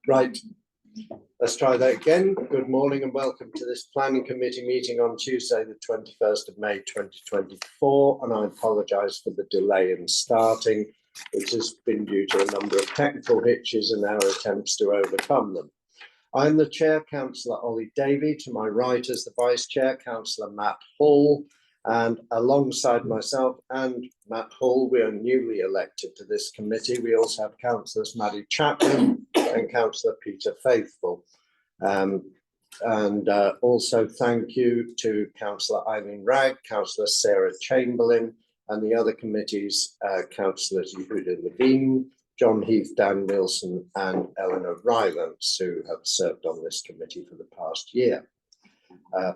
Right, let's try that again. Good morning and welcome to this Planning Committee meeting on Tuesday, the 21st of May 2024. And I apologise for the delay in starting, which has been due to a number of technical hitches and our attempts to overcome them. I'm the Chair, Councillor Ollie Davey. To my right is the Vice Chair, Councillor Matt Hall. And alongside myself and Matt Hall, we are newly elected to this committee. We also have Councillors Maddie Chapman and Councillor Peter Faithful. Also thank you to Councillor Eileen Wragg, Councillor Sarah Chamberlain, and the other committees, Councillors Yehuda Levine, John Heath, Dan Wilson, and Eleanor Rylance, who have served on this committee for the past year.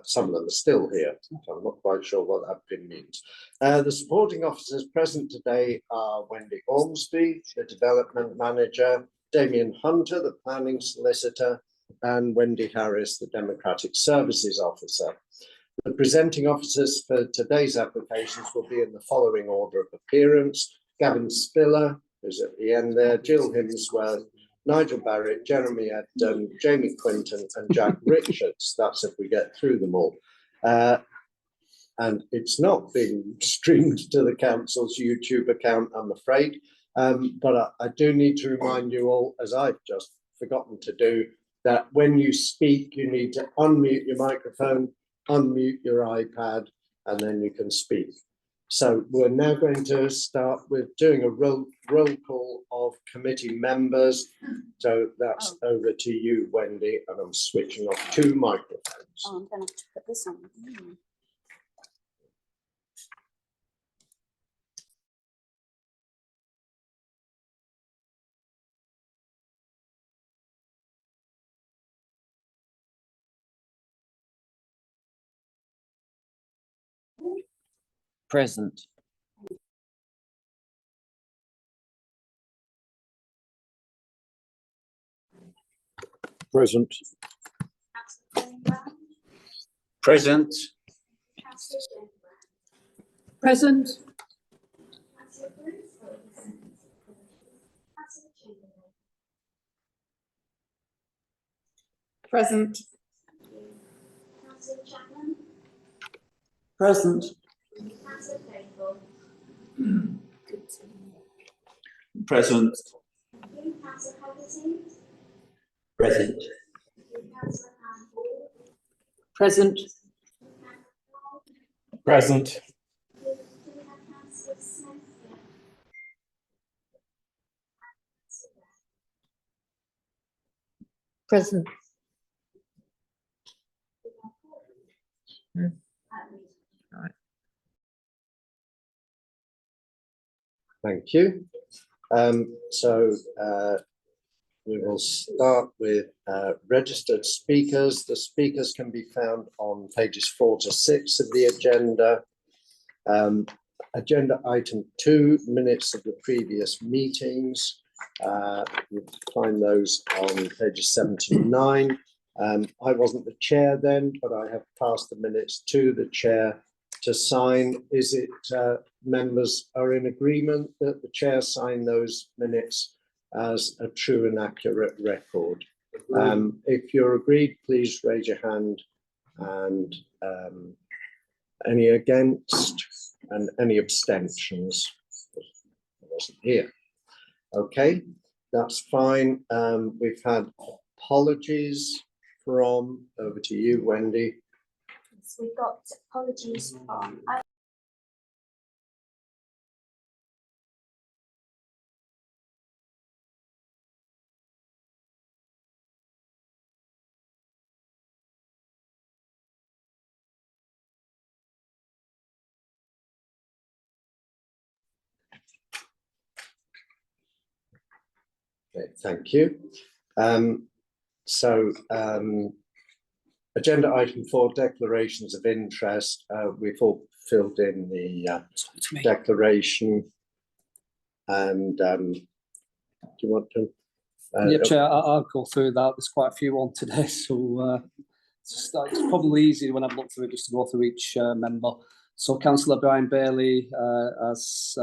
Some of them are still here, so I'm not quite sure what that pin means. The supporting officers present today are Wendy Ormsby, the Development Manager, Damien Hunter, the Planning Solicitor, and Wendy Harris, the Democratic Services Officer. The presenting officers for today's applications will be in the following order of appearance: Gavin Spiller, who's at the end there, Jill Himsworth, Nigel Barrett, Jeremy Edden, Jamie Quinton, and Jack Richards. That's if we get through them all. And it's not being streamed to the council's YouTube account, I'm afraid. But I do need to remind you all, as I've just forgotten to do, that when you speak, you need to unmute your microphone, unmute your iPad, and then you can speak. So we're now going to start with doing a roll call of committee members. So that's over to you, Wendy, and I'm switching off two microphones. I'm going to put this on. Present. Present. Present. Present. Present. Present. Present. Present. Present. Present. Present. Thank you. We will start with registered speakers. The speakers can be found on pages 4 to 6 of the agenda. Agenda item 2, minutes of the previous meetings. You find those on pages 7 to 9. I wasn't the chair then, but I have passed the minutes to the chair to sign. Is it members are in agreement that the chair sign those minutes as a true and accurate record? If you're agreed, please raise your hand, and any against and any abstentions. I wasn't here. Okay, that's fine. We've had apologies from, over to you, Wendy. So we've got apologies from Okay, thank you. Agenda item 4, declarations of interest. We've all filled in the declaration, and do you want to? Yeah, Chair, I'll go through that. There's quite a few on today, so it's probably easier when I've looked through it just to go through each member. So Councillor Brian Bailey has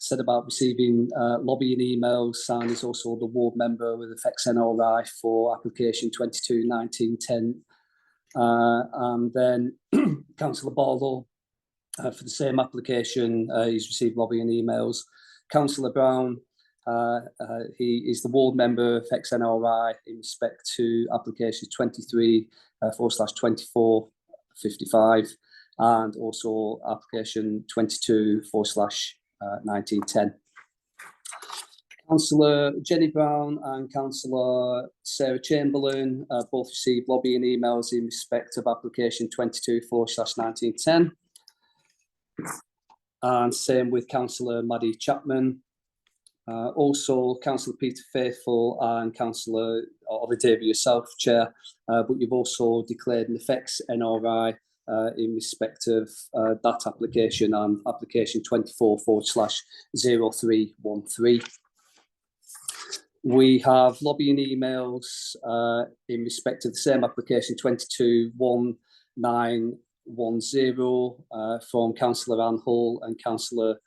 said about receiving lobbying emails, and is also the ward member with effects NRI for application 22/19/10. And then Councillor Barlow, for the same application, he's received lobbying emails. Councillor Brown, he is the ward member of XNRI in respect to application 23//2455 and also application 22//1910. Councillor Jenny Brown and Councillor Sarah Chamberlain both received lobbying emails in respect of application 22//1910. And same with Councillor Maddie Chapman. Also, Councillor Peter Faithful and Councillor Olivia yourself, Chair, but you've also declared an effects NRI in respect of that application and application 24//0313. We have lobbying emails in respect of the same application 22/1910 from Councillor Anne Hull and Councillor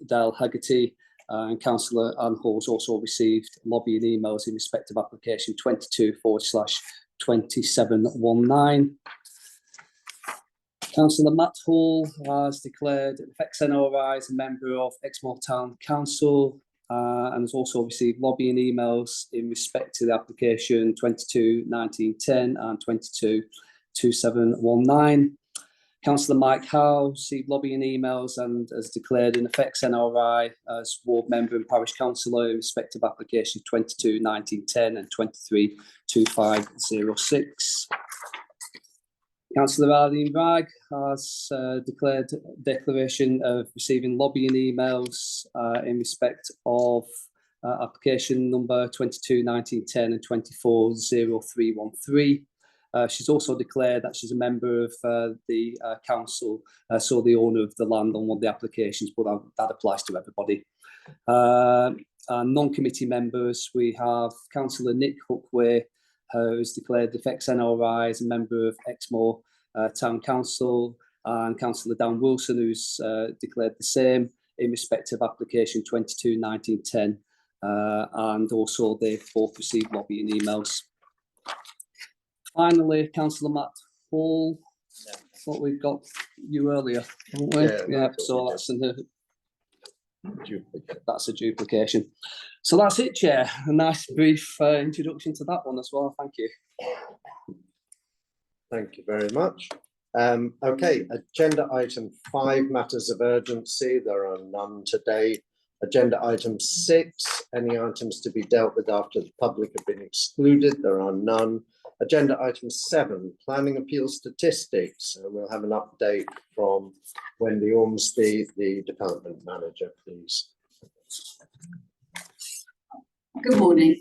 Dale Haggerty. And Councillor Anne Hull has also received lobbying emails in respect of application 22//2719. Councillor Matt Hall has declared effects NRI as a member of Exmoor Town Council and has also received lobbying emails in respect to the application 22/1910 and 22/2719. Councillor Mike Howe received lobbying emails and has declared an effects NRI as ward member and parish councillor in respect of application 22/1910 and 23/2506. Councillor Arlene Bragg has declared declaration of receiving lobbying emails in respect of application number 22/1910 and 24/0313. She's also declared that she's a member of the council, so the owner of the land on one of the applications, but that applies to everybody. Non-committee members, we have Councillor Nick Hookway, who has declared effects NRI as a member of Exmoor Town Council, and Councillor Dan Wilson, who's declared the same in respect of application 22/1910, and also they've both received lobbying emails. Finally, Councillor Matt Hall. I thought we've got you earlier, haven't we? Yeah, so that's a duplication. So that's it, Chair. A nice brief introduction to that one as well. Thank you. Thank you very much. Okay, agenda item 5, matters of urgency. There are none today. Agenda item 6, any items to be dealt with after the public have been excluded. There are none. Agenda item 7, planning appeal statistics. We'll have an update from Wendy Ormsby, the department manager, please. Good morning.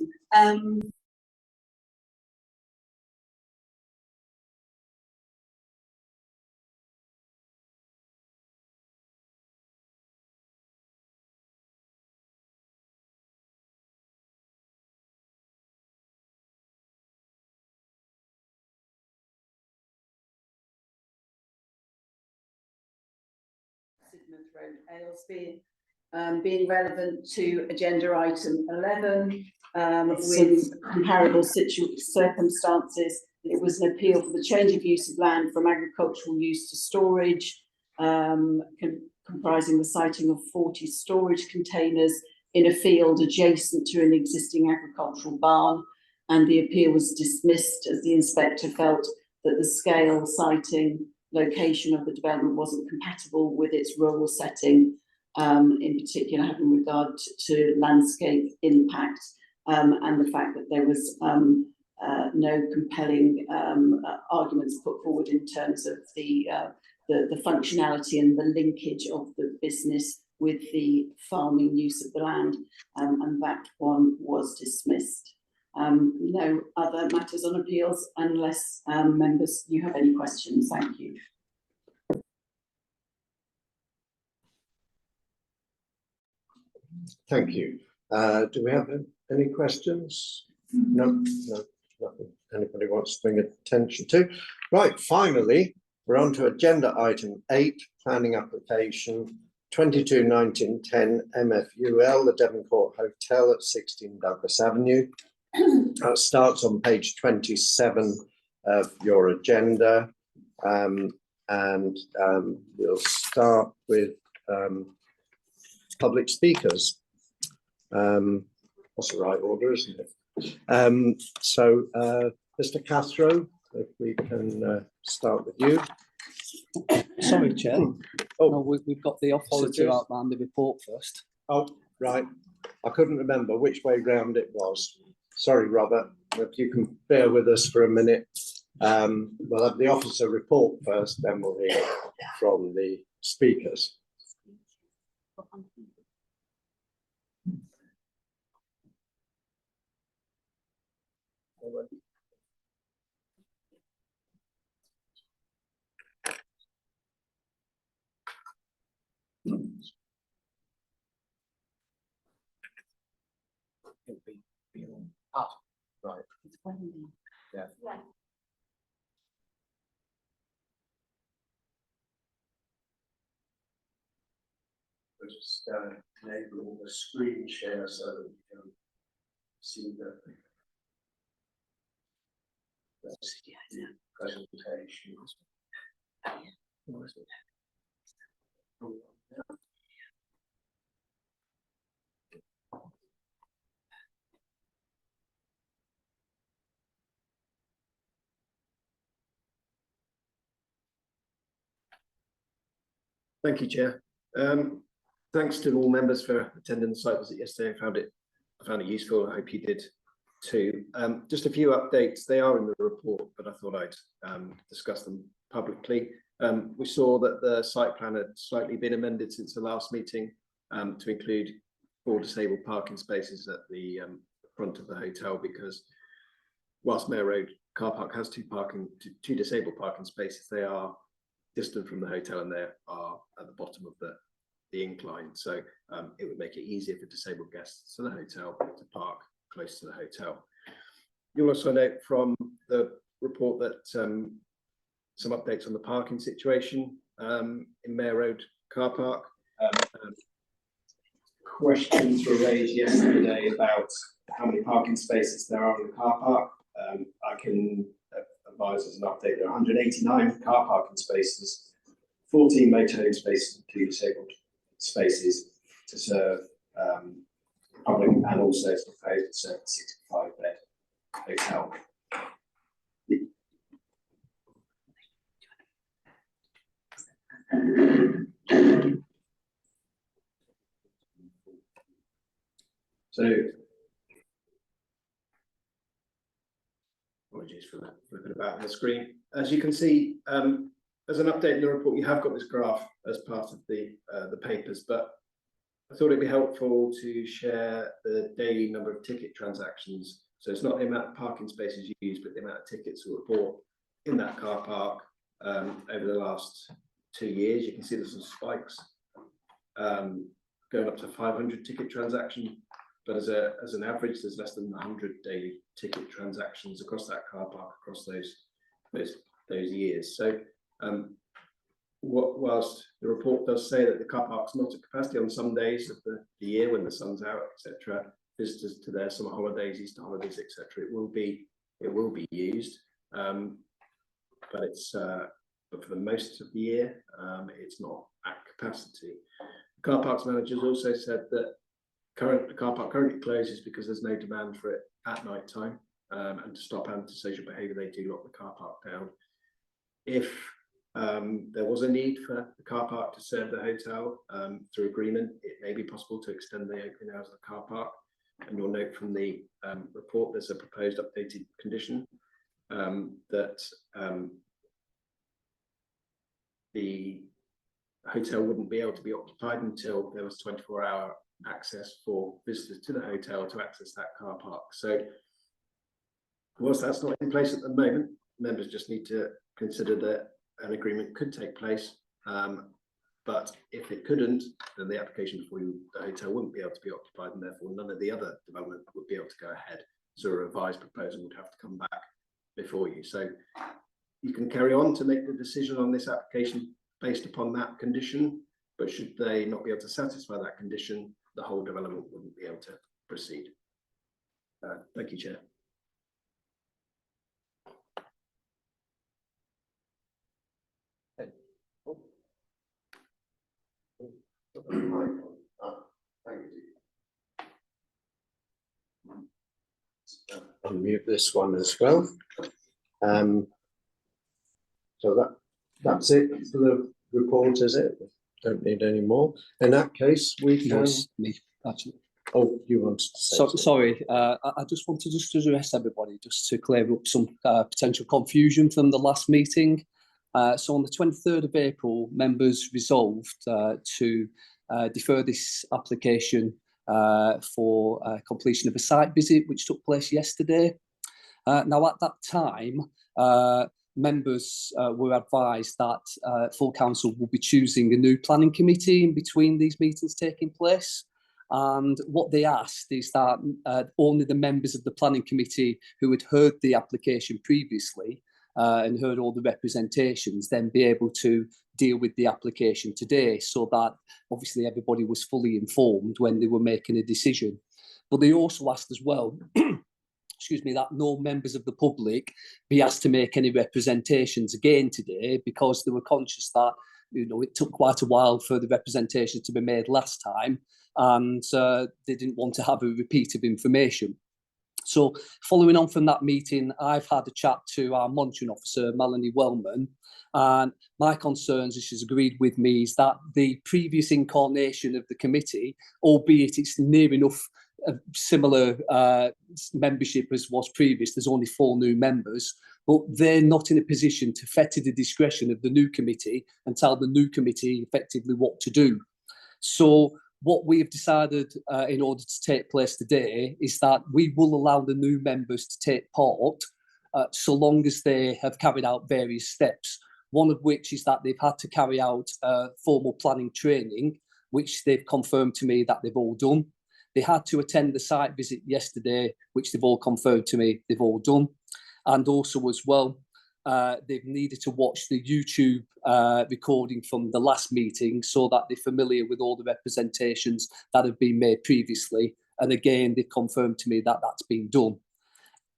Sidmouth Road, Aylesby, being relevant to agenda item 11, with comparable circumstances. It was an appeal for the change of use of land from agricultural use to storage, comprising the siting of 40 storage containers in a field adjacent to an existing agricultural barn, and the appeal was dismissed as the inspector felt that the scale, siting, location of the development wasn't compatible with its rural setting, in particular having regard to landscape impact, and the fact that there was no compelling arguments put forward in terms of the functionality and the linkage of the business with the farming use of the land, and that one was dismissed. No other matters on appeals unless members, you have any questions. Thank you. Thank you. Do we have any questions? No, nothing anybody wants to bring attention to. Right, finally, we're on to agenda item 8, planning application 22/19/10 MFUL, the Devonport Hotel at 16 Douglas Avenue. That starts on page 27 of your agenda. We'll start with public speakers. That's the right order, isn't it? Mr. Cathro, if we can start with you. Sorry, Chair. Oh, No, we've got the authority to outline the report first. oh, right. I couldn't remember which way round it was. Sorry, Robert, if you can bear with us for a minute. We'll have the officer report first, then we'll hear from the speakers. Right. Yeah. Just enable the screen share so that you can see the presentation. Thank you, Chair. Thanks to all members for attending the site visit yesterday. I found it useful. I hope you did too. Just a few updates. They are in the report, but I thought I'd discuss them publicly. We saw that the site plan had slightly been amended since the last meeting to include 4 disabled parking spaces at the front of the hotel, because whilst Mayor Road car park has two disabled parking spaces, they are distant from the hotel and they are at the bottom of the incline. So it would make it easier for disabled guests to the hotel to park close to the hotel. You'll also note from the report that some updates on the parking situation in Mayor Road car park. Questions were raised yesterday about how many parking spaces there are in the car park. I can advise as an update there are 189 car parking spaces, 14 motoring spaces, and 2 disabled spaces to serve public, and also it's proposed to serve a 65-bed hotel. So, apologies for that, flipping about the screen. As you can see, as an update in the report, you have got this graph as part of the papers, but I thought it'd be helpful to share the daily number of ticket transactions. So it's not the amount of parking spaces used, but the amount of tickets that were bought in that car park over the last 2 years. You can see there's some spikes going up to 500 ticket transaction, but as an average, there's less than 100 daily ticket transactions across that car park across those years. So whilst the report does say that the car park's not at capacity on some days of the year when the sun's out, etc., visitors to their summer holidays, Easter holidays, etc., it will be used, but for the most of the year, it's not at capacity. The car parks managers also said that the car park currently closes because there's no demand for it at night time, and to stop antisocial behaviour, they do lock the car park down. If there was a need for the car park to serve the hotel through agreement, it may be possible to extend the opening hours of the car park. And you'll note from the report, there's a proposed updated condition that the hotel wouldn't be able to be occupied until there was 24-hour access for visitors to the hotel to access that car park. So whilst that's not in place at the moment, members just need to consider that an agreement could take place, but if it couldn't, then the application for the hotel wouldn't be able to be occupied, and therefore none of the other development would be able to go ahead. So a revised proposal would have to come back before you. So you can carry on to make the decision on this application based upon that condition, but should they not be able to satisfy that condition, the whole development wouldn't be able to proceed. Thank you, Chair. Unmute this one as well. So that's it for the report, is it? Don't need any more. In that case, we No, can. it's me, actually. Oh, you wanted to say? So, something. sorry, I just want to address everybody just to clear up some potential confusion from the last meeting. So on the 23rd of April, members resolved to defer this application for completion of a site visit, which took place yesterday. Now, at that time, members were advised that full council will be choosing a new planning committee in between these meetings taking place. And what they asked is that only the members of the planning committee who had heard the application previously and heard all the representations then be able to deal with the application today, so that obviously everybody was fully informed when they were making a decision. But they also asked as well, excuse me, that no members of the public be asked to make any representations again today, because they were conscious that, you know, it took quite a while for the representation to be made last time, and they didn't want to have a repeat of information. So following on from that meeting, I've had a chat to our monitoring officer, Melanie Wellman, and my concerns, as she's agreed with me, is that the previous incarnation of the committee, albeit it's near enough similar membership as was previous, there's only 4 new members, but they're not in a position to fetter the discretion of the new committee and tell the new committee effectively what to do. So what we have decided in order to take place today is that we will allow the new members to take part so long as they have carried out various steps, one of which is that they've had to carry out formal planning training, which they've confirmed to me that they've all done. They had to attend the site visit yesterday, which they've all confirmed to me they've all done. And also as well, they've needed to watch the YouTube recording from the last meeting so that they're familiar with all the representations that have been made previously. And again, they've confirmed to me that that's been done.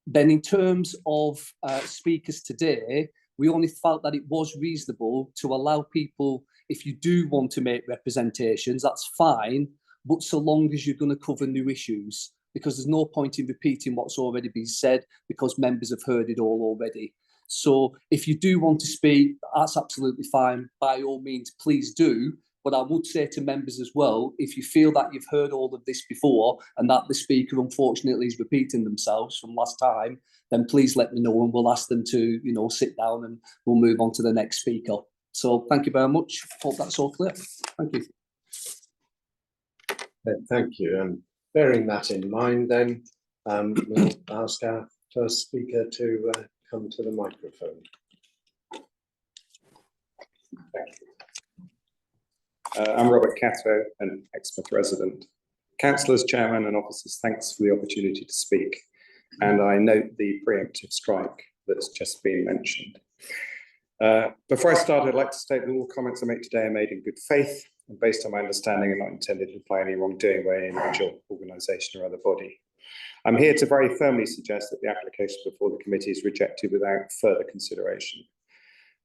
Then in terms of speakers today, we only felt that it was reasonable to allow people, if you do want to make representations, that's fine, but so long as you're going to cover new issues, because there's no point in repeating what's already been said, because members have heard it all already. So if you do want to speak, that's absolutely fine. By all means, please do. But I would say to members as well, if you feel that you've heard all of this before and that the speaker unfortunately is repeating themselves from last time, then please let me know and we'll ask them to, you know, sit down and we'll move on to the next speaker. So thank you very much. Hope that's all clear. Thank you. Thank you. And bearing that in mind, then we'll ask our first speaker to come to the microphone. Thank you. I'm Robert Catto, an Exmouth resident. Councillors, chairman and officers, thanks for the opportunity to speak. And I note the preemptive strike that's just been mentioned. Before I start, I'd like to state that all comments I make today are made in good faith and based on my understanding and not intended to imply any wrongdoing by any individual, organisation or other body. I'm here to very firmly suggest that the application before the committee is rejected without further consideration.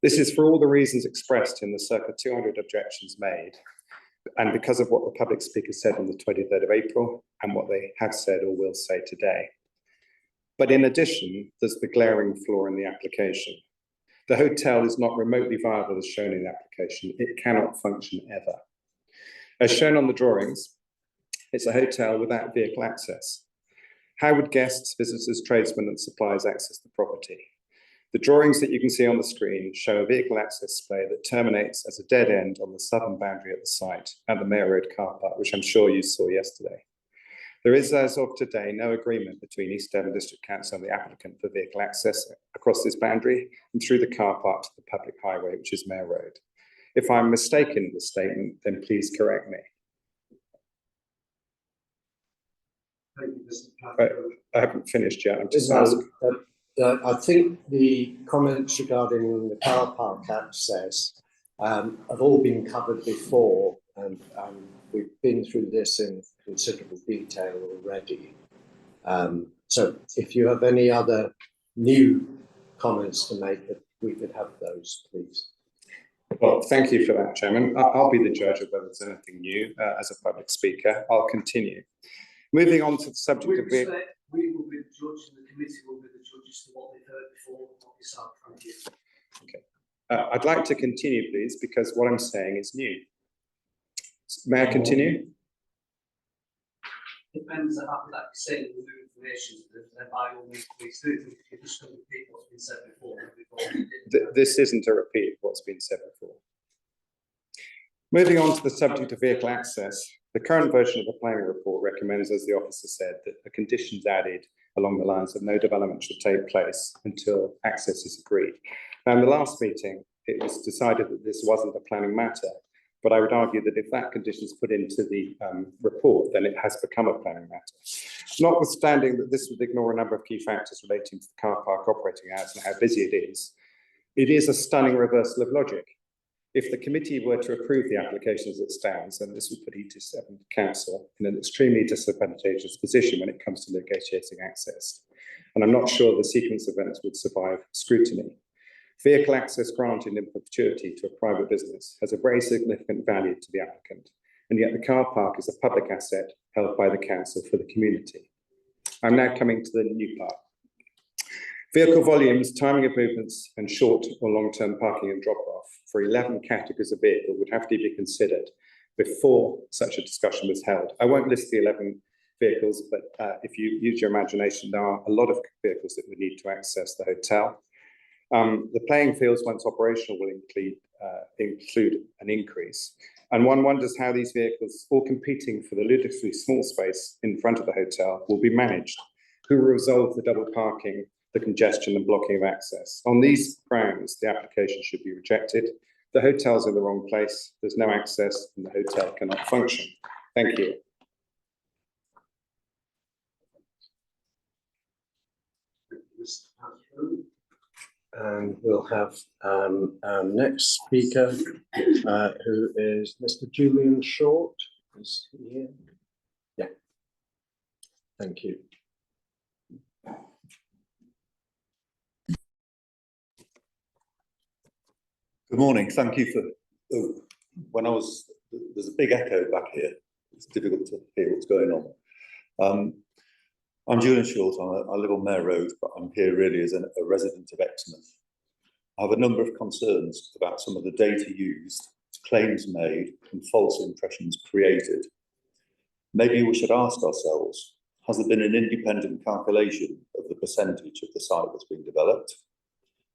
This is for all the reasons expressed in the circa 200 objections made, and because of what the public speaker said on the 23rd of April and what they have said or will say today. But in addition, there's the glaring flaw in the application. The hotel is not remotely viable as shown in the application. It cannot function ever. As shown on the drawings, it's a hotel without vehicle access. How would guests, visitors, tradesmen and suppliers access the property? The drawings that you can see on the screen show a vehicle access display that terminates as a dead end on the southern boundary at the site at the Mayor Road car park, which I'm sure you saw yesterday. There is, as of today, no agreement between East Devon District Council and the applicant for vehicle access across this boundary and through the car park to the public highway, which is Mayor Road. If I'm mistaken in this statement, then please correct me. I haven't finished yet. I'm just asking. I think the comments regarding the car park access have all been covered before and we've been through this in considerable detail already. So if you have any other new comments to make, that we could have those, please. Well, thank you for that, Chairman. I'll be the judge of whether there's anything new as a public speaker. I'll continue. Moving on to the subject of vehicle. We will be the judge and the committee will be the judges to what they've heard before and what is out. Thank you. Okay. I'd like to continue, please, because what I'm saying is new. May I continue? Depends on how that you're saying with new information, then by all means, please do. If you're just going to repeat what's been said before. This isn't a repeat of what's been said before. Moving on to the subject of vehicle access, the current version of the planning report recommends, as the officer said, that the conditions added along the lines of no development should take place until access is agreed. Now, in the last meeting, it was decided that this wasn't a planning matter, but I would argue that if that condition is put into the report, then it has become a planning matter. Notwithstanding that this would ignore a number of key factors relating to the car park operating hours and how busy it is a stunning reversal of logic. If the committee were to approve the application as it stands, then this would put E27 Council in an extremely disadvantageous position when it comes to negotiating access. And I'm not sure the sequence of events would survive scrutiny. Vehicle access granted in perpetuity to a private business has a very significant value to the applicant, and yet the car park is a public asset held by the council for the community. I'm now coming to the new part. Vehicle volumes, timing of movements, and short or long-term parking and drop-off for 11 categories of vehicle would have to be considered before such a discussion was held. I won't list the 11 vehicles, but if you use your imagination, there are a lot of vehicles that would need to access the hotel. The playing fields, once operational, will include an increase. And one wonders how these vehicles, all competing for the ludicrously small space in front of the hotel, will be managed. Who will resolve the double parking, the congestion and blocking of access? On these grounds, the application should be rejected. The hotel's in the wrong place, there's no access, and the hotel cannot function. Thank you. And we'll have our next speaker, who is Mr. Julian Short. Is he here? Yeah. Thank you. Good morning. Thank you for. There's a big echo back here. It's difficult to hear what's going on. I'm Julian Short. I live on Mare Road, but I'm here really as a resident of Exmouth. I have a number of concerns about some of the data used, claims made, and false impressions created. Maybe we should ask ourselves, has there been an independent calculation of the percentage of the site that's been developed?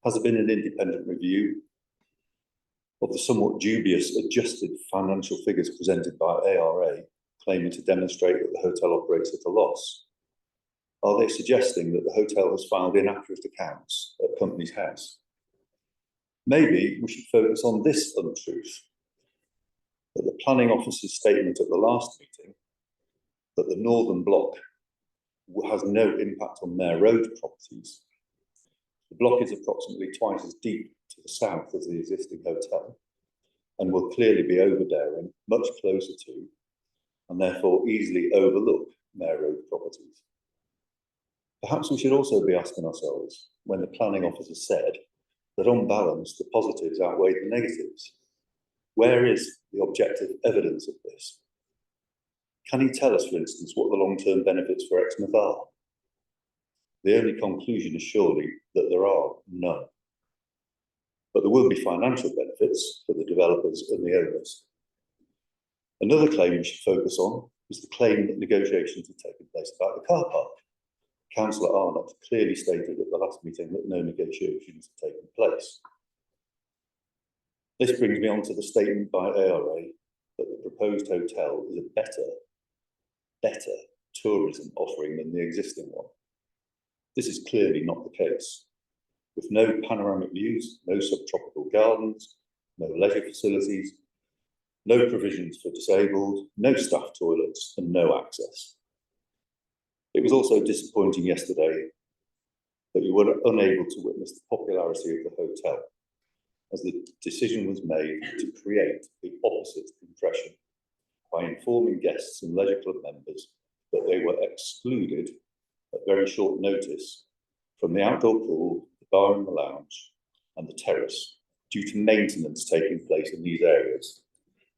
Has there been an independent review of the somewhat dubious adjusted financial figures presented by ARA, claiming to demonstrate that the hotel operates at a loss? Are they suggesting that the hotel has filed inaccurate accounts at Companies House? Maybe we should focus on this untruth, that the planning officer's statement at the last meeting, that the northern block has no impact on Mare Road properties. The block is approximately twice as deep to the south as the existing hotel, and will clearly be over-daring, much closer to, and therefore easily overlook Mare Road properties. Perhaps we should also be asking ourselves, when the planning officer said that on balance the positives outweighed the negatives, where is the objective evidence of this? Can he tell us, for instance, what the long-term benefits for Exmouth are? The only conclusion is surely that there are none. But there will be financial benefits for the developers and the owners. Another claim we should focus on is the claim that negotiations have taken place about the car park. Councillor Arnott clearly stated at the last meeting that no negotiations have taken place. This brings me on to the statement by ARA that the proposed hotel is a better tourism offering than the existing one. This is clearly not the case. With no panoramic views, no subtropical gardens, no leisure facilities, no provisions for disabled, no staff toilets, and no access. It was also disappointing yesterday that we were unable to witness the popularity of the hotel, as the decision was made to create the opposite impression. by informing guests and leisure club members that they were excluded at very short notice from the outdoor pool, the bar and the lounge, and the terrace due to maintenance taking place in these areas,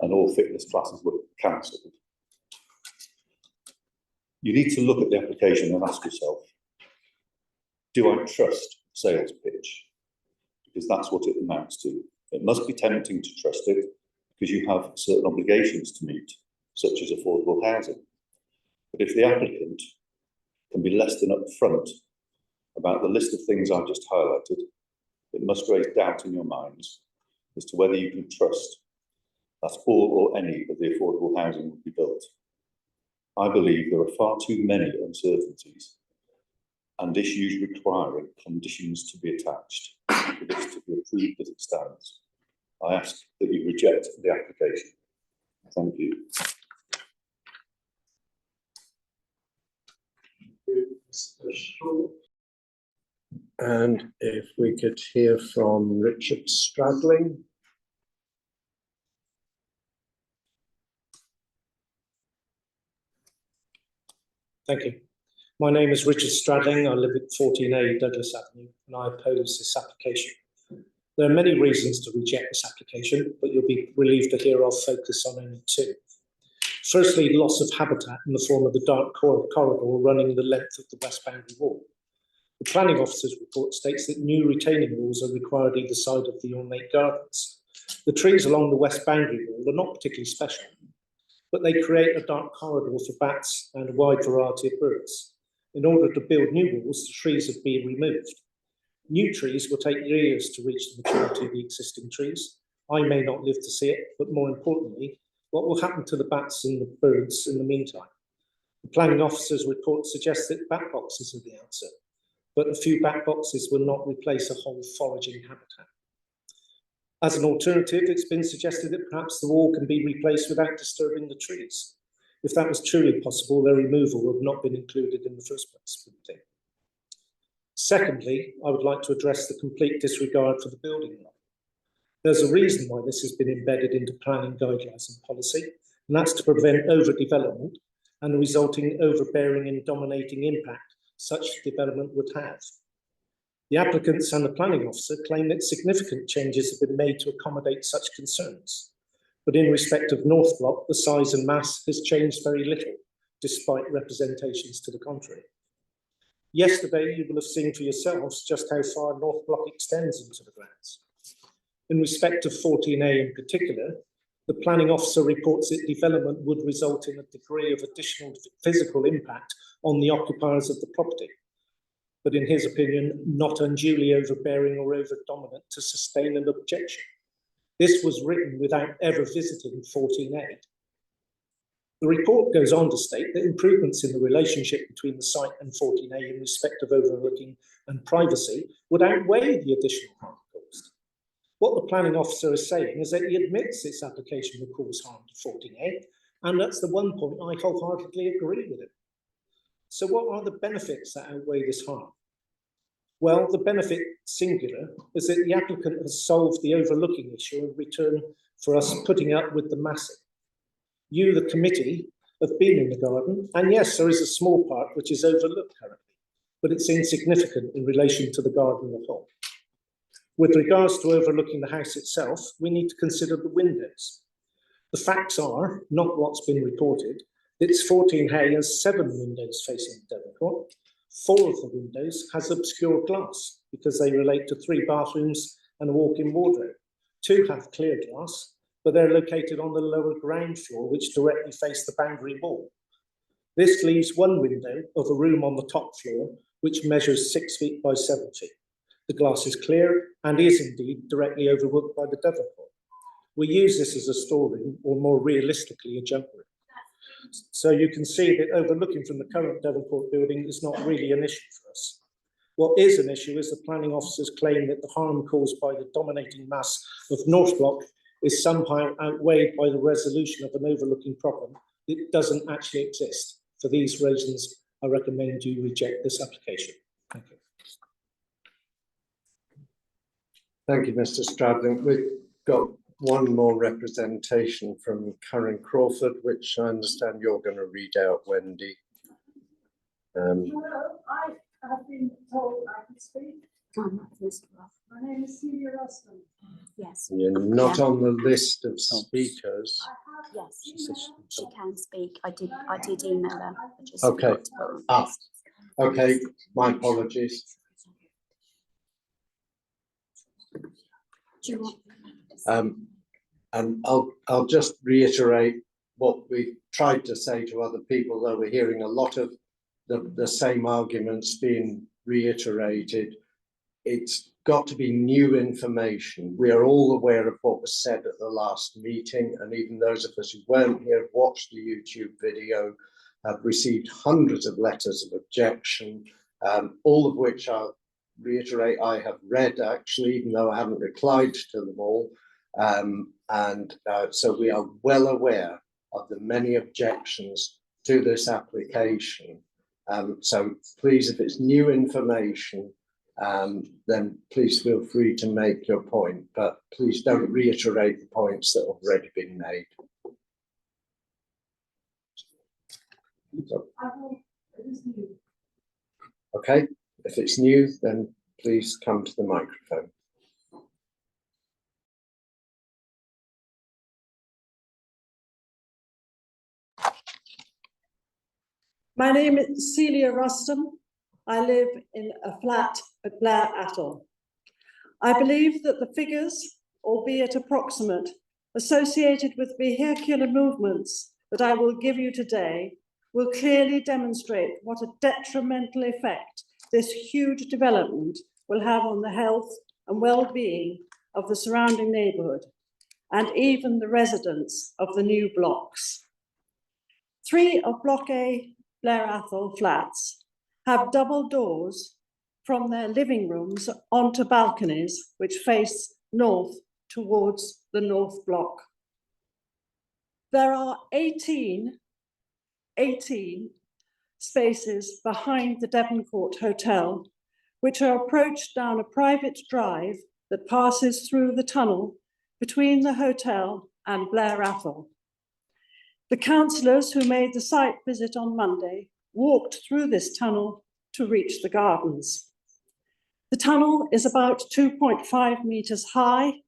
and all fitness classes were cancelled. You need to look at the application and ask yourself, do I trust sales pitch? Because that's what it amounts to. It must be tempting to trust it because you have certain obligations to meet, such as affordable housing. But if the applicant can be less than upfront about the list of things I've just highlighted, it must raise doubt in your minds as to whether you can trust that all or any of the affordable housing will be built. I believe there are far too many uncertainties and issues requiring conditions to be attached for this to be approved as it stands. I ask that you reject the application. Thank you. And if we could hear from Richard Stradling. Thank you. My name is Richard Stradling. I live at 14A Douglas Avenue, and I oppose this application. There are many reasons to reject this application, but you'll be relieved to hear I'll focus on only two. Firstly, loss of habitat in the form of the dark corridor running the length of the west boundary wall. The planning officer's report states that new retaining walls are required either side of the ornate gardens. The trees along the west boundary wall are not particularly special, but they create a dark corridor for bats and a wide variety of birds. In order to build new walls, the trees have been removed. New trees will take years to reach the maturity of the existing trees. I may not live to see it, but more importantly, what will happen to the bats and the birds in the meantime? The planning officer's report suggests that bat boxes are the answer, but a few bat boxes will not replace a whole foraging habitat. As an alternative, it's been suggested that perhaps the wall can be replaced without disturbing the trees. If that was truly possible, their removal would have not been included in the first place. Secondly, I would like to address the complete disregard for the building law. There's a reason why this has been embedded into planning guidelines and policy, and that's to prevent overdevelopment and the resulting overbearing and dominating impact such development would have. The applicants and the planning officer claim that significant changes have been made to accommodate such concerns. But in respect of North Block, the size and mass has changed very little, despite representations to the contrary. Yesterday, you will have seen for yourselves just how far North Block extends into the grounds. In respect of 14A in particular, the planning officer reports that development would result in a degree of additional physical impact on the occupiers of the property, but in his opinion, not unduly overbearing or over-dominant to sustain an objection. This was written without ever visiting 14A. The report goes on to state that improvements in the relationship between the site and 14A in respect of overlooking and privacy would outweigh the additional harm caused. What the planning officer is saying is that he admits this application will cause harm to 14A, and that's the one point I wholeheartedly agree with him. So what are the benefits that outweigh this harm? Well, the benefit singular is that the applicant has solved the overlooking issue in return for us putting up with the massing. You, the committee, have been in the garden, and yes, there is a small part which is overlooked currently, but it's insignificant in relation to the garden as a whole. With regards to overlooking the house itself, we need to consider the windows. The facts are, not what's been reported, that 14A has 7 windows facing Devonport. 4 of the windows has obscure glass because they relate to 3 bathrooms and a walk-in wardrobe. 2 have clear glass, but they're located on the lower ground floor, which directly face the boundary wall. This leaves 1 window of a room on the top floor, which measures 6 feet by 7 feet. The glass is clear and is indeed directly overlooked by the Devonport. We use this as a storeroom, or more realistically, a junk room. So you can see that overlooking from the current Devonport building is not really an issue for us. What is an issue is the planning officer's claim that the harm caused by the dominating mass of North Block is somehow outweighed by the resolution of an overlooking problem that doesn't actually exist. For these reasons, I recommend you reject this application. Thank you. Thank you, Mr. Stradling. We've got one more representation from Karen Crawford, which I understand you're going to read out, Wendy. Hello, I have been told I can speak. My name is Celia Ruston. Yes, You're not on the list of speakers. yes, she can speak. I did email her. I just Okay. forgot to put her on the Ah, list. okay, my apologies. Do you want? And I'll just reiterate what we tried to say to other people, though we're hearing a lot of the same arguments being reiterated. It's got to be new information. We are all aware of what was said at the last meeting, and even those of us who weren't here, watched the YouTube video, have received hundreds of letters of objection, all of which I'll reiterate I have read actually, even though I haven't replied to them all. So we are well aware of the many objections to this application. So please, if it's new information, then please feel free to make your point, but please don't reiterate the points that have already been made. So, okay, if it's new, then please come to the microphone. My name is Celia Ruston. I live in a flat at Blair Atholl. I believe that the figures, albeit approximate, associated with vehicular movements that I will give you today will clearly demonstrate what a detrimental effect this huge development will have on the health and well-being of the surrounding neighbourhood and even the residents of the new blocks. 3 of Block A Blair Atholl flats have double doors from their living rooms onto balconies which face north towards the north block. There are 18 spaces behind the Devoncourt Hotel, which are approached down a private drive that passes through the tunnel between the hotel and Blair Atholl. The councillors who made the site visit on Monday walked through this tunnel to reach the gardens. The tunnel is about 2.5 metres high,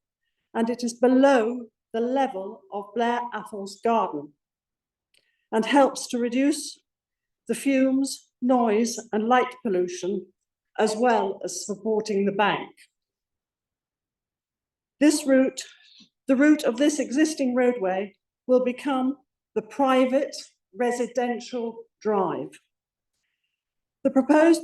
and it is below the level of Blair Atholl's garden and helps to reduce the fumes, noise and light pollution, as well as supporting the bank. The route of this existing roadway will become the private residential drive. The proposed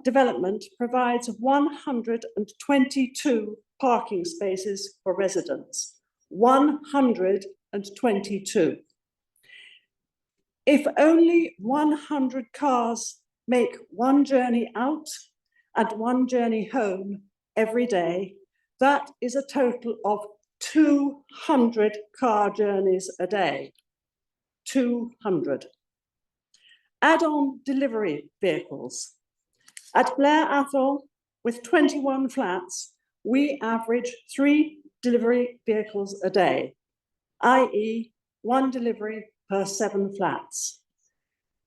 development provides 122 parking spaces for residents. 122. If only 100 cars make one journey out and one journey home every day, that is a total of 200 car journeys a day. 200. Add-on delivery vehicles. At Blair Atholl, with 21 flats, we average 3 delivery vehicles a day, i.e. 1 delivery per 7 flats.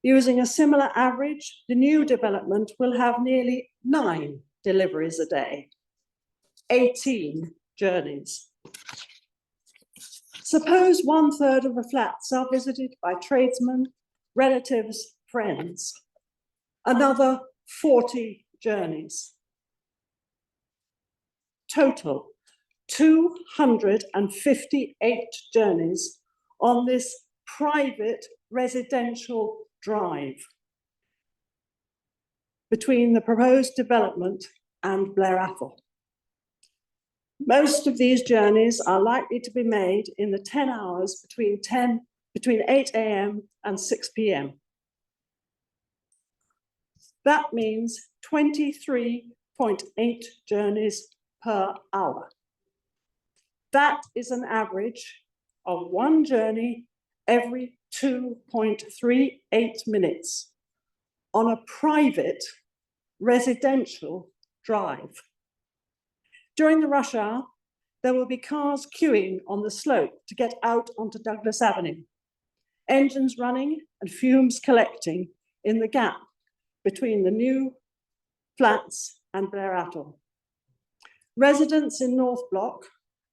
Using a similar average, the new development will have nearly 9 deliveries a day, 18 journeys. Suppose 1/3 of the flats are visited by tradesmen, relatives, friends. Another 40 journeys. Total 258 journeys on this private residential drive between the proposed development and Blair Atholl. Most of these journeys are likely to be made in the 10 hours between 8 a.m. and 6 p.m. That means 23.8 journeys per hour. That is an average of 1 journey every 2.38 minutes on a private residential drive. During the rush hour, there will be cars queuing on the slope to get out onto Douglas Avenue, engines running and fumes collecting in the gap between the new flats and Blair Atholl. Residents in North Block,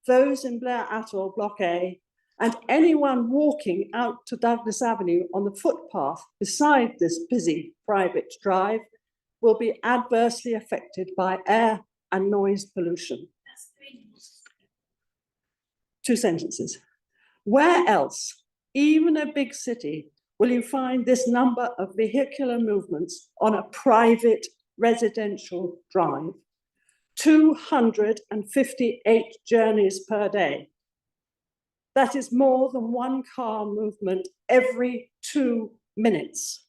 those in Blair Atholl Block A, and anyone walking out to Douglas Avenue on the footpath beside this busy private drive will be adversely affected by air and noise pollution. 2 sentences. Where else, even a big city, will you find this number of vehicular movements on a private residential drive? 258 journeys per day. That is more than 1 car movement every 2 minutes.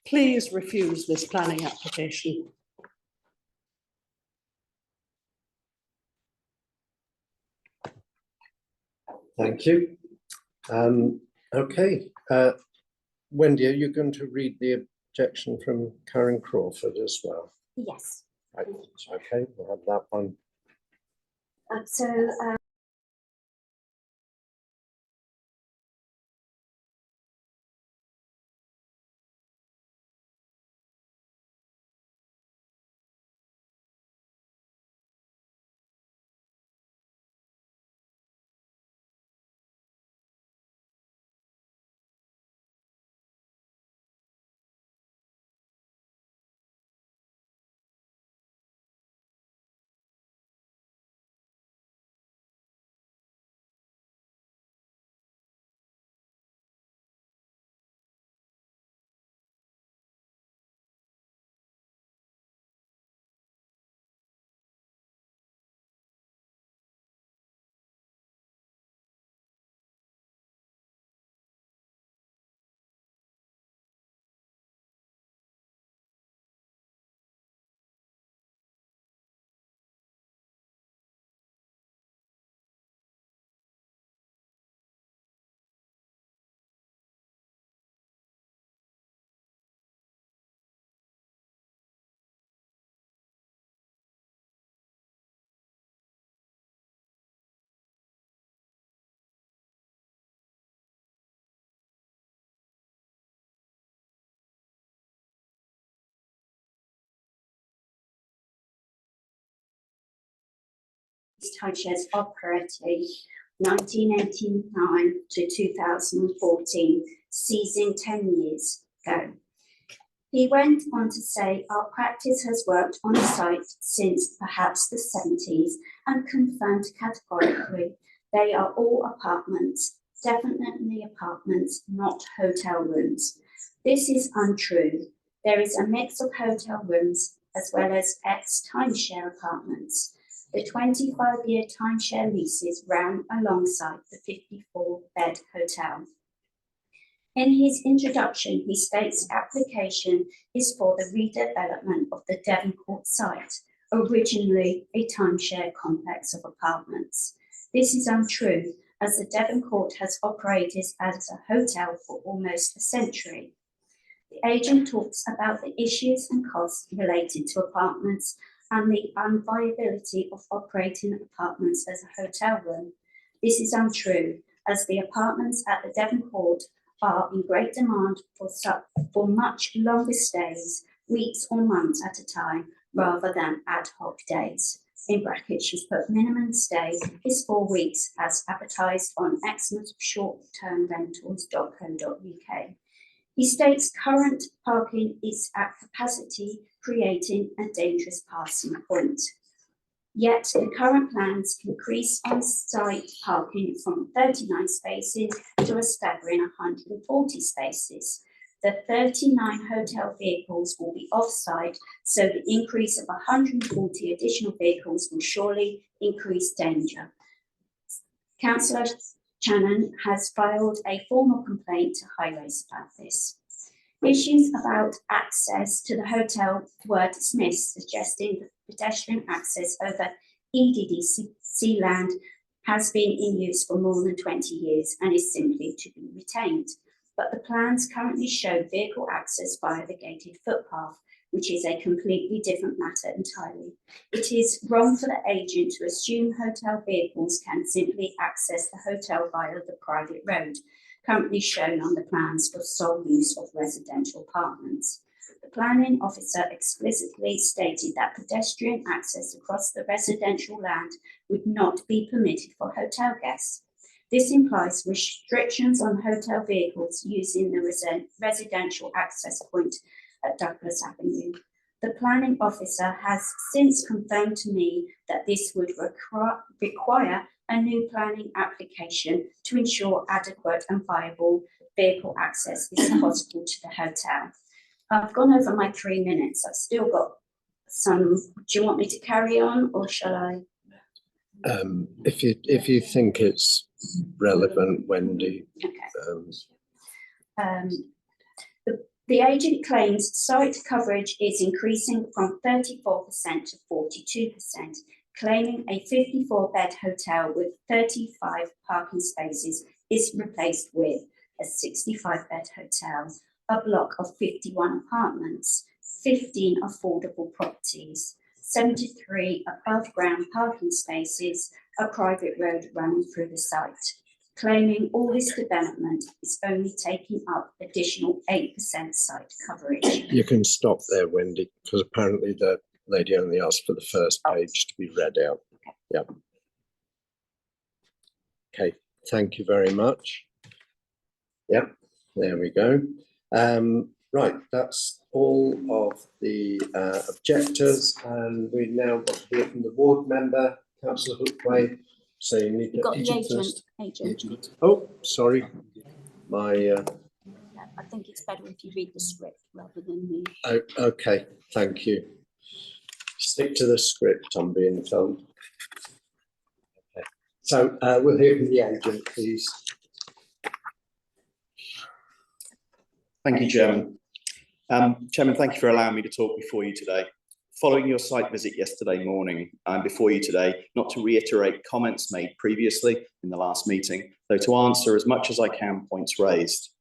Please refuse this planning application. Thank you. Okay, Wendy, are you going to read the objection from Karen Crawford as well? Yes. Right, okay, we'll have that one. Timeshares operating 1989 to 2014, ceasing 10 years ago. He went on to say, our practice has worked on site since perhaps the 70s and confirmed categorically they are all apartments, definitely apartments, not hotel rooms. This is untrue. There is a mix of hotel rooms as well as ex-timeshare apartments. The 25-year timeshare leases ran alongside the 54-bed hotel. In his introduction, he states application is for the redevelopment of the Devoncourt site, originally a timeshare complex of apartments. This is untrue, as the Devoncourt has operated as a hotel for almost a century. The agent talks about the issues and costs related to apartments and the unviability of operating apartments as a hotel room. This is untrue, as the apartments at the Devoncourt are in great demand for much longer stays, weeks or months at a time, rather than ad hoc days. In brackets, she's put minimum stay is 4 weeks as advertised on exmouthshort-term-rentals.co.uk. He states current parking is at capacity, creating a dangerous passing point. Yet the current plans increase on-site parking from 39 spaces to a staggering 140 spaces. The 39 hotel vehicles will be off-site, so the increase of 140 additional vehicles will surely increase danger. Councillor Channon has filed a formal complaint to Highways about this. Issues about access to the hotel were dismissed, suggesting that pedestrian access over EDDC land has been in use for more than 20 years and is simply to be retained. But the plans currently show vehicle access via the gated footpath, which is a completely different matter entirely. It is wrong for the agent to assume hotel vehicles can simply access the hotel via the private road, currently shown on the plans for sole use of residential apartments. The planning officer explicitly stated that pedestrian access across the residential land would not be permitted for hotel guests. This implies restrictions on hotel vehicles using the residential access point at Douglas Avenue. The planning officer has since confirmed to me that this would require a new planning application to ensure adequate and viable vehicle access is possible to the hotel. I've gone over my 3 minutes. I've still got some. Do you want me to carry on, or shall I? If you think it's relevant, Wendy. Okay. The agent claims site coverage is increasing from 34% to 42%, claiming a 54-bed hotel with 35 parking spaces is replaced with a 65-bed hotel, a block of 51 apartments, 15 affordable properties, 73 above-ground parking spaces, a private road running through the site, claiming all this development is only taking up additional 8% site coverage. You can stop there, Wendy, because apparently the lady only asked for the first page to be read out. Yeah. Okay, thank you very much. Yep, there we go. Right, that's all of the objectors, and we now got to hear from the ward member, Councillor Hookway. So you need You've got the agent agent. first. Oh, sorry. My I think it's better if you read the script rather than me. oh, okay, thank you. Stick to the script, I'm being told. Okay. So we'll hear from the agent, please. Thank you, Chairman. Chairman, thank you for allowing me to talk before you today. Following your site visit yesterday morning, I'm before you today, not to reiterate comments made previously in the last meeting, though to answer as much as I can points raised.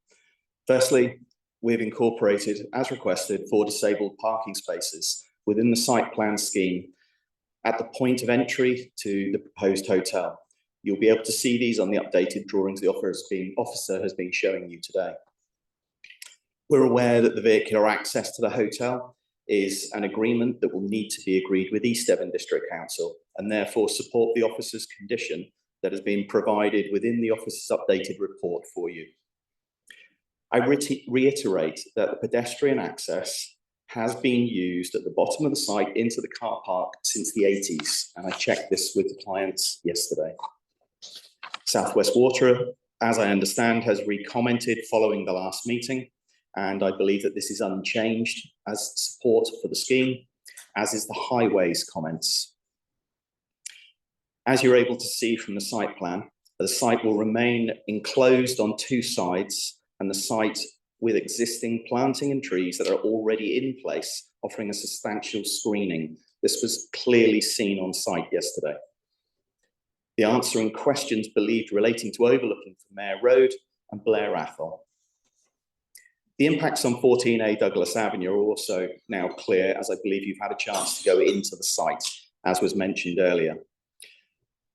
Firstly, we've incorporated, as requested, 4 disabled parking spaces within the site plan scheme at the point of entry to the proposed hotel. You'll be able to see these on the updated drawings the officer has been showing you today. We're aware that the vehicular access to the hotel is an agreement that will need to be agreed with East Devon District Council, and therefore support the officer's condition that has been provided within the officer's updated report for you. I reiterate that the pedestrian access has been used at the bottom of the site into the car park since the 80s, and I checked this with the clients yesterday. South West Water, as I understand, has recommented following the last meeting, and I believe that this is unchanged as support for the scheme, as is the Highways comments. As you're able to see from the site plan, the site will remain enclosed on 2 sides, and the site with existing planting and trees that are already in place, offering a substantial screening. This was clearly seen on site yesterday. The answering questions believed relating to overlooking from Mayor Road and Blair Athol. The impacts on 14A Douglas Avenue are also now clear, as I believe you've had a chance to go into the site, as was mentioned earlier.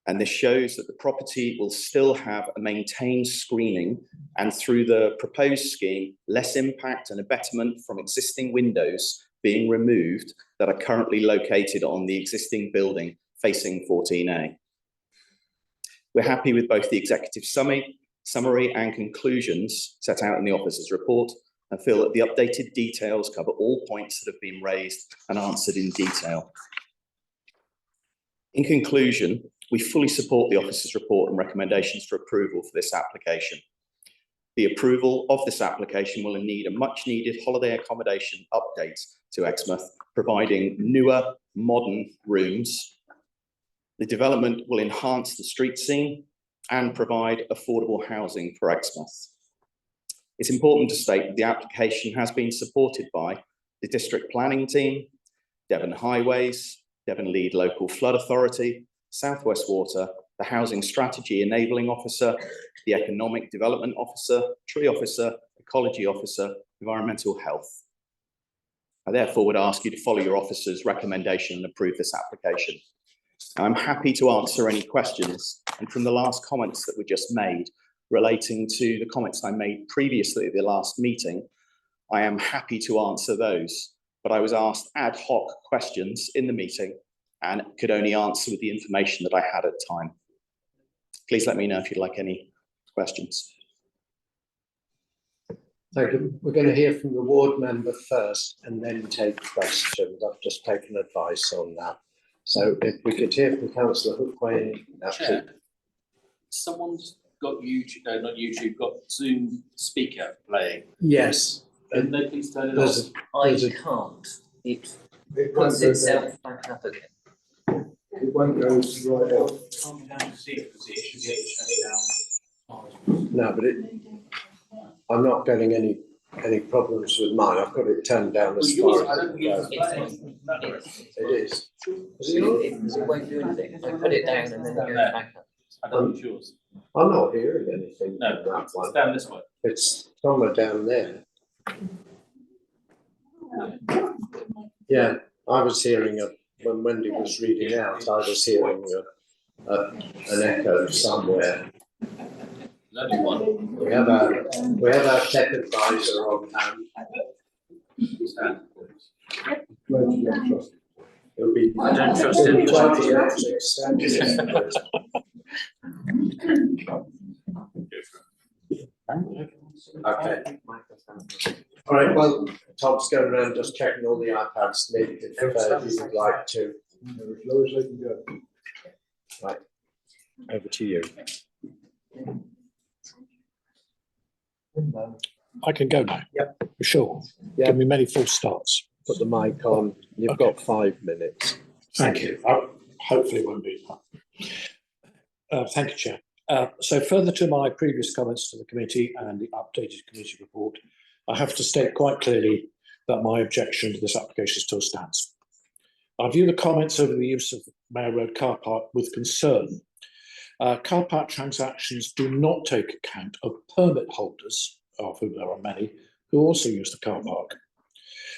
And this shows that the property will still have a maintained screening, and through the proposed scheme, less impact and abetment from existing windows being removed that are currently located on the existing building facing 14A. We're happy with both the executive summary and conclusions set out in the officer's report, and feel that the updated details cover all points that have been raised and answered in detail. In conclusion, we fully support the officer's report and recommendations for approval for this application. The approval of this application will need a much needed holiday accommodation update to Exmouth, providing newer, modern rooms. The development will enhance the street scene and provide affordable housing for Exmouth. It's important to state that the application has been supported by the district planning team, Devon Highways, Devon Lead Local Flood Authority, South West Water, the Housing Strategy Enabling Officer, the Economic Development Officer, Tree Officer, Ecology Officer, Environmental Health. I therefore would ask you to follow your officer's recommendation and approve this application. I'm happy to answer any questions, and from the last comments that were just made relating to the comments I made previously at the last meeting, I am happy to answer those, but I was asked ad hoc questions in the meeting and could only answer with the information that I had at the time. Please let me know if you'd like any questions. Thank you. We're going to hear from the ward member first and then take questions. I've just taken advice on that. So if we could hear from councillor Hookway. Chair, someone's got YouTube, no, not YouTube, got Zoom speaker playing. Yes. Can they please turn it There's off? there's I can't. It puts itself back up again. It won't go right off. No, but I'm not getting any problems with mine. I've got it turned down as far as it goes. It is. It won't do anything. I put it down and then it goes back up. I don't know yours. I'm not hearing anything. No, from that it's one. down this way. It's somewhere down there. Yeah, I was hearing when Wendy was reading out, I was hearing an echo somewhere. There's only one. We have our tech advisor on hand. It'll be. I don't trust him. 20 extensions. Okay. All right, well, Tom's going around just checking all the iPads needed if you would like to. As low as they can go. Right, over to you. I can go now. Yep. For sure. Yeah. Give me many false starts. Put the mic on. You've got 5 minutes. Thank you. Hopefully it won't be that. Thank you, Chair. So further to my previous comments to the committee and the updated committee report, I have to state quite clearly that my objection to this application still stands. I view the comments over the use of Mayor Road car park with concern. Car park transactions do not take account of permit holders, of whom there are many, who also use the car park.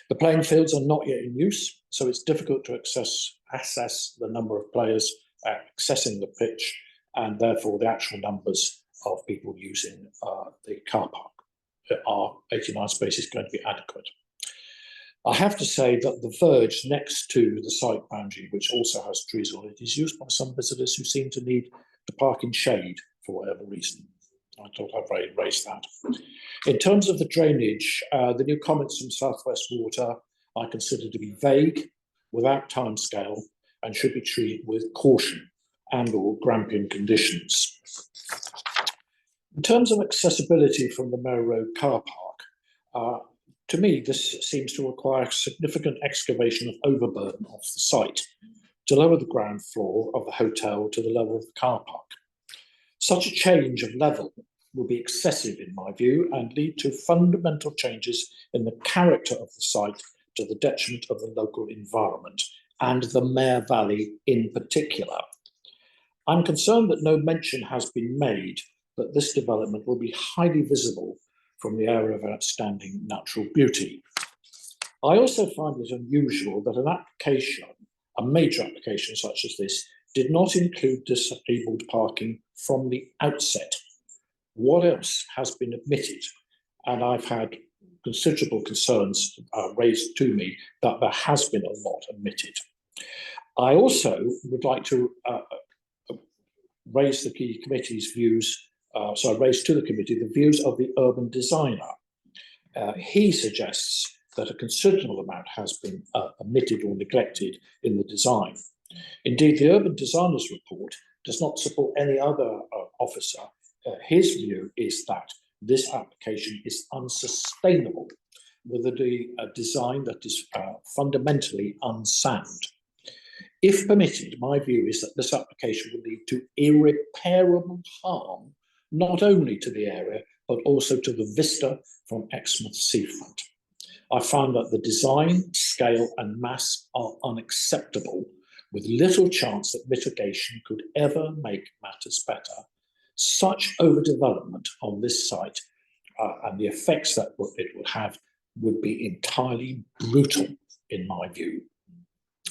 The playing fields are not yet in use, so it's difficult to assess the number of players accessing the pitch and therefore the actual numbers of people using the car park. Are 89 spaces going to be adequate? I have to say that the verge next to the site boundary, which also has trees on it, is used by some visitors who seem to need to park in shade for whatever reason. I thought I'd raise that. In terms of the drainage, the new comments from South West Water I consider to be vague, without timescale, and should be treated with caution and/or Grampian conditions. In terms of accessibility from the Mayor Road car park, to me, this seems to require significant excavation of overburden of the site to lower the ground floor of the hotel to the level of the car park. Such a change of level will be excessive in my view and lead to fundamental changes in the character of the site to the detriment of the local environment and the Mare Valley in particular. I'm concerned that no mention has been made that this development will be highly visible from the area of outstanding natural beauty. I also find it unusual that an application, a major application such as this, did not include disabled parking from the outset. What else has been omitted? And I've had considerable concerns raised to me that there has been a lot omitted. I also would like to raise the key committee's views, raise to the committee the views of the urban designer. He suggests that a considerable amount has been omitted or neglected in the design. Indeed, the urban designer's report does not support any other officer. His view is that this application is unsustainable with a design that is fundamentally unsound. If permitted, my view is that this application will lead to irreparable harm, not only to the area, but also to the vista from Exmouth seafront. I found that the design, scale and mass are unacceptable, with little chance that mitigation could ever make matters better. Such overdevelopment on this site and the effects that it will have would be entirely brutal, in my view.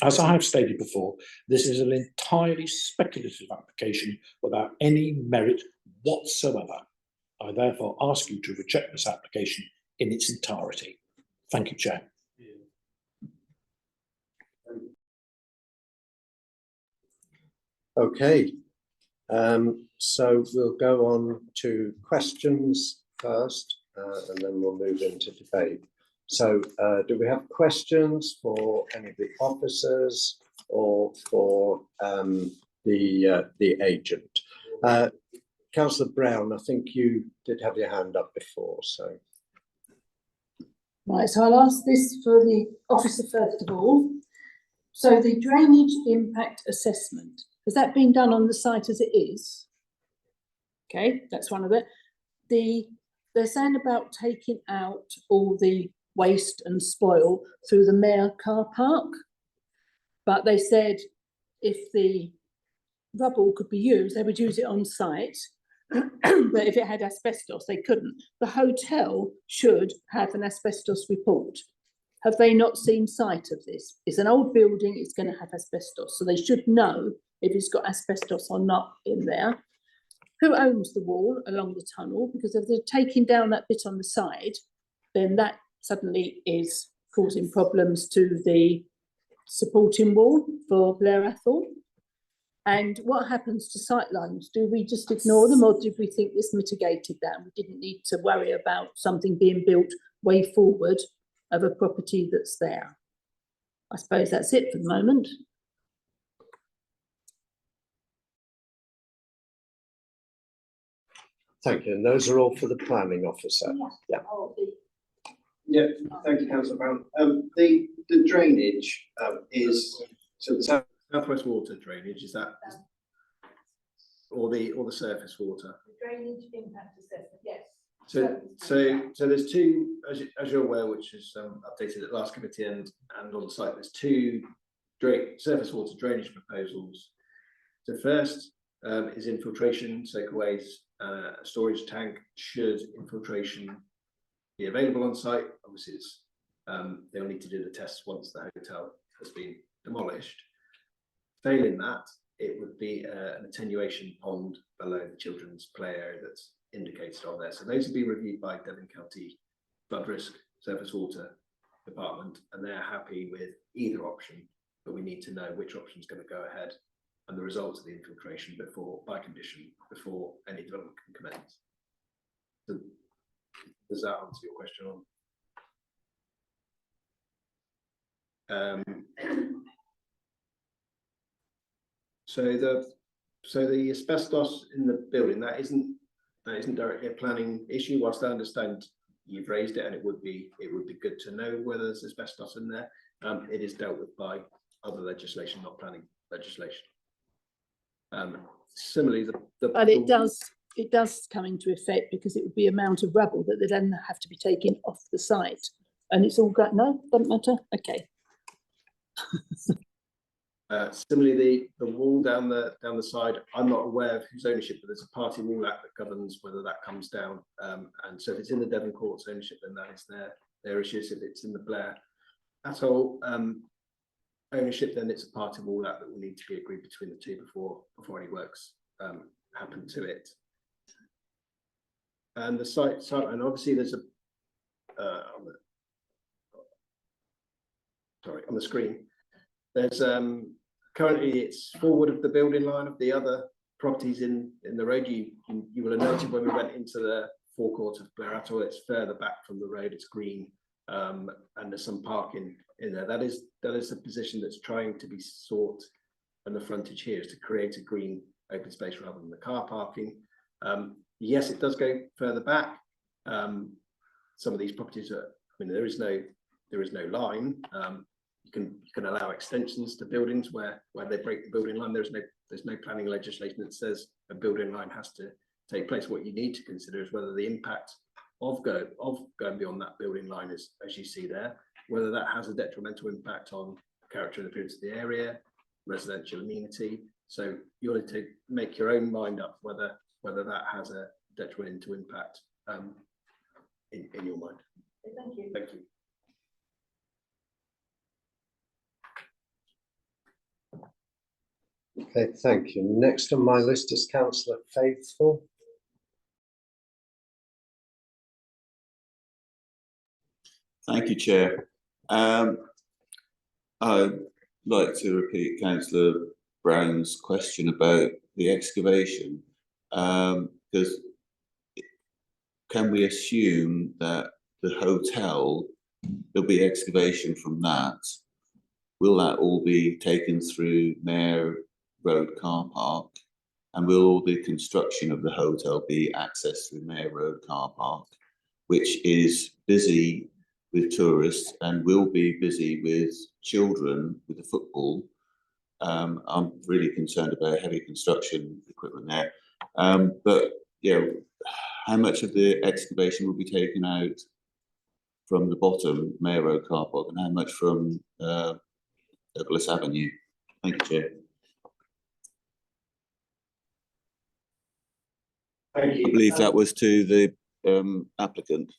As I have stated before, this is an entirely speculative application without any merit whatsoever. I therefore ask you to reject this application in its entirety. Thank you, Chair. Okay, so we'll go on to questions first, and then we'll move into debate. So do we have questions for any of the officers or for the agent? Councillor Brown, I think you did have your hand up before, so. Right, so I'll ask this for the officer first of all. So the drainage impact assessment, has that been done on the site as it is? Okay, that's one of it. They're saying about taking out all the waste and spoil through the Mayor car park, but they said if the rubble could be used, they would use it on site. But if it had asbestos, they couldn't. The hotel should have an asbestos report. Have they not seen sight of this? It's an old building, it's going to have asbestos, so they should know if it's got asbestos or not in there. Who owns the wall along the tunnel? Because if they're taking down that bit on the side, then that suddenly is causing problems to the supporting wall for Blair Athol. And what happens to sightlines? Do we just ignore them, or did we think this mitigated that and we didn't need to worry about something being built way forward of a property that's there? I suppose that's it for the moment. Thank you. And those are all for the planning officer. Yeah. Yeah, thank you, Councillor Brown. The drainage is, so the Southwest Water drainage, is that, or the surface water? Drainage impact assessment, yes. So there's two, as you're aware, which is updated at last committee and on site, there's two surface water drainage proposals. The first is infiltration, soakaways, storage tank. Should infiltration be available on site, obviously it's they'll need to do the tests once the hotel has been demolished. Failing that, it would be an attenuation pond below the children's play area that's indicated on there. So those will be reviewed by Devon County Flood Risk Surface Water Department, and they're happy with either option, but we need to know which option is going to go ahead and the results of the infiltration by condition before any development can commence. So, does that answer your question on? So the asbestos in the building, that isn't directly a planning issue. Whilst I understand you've raised it, and it would be good to know whether there's asbestos in there. It is dealt with by other legislation, not planning legislation. Similarly, but it does come into effect because it would be amount of rubble that they then have to be taken off the site, and it's all got no, doesn't matter. Okay. Similarly, the wall down the side, I'm not aware of whose ownership, but there's a party wall act that governs whether that comes down. And so if it's in the Devon Courts ownership, then that is their issues. If it's in the Blair Athol ownership, then it's a party wall act that will need to be agreed between the two before any works happen to it. And the site, and obviously there's on the screen, there's currently it's forward of the building line of the other properties in the road. You will have noted when we went into the forecourt of Blair Athol, it's further back from the road, it's green, and there's some parking in there. That is the position that's trying to be sought, and the frontage here is to create a green open space rather than the car parking. Yes, it does go further back. Some of these properties are, I mean, there is no line. You can allow extensions to buildings where they break the building line. There's no planning legislation that says a building line has to take place. What you need to consider is whether the impact of going beyond that building line is, as you see there, whether that has a detrimental impact on character and appearance of the area, residential amenity. So you need to make your own mind up whether that has a detrimental impact in your mind. Thank you. Thank you. Okay, thank you. Next on my list is councillor Faithful. Thank you, Chair. I'd like to repeat councillor Brown's question about the excavation. Because can we assume that the hotel, there'll be excavation from that? Will that all be taken through Mayor Road car park? And will all the construction of the hotel be accessed through Mayor Road car park, which is busy with tourists and will be busy with children with the football? I'm really concerned about heavy construction equipment there. But yeah, how much of the excavation will be taken out from the bottom Mayor Road car park and how much from Douglas Avenue? Thank you, Chair. Thank you. I believe that was to the applicant.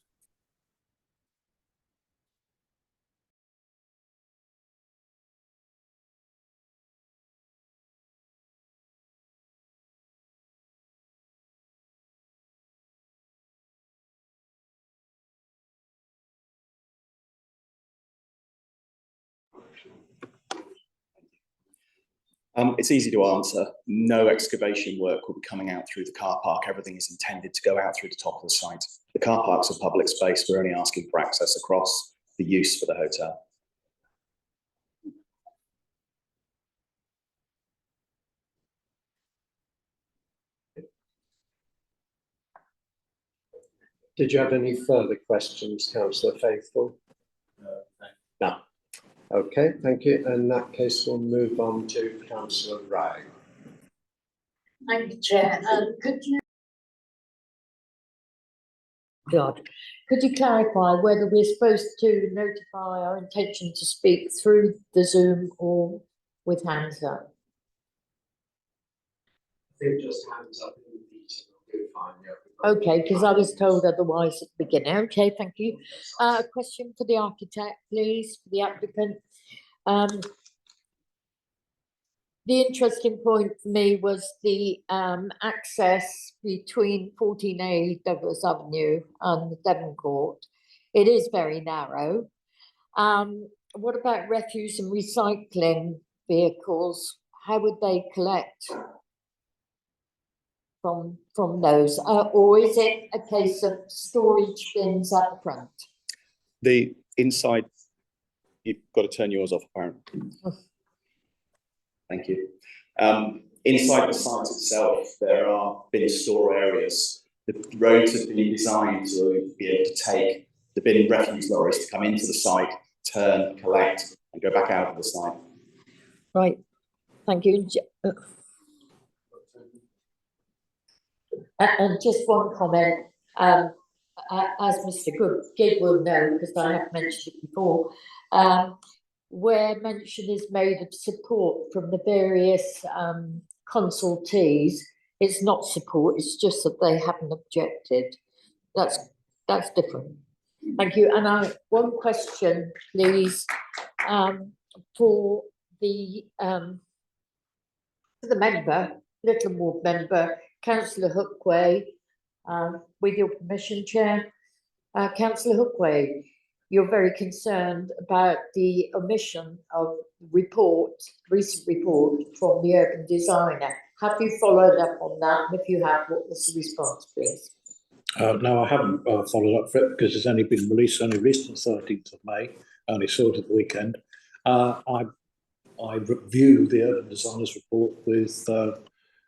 It's easy to answer. No excavation work will be coming out through the car park. Everything is intended to go out through the top of the site. The car park's a public space. We're only asking for access across the use for the hotel. Did you have any further questions, councillor Faithful? No. Okay, thank you. In that case, we'll move on to councillor Wright. Thank you, Chair. Could you clarify whether we're supposed to notify our intention to speak through the Zoom or with hands up? I think just hands up in the meeting will be fine. Yeah. Okay, because I was told otherwise at the beginning. Okay, thank you. A question for the architect, please, for the applicant. The interesting point for me was the access between 14A Douglas Avenue and the Devon Court. It is very narrow. What about refuse and recycling vehicles? How would they collect from those? Or is it a case of storage bins at the front? The inside, you've got to turn yours off, apparently. Thank you. Inside the site itself, there are bin store areas. The roads have been designed to be able to take the bin refuse lorries to come into the site, turn, collect, and go back out of the site. Right, thank you. And just one comment, as Mr. Good will know, because I have mentioned it before, where mention is made of support from the various consultees, it's not support, it's just that they haven't objected. That's different. Thank you. And one question, please, for the member, Little Ward member, Councillor Hookway, with your permission, Chair. Councillor Hookway, you're very concerned about the omission of recent report from the urban designer. Have you followed up on that? And if you have, what was the response, please? No, I haven't followed up for it because it's only been released only recently, 13th of May, only saw it at the weekend. I review the urban designer's report with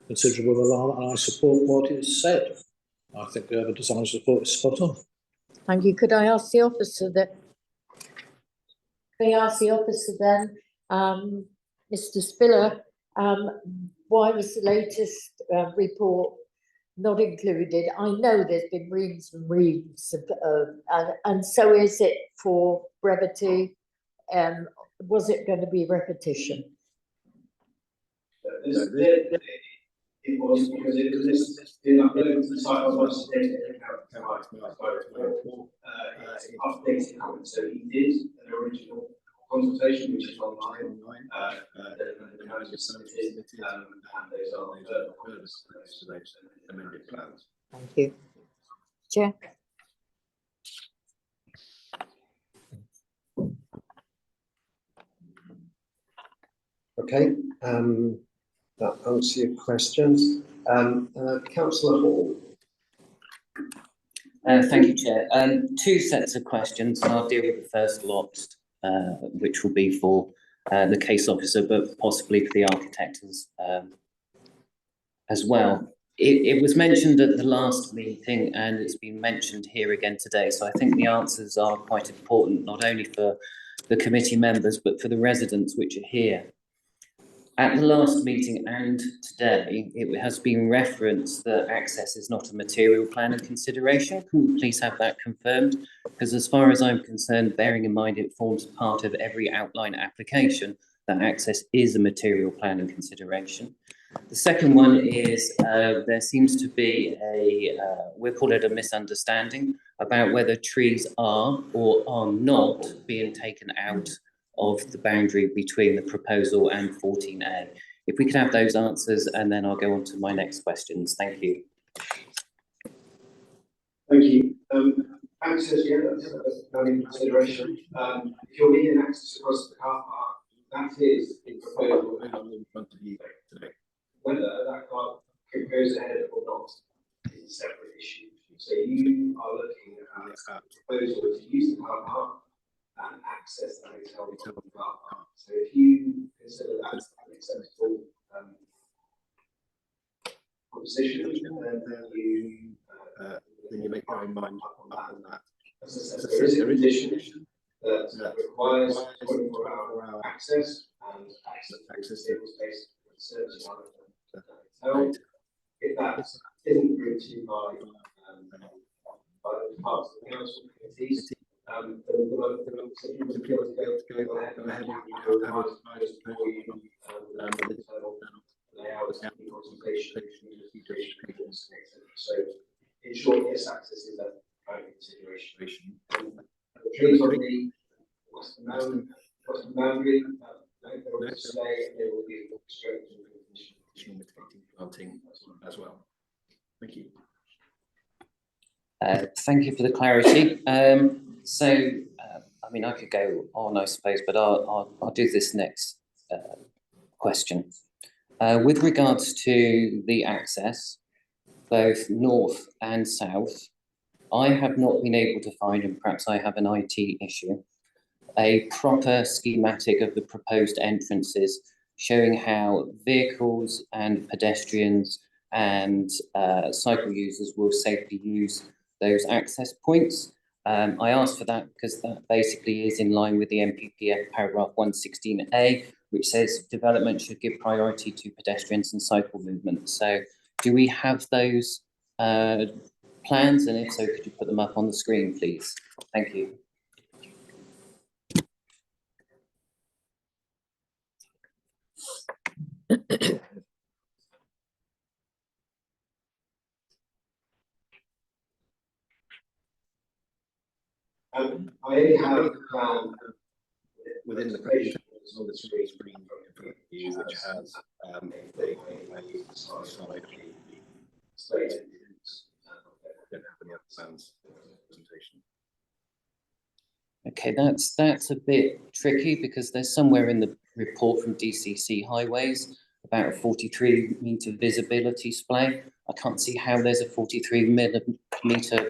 considerable alarm, and I support what is said. I think the urban designer's report is spot on. Thank you. Could I ask the officer that? Could I ask the officer then, Mr. Spiller, why was the latest report not included? I know there's been reams and reams of, and so is it for brevity. Was it going to be repetition? It was because it was listed uploaded to the site. I was updated comment. So he did an original consultation, which is online. The manager submitted, and those are further amended plans. Thank you. Chair. Okay, that answers your questions. Councillor Hall. Thank you, Chair. Two sets of questions, and I'll deal with the first lot, which will be for the case officer, but possibly for the architect as well. It was mentioned at the last meeting, and it's been mentioned here again today, so I think the answers are quite important, not only for the committee members, but for the residents which are here. At the last meeting and today, it has been referenced that access is not a material planning consideration. Can we please have that confirmed? Because as far as I'm concerned, bearing in mind it forms part of every outline application, that access is a material planning consideration. The second one is there seems to be we'll call it a misunderstanding about whether trees are or are not being taken out of the boundary between the proposal and 14A. If we could have those answers, and then I'll go on to my next questions. Thank you. Thank you. Access, yeah, that's a planning consideration. If you're needing access across the car park, that is in proposal in front of you today. Whether that car goes ahead or not is a separate issue. So you are looking at a proposal to use the car park and access that hotel from the car park. So if you consider that as an acceptable proposition, then you make your own mind on that. As I said, there is a condition that requires 24-hour access and access to the space for service on the hotel. If that isn't agreed to by the parts of the council committees, then we'll go ahead and have layouts and consultation. So in short, yes, access is a planning consideration. The trees on the western boundary, they will stay, and they will be restricted to additional mitigating planting as well. Thank you. Thank you for the clarity. I mean, I could go on, I suppose, but I'll do this next question. With regards to the access, both north and south, I have not been able to find, and perhaps I have an IT issue, a proper schematic of the proposed entrances showing how vehicles and pedestrians and cycle users will safely use those access points. I asked for that because that basically is in line with the NPPF paragraph 116A, which says development should give priority to pedestrians and cycle movement. So do we have those plans? And if so, could you put them up on the screen, please? Thank you. I only have a plan within the presentation on the screen which has a slide slate. Don't have any other plans for the presentation. Okay, that's a bit tricky because there's somewhere in the report from DCC Highways about a 43-metre visibility display. I can't see how there's a 43-metre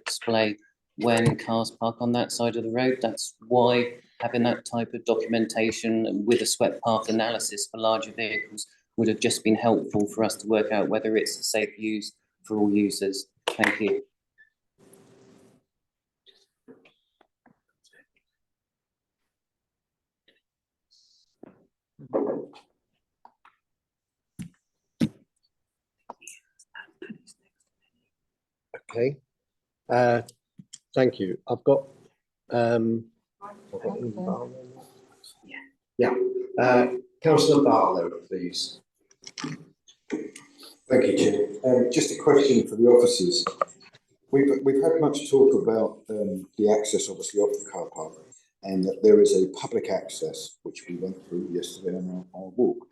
display when cars park on that side of the road. That's why having that type of documentation with a swept path analysis for larger vehicles would have just been helpful for us to work out whether it's a safe use for all users. Thank you. Okay. Thank you. I've got Councillor Barlow, please. Thank you, Chair. Just a question for the officers. We've had much talk about the access, obviously, off the car park, and that there is a public access, which we went through yesterday on our walk.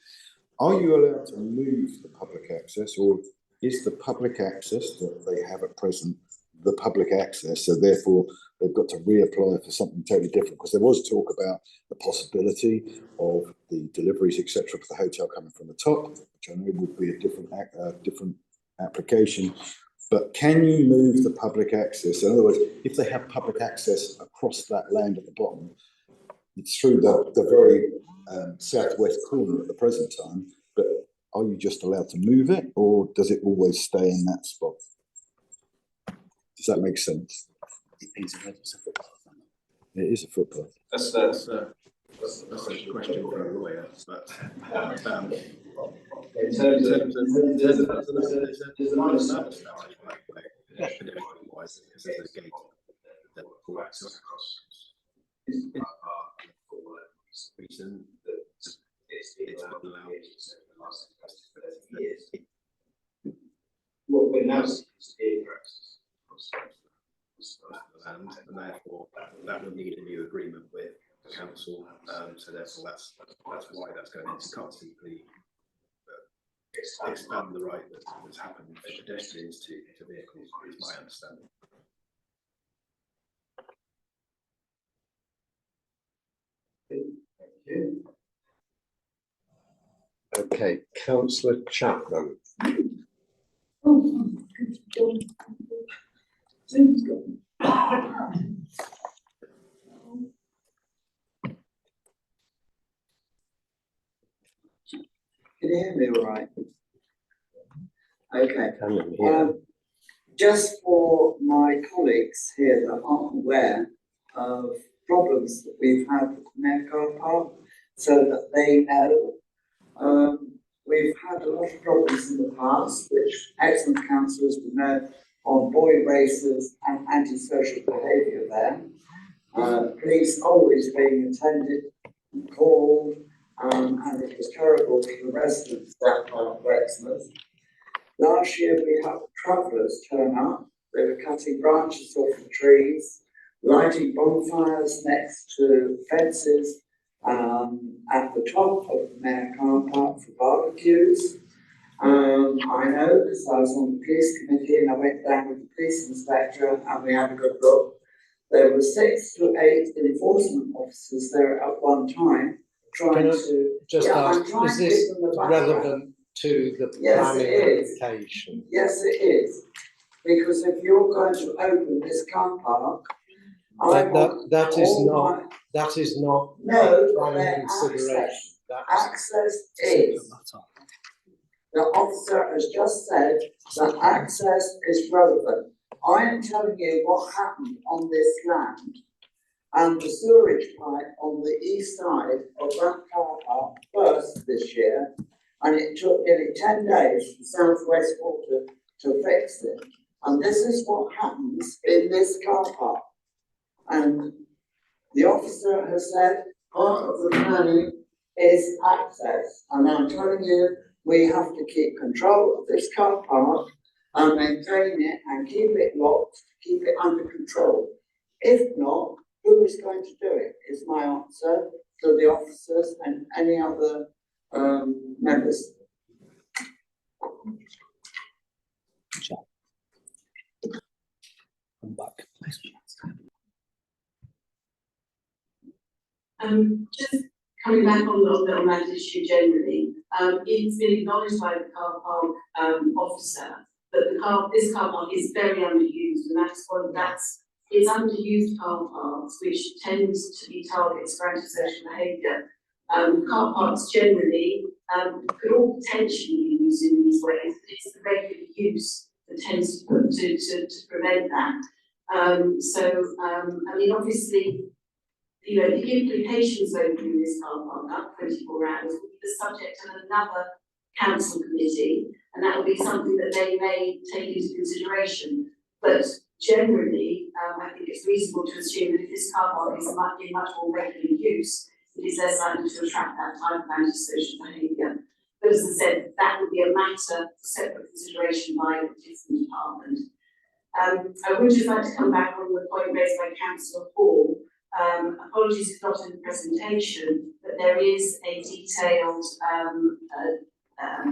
Are you allowed to move the public access, or is the public access that they have at present the public access, so therefore they've got to reapply for something totally different? Because there was talk about the possibility of the deliveries, etc., for the hotel coming from the top, which I know would be a different application. But can you move the public access? In other words, if they have public access across that land at the bottom, it's through the very southwest corner at the present time, but are you just allowed to move it, or does it always stay in that spot? Does that make sense? It is a footpath. It is a footpath. That's a question for a lawyer, but in terms of there's an honest wise, because there's a gate that works across. Reason that it's not allowed years. What we're now seeing is the land, and therefore that would need a new agreement with the council. So therefore that's why that's going into. Can't simply expand the right that's happened for pedestrians to vehicles, is my understanding. Okay, councillor Chapman. Can you hear me all right? Okay. Yeah. Just for my colleagues here that aren't aware of problems that we've had with the Mayor Car Park, so that they know, we've had a lot of problems in the past, which excellent councillors would know, on boy races and antisocial behaviour there. Police always being attended and called, and it was terrible for the residents of that part of Exmouth. Last year we had travellers turn up. They were cutting branches off the trees, lighting bonfires next to fences at the top of the Mayor Car Park for barbecues. I know because I was on the police committee and I went down with the police inspector and we had a good look. There were 6 to 8 enforcement officers there at one time trying to. Just ask, is this relevant to the planning application? Yes, it is. Because if you're going to open this car park, that is not planning consideration. Access is. The officer has just said that access is relevant. I am telling you what happened on this land, and the sewerage pipe on the east side of that car park burst this year, and it took nearly 10 days for South West Water to fix it. And this is what happens in this car park. And the officer has said part of the planning is access. And I'm telling you, we have to keep control of this car park and maintain it and keep it locked, keep it under control. If not, who is going to do it, is my answer to the officers and any other members. Come back. Just coming back on that issue generally, it's been acknowledged by the car park officer that this car park is very underused, and it's underused car parks which tend to be targets for antisocial behaviour. Car parks generally could all potentially be used in these ways, but it's the regular use that tends to prevent that. I mean, obviously, you know, the implications of opening this car park up 24 hours will be the subject of another council committee, and that will be something that they may take into consideration. But generally, I think it's reasonable to assume that if this car park is in much more regular use, it is less likely to attract that type of antisocial behaviour. But as I said, that would be a matter for separate consideration by a different department. I would just like to come back on the point raised by Councillor Hall. Apologies it's not in the presentation, but there is a detailed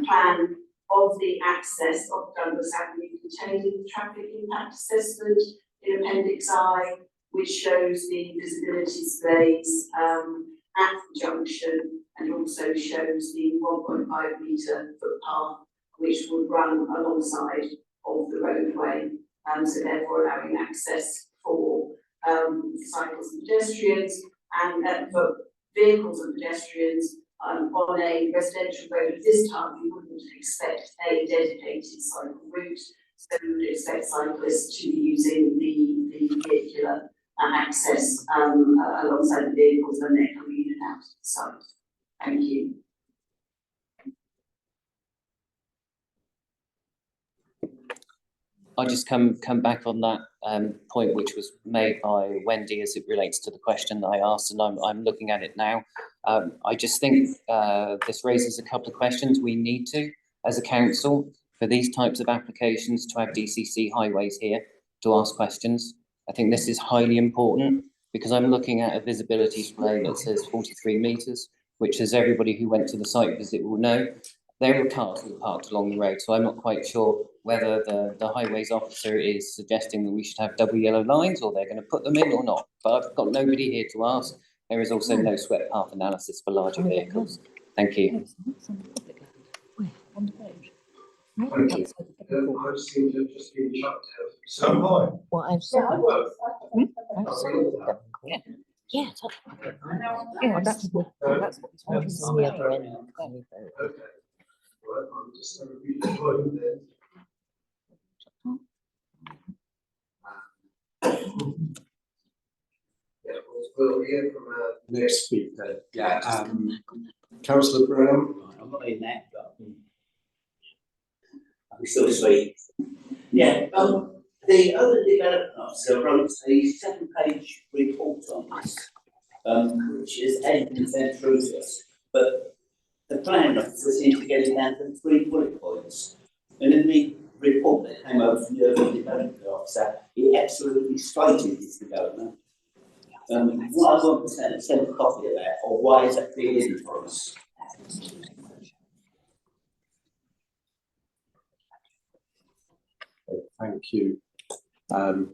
plan of the access of Douglas Avenue contained in the traffic impact assessment in Appendix I, which shows the visibility displays at the junction and also shows the 1.5 metre footpath which would run alongside of the roadway, so therefore allowing access for cyclists and pedestrians and for vehicles and pedestrians on a residential road of this type. You wouldn't expect a dedicated cycle route, so we would expect cyclists to be using the vehicular access alongside the vehicles when they're coming in and out of the site. Thank you. I'll just come back on that point which was made by Wendy as it relates to the question that I asked, and I'm looking at it now. I just think this raises a couple of questions. We need to, as a council, for these types of applications, to have DCC highways here to ask questions. I think this is highly important because I'm looking at a visibility display that says 43 metres, which, as everybody who went to the site visit will know, there were cars that were parked along the road. So I'm not quite sure whether the highways officer is suggesting that we should have double yellow lines or they're going to put them in or not. But I've got nobody here to ask. There is also no swept path analysis for larger vehicles. Thank you. Thank you. I seem to have just been chucked out. So high. What I've said. Yeah. Yeah, that's what it's on the other end. Okay. Right, I'm just going to read the point then. Yeah, we'll hear from our next speaker. Yeah, Councillor Brown. I'm not in that, but I'm still sweet. Yeah, the other development officer wrote a 7-page report on this, which is anything sent through to us. But the plan officer seemed to get it down to 3 bullet points. And in the report that came over from the urban development officer, he absolutely slated this development. What I want to send a copy of that, or why is that being hidden for us? Thank you. I'm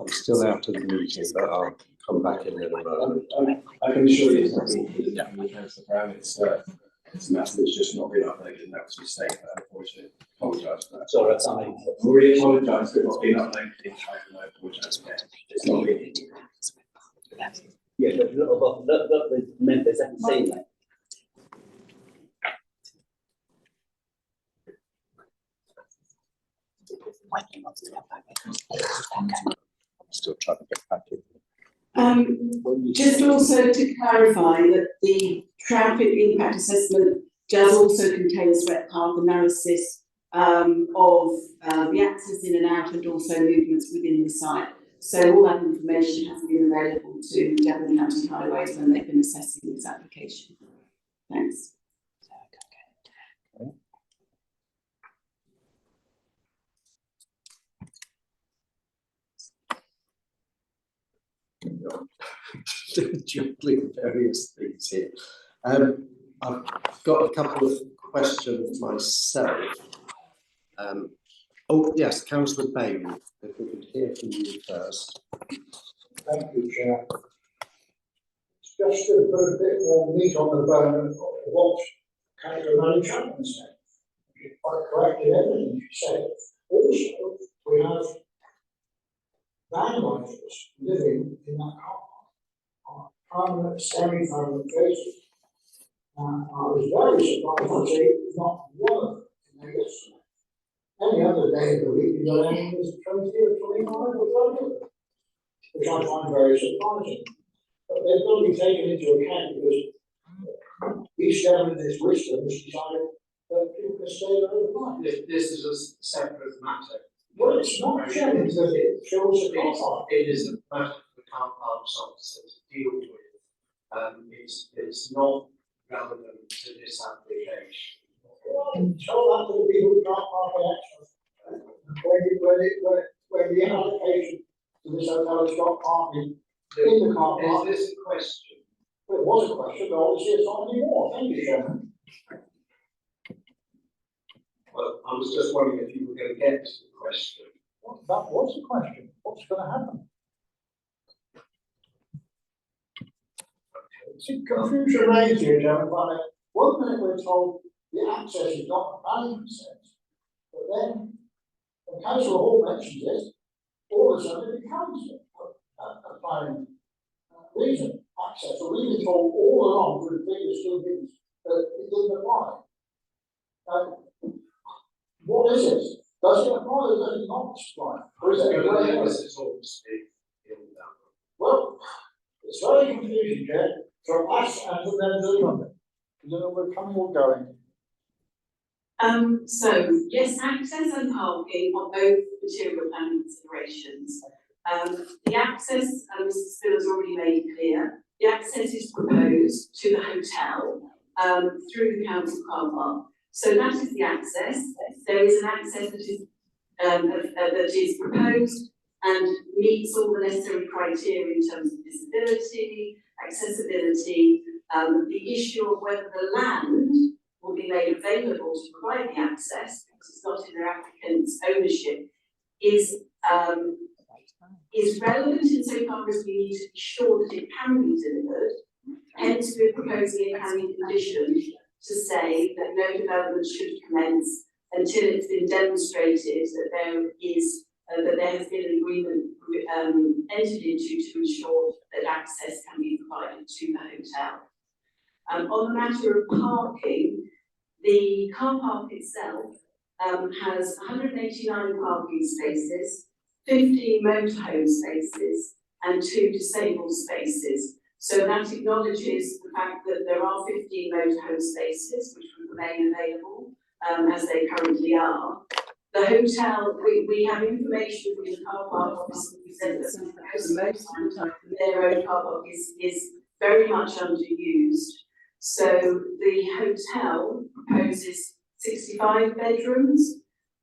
still out of the meeting, but I'll come back in a moment. I can assure you, Councillor Brown, it's a matter that's just not been updated, and that was a mistake. I unfortunately apologise for that. Sorry, that's I really apologise that it's been updated. I apologise for that. It's not been. Yeah, but a lot of the members haven't seen that. I'm still trying to get back in. Just also to clarify that the traffic impact assessment does also contain swept path analysis of the access in and out and also movements within the site. So all that information has been available to Devon County Highways when they've been assessing this application. Thanks. Juggling various things here. I've got a couple of questions myself. Oh yes, Councillor Bailey, if we could hear from you first. Thank you, Chair. Just to put a bit more meat on the bone of what Councillor Manny Chapman said. You quite correctly everything you said. Also, we have van lifers living in that car on a permanent, semi-permanent basis. I was very surprised to see not one of them in there yesterday. Any other day of the week, you got anything that's 20 or 25 or 30, which I find very surprising. But they've got to be taken into account because each Devon in its wisdom has decided that people can stay there overnight. This is a separate matter. Well, it's not changed, that it shows the car park. It is a matter for the car parks officer to deal with. It's not relevant to this application. Tell that to the people who can't park on access. When the application to this hotel has got parking in the car park. Is this a question? Well, it was a question, but obviously it's not anymore. Thank you, Chairman. Well, I was just wondering if you were going to get to the question. That was the question. What's going to happen? See, confusion reigns here, Chairman. One minute we're told the access is not a planning consent, but then when Councillor Hall mentions it, all of a sudden it becomes a planning reason, access. So we've been told all along through the previous 2 meetings that it didn't apply. What is it? Does it apply or does it not apply? Or is it a grey area? Well, it's very confusing, Chair, from us and from them to London. You know, we're coming or going. So yes, access and parking are both material planning considerations. The access, Mr. Spiller's already made clear, the access is proposed to the hotel through the council car park. So that is the access. There is an access that is proposed and meets all the necessary criteria in terms of visibility, accessibility, the issue of whether the land will be made available to provide the access, because it's not in their applicant's ownership, is relevant insofar as we need to be sure that it can be delivered. Hence, we're proposing a planning condition to say that no development should commence until it's been demonstrated that there has been an agreement entered into to ensure that access can be provided to the hotel. On the matter of parking, the car park itself has 189 parking spaces, 15 motorhome spaces, and 2 disabled spaces. So that acknowledges the fact that there are 15 motorhome spaces which will remain available as they currently are. The hotel, we have information from the car park office, we said that most of the time their own car park is very much underused. So the hotel proposes 65 bedrooms.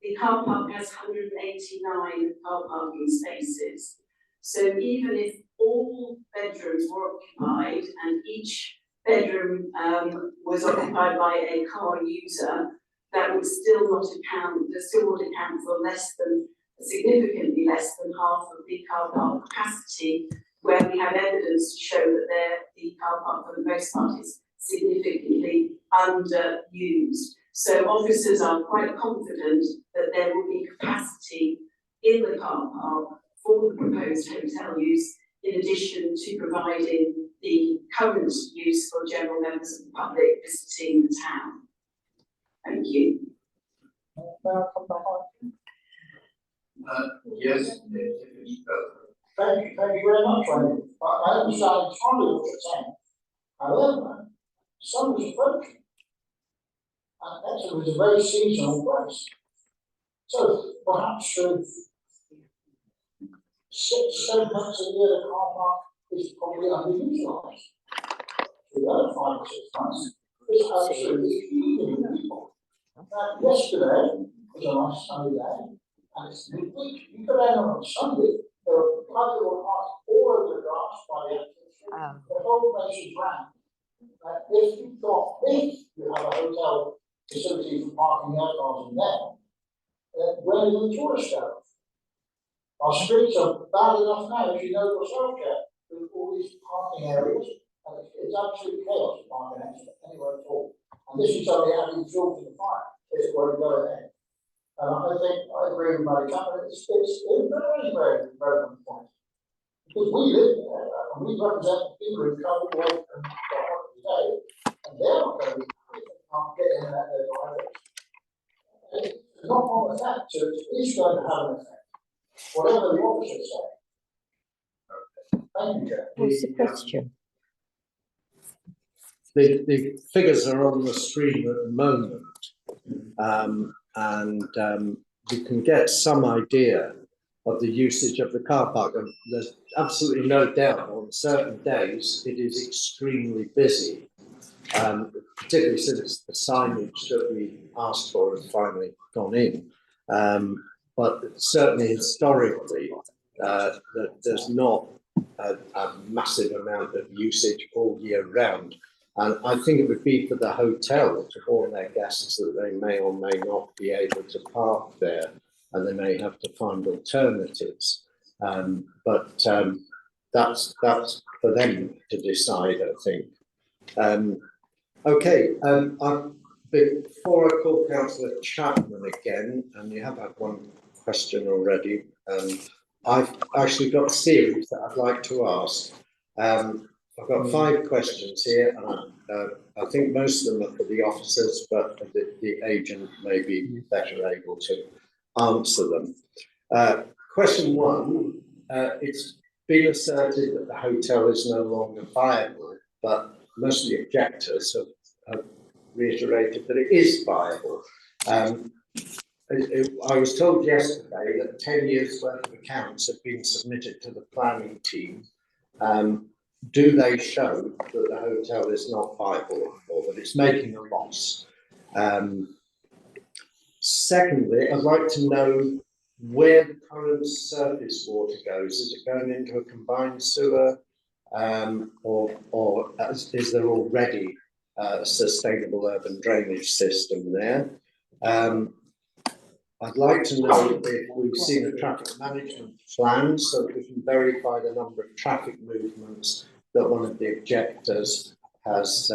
The car park has 189 car parking spaces. So even if all bedrooms were occupied and each bedroom was occupied by a car user, that would still not account, for significantly less than half of the car park capacity, where we have evidence to show that the car park for the most part is significantly underused. So officers are quite confident that there will be capacity in the car park for the proposed hotel use, in addition to providing the current use for general members of the public visiting the town. Thank you. Yes. Thank you very much, Randy. I understand entirely what you're saying. However, summer's approaching. And Exeter is a very seasonal place. So perhaps 6-7 months a year the car park is probably underutilized. The other 5 or 6 months is absolutely heaving with people. Yesterday was a nice sunny day, and it's midweek. You go down on Sunday, there are blood little parks all over the grass by the entrance. The whole place is rammed. If you have a hotel facility for parking their cars in there, where do the tourists go? Our streets are bad enough now, as you know yourself, Chair, with all these parking areas, and it's absolute chaos parking anywhere at all. And this is only adding fuel to the fire, if it were to go ahead. And I think I agree with my cabinet, it's a very, very relevant point. Because we live there, and we represent the people who come all the way from the heart today, and they're not going to can't get in and out their driveways. It's not on effect, so it's going to have an effect, whatever the officers say. Thank you, Chair. What's the question? The figures are on the screen at the moment, and you can get some idea of the usage of the car park. And there's absolutely no doubt on certain days it is extremely busy. particularly since the signage that we asked for has finally gone in. But certainly historically, that there's not a massive amount of usage all year round. And I think it would be for the hotel to warn their guests that they may or may not be able to park there, and they may have to find alternatives. But that's for them to decide, I think. Okay, before I call Councillor Chapman again, and you have had one question already, I've actually got a series that I'd like to ask. I've got 5 questions here, and I think most of them are for the officers, but the agent may be better able to answer them. Question 1, it's been asserted that the hotel is no longer viable, but most of the objectors have reiterated that it is viable. I was told yesterday that 10 years worth of accounts have been submitted to the planning team. Do they show that the hotel is not viable or that it's making a loss? Secondly, I'd like to know where the current surface water goes. Is it going into a combined sewer, or is there already a sustainable urban drainage system there? I'd like to know if we've seen a traffic management plan so that we can verify the number of traffic movements that one of the objectors has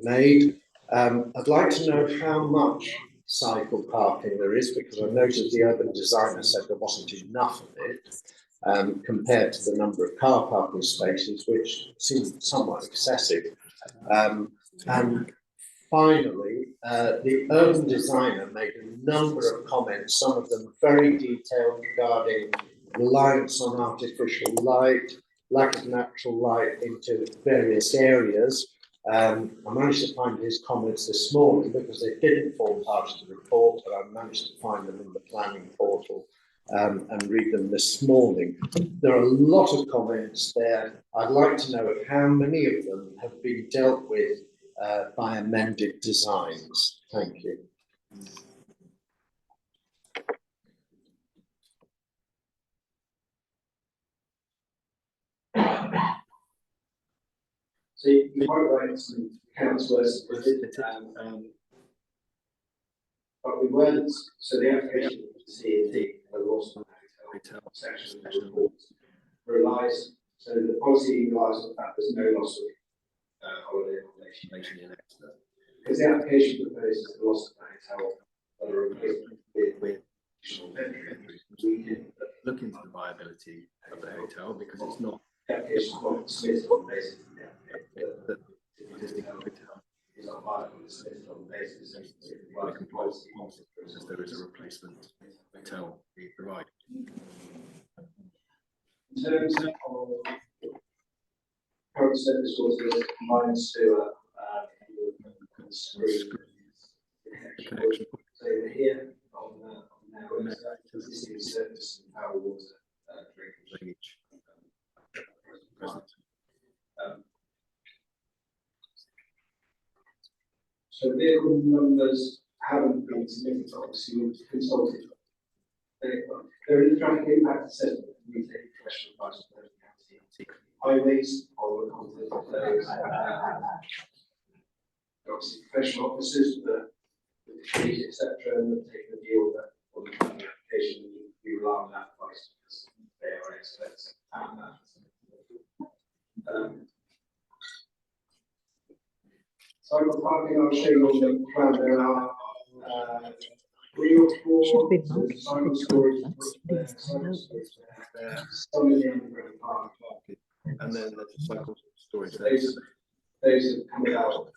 made. I'd like to know how much cycle parking there is, because I noticed the urban designer said there wasn't enough of it compared to the number of car parking spaces, which seemed somewhat excessive. And finally, the urban designer made a number of comments, some of them very detailed, regarding reliance on artificial light, lack of natural light into various areas. I managed to find his comments this morning because they didn't form part of the report, but I managed to find them in the planning portal and read them this morning. There are a lot of comments there. I'd like to know how many of them have been dealt with by amended designs. Thank you. So you're quite right, some accounts were submitted, but we weren't, so the application of the C&D, the Lost Hotel section of the report, relies, so the policy relies on the fact there's no loss of holiday accommodation in Exeter. Because the application proposes the loss of the hotel that are replaced with additional bedrooms, we didn't look into the viability of the hotel because it's not, the application is not submitted on the basis that the existing hotel is not viable, it's submitted on the basis of the working policy as there is a replacement hotel being provided. In terms of current service water, combined sewer, connection. So here on our website, existing service and power water drainage. So vehicle numbers haven't been submitted, obviously we've consulted. There is a traffic impact assessment. We take professional advice from the county highways on the content of those. Obviously, professional officers with the trees, etc., and take the view of that on the application. We rely on that advice because they are experts at that. Cycle parking, I'll show you on the plan. There are 3 or 4 cycle storage, some in the underground parking, and then there's a cycle storage. Those are coming out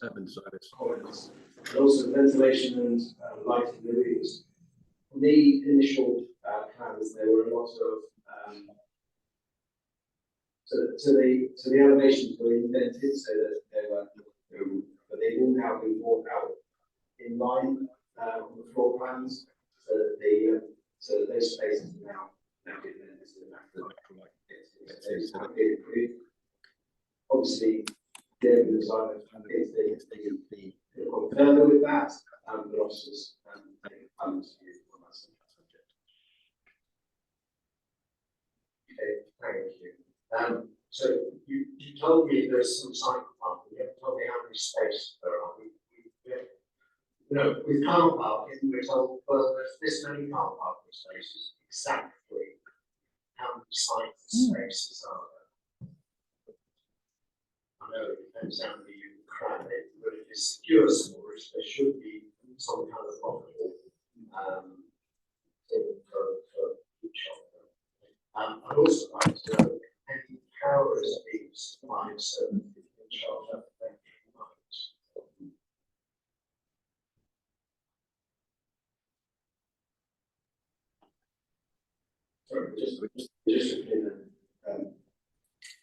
urban designers. And also ventilation and lighting the rooms. On the initial plans, there were a lot of so the elevations were invented so that but they've all now been brought out in line on the floor plans, so that so those spaces are now given into the natural light. Obviously, Yeah, because if they go further with that, the officers, they come to you on that subject. Okay, thank you. So you told me there's some cycle parking, you haven't told me how many spaces there are. You know, with car parking, we're told, well, there's this many car parking spaces, exactly how many cycle spaces are there? I know it depends how many you crowd it, but if it's secure storage, there should be some kind of profitable thing for each of them. I'd also like to know any power is being supplied so that you can charge up the lines. Sorry, just in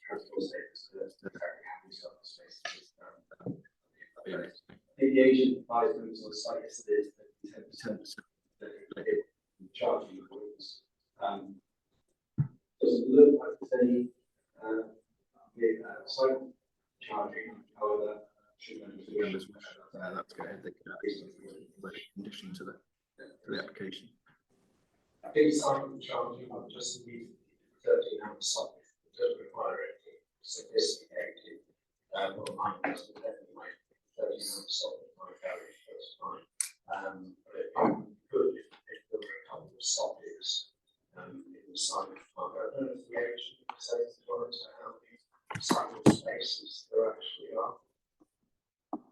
transport status, the how spaces. The agent advisements on site yesterday is 10% that they charge you for it. Does it look like there's any site charging, however, should members that's go ahead, they can add condition to the application. I think cycle charging of just need 13 hours cycle, it doesn't require anything sophisticated. Well, mine doesn't definitely 13 hours cycle in my garage first time. But it would be good if there were a couple of sockets in the cycle park. I don't know if the agent says how many cycle spaces there actually are.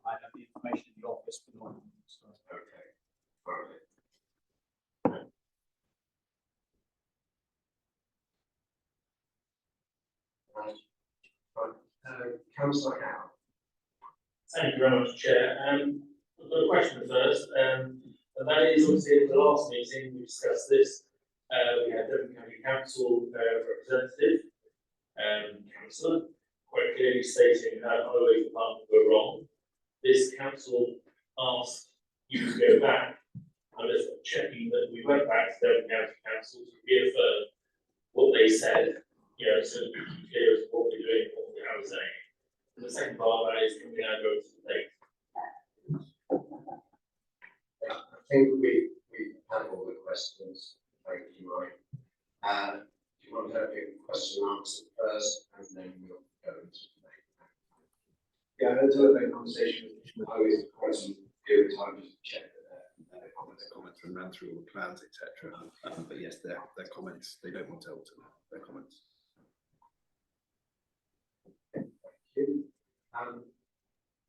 I have the information in the office, but not. Okay, all right. Councillor Howe. Thank you very much, Chair. I've got a question first, and that is obviously at the last meeting we discussed this. We had Devon County Council representative, councillor, quite clearly stating how highway department were wrong. This council asked you to go back. I'm just checking that we went back to Devon County Council to reaffirm what they said, you know, so that we can be clear as to what we're doing, what we are saying. And the second part of that is, can we now go to the date? I think we had all the questions. Thank you, Mike. Do you want to have your question answered first, and then we'll go into the debate? Yeah, I had a telephone conversation with Highways for quite some period of time just to check that their comments and ran through all the plans, etc. But yes, their comments, they don't want to alter their comments.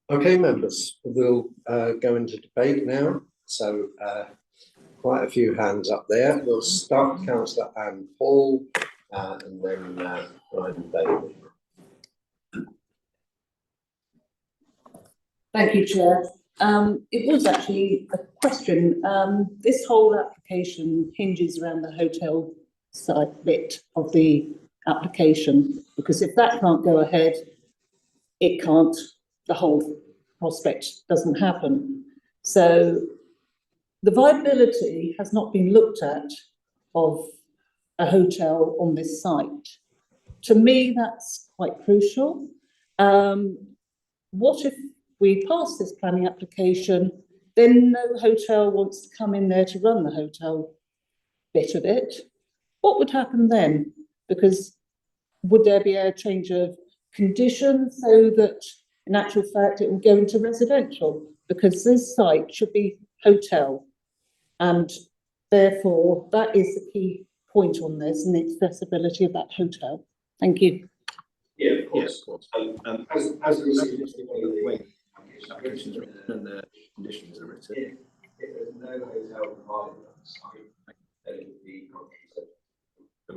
Okay, members, we'll go into debate now. So quite a few hands up there. We'll start with Councillor Anne Paul and then Brian Bailey. Thank you, Chair. It was actually a question. This whole application hinges around the hotel site bit of the application, because if that can't go ahead, it can't, the whole prospect doesn't happen. So the viability has not been looked at of a hotel on this site. To me, that's quite crucial. What if we pass this planning application, then no hotel wants to come in there to run the hotel bit of it? What would happen then? Because would there be a change of condition so that in actual fact it will go into residential? Because this site should be hotel, and therefore that is the key point on this, and the accessibility of that hotel. Thank you. Yeah, of course. As we see the way applications written and the conditions are written, if there's no hotel provided on the site, then it would be contrary to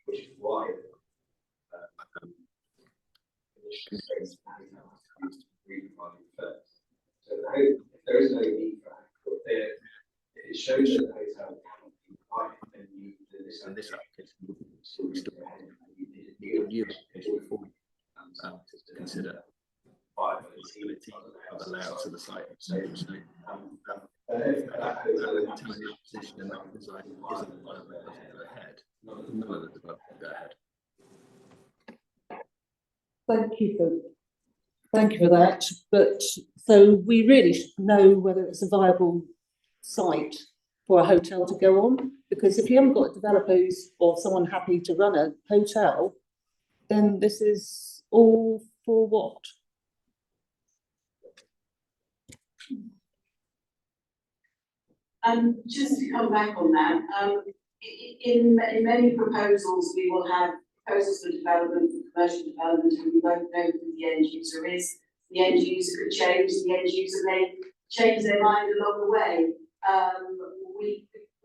which is why conditions so if there is no need for that, if it shows that the hotel cannot be provided, then you this application would still go ahead. You need a new application before to consider viability of the layout of the site. So if that hotel position and that design isn't viable, it doesn't go ahead. None of the development go ahead. Thank you for Thank you for that. But so we really should know whether it's a viable site for a hotel to go on, because if you haven't got developers or someone happy to run a hotel, then this is all for what? Just to come back on that, in many proposals, we will have proposals for development, for commercial development, and we won't know who the end user is. The end user could change, the end user may change their mind along the way.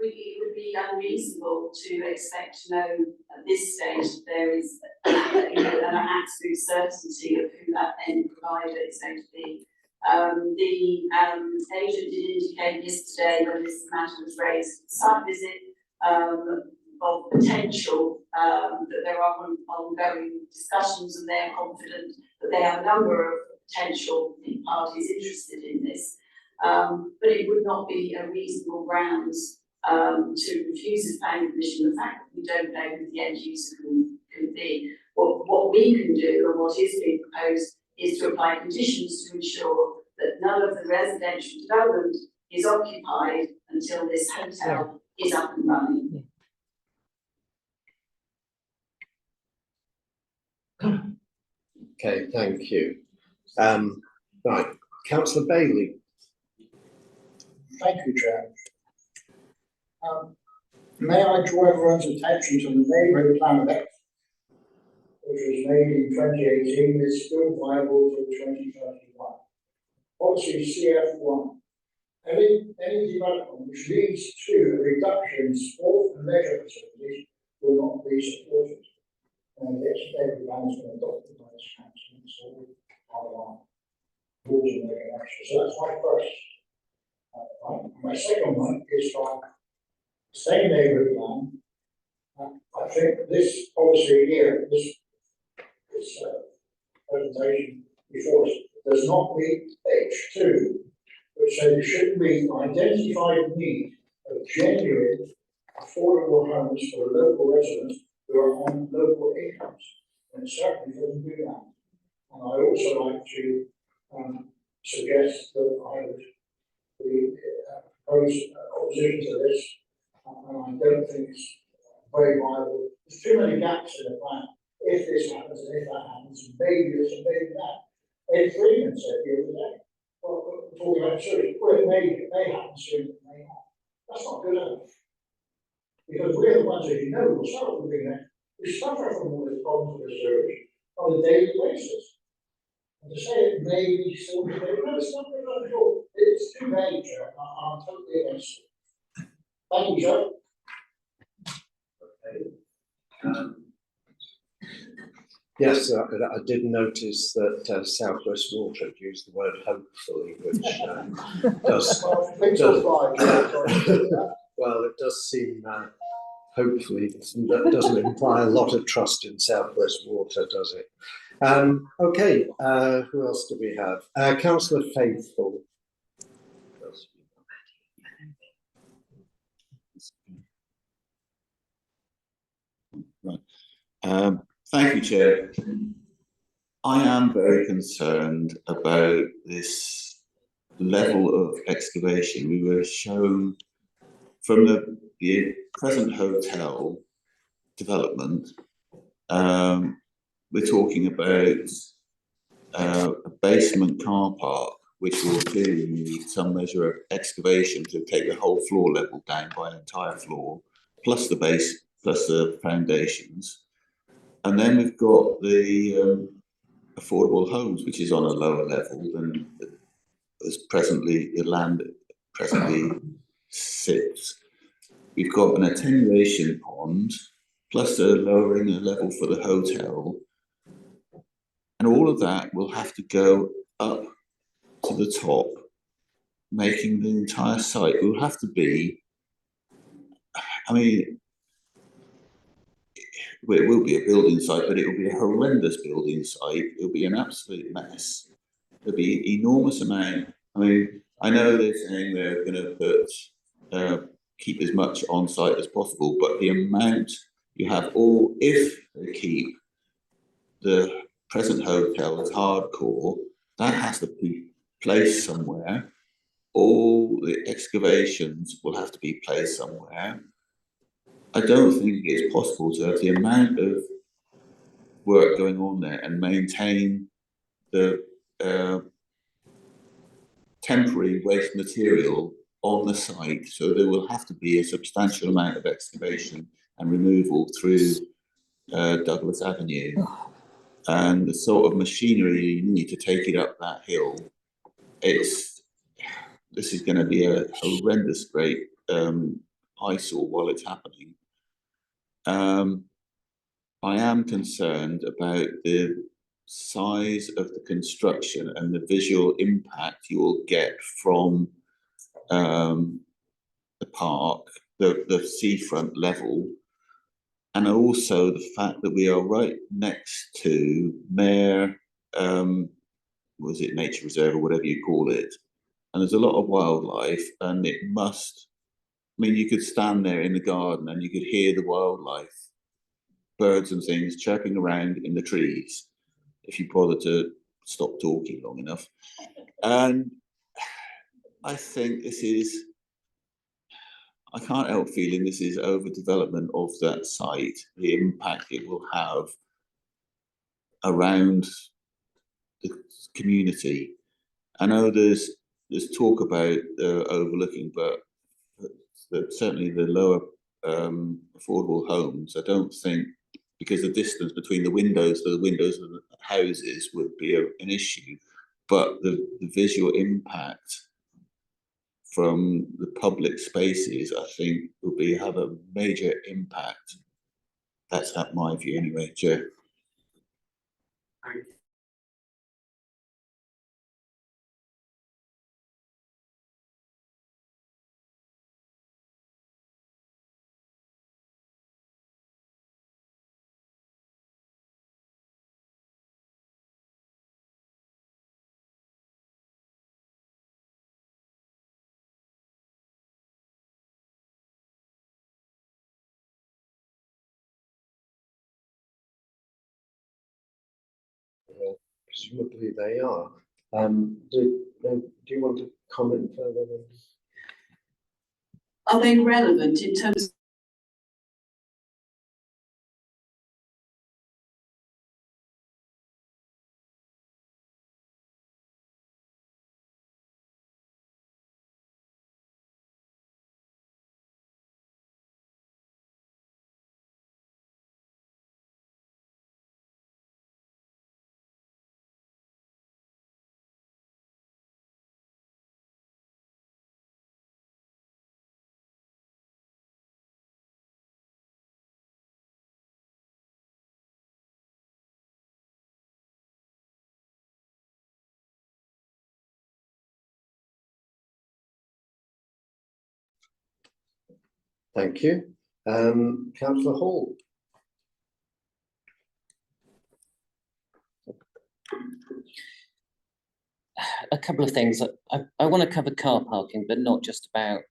It would be unreasonable to expect to know at this stage that there is an absolute certainty of who that end provider is going to be. The agent did indicate yesterday when this matter was raised, site visit, of potential, that there are ongoing discussions, and they are confident that they have a number of potential parties interested in this. But it would not be a reasonable grounds to refuse this planning permission, the fact that we don't know who the end user can be. What we can do, and what is being proposed, is to apply conditions to ensure that none of the residential development is occupied until this hotel is up and running. Okay, thank you. Right, councillor Bailey. Thank you, Chair. May I draw everyone's attention to the neighbourhood plan of excellence, which was made in 2018, is still viable till 2031. Policy CF1. Any development which leads to a reduction in sport and leisure facilities will not be supported. And the neighbourhood plan has been adopted by this council, so our rules and regulations. So that's my first. My second one is from the same neighbourhood plan. I think this policy here, this presentation before us, does not meet H2, which says it should meet identified need of genuine affordable homes for local residents who are on local incomes, and it certainly doesn't do that. And I also like to suggest that I would propose opposition to this, and I don't think it's very viable. There's too many gaps in the plan. If this happens and if that happens, and maybe this and maybe that. Ed Freeman said the other day, well, we're talking about sewage, well, it may happen soon, it may not. That's not good enough. Because we're the ones, as you know, who suffer from being there, who suffer from all the problems with sewage on a daily basis. And to say it may be sorted, no, it's not good enough at all. It's too vague, Chair. I'm totally against it. Thank you, Chair. Okay. Yes, I did notice that South West Water had used the word hopefully, which does, well, it does seem hopefully that doesn't imply a lot of trust in South West Water, does it? Okay, who else do we have? Councillor Faithful. Right. Thank you, Chair. I am very concerned about this level of excavation. We were shown from the present hotel development, we're talking about a basement car park, which will clearly need some measure of excavation to take the whole floor level down by an entire floor, plus the base, plus the foundations. And then we've got the affordable homes, which is on a lower level than as presently the land presently sits. We've got an attenuation pond, plus a lowering the level for the hotel. And all of that will have to go up to the top, making the entire site will have to be, I mean, it will be a building site, but it will be a horrendous building site. It'll be an absolute mess. There'll be enormous amount. I mean, I know they're saying they're going to put keep as much on site as possible, but the amount you have, all if they keep the present hotel as hardcore, that has to be placed somewhere. All the excavations will have to be placed somewhere. I don't think it's possible to have the amount of work going on there and maintain the temporary waste material on the site. So there will have to be a substantial amount of excavation and removal through Douglas Avenue. And the sort of machinery you need to take it up that hill, this is going to be a horrendous great eyesore while it's happening. I am concerned about the size of the construction and the visual impact you will get from the park, the seafront level, and also the fact that we are right next to was it Nature Reserve or whatever you call it, and there's a lot of wildlife, and it must, I mean, you could stand there in the garden and you could hear the wildlife, birds and things chirping around in the trees, if you bother to stop talking long enough. And I think I can't help feeling this is overdevelopment of that site, the impact it will have around the community. I know there's talk about overlooking, but certainly the lower affordable homes, I don't think, because the distance between the windows to the windows of the houses would be an issue, but the visual impact from the public spaces, I think, will have a major impact. That's not my view anyway, Chair. Presumably they are. Do you want to comment further? Are they relevant in terms Thank you. Councillor Hall. A couple of things. I want to cover car parking, but not just about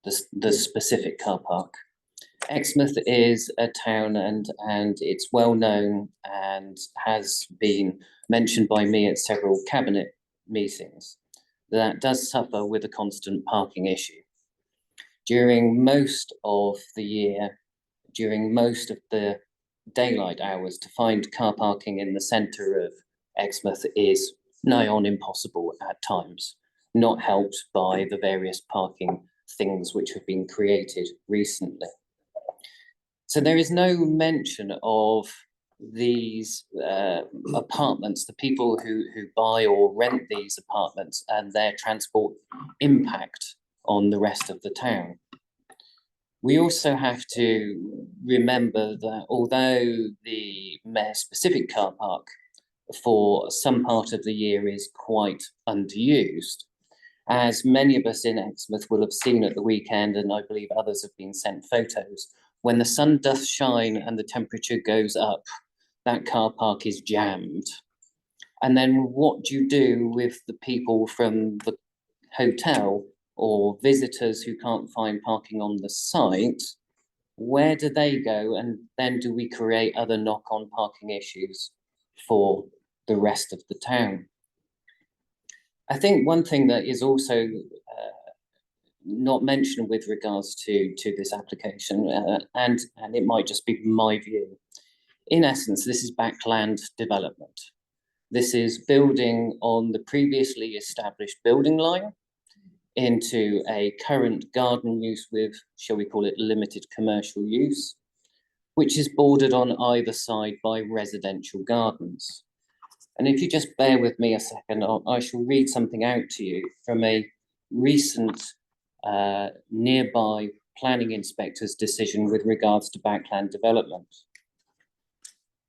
the specific car park. Exmouth is a town and it's well known and has been mentioned by me at several cabinet meetings that does suffer with a constant parking issue. During most of the year, during most of the daylight hours, to find car parking in the centre of Exmouth is nigh on impossible at times, not helped by the various parking things which have been created recently. So there is no mention of these apartments, the people who buy or rent these apartments and their transport impact on the rest of the town. We also have to remember that although the mayor-specific car park for some part of the year is quite underused, as many of us in Exmouth will have seen at the weekend, and I believe others have been sent photos, when the sun doth shine and the temperature goes up, that car park is jammed. And then what do you do with the people from the hotel or visitors who can't find parking on the site? Where do they go? And then do we create other knock-on parking issues for the rest of the town? I think one thing that is also not mentioned with regards to this application, and it might just be my view. In essence, this is backland development. This is building on the previously established building line into a current garden use with, shall we call it, limited commercial use, which is bordered on either side by residential gardens. And if you just bear with me a second, I shall read something out to you from a recent nearby planning inspector's decision with regards to backland development.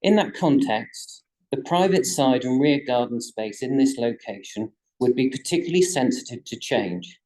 In that context, the private side and rear garden space in this location would be particularly sensitive to change.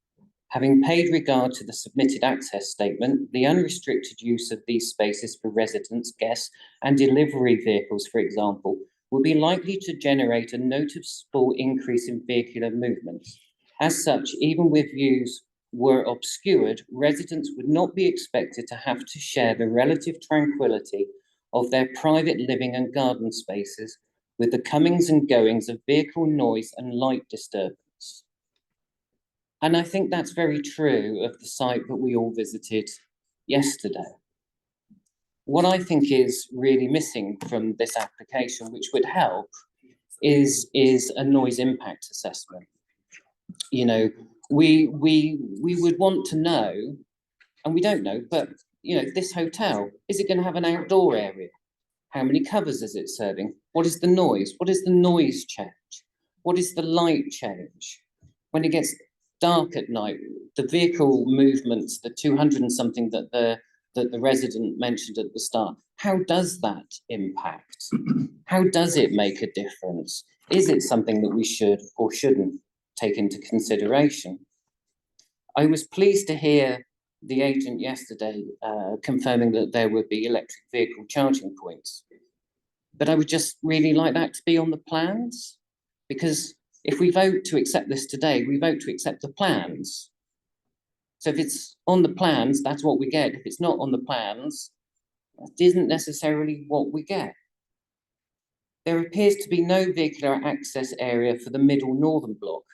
Having paid regard to the submitted access statement, the unrestricted use of these spaces for residents, guests, and delivery vehicles, for example, will be likely to generate a noticeable increase in vehicular movements. As such, even with views were obscured, residents would not be expected to have to share the relative tranquility of their private living and garden spaces with the comings and goings of vehicle noise and light disturbance. And I think that's very true of the site that we all visited yesterday. What I think is really missing from this application, which would help, is a noise impact assessment. You know, we would want to know, and we don't know, but you know, this hotel, is it going to have an outdoor area? How many covers is it serving? What is the noise? What is the noise change? What is the light change? When it gets dark at night, the vehicle movements, the 200 and something that the resident mentioned at the start, how does that impact? How does it make a difference? Is it something that we should or shouldn't take into consideration? I was pleased to hear the agent yesterday confirming that there would be electric vehicle charging points. But I would just really like that to be on the plans, because if we vote to accept this today, we vote to accept the plans. So if it's on the plans, that's what we get. If it's not on the plans, that isn't necessarily what we get. There appears to be no vehicular access area for the middle northern block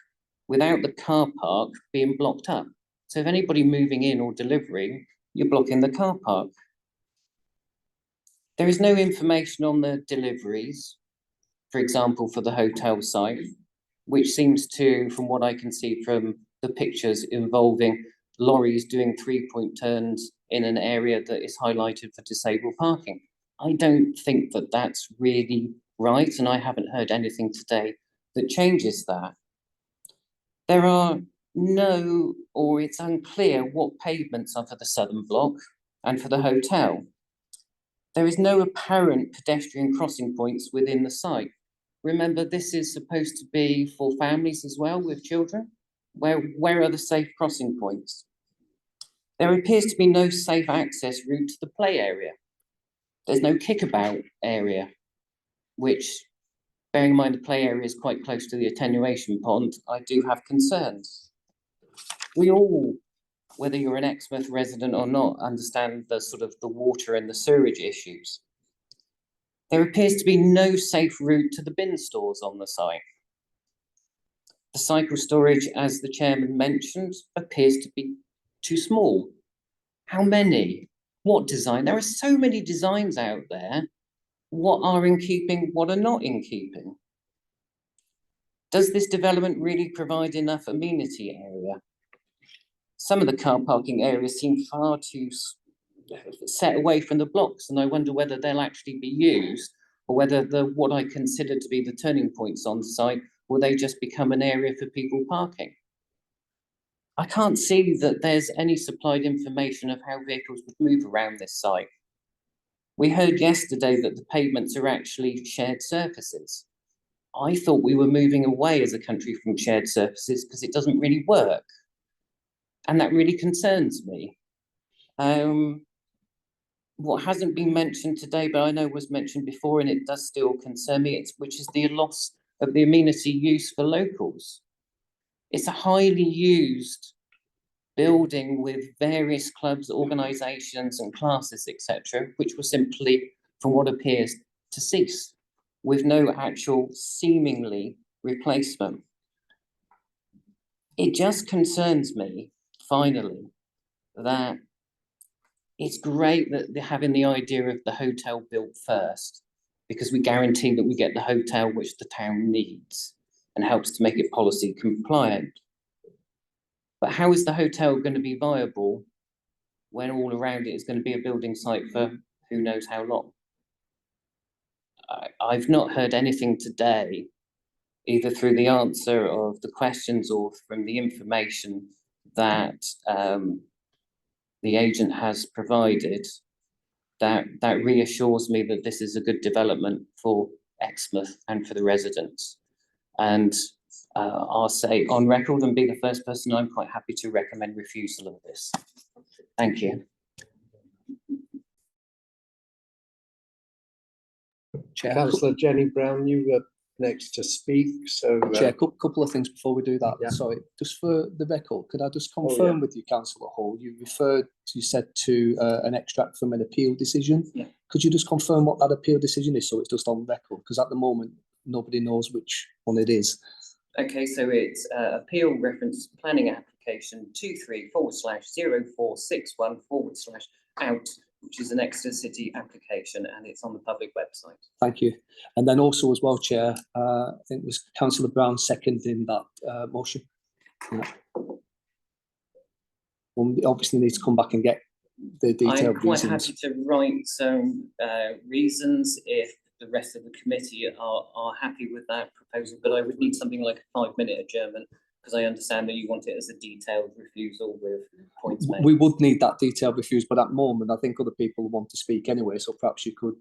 without the car park being blocked up. So if anybody moving in or delivering, you're blocking the car park. There is no information on the deliveries, for example, for the hotel site, which seems to, from what I can see from the pictures, involving lorries doing 3-point turns in an area that is highlighted for disabled parking. I don't think that that's really right, and I haven't heard anything today that changes that. There are no, or it's unclear what pavements are for the southern block and for the hotel. There is no apparent pedestrian crossing points within the site. Remember, this is supposed to be for families as well with children. Where are the safe crossing points? There appears to be no safe access route to the play area. There's no kickabout area, which, bearing in mind the play area is quite close to the attenuation pond, I do have concerns. We all, whether you're an Exmouth resident or not, understand the sort of the water and the sewerage issues. There appears to be no safe route to the bin stores on the site. The cycle storage, as the chairman mentioned, appears to be too small. How many? What design? There are so many designs out there. What are in keeping? What are not in keeping? Does this development really provide enough amenity area? Some of the car parking areas seem far too set away from the blocks, and I wonder whether they'll actually be used, or whether what I consider to be the turning points on site, will they just become an area for people parking? I can't see that there's any supplied information of how vehicles would move around this site. We heard yesterday that the pavements are actually shared surfaces. I thought we were moving away as a country from shared surfaces because it doesn't really work. And that really concerns me. What hasn't been mentioned today, but I know was mentioned before, and it does still concern me, which is the loss of the amenity use for locals. It's a highly used building with various clubs, organisations and classes, etc., which will simply, from what appears, to cease with no actual seemingly replacement. It just concerns me, finally, that it's great that they're having the idea of the hotel built first, because we guarantee that we get the hotel which the town needs and helps to make it policy compliant. But how is the hotel going to be viable when all around it is going to be a building site for who knows how long? I've not heard anything today, either through the answer of the questions or from the information that the agent has provided, that reassures me that this is a good development for Exmouth and for the residents. And I'll say on record and be the first person, I'm quite happy to recommend refusal of this. Thank you. Chair, Councillor Jenny Brown, you were next to speak, so. Chair, couple of things before we do that. Yeah. Sorry, just for the record, could I just Oh, confirm yeah. with you, Councillor Hall, you said to an extract from an appeal decision. Yeah. Could you just confirm what that appeal decision is, so it's just on record? Because at the moment, nobody knows which one it is. Okay, so it's appeal reference planning application 23//0461/out, which is an Exeter City application, and it's on the public website. Thank you. And then also as well, Chair, I think it was Councillor Brown seconding that motion. Yeah. We obviously need to come back and get the detailed I'm quite reasons. happy to write some reasons if the rest of the committee are happy with that proposal, but I would need something like a 5-minute adjournment, because I understand that you want it as a detailed refusal with points made. We would need that detailed refusal, but at the moment, I think other people want to speak anyway, so perhaps you could,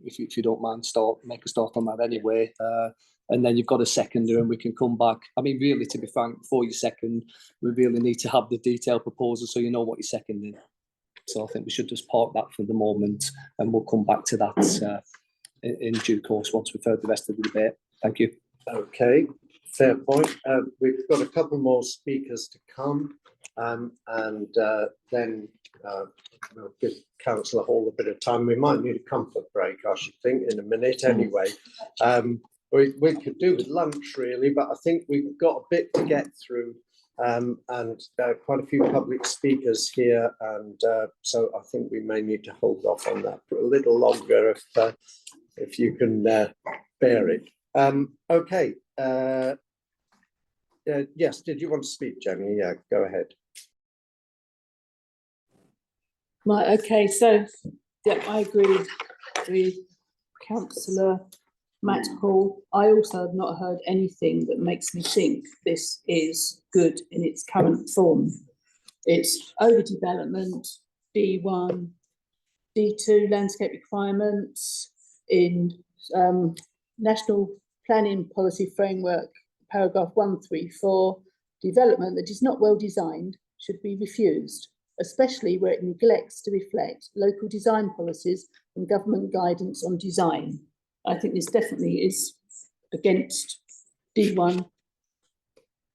if you don't mind, make a start on that anyway. And then you've got a seconder and we can come back. I mean, really, to be frank, before you second, we really need to have the detailed proposal so you know what you're seconding. So I think we should just park that for the moment and we'll come back to that in due course once we've heard the rest of the debate. Thank you. Okay, fair point. We've got a couple more speakers to come, and then we'll give Councillor Hall a bit of time. We might need a comfort break, I should think, in a minute anyway. We could do with lunch really, but I think we've got a bit to get through, and quite a few public speakers here, and so I think we may need to hold off on that for a little longer if you can bear it. Okay. Yes, did you want to speak, Jenny? Yeah, go ahead. Right, okay, so, yeah, I agree with Councillor Matt Hall. I also have not heard anything that makes me think this is good in its current form. It's overdevelopment, D1, D2 landscape requirements in National Planning Policy Framework, paragraph 134, development that is not well designed should be refused, especially where it neglects to reflect local design policies and government guidance on design. I think this definitely is against D1,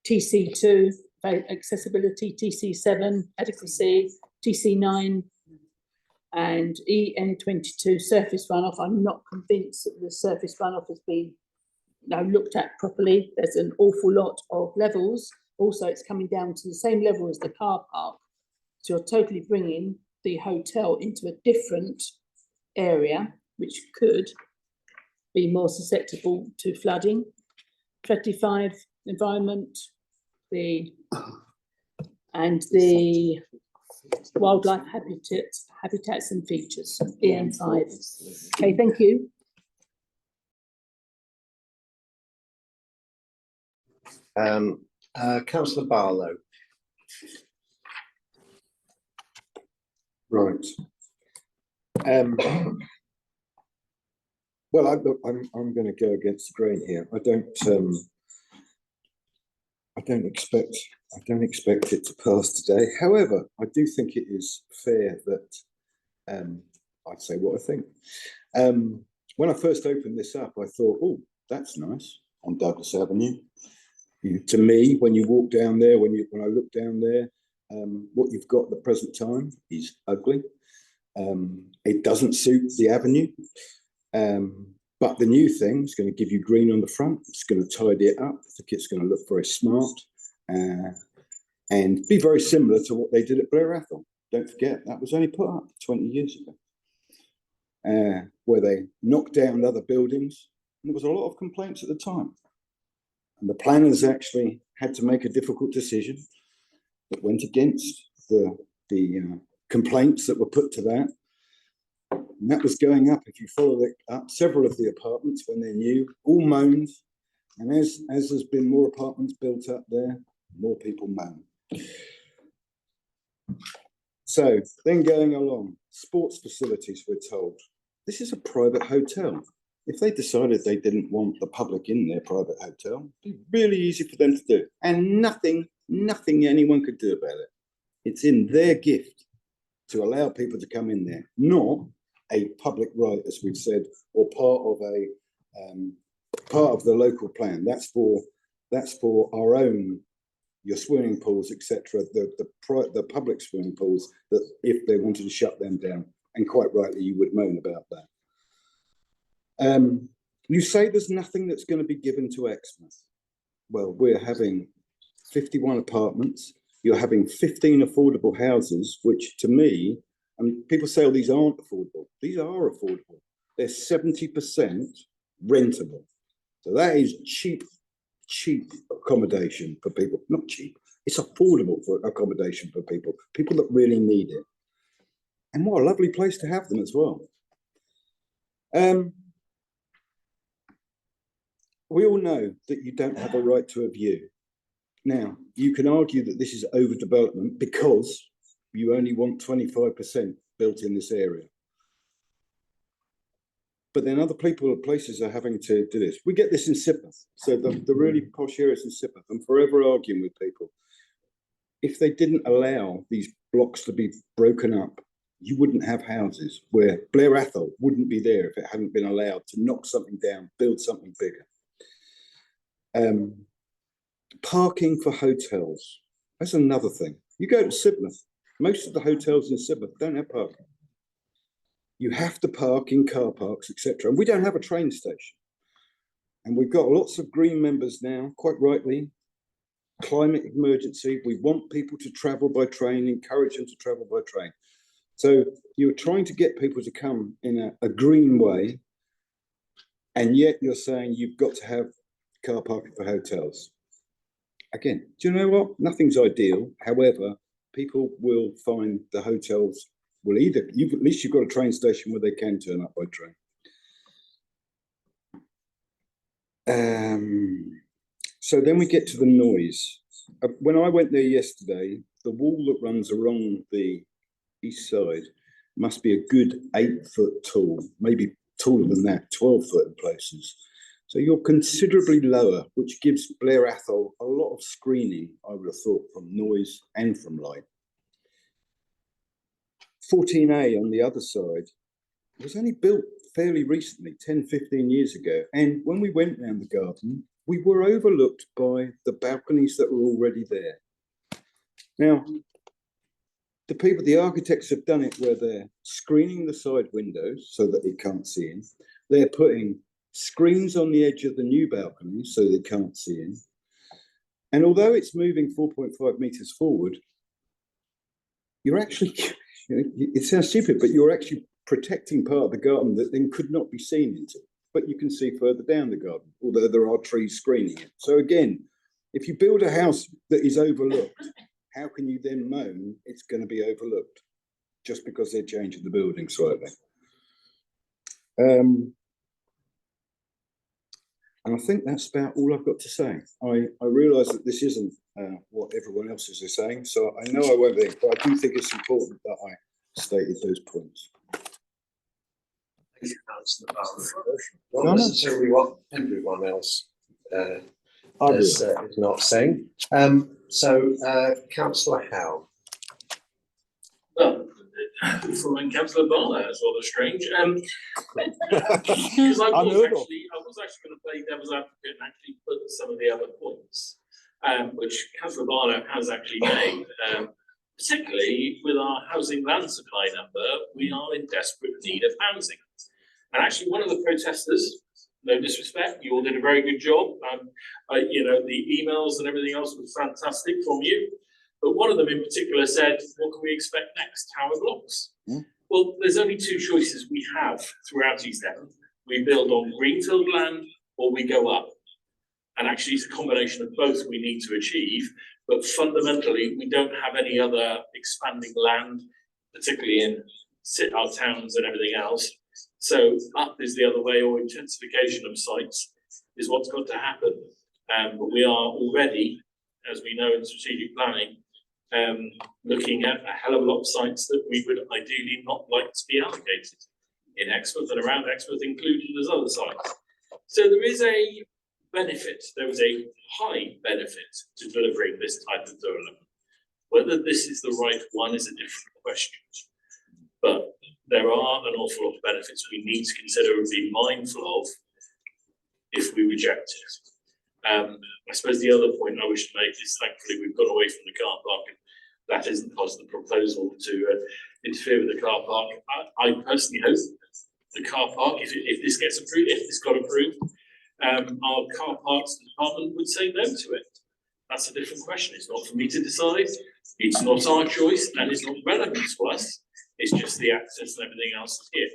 TC2, accessibility, TC7, adequacy, TC9, and EN22, surface runoff. I'm not convinced that the surface runoff has been looked at properly. There's an awful lot of levels. Also, it's coming down to the same level as the car park. So you're totally bringing the hotel into a different area, which could be more susceptible to flooding. 35, environment, the wildlife habitats and features, EN5. Okay, thank you. Councillor Barlow. Right. Well, I'm going to go against the grain here. I don't expect it to pass today. However, I do think it is fair that I'd say what I think. When I first opened this up, I thought, oh, that's nice on Douglas Avenue. To me, when you walk down there, when I look down there, what you've got at the present time is ugly. It doesn't suit the avenue. But the new thing is going to give you green on the front. It's going to tidy it up. I think it's going to look very smart. and be very similar to what they did at Blair Athol. Don't forget, that was only put up 20 years ago, where they knocked down other buildings. And there was a lot of complaints at the time. And the planners actually had to make a difficult decision that went against the complaints that were put to that. And that was going up, if you follow it up, several of the apartments when they're new, all moaned. And as there's been more apartments built up there, more people moan. So then going along, sports facilities, we're told. This is a private hotel. If they decided they didn't want the public in their private hotel, it'd be really easy for them to do. And nothing anyone could do about it. It's in their gift to allow people to come in there, not a public right, as we've said, or part of the local plan. That's for our own, your swimming pools, etc. The public swimming pools, that if they wanted to shut them down, and quite rightly, you would moan about that. You say there's nothing that's going to be given to Exmouth. Well, we're having 51 apartments. You're having 15 affordable houses, which to me, people say, oh, these aren't affordable. These are affordable. They're 70% rentable. So that is cheap accommodation for people. Not cheap. It's affordable for accommodation for people that really need it. And what a lovely place to have them as well. We all know that you don't have a right to a view. Now, you can argue that this is overdevelopment because you only want 25% built in this area. But then other places are having to do this. We get this in Sidmouth. So the really posh areas in Sidmouth. I'm forever arguing with people. If they didn't allow these blocks to be broken up, you wouldn't have houses, where Blair Athol wouldn't be there if it hadn't been allowed to knock something down, build something bigger. Parking for hotels. That's another thing. You go to Sidmouth, most of the hotels in Sidmouth don't have parking. You have to park in car parks, etc. And we don't have a train station. And we've got lots of Green members now, quite rightly. Climate emergency. We want people to travel by train, encourage them to travel by train. So you're trying to get people to come in a green way, and yet you're saying you've got to have car parking for hotels. Again, do you know what? Nothing's ideal. However, people will find the hotels will either, at least you've got a train station where they can turn up by train. So then we get to the noise. When I went there yesterday, the wall that runs along the east side must be a good 8 foot tall, maybe taller than that, 12 foot in places. So you're considerably lower, which gives Blair Athol a lot of screening, I would have thought, from noise and from light. 14A on the other side was only built fairly recently, 10, 15 years ago. And when we went round the garden, we were overlooked by the balconies that were already there. Now, the architects have done it where they're screening the side windows so that it can't see in. They're putting screens on the edge of the new balcony so they can't see in. And although it's moving 4.5 meters forward, you're actually, it sounds stupid, but you're actually protecting part of the garden that then could not be seen into. But you can see further down the garden, although there are trees screening it. So again, if you build a house that is overlooked, how can you then moan it's going to be overlooked just because they're changing the building slightly? And I think that's about all I've got to say. I realise that this isn't what everyone else is saying, so I know I won't be, but I do think it's important that I stated those points. Not necessarily what everyone else is not saying. Councillor Howe. Well, following Councillor Barlow is rather strange. Because I was actually going to play devil's advocate and actually put some of the other points, which Councillor Barlow has actually made. Particularly with our housing land supply number, we are in desperate need of housing. And actually, one of the protesters no disrespect, you all did a very good job. You know, the emails and everything else was fantastic from you. But one of them in particular said, what can we expect next? Tower blocks. Well, there's only two choices we have throughout East Devon. We build on greenfield land or we go up. And actually it's a combination of both we need to achieve, but fundamentally we don't have any other expanding land, particularly in our towns and everything else. So up is the other way, or intensification of sites is what's got to happen. But we are already, as we know in strategic planning, looking at a hell of a lot of sites that we would ideally not like to be allocated in Exmouth and around Exmouth, included as other sites. So there is a benefit, there is a high benefit to delivering this type of development. Whether this is the right one is a different question. But there are an awful lot of benefits we need to consider and be mindful of if we reject it. I suppose the other point I wish to make is thankfully we've gone away from the car park. That isn't part of the proposal to interfere with the car park. I personally hope the car park, if this gets approved, if this got approved, our car parks department would say no to it. That's a different question. It's not for me to decide. It's not our choice and it's not relevant to us. It's just the access and everything else is here.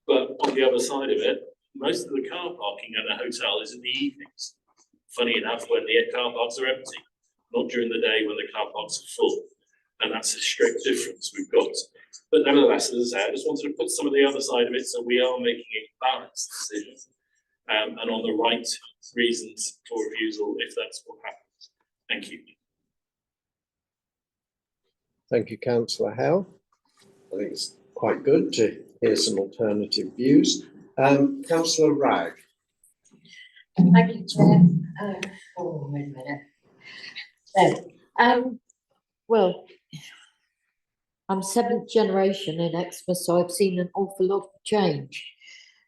But on the other side of it, most of the car parking at a hotel is in the evenings. Funny enough, when the car parks are empty, not during the day when the car parks are full. And that's a strict difference we've got. But nevertheless, as I say, I just wanted to put some of the other side of it so we are making a balanced decision and on the right reasons for refusal if that's what happens. Thank you. Thank you, councillor Howe. I think it's quite good to hear some alternative views. Councillor Wragg. Thank you, Chair. Wait a minute. Well, I'm seventh generation in Exmouth, so I've seen an awful lot of change.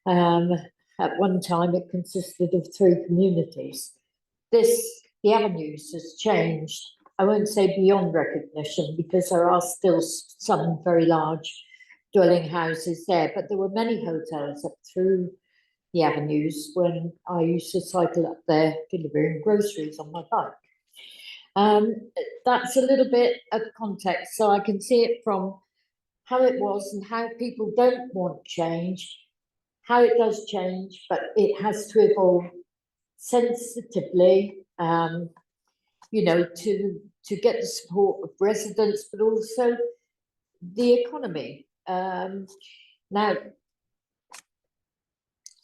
At one time, it consisted of 3 communities. The avenues has changed. I won't say beyond recognition because there are still some very large dwelling houses there, but there were many hotels up through the avenues when I used to cycle up there delivering groceries on my bike. That's a little bit of context, so I can see it from how it was and how people don't want change, how it does change, but it has to evolve sensitively, you know, to get the support of residents, but also the economy. Now,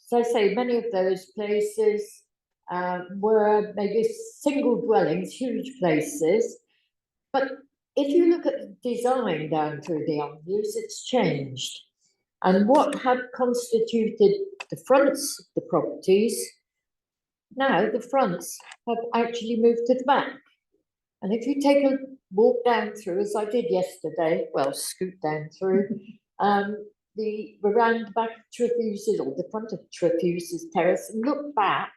so I say many of those places were maybe single dwellings, huge places, but if you look at the design down through the avenues, it's changed. And what had constituted the fronts of the properties, now the fronts have actually moved to the back. And if you take a walk down through, as I did yesterday, well, scoot down through, around the back of Trefusis or the front of Trefusis Terrace and look back,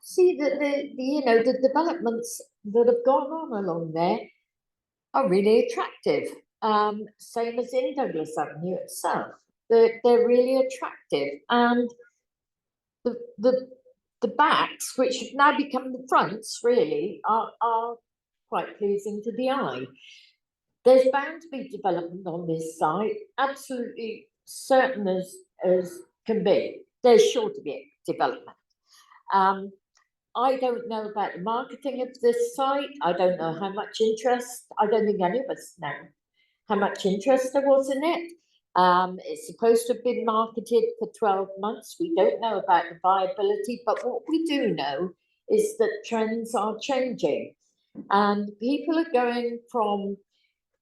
see that the developments that have gone on along there are really attractive. Same as in Douglas Avenue itself. They're really attractive, and the backs, which have now become the fronts, really are quite pleasing to the eye. There's bound to be development on this site, absolutely certain as can be. There's sure to be development. I don't know about the marketing of this site. I don't know how much interest. I don't think any of us know how much interest there was in it. It's supposed to have been marketed for 12 months. We don't know about the viability, but what we do know is that trends are changing. And people are going from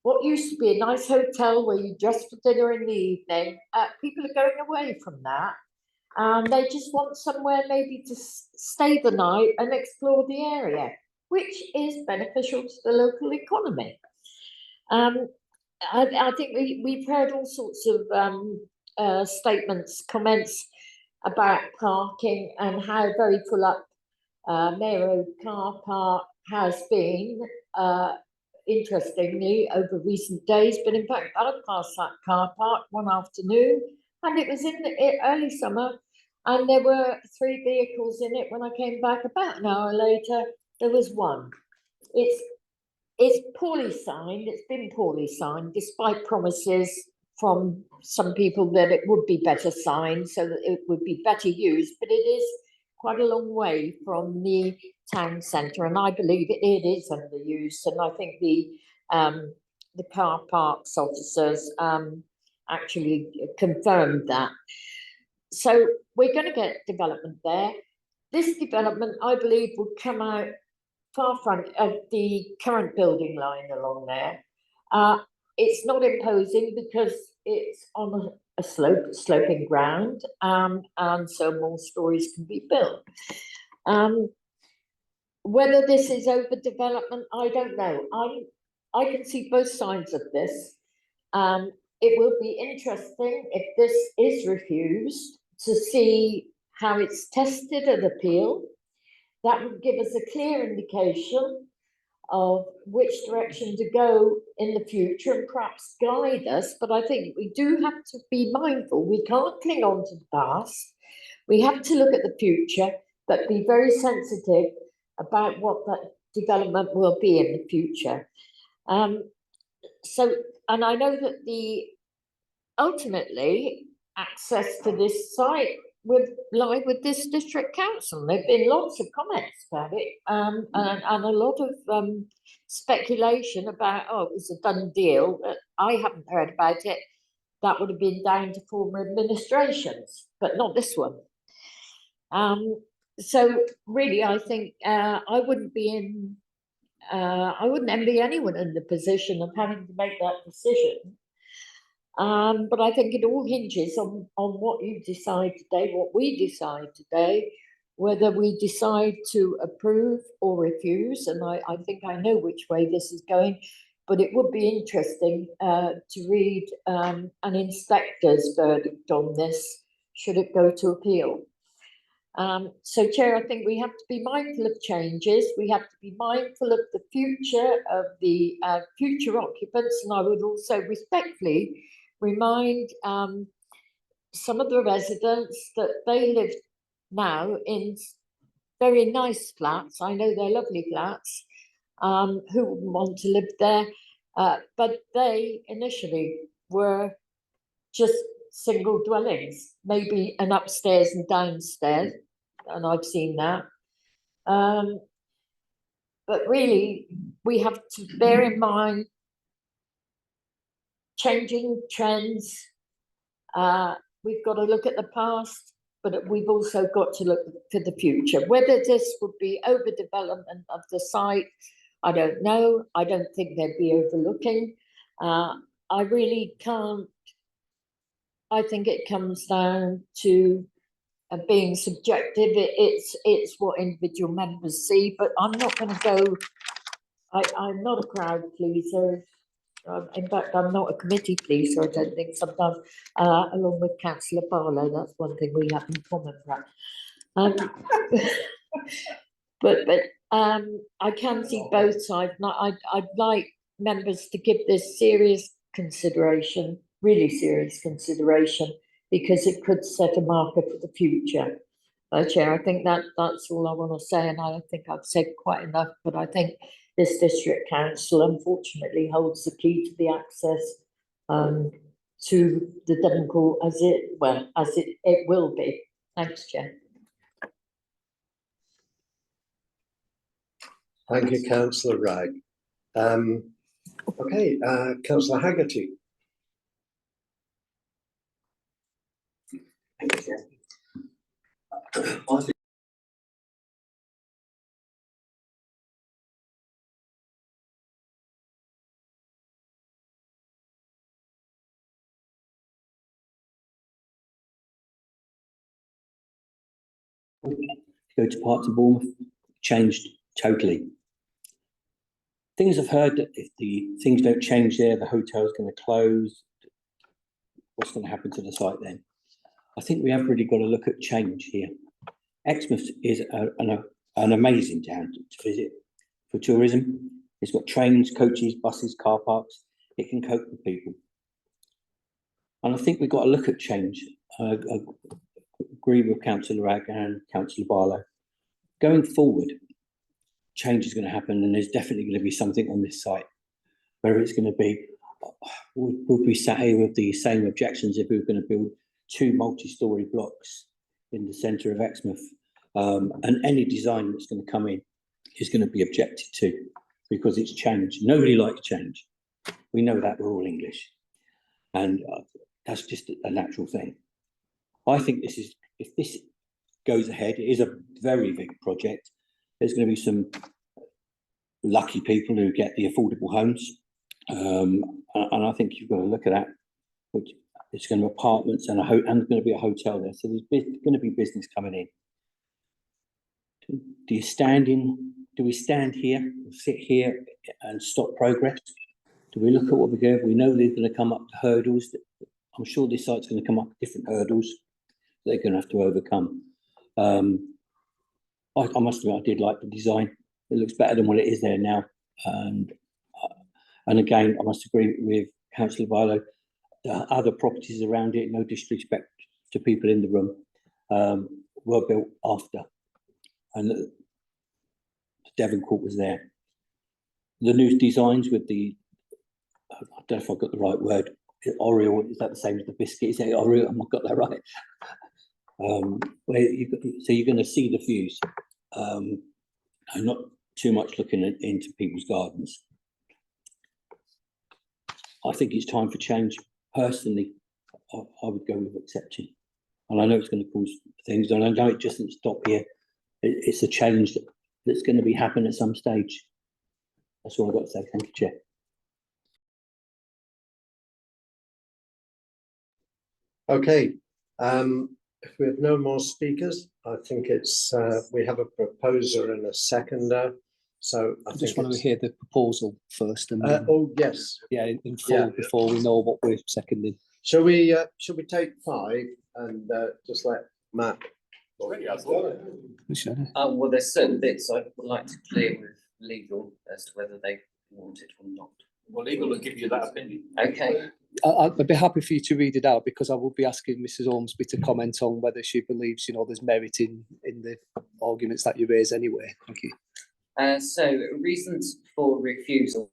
what used to be a nice hotel where you dress for dinner in the evening, people are going away from that. And they just want somewhere maybe to stay the night and explore the area, which is beneficial to the local economy. I think we've heard all sorts of statements, comments about parking and how very full up Mayor Road car park has been, interestingly, over recent days. But in fact, I passed that car park one afternoon, and it was in the early summer, And there were 3 vehicles in it. When I came back about an hour later, there was one. It's poorly signed, it's been poorly signed, despite promises from some people that it would be better signed so that it would be better used, but it is quite a long way from the town centre, and I believe it is underused, and I think the car parks officers actually confirmed that. So we're going to get development there. This development, I believe, would come out far front of the current building line along there. It's not imposing because it's on a sloping ground, and so more stories can be built. Whether this is overdevelopment, I don't know. I can see both sides of this. It will be interesting if this is refused to see how it's tested at appeal. That would give us a clear indication of which direction to go in the future and perhaps guide us. But I think we do have to be mindful. We can't cling on to the past. We have to look at the future, but be very sensitive about what that development will be in the future. And I know that ultimately access to this site would lie with this district council. There've been lots of comments about it, and a lot of speculation about, oh, it was a done deal. I haven't heard about it. That would have been down to former administrations, but not this one. So really, I think I wouldn't envy anyone in the position of having to make that decision. But I think it all hinges on what you decide today, what we decide today, whether we decide to approve or refuse. And I think I know which way this is going, but it would be interesting to read an inspector's verdict on this, should it go to appeal. So, Chair, I think we have to be mindful of changes. We have to be mindful of the future of the future occupants. And I would also respectfully remind some of the residents that they live now in very nice flats. I know they're lovely flats, who wouldn't want to live there, but they initially were just single dwellings, maybe an upstairs and downstairs, and I've seen that. But really, we have to bear in mind changing trends. We've got to look at the past, but we've also got to look to the future. Whether this would be overdevelopment of the site, I don't know. I don't think they'd be overlooking. I really can't. I think it comes down to being subjective. It's what individual members see, but I'm not going to go. I'm not a crowd pleaser. In fact, I'm not a committee pleaser, I don't think, sometimes, along with Councillor Barlow. That's one thing we have in common, perhaps. But I can see both sides, and I'd like members to give this serious consideration, really serious consideration, because it could set a marker for the future. Chair, I think that's all I want to say, and I think I've said quite enough, but I think this district council unfortunately holds the key to the access to the Devon Court as it will be. Thanks, Chair. Thank you, Councillor Wright. Okay, Councillor Haggerty. Thank you, Chair. Go to parts of Bournemouth, changed totally. Things I've heard that if the things don't change there, the hotel's going to close. What's going to happen to the site then? I think we have really got to look at change here. Exmouth is an amazing town to visit for tourism. It's got trains, coaches, buses, car parks. It can cope with people. And I think we've got to look at change. agree with Councillor Ragg and Councillor Barlow. Going forward, change is going to happen, and there's definitely going to be something on this site. Whether it's going to be, would we sat here with the same objections if we were going to build 2 multi-storey blocks in the centre of Exmouth? And any design that's going to come in is going to be objected to because it's change. Nobody likes change. We know that, we're all English. And that's just a natural thing. I think this is, if this goes ahead, it is a very big project. There's going to be some lucky people who get the affordable homes. And I think you've got to look at that. Which it's going to be apartments and and going to be a hotel there. So there's going to be business coming in. Do we stand here, sit here and stop progress? Do we look at what we're doing? We know they're going to come up to hurdles. I'm sure this site's going to come up with different hurdles they're going to have to overcome. I must admit, I did like the design. It looks better than what it is there now. And again, I must agree with Councillor Barlow. Other properties around it, no disrespect to people in the room, were built after. And the Devon Court was there. The new designs with the, I don't know if I've got the right word, Oreo, is that the same as the biscuit? Is that Oreo? I've got that right. So you're going to see the views, and not too much looking into people's gardens. I think it's time for change. Personally, I would go with accepting. And I know it's going to cause things, and I know it just doesn't stop here. It's a change that's going to be happening at some stage. That's all I've got to say. Thank you, Chair. Okay, if we have no more speakers, I think it's, we have a proposer and a seconder. So I just want to hear the proposal first. And oh, yes. Yeah, in full before we know what we're seconding. Shall we take 5 and just let Matt? Well, there's certain bits I would like to clear with legal as to whether they want it or not. Well, legal will give you that opinion. Okay. I'd be happy for you to read it out because I will be asking Mrs. Ormsby to comment on whether she believes, there's merit in the arguments that you raise anyway. Thank you. So reasons for refusal.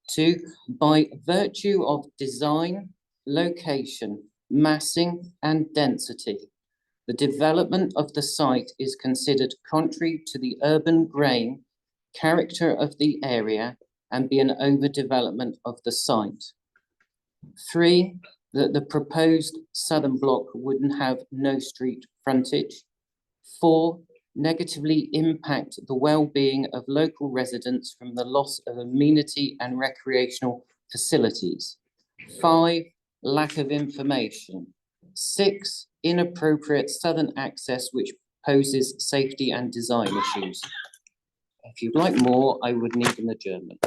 Two, by virtue of design, location, massing and density, the development of the site is considered contrary to the urban grain character of the area and be an overdevelopment of the site. 3, that the proposed southern block wouldn't have no street frontage. 4, negatively impact the well-being of local residents from the loss of amenity and recreational facilities. 5, lack of information. 6, inappropriate southern access which poses safety and design issues. If you'd like more, I would need an adjournment.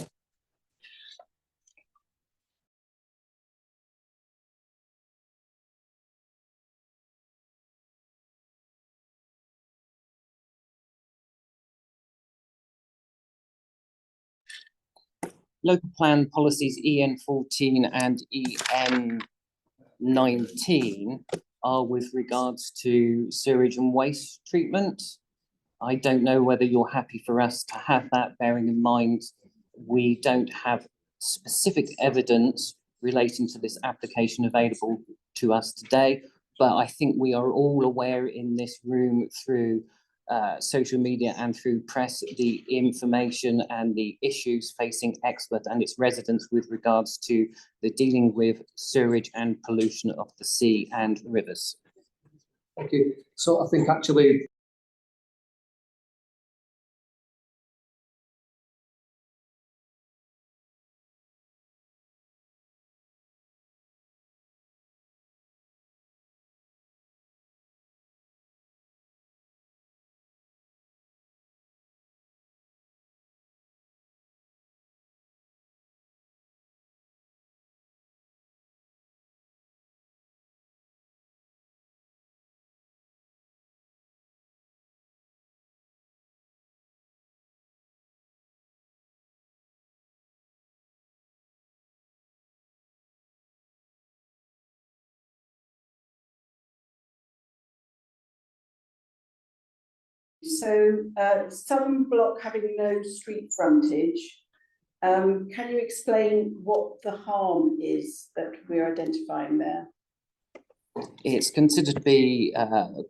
local plan policies EN 14 and EN 19 are with regards to sewage and waste treatment. I don't know whether you're happy for us to have that, bearing in mind we don't have specific evidence relating to this application available to us today. But I think we are all aware in this room through social media and through press, the information and the issues facing Exmouth and its residents with regards to the dealing with sewage and pollution of the sea and rivers. Thank you. So I think actually So, Southern Block having no street frontage, can you explain what the harm is that we're identifying there? It's considered to be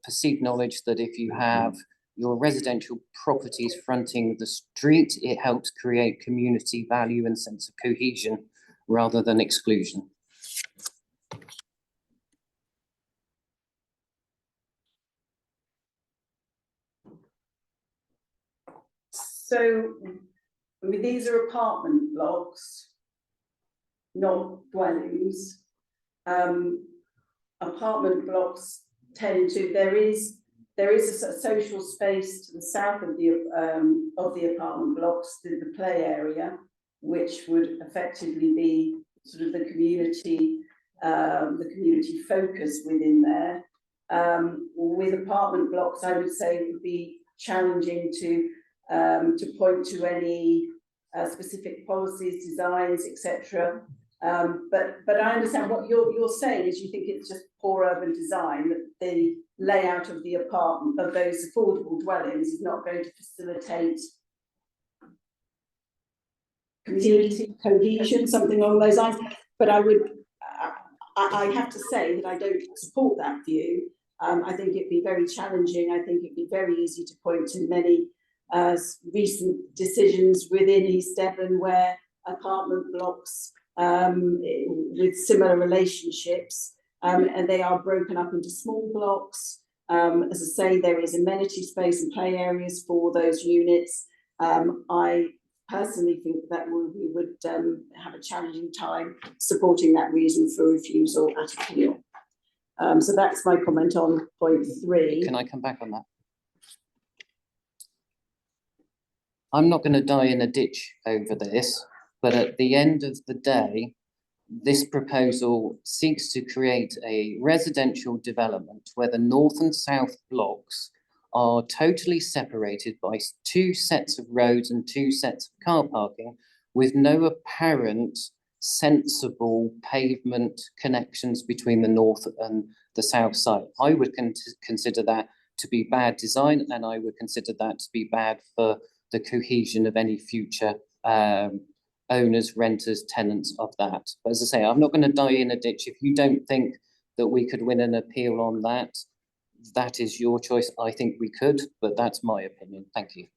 perceived knowledge that if you have your residential properties fronting the street, it helps create community value and sense of cohesion rather than exclusion. So, I mean, these are apartment blocks, not dwellings. Apartment blocks tend to, there is a social space to the south of the apartment blocks, the play area, which would effectively be sort of the community focus within there. With apartment blocks, I would say it would be challenging to point to any specific policies, designs, etc. But I understand what you're saying is you think it's just poor urban design, that the layout of the apartment, of those affordable dwellings is not going to facilitate community cohesion, something along those lines. But I have to say that I don't support that view. I think it'd be very challenging. I think it'd be very easy to point to many recent decisions within East Devon where apartment blocks with similar relationships and they are broken up into small blocks. As I say, there is amenity space and play areas for those units. I personally think that we would have a challenging time supporting that reason for refusal at appeal. So that's my comment on point 3. Can I come back on that? I'm not going to die in a ditch over this, but at the end of the day, this proposal seeks to create a residential development where the north and south blocks are totally separated by 2 sets of roads and 2 sets of car parking with no apparent sensible pavement connections between the north and the south side. I would consider that to be bad design, and I would consider that to be bad for the cohesion of any future owners, renters, tenants of that. But as I say, I'm not going to die in a ditch. If you don't think that we could win an appeal on that, that is your choice. I think we could, but that's my opinion. Thank you.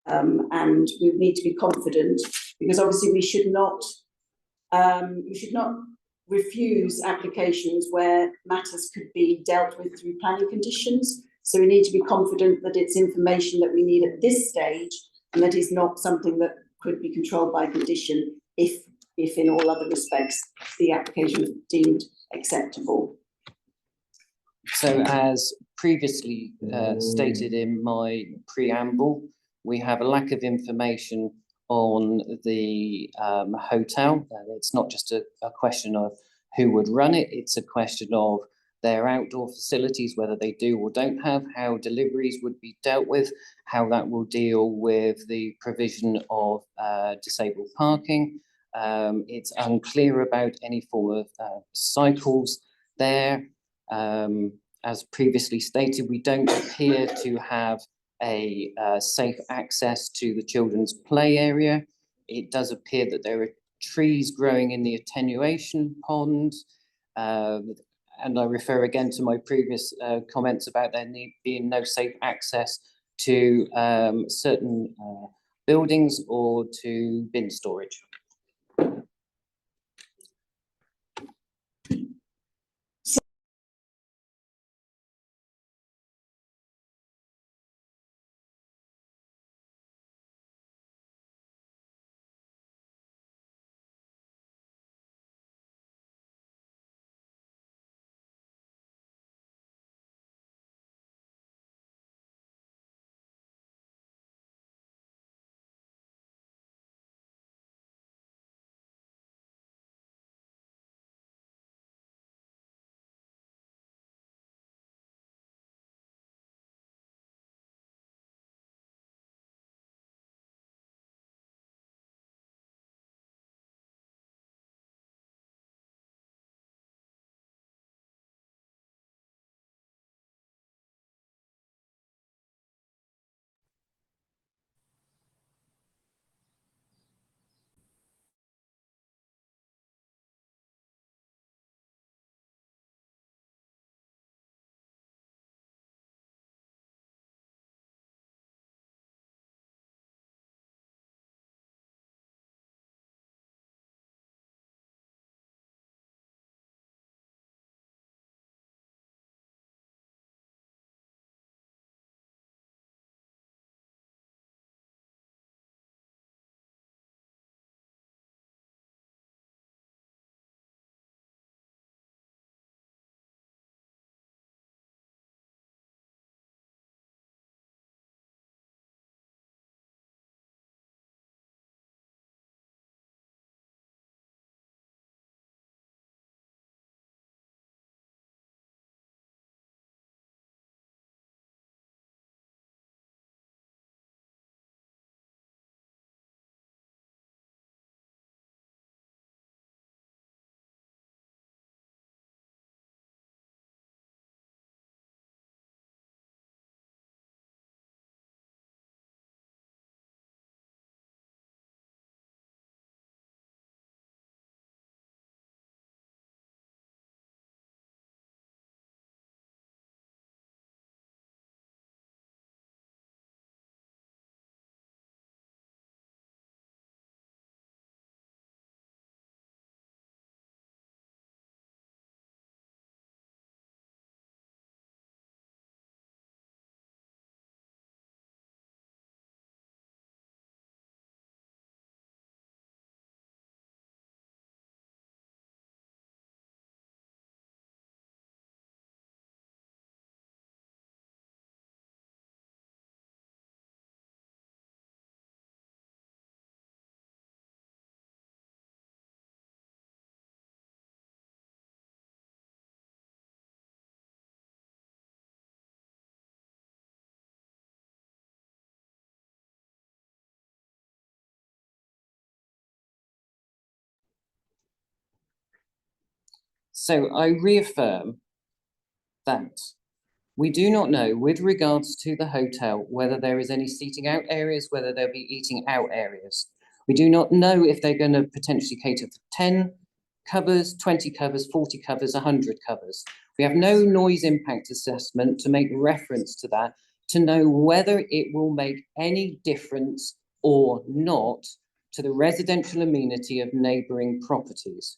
And we need to be confident, because obviously we should not refuse applications where matters could be dealt with through planning conditions. So we need to be confident that it's information that we need at this stage, and that is not something that could be controlled by condition if in all other respects the application is deemed acceptable. So as previously stated in my preamble, we have a lack of information on the hotel. It's not just a question of who would run it, it's a question of their outdoor facilities, whether they do or don't have, how deliveries would be dealt with, how that will deal with the provision of disabled parking. It's unclear about any form of cycles there. As previously stated, we don't appear to have a safe access to the children's play area. It does appear that there are trees growing in the attenuation pond. And I refer again to my previous comments about there being no safe access to certain buildings or to bin storage. So I reaffirm that we do not know with regards to the hotel whether there is any seating out areas, whether there'll be eating out areas. We do not know if they're going to potentially cater for 10 covers, 20 covers, 40 covers, 100 covers. We have no noise impact assessment to make reference to that to know whether it will make any difference or not to the residential amenity of neighbouring properties.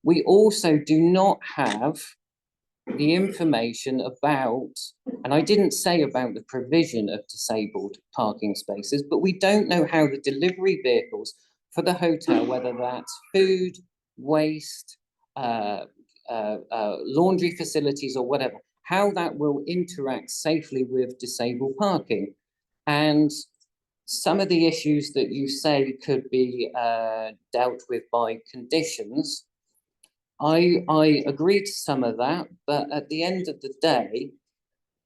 We also do not have the information about, and I didn't say about the provision of disabled parking spaces, but we don't know how the delivery vehicles for the hotel, whether that's food, waste, laundry facilities or whatever, how that will interact safely with disabled parking. And some of the issues that you say could be dealt with by conditions, I agree to some of that, but at the end of the day,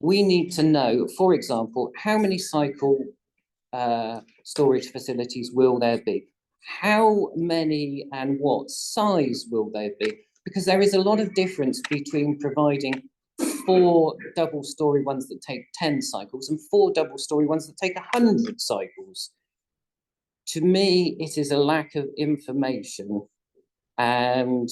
we need to know, for example, how many cycle storage facilities will there be? How many and what size will there be? Because there is a lot of difference between providing 4 double-storey ones that take 10 cycles and 4 double-storey ones that take 100 cycles. To me, it is a lack of information, and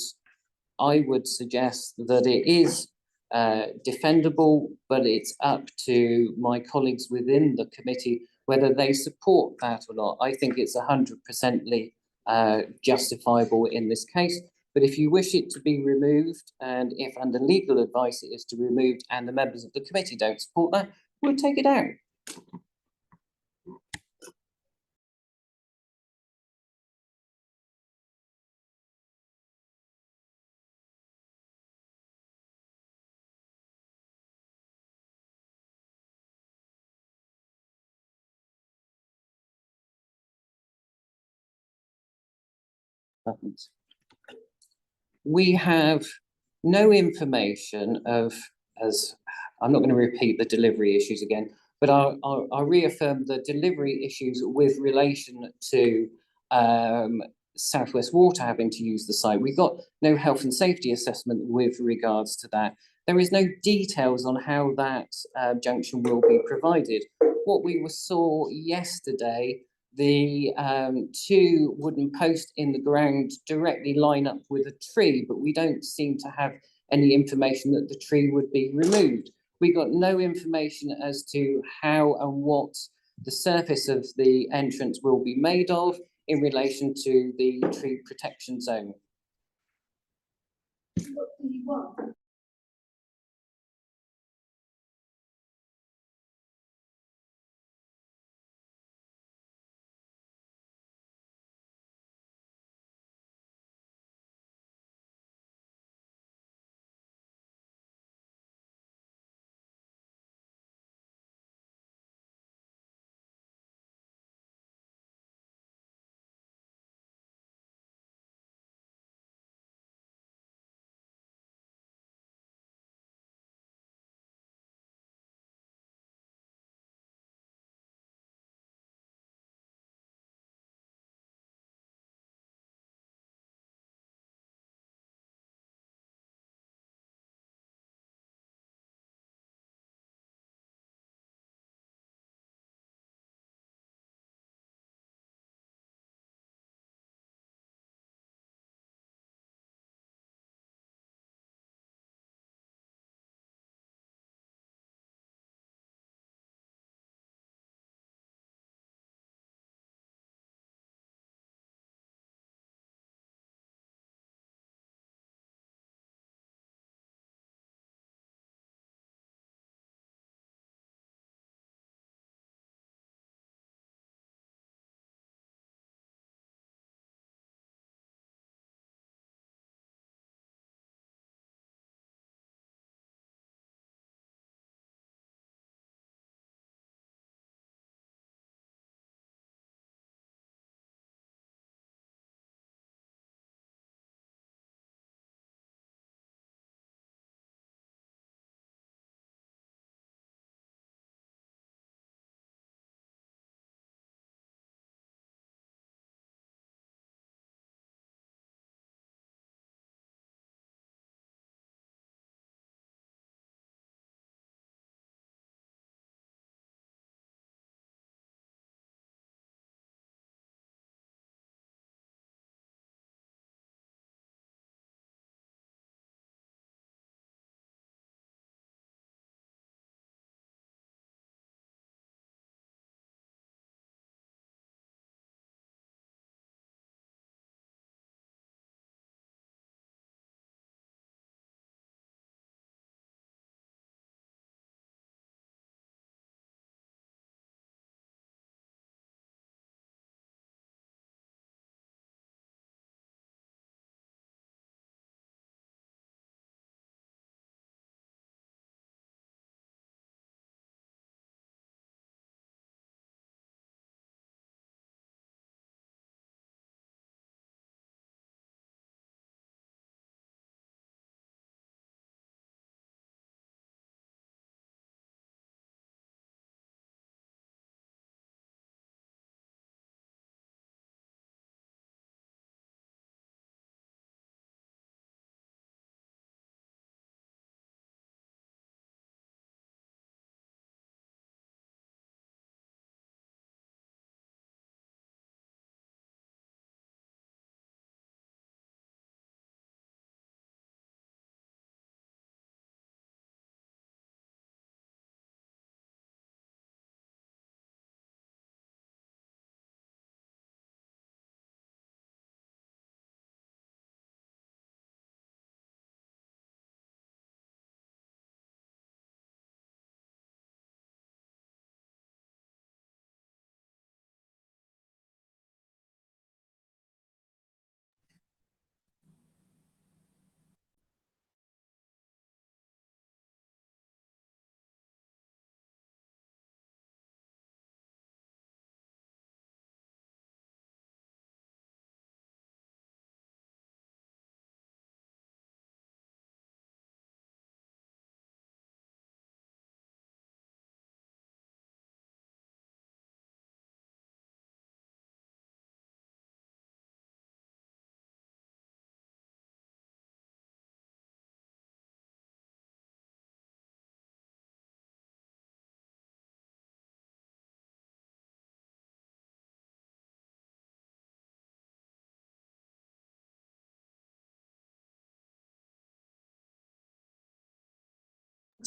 I would suggest that it is defendable, but it's up to my colleagues within the committee whether they support that or not. I think it's 100% justifiable in this case. But if you wish it to be removed, and if under legal advice it is to be removed and the members of the committee don't support that, we'll take it out. We have no information of, as I'm not going to repeat the delivery issues again, but I'll reaffirm the delivery issues with relation to South West Water having to use the site. We've got no health and safety assessment with regards to that. There is no details on how that junction will be provided. What we saw yesterday, the 2 wooden posts in the ground directly line up with a tree, but we don't seem to have any information that the tree would be removed. We got no information as to how and what the surface of the entrance will be made of in relation to the tree protection zone. What do you want?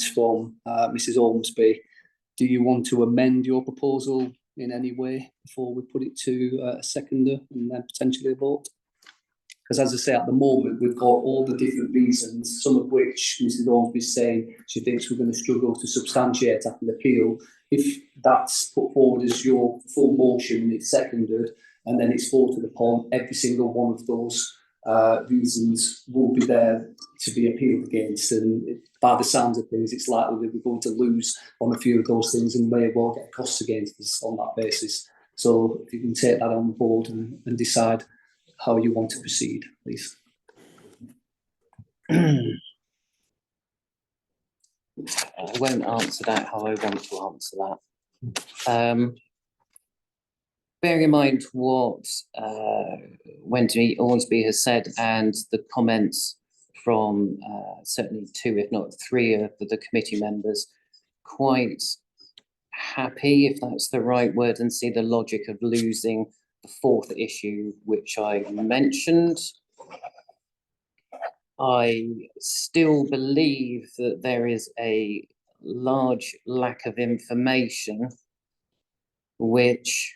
from Mrs Ormsby. Do you want to amend your proposal in any way before we put it to a seconder and then potentially a vote? Because as I say, at the moment, we've got all the different reasons, some of which Mrs Ormsby is saying she thinks we're going to struggle to substantiate at an appeal. If that's put forward as your full motion and it's seconded, and then it's voted upon, every single one of those reasons will be there to be appealed against. And by the sounds of things, it's likely that we're going to lose on a few of those things and may well get costs against us on that basis. So if you can take that on board and decide how you want to proceed, please. I won't answer that how I want to answer that. Bearing in mind what Wendy Ormsby has said and the comments from certainly 2, if not 3 of the committee members, quite happy, if that's the right word, and see the logic of losing the 4th issue, which I mentioned. I still believe that there is a large lack of information, which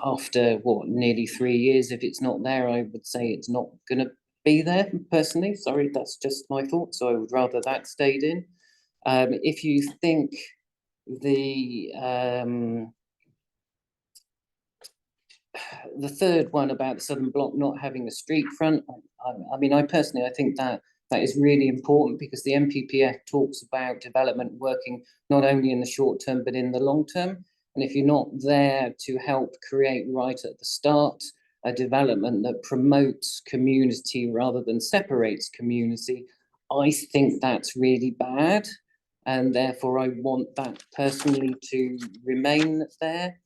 after nearly 3 years, if it's not there, I would say it's not going to be there personally. Sorry, that's just my thought. So I would rather that stayed in. If you think the 3rd one about the Southern Block not having a street front, I mean, I personally, I think that is really important, because the NPPF talks about development working not only in the short term, but in the long term. And if you're not there to help create right at the start a development that promotes community rather than separates community, I think that's really bad. And therefore I want that personally to remain there.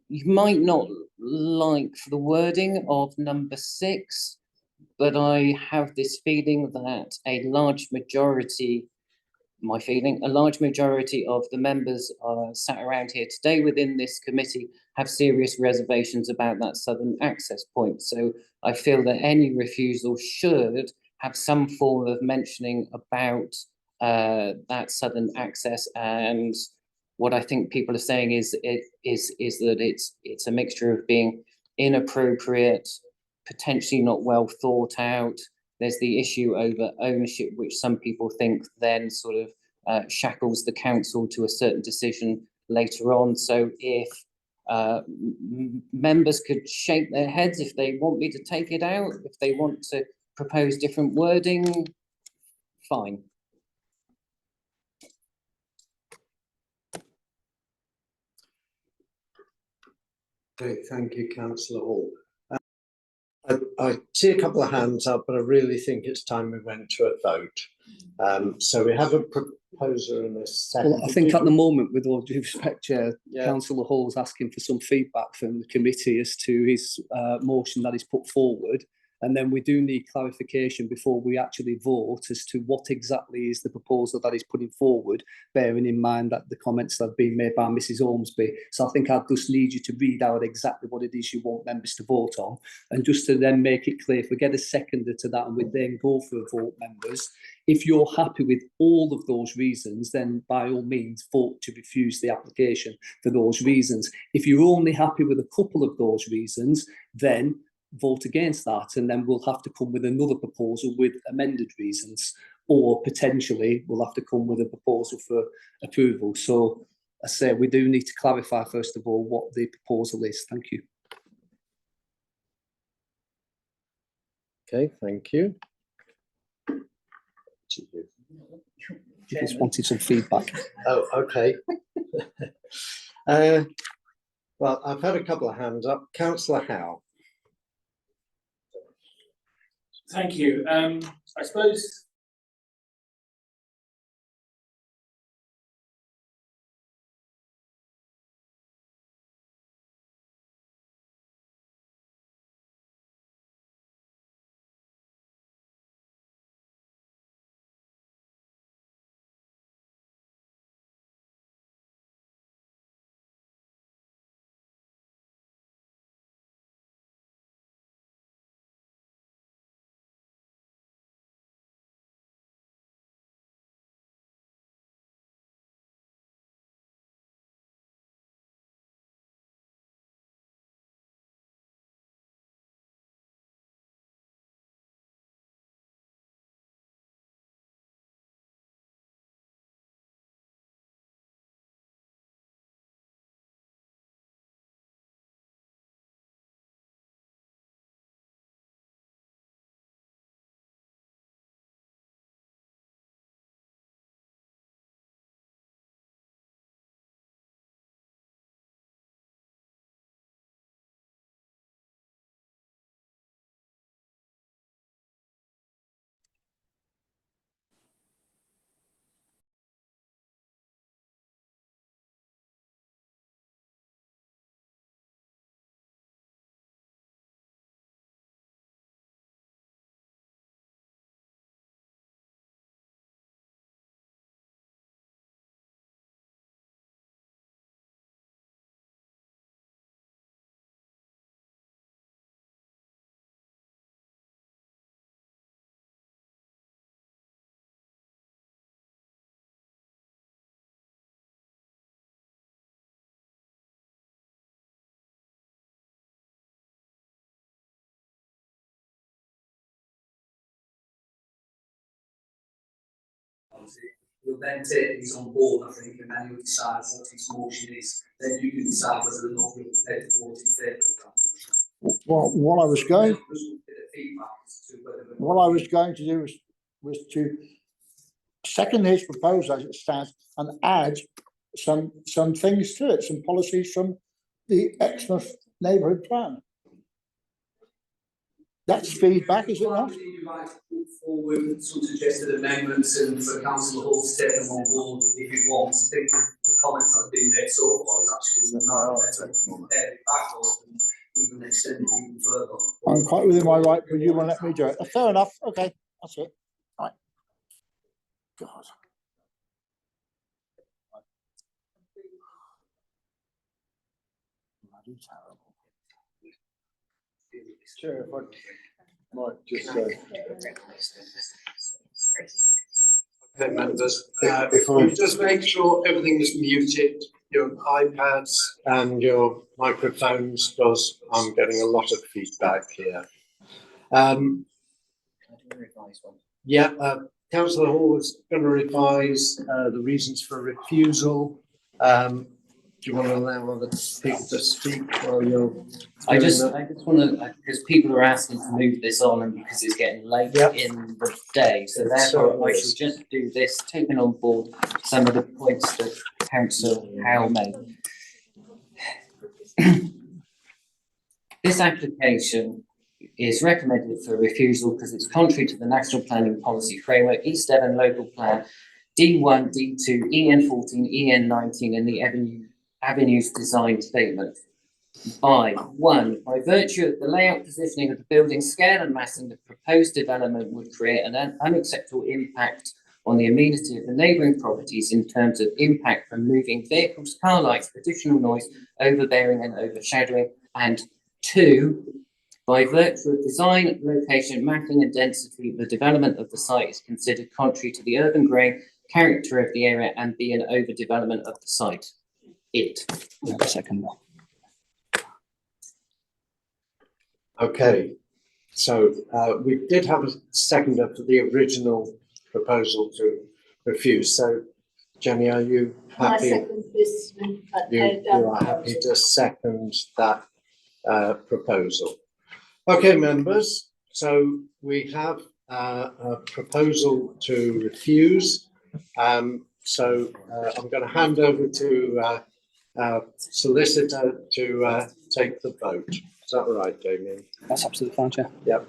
You might not like the wording of number 6, but I have this feeling that a large majority of the members sat around here today within this committee have serious reservations about that southern access point. So I feel that any refusal should have some form of mentioning about that southern access. And what I think people are saying is that it's a mixture of being inappropriate, potentially not well thought out. There's the issue over ownership, which some people think then sort of shackles the council to a certain decision later on. So if members could shake their heads if they want me to take it out, if they want to propose different wording, fine. Okay, thank you, Councillor Hall. I see a couple of hands up, but I really think it's time we went to a vote. So we have a proposer and a second. Well, I think at the moment, with all due respect, Chair, Councillor Hall's asking for some feedback from the committee as to his motion that he's put forward. And then we do need clarification before we actually vote as to what exactly is the proposal that he's putting forward, bearing in mind that the comments that have been made by Mrs Ormsby. So I think I just need you to read out exactly what it is you want members to vote on. And just to then make it clear, if we get a seconder to that and we then go for a vote, members, if you're happy with all of those reasons, then by all means vote to refuse the application for those reasons. If you're only happy with a couple of those reasons, then vote against that, and then we'll have to come with another proposal with amended reasons, or potentially we'll have to come with a proposal for approval. So I say we do need to clarify first of all what the proposal is. Thank you. Okay, thank you. You just wanted some feedback. Oh, okay. Well, I've had a couple of hands up. Councillor Howe. Thank you. I suppose it. You'll then take these on board, I think, and then you'll decide what his motion is. Then you can decide whether or not you're prepared to vote in favour of that motion. Well, what I was going, Just a bit of feedback as to whether or not- what I was going to do was to second his proposal as it stands and add some things to it, some policies from the Exmouth neighbourhood plan. That's feedback, is it not? You'd like to put forward some suggested amendments and for councillor Hall to take them on board if he wants. I think the comments that have been made so far is actually compare it backwards and even extend it even further. I'm quite within my right, but you won't let me do it. Fair enough. Okay, that's it. Right. God. Bloody terrible. Chair, if I might just say. Okay, members, If I- just make sure everything's muted, your iPads. And your microphones, because I'm getting a lot of feedback here. Yeah, councillor Hall was going to revise the reasons for refusal. Do you want to allow other people to speak while you're? I just want to, because people are asking to move this on and because it's getting late in the day, so therefore I should just do this, taking on board some of the points that councillor Howe made. This application is recommended for refusal because it's contrary to the National Planning Policy Framework, East Devon Local Plan, D1, D2, EN14, EN19 and the Avenues Design Statement. By virtue of the layout, positioning of the building, scale and massing, the proposed development would create an unacceptable impact on the amenity of the neighbouring properties in terms of impact from moving vehicles, car lights, additional noise, overbearing and overshadowing. And 2, by virtue of design, location, mapping and density, the development of the site is considered contrary to the urban grey character of the area and be an overdevelopment of the site. Second one. Okay, so we did have a second of the original proposal to refuse. So Jenny, are you happy? I second this. You are happy to second that proposal. Okay, members, so we have a proposal to refuse. So I'm going to hand over to our solicitor to take the vote. Is that right, Damien? That's absolutely fine, Chair. Yep.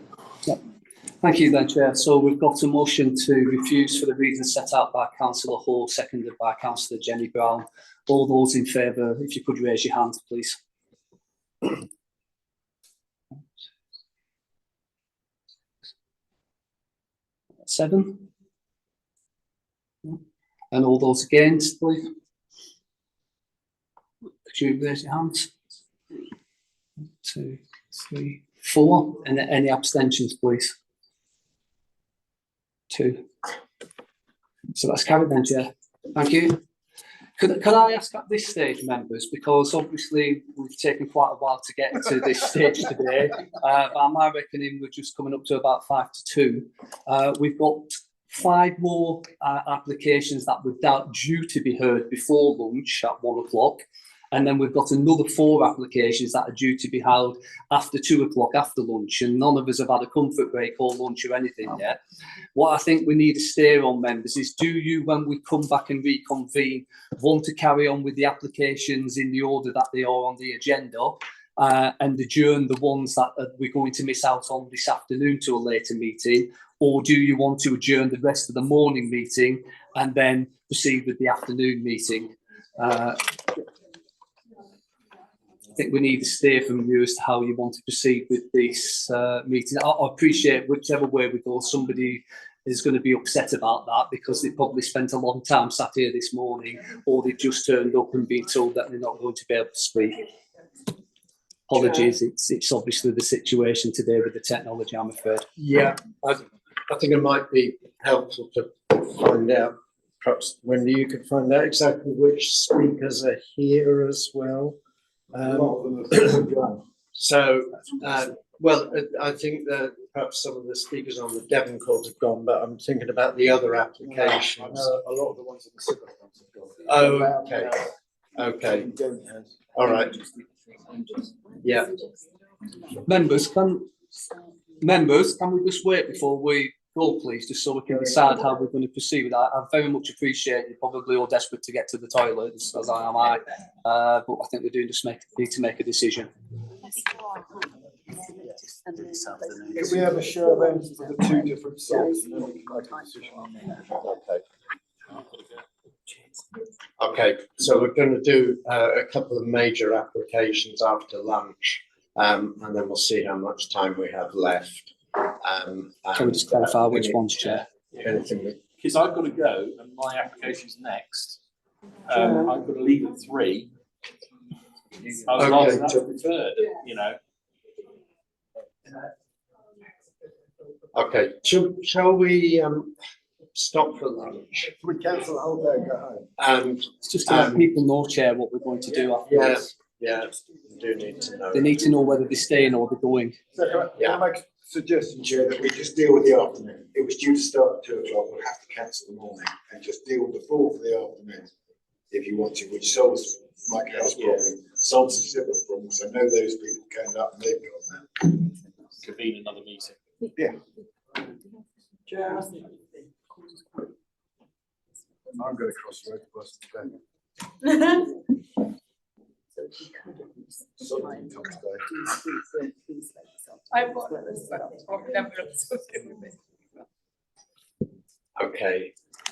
Thank you then, Chair. So we've got a motion to refuse for the reasons set out by Councillor Hall, seconded by Councillor Jenny Brown. All those in favour, if you could raise your hands, please. 7. And all those against, please. Could you raise your hands? 2, 3, 4. And any abstentions, please? 2. So that's carried then, Chair. Thank you. Could I ask at this stage, members, because obviously we've taken quite a while to get to this stage today, by my reckoning we're just coming up to about 5 to 2. We've got 5 more applications that were due to be heard before lunch at 1 o'clock. And then we've got another 4 applications that are due to be held after 2 o'clock after lunch, and none of us have had a comfort break or lunch or anything yet. What I think we need to steer on, members, is do you, when we come back and reconvene, want to carry on with the applications in the order that they are on the agenda and adjourn the ones that we're going to miss out on this afternoon to a later meeting? Or do you want to adjourn the rest of the morning meeting and then proceed with the afternoon meeting? I think we need to steer from you as to how you want to proceed with this meeting. I appreciate whichever way we go, somebody is going to be upset about that because they probably spent a long time sat here this morning, or they've just turned up and been told that they're not going to be able to speak. Apologies, it's obviously the situation today with the technology, I'm afraid. Yeah, I think it might be helpful to find out, perhaps Wendy, you could find out exactly which speakers are here as well. So Well, I think that perhaps some of the speakers on the Devon court have gone, but I'm thinking about the other applications. A lot of the ones in the civil ones have gone. Oh, okay, okay, all right. Yeah, Members, can we just wait before we go, please, just so we can decide how we're going to proceed with that? I very much appreciate you're probably all desperate to get to the toilet, as I am. But I think we do just need to make a decision. Can we have a show of hands for the two different sites and then we can make a decision on that? okay, so we're going to do a couple of major applications after lunch, and then we'll see how much time we have left. Can we just clarify which ones, Chair? Because I've got to go and my application's next. I've got to leave at 3. I was rather that preferred, you know. Okay, shall we stop for lunch? We cancel the whole day and go home. It's just to let people know, Chair, what we're going to do afterwards. Yeah, we do need to know. They need to know whether they're staying or they're going. So can I make a suggestion, Chair, that we just deal with the afternoon? It was due to start at 2 o'clock, we'll have to cancel the morning and just deal with the full for the afternoon, if you want to, which solves Mike House problem, solves the civil problem, so I know those people came up and they've got that. Convene another meeting. Yeah. I'm going to cross the road to Boston today. I've got Okay.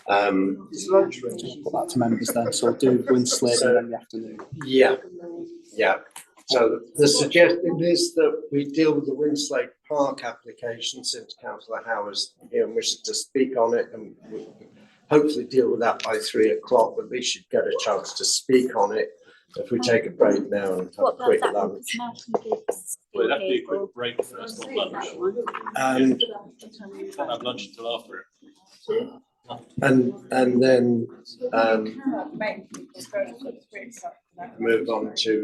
Put that to members then. So do Winslade in the afternoon. Yeah, yeah. So the suggestion is that we deal with the Winslade Park application, since Councillor Howard's here and wishes to speak on it, and we'll hopefully deal with that by 3 o'clock. At least you'd get a chance to speak on it. If we take a break now and have a quick lunch. We'll have to do a quick break first, not lunch. Can't have lunch until after it. And then move on to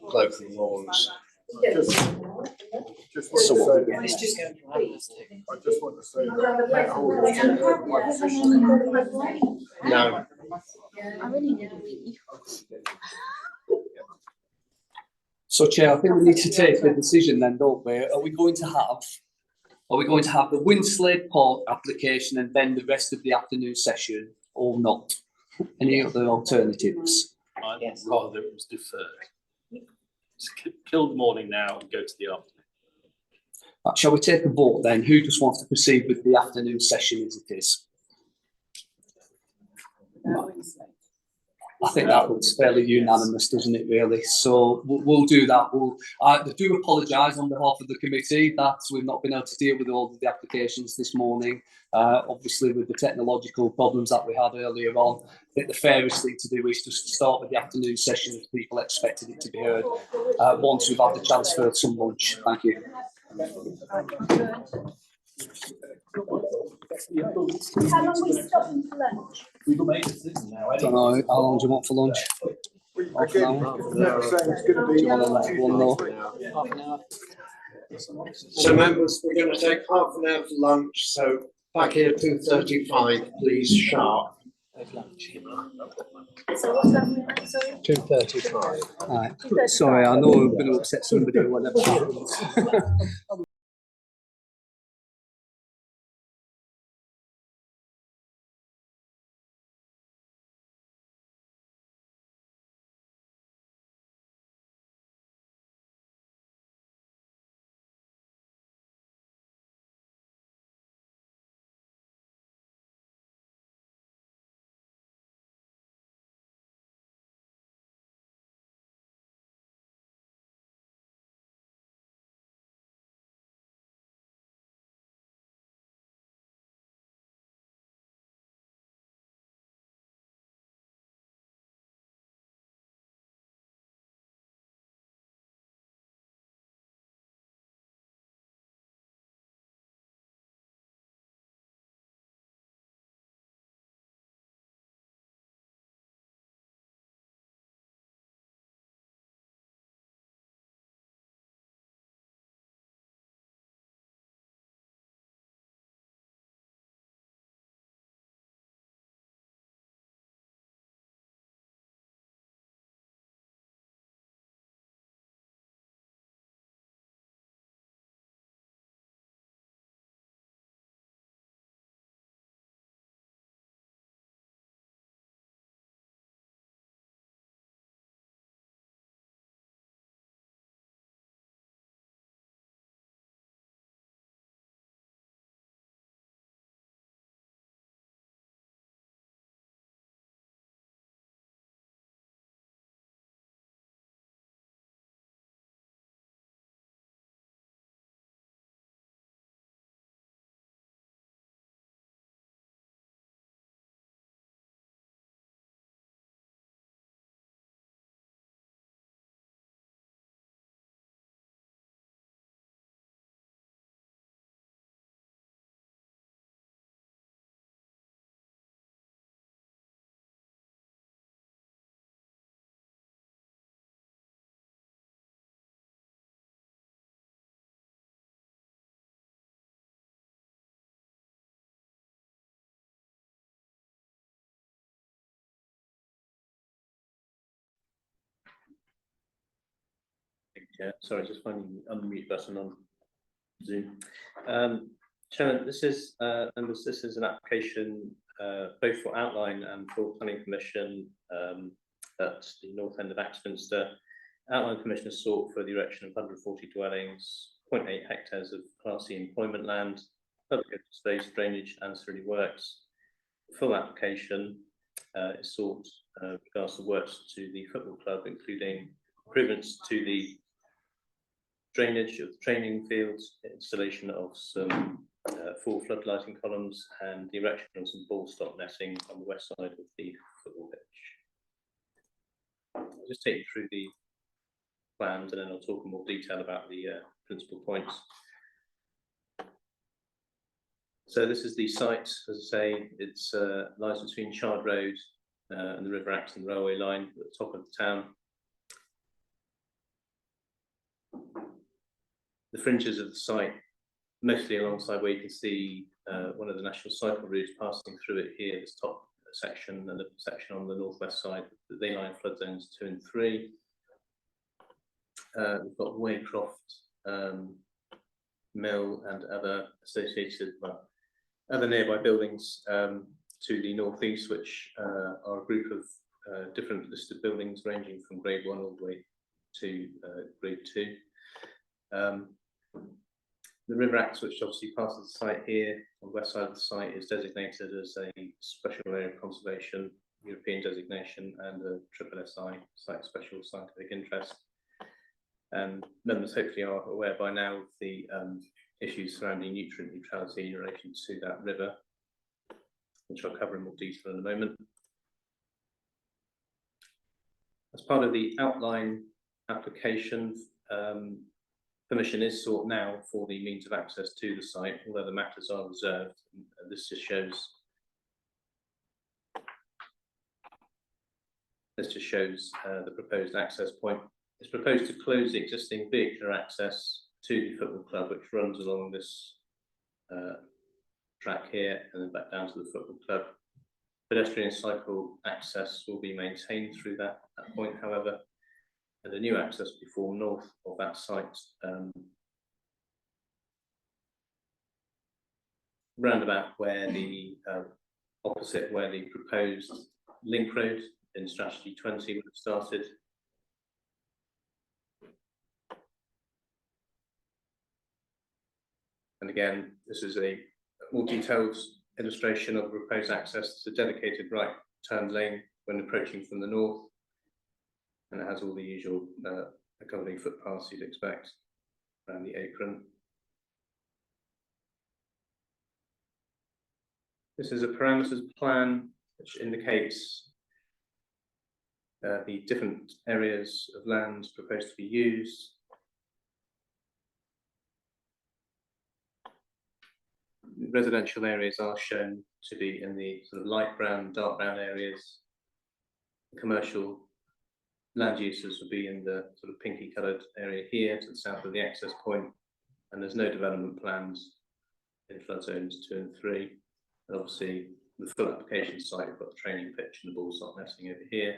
Clothing Lawns. Just want to say, I just want to say that whole decision. No. So, Chair, I think we need to take a decision then, don't we? Are we going to have the Winslade Port application and then the rest of the afternoon session, or not? Any other alternatives? I'd rather it was deferred. Kill the morning now and go to the afternoon. Shall we take a vote then? Who just wants to proceed with the afternoon session as it is? I think that looks fairly unanimous, doesn't it, really? So we'll do that. I do apologise on behalf of the committee that we've not been able to deal with all of the applications this morning. Obviously, with the technological problems that we had earlier on, I think the fairest thing to do is just to start with the afternoon session as people expected it to be heard once we've had the chance for some lunch. Thank you. How long are we stopping for lunch? We've made a decision now. I don't know, how long do you want for lunch? Half an hour? Do you want to let one know? Half an hour. So members, we're going to take half an hour for lunch, so back here 2:35, please, sharp. So what's that? Sorry? 2:35. All right. Sorry, I know I'm going to upset somebody, whatever happens. Yeah, sorry, just finding the unmute button on Zoom. Chairman, this is members, this is an application both for outline and for planning permission at the north end of Axminster. Outline permission is sought for the erection of 140 dwellings, 0.8 hectares of Class C employment land, public open space, drainage, ancillary works. Full application is sought regards to works to the football club, including improvements to the drainage of the training fields, installation of some 4 floodlighting columns, and the erection of some ball stop netting on the west side of the football pitch. I'll just take you through the plans and then I'll talk in more detail about the principal points. So this is the site, as I say, it's lies between Chard Road and the River Acton railway line at the top of the town. The fringes of the site, mostly alongside where you can see one of the national cycle routes passing through it here, this top section and the section on the northwest side, they lie in flood zones 2 and 3. We've got Waycroft Mill and other associated, well, other nearby buildings to the northeast, which are a group of different listed buildings ranging from grade 1 all the way to grade 2. The River Axe, which obviously passes the site here on the west side of the site, is designated as a special area of conservation, European designation, and a SSSI, Site of Special Scientific Interest. And members hopefully are aware by now of the issues surrounding nutrient neutrality in relation to that river, which I'll cover in more detail in a moment. As part of the outline application, permission is sought now for the means of access to the site, although the matters are reserved. This just shows the proposed access point. It's proposed to close the existing vehicular access to the football club, which runs along this track here and then back down to the football club. Pedestrian cycle access will be maintained through that point, however, and a new access will be formed north of that site, roundabout where the opposite where the proposed link road in strategy 20 would have started. And again, this is a more detailed illustration of the proposed access to dedicated right turn lane when approaching from the north. And it has all the usual accompanying footpaths you'd expect around the apron. This is a parameters plan which indicates the different areas of land proposed to be used. Residential areas are shown to be in the sort of light brown, dark brown areas. Commercial land uses would be in the sort of pinky coloured area here to the south of the access point, and there's no development plans in flood zones 2 and 3. And obviously, the full application site, we've got the training pitch and the ball stop netting over here.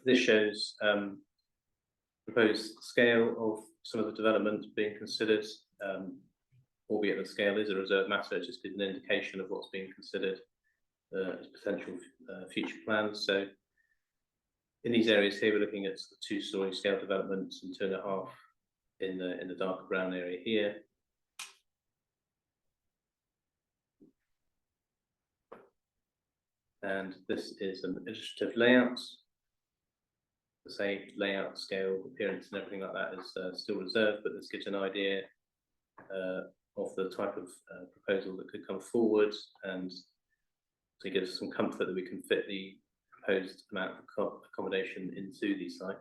This shows proposed scale of some of the development being considered, albeit the scale is a reserved matter, it just gives an indication of what's being considered as potential future plans. So in these areas here, we're looking at 2-storey scale developments and 2.5 in the darker brown area here. And this is an illustrative layout. The same layout, scale, appearance, and everything like that is still reserved, but this gives an idea of the type of proposal that could come forward, and to give us some comfort that we can fit the proposed amount of accommodation into the site.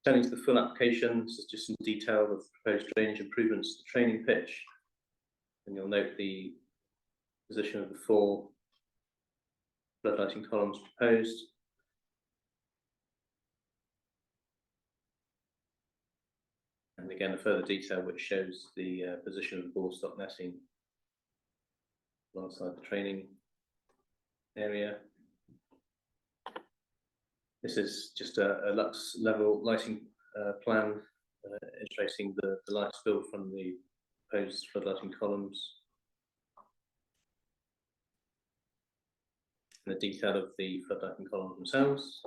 Turning to the full application, this is just some detail of proposed drainage improvements to the training pitch, and you'll note the position of the 4 floodlighting columns proposed. And again, a further detail which shows the position of the ball stop netting alongside the training area. This is just a lux level lighting plan illustrating the light spill from the proposed floodlighting columns. And the detail of the floodlighting columns themselves.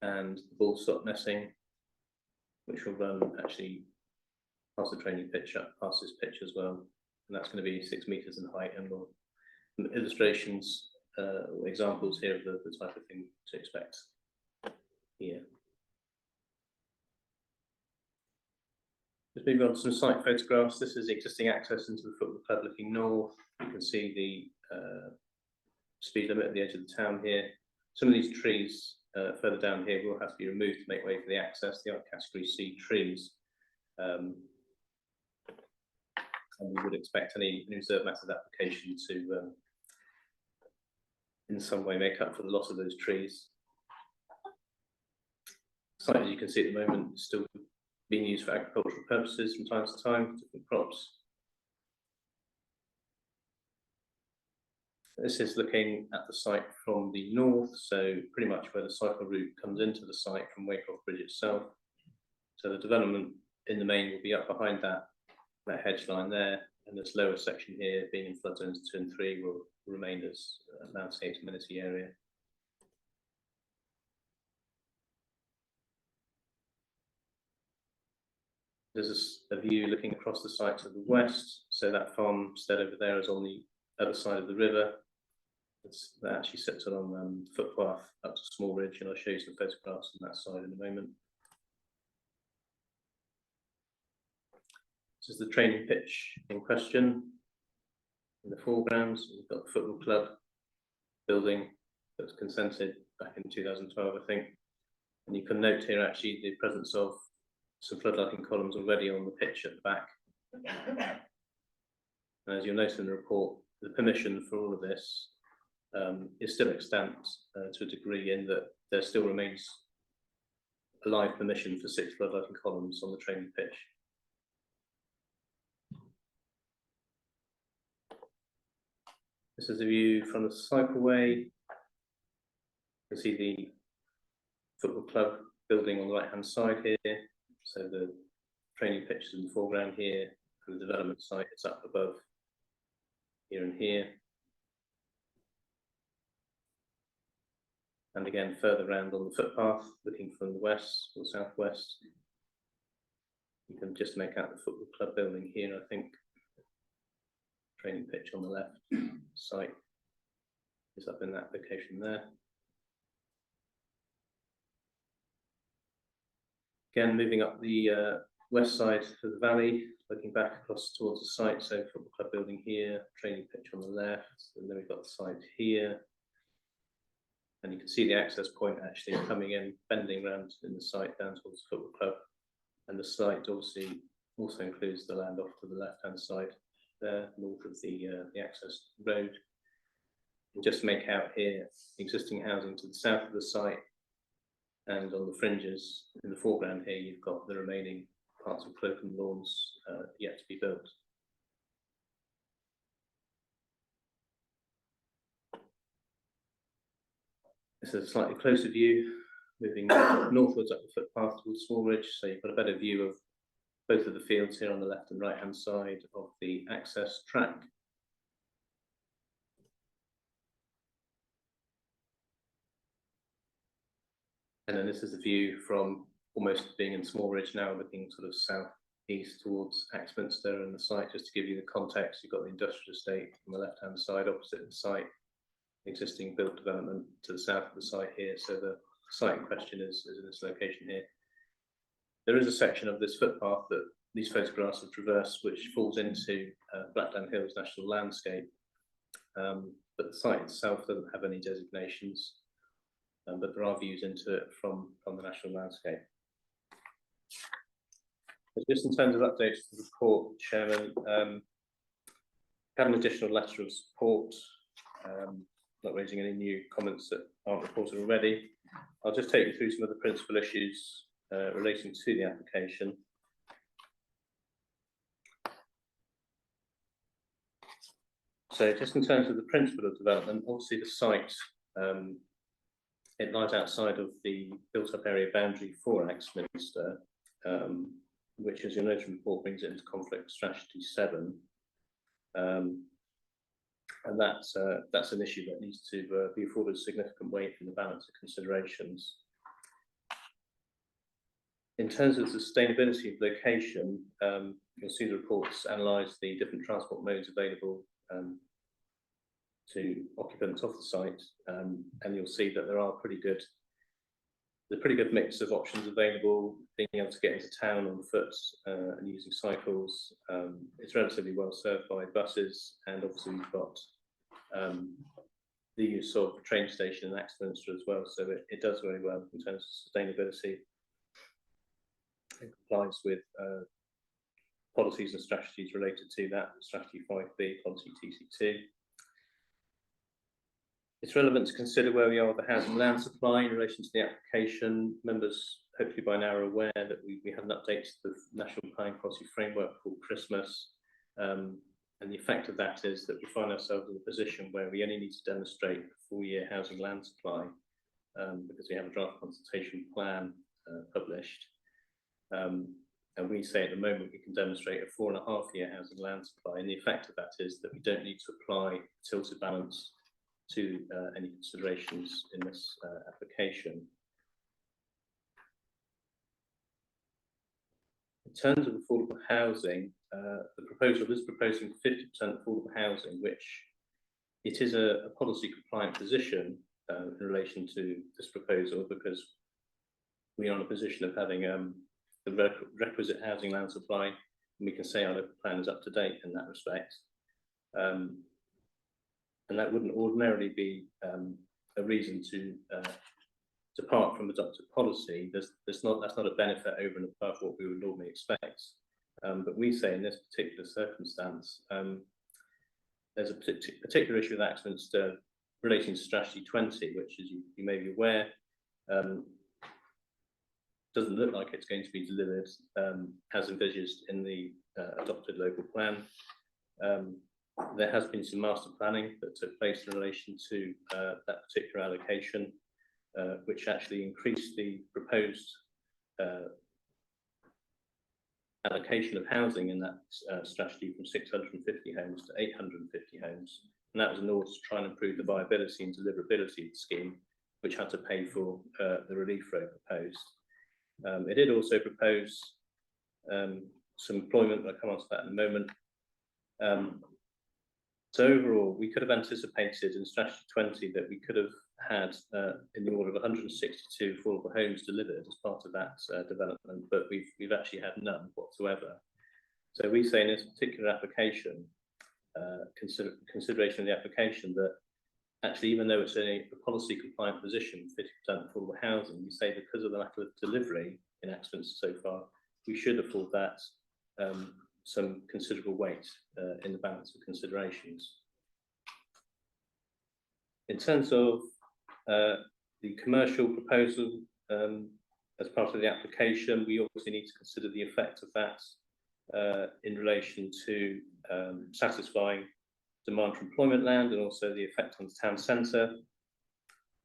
And the ball stop messing, which will run actually past the training pitch, up past this pitch as well. And that's going to be 6 meters in height, and we'll illustrations, examples here of the type of thing to expect here. Just moving on to some site photographs. This is existing access into the football club looking north. You can see the speed limit at the edge of the town here. Some of these trees further down here will have to be removed to make way for the access. They are category C trees. And we would expect any reserve method application to in some way make up for the loss of those trees. The site, as you can see at the moment, is still being used for agricultural purposes from time to time, different crops. This is looking at the site from the north, so pretty much where the cycle route comes into the site from Waycroft Bridge itself. So the development in the main will be up behind that hedge line there, and this lower section here, being in flood zones 2 and 3, will remain as a landscape amenity area. There's a view looking across the site to the west, so that farmstead over there is on the other side of the river. That actually sits along the footpath up to Small Ridge, and I'll show you some photographs on that side in a moment. This is the training pitch in question. In the foreground, we've got the football club building that was consented back in 2012, I think. And you can note here actually the presence of some floodlighting columns already on the pitch at the back. And as you'll note in the report, the permission for all of this is still extant to a degree, in that there still remains a live permission for 6 floodlighting columns on the training pitch. This is a view from the cycleway. You can see the football club building on the right hand side here. So the training pitch is in the foreground here, and the development site is up above here and here. And again, further round on the footpath, looking from the west or southwest, you can just make out the football club building here, I think. Training pitch on the left site is up in that location there. Again, moving up the west side of the valley, looking back across towards the site, so football club building here, training pitch on the left, and then we've got the site here. And you can see the access point actually coming in, bending round in the site down towards the football club. And the site obviously also includes the land off to the left-hand side there, north of the access road. And just make out here existing housing to the south of the site, and on the fringes in the foreground here you've got the remaining parts of Cloakham Lawns yet to be built. This is a slightly closer view, moving northwards up the footpath towards Small Ridge, so you've got a better view of both of the fields here on the left and right hand side of the access track. And then this is the view from almost being in Small Ridge now, looking sort of south-east towards Axminster and the site. Just to give you the context, you've got the industrial estate on the left-hand side opposite the site, existing built development to the south of the site here. So the site in question is in this location here. There is a section of this footpath that these photographs have traversed, which falls into Blackdown Hills National Landscape. But the site itself doesn't have any designations, but there are views into it from the National Landscape. But just in terms of updates to the report, Chairman, had an additional letter of support, not raising any new comments that aren't reported already. I'll just take you through some of the principal issues relating to the application. So just in terms of the principle of development, obviously the site, it lies outside of the built-up area boundary for Axminster, which, as your notice report, brings it into conflict strategy 7. And that's an issue that needs to be afforded significant weight in the balance of considerations. In terms of sustainability of location, you'll see the reports analyse the different transport modes available to occupants of the site, and you'll see that there are pretty good mix of options available. Being able to get into town on foot and using cycles, it's relatively well served by buses, and obviously we've got the use of the train station in Axminster as well, so it does very well in terms of sustainability. It complies with policies and strategies related to that, strategy 5B, policy TC2. It's relevant to consider where we are with the housing land supply in relation to the application. Members hopefully by now are aware that we had an update to the National Planning Policy Framework for Christmas, and the effect of that is that we find ourselves in a position where we only need to demonstrate a 4-year housing land supply, because we have a draft consultation plan published. And we say at the moment we can demonstrate a 4.5-year housing land supply, and the effect of that is that we don't need to apply tilted balance to any considerations in this application. In terms of affordable housing, the proposal is proposing 50% affordable housing, which it is a policy compliant position in relation to this proposal, because we are in a position of having the requisite housing land supply, and we can say our local plan is up to date in that respect. And that wouldn't ordinarily be a reason to depart from adopted policy. That's not a benefit over and above what we would normally expect. But we say in this particular circumstance, there's a particular issue with Axminster relating to strategy 20, which, as you may be aware, doesn't look like it's going to be delivered as envisaged in the adopted local plan. There has been some master planning that took place in relation to that particular allocation, which actually increased the proposed allocation of housing in that strategy from 650 homes to 850 homes. And that was in order to try and improve the viability and deliverability of the scheme, which had to pay for the relief rate proposed. It did also propose some employment, I'll come on to that in a moment. So overall, we could have anticipated in strategy 20 that we could have had in the order of 162 affordable homes delivered as part of that development, but we've actually had none whatsoever. So we say in this particular application, consideration of the application, that actually, even though it's a policy compliant position, 50% affordable housing, we say because of the lack of delivery in Axminster so far, we should afford that some considerable weight in the balance of considerations. In terms of the commercial proposal as part of the application, we obviously need to consider the effect of that in relation to satisfying demand for employment land, and also the effect on the town centre.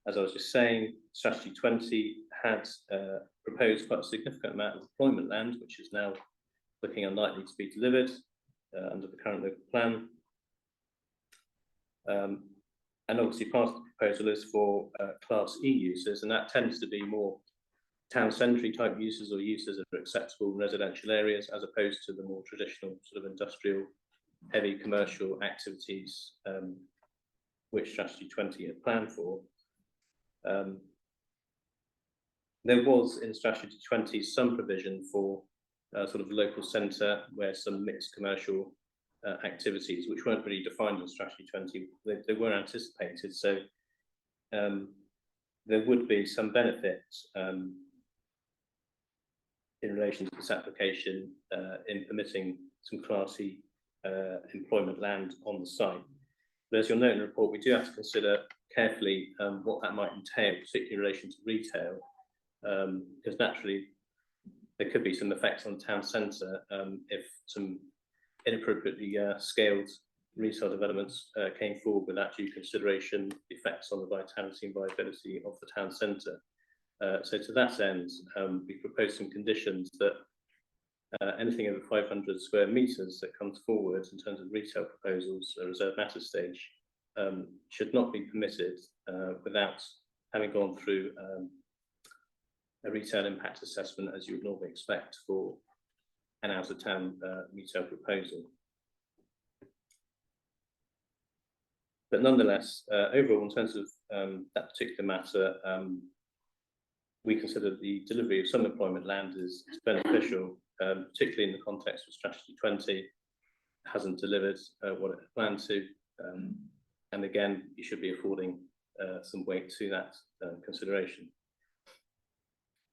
As I was just saying, strategy 20 had proposed quite a significant amount of employment land, which is now looking unlikely to be delivered under the current local plan. And obviously part of the proposal is for Class E uses, and that tends to be more town centre type uses, or uses that are acceptable in residential areas, as opposed to the more traditional sort of industrial, heavy commercial activities which strategy 20 had planned for. There was in strategy 20 some provision for sort of local centre, where some mixed commercial activities, which weren't really defined in strategy 20, they were anticipated. So there would be some benefit in relation to this application in permitting some Class E employment land on the site. But as you'll note in the report, we do have to consider carefully what that might entail, particularly in relation to retail, because naturally there could be some effects on town centre if some inappropriately scaled retail developments came forward without due consideration the effects on the vitality and viability of the town centre. So to that end, we propose some conditions that anything over 500 square metres that comes forward in terms of retail proposals at reserve matter stage should not be permitted without having gone through a retail impact assessment, as you would normally expect for an out of town retail proposal. But nonetheless, overall, in terms of that particular matter, we consider the delivery of some employment land is beneficial, particularly in the context of Strategy 20. It hasn't delivered what it had planned to, and again, you should be affording some weight to that consideration.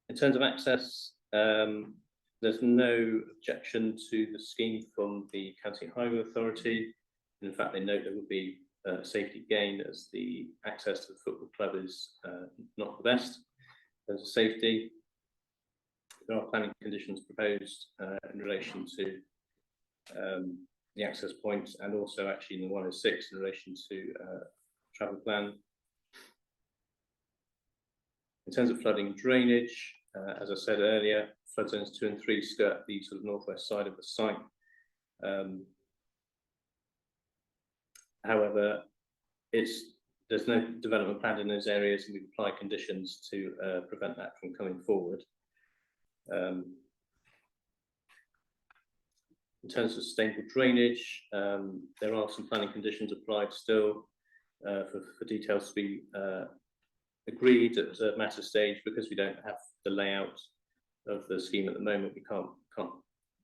In terms of access, there's no objection to the scheme from the County Highway Authority. In fact, they note there would be a safety gain as the access to the football club is not the best in terms of safety. There are planning conditions proposed in relation to the access points, and also actually in the 106 in relation to travel plan. In terms of flooding and drainage, as I said earlier, flood zones 2 and 3 skirt the sort of northwest side of the site. However, there's no development planned in those areas, and we apply conditions to prevent that from coming forward. In terms of sustainable drainage, there are some planning conditions applied still for details to be agreed at reserve matter stage. Because we don't have the layout of the scheme at the moment, we can't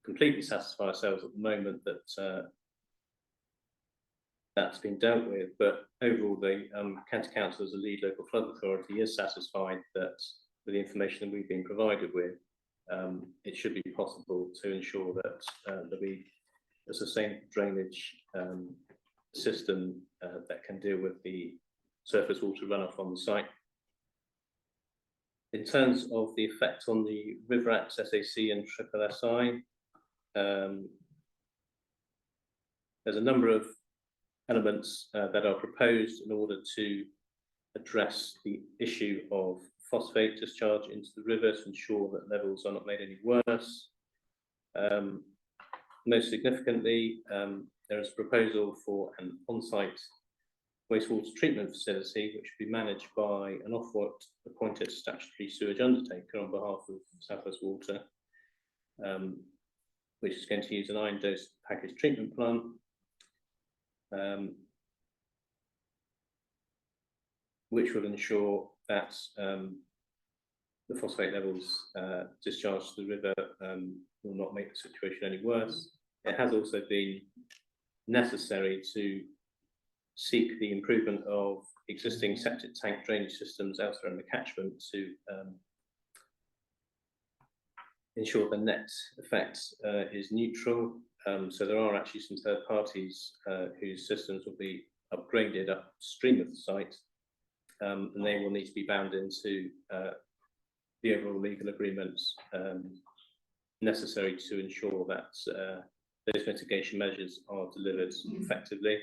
completely satisfy ourselves at the moment that that's been dealt with. But overall, the County Council as a lead local flood authority is satisfied that with the information that we've been provided with, it should be possible to ensure that there'll be a sustainable drainage system that can deal with the surface water runoff on the site. In terms of the effect on the River Acts, SAC and SSSI, there's a number of elements that are proposed in order to address the issue of phosphate discharge into the river to ensure that levels are not made any worse. Most significantly, there is a proposal for an on-site wastewater treatment facility which will be managed by an Ofwat appointed statutory sewage undertaker on behalf of South West Water, which is going to use an iron dose package treatment plant. Which will ensure that the phosphate levels discharged to the river will not make the situation any worse. It has also been necessary to seek the improvement of existing septic tank drainage systems elsewhere in the catchment to ensure the net effect is neutral. So there are actually some third parties whose systems will be upgraded upstream of the site, and they will need to be bound into the overall legal agreements necessary to ensure that those mitigation measures are delivered effectively.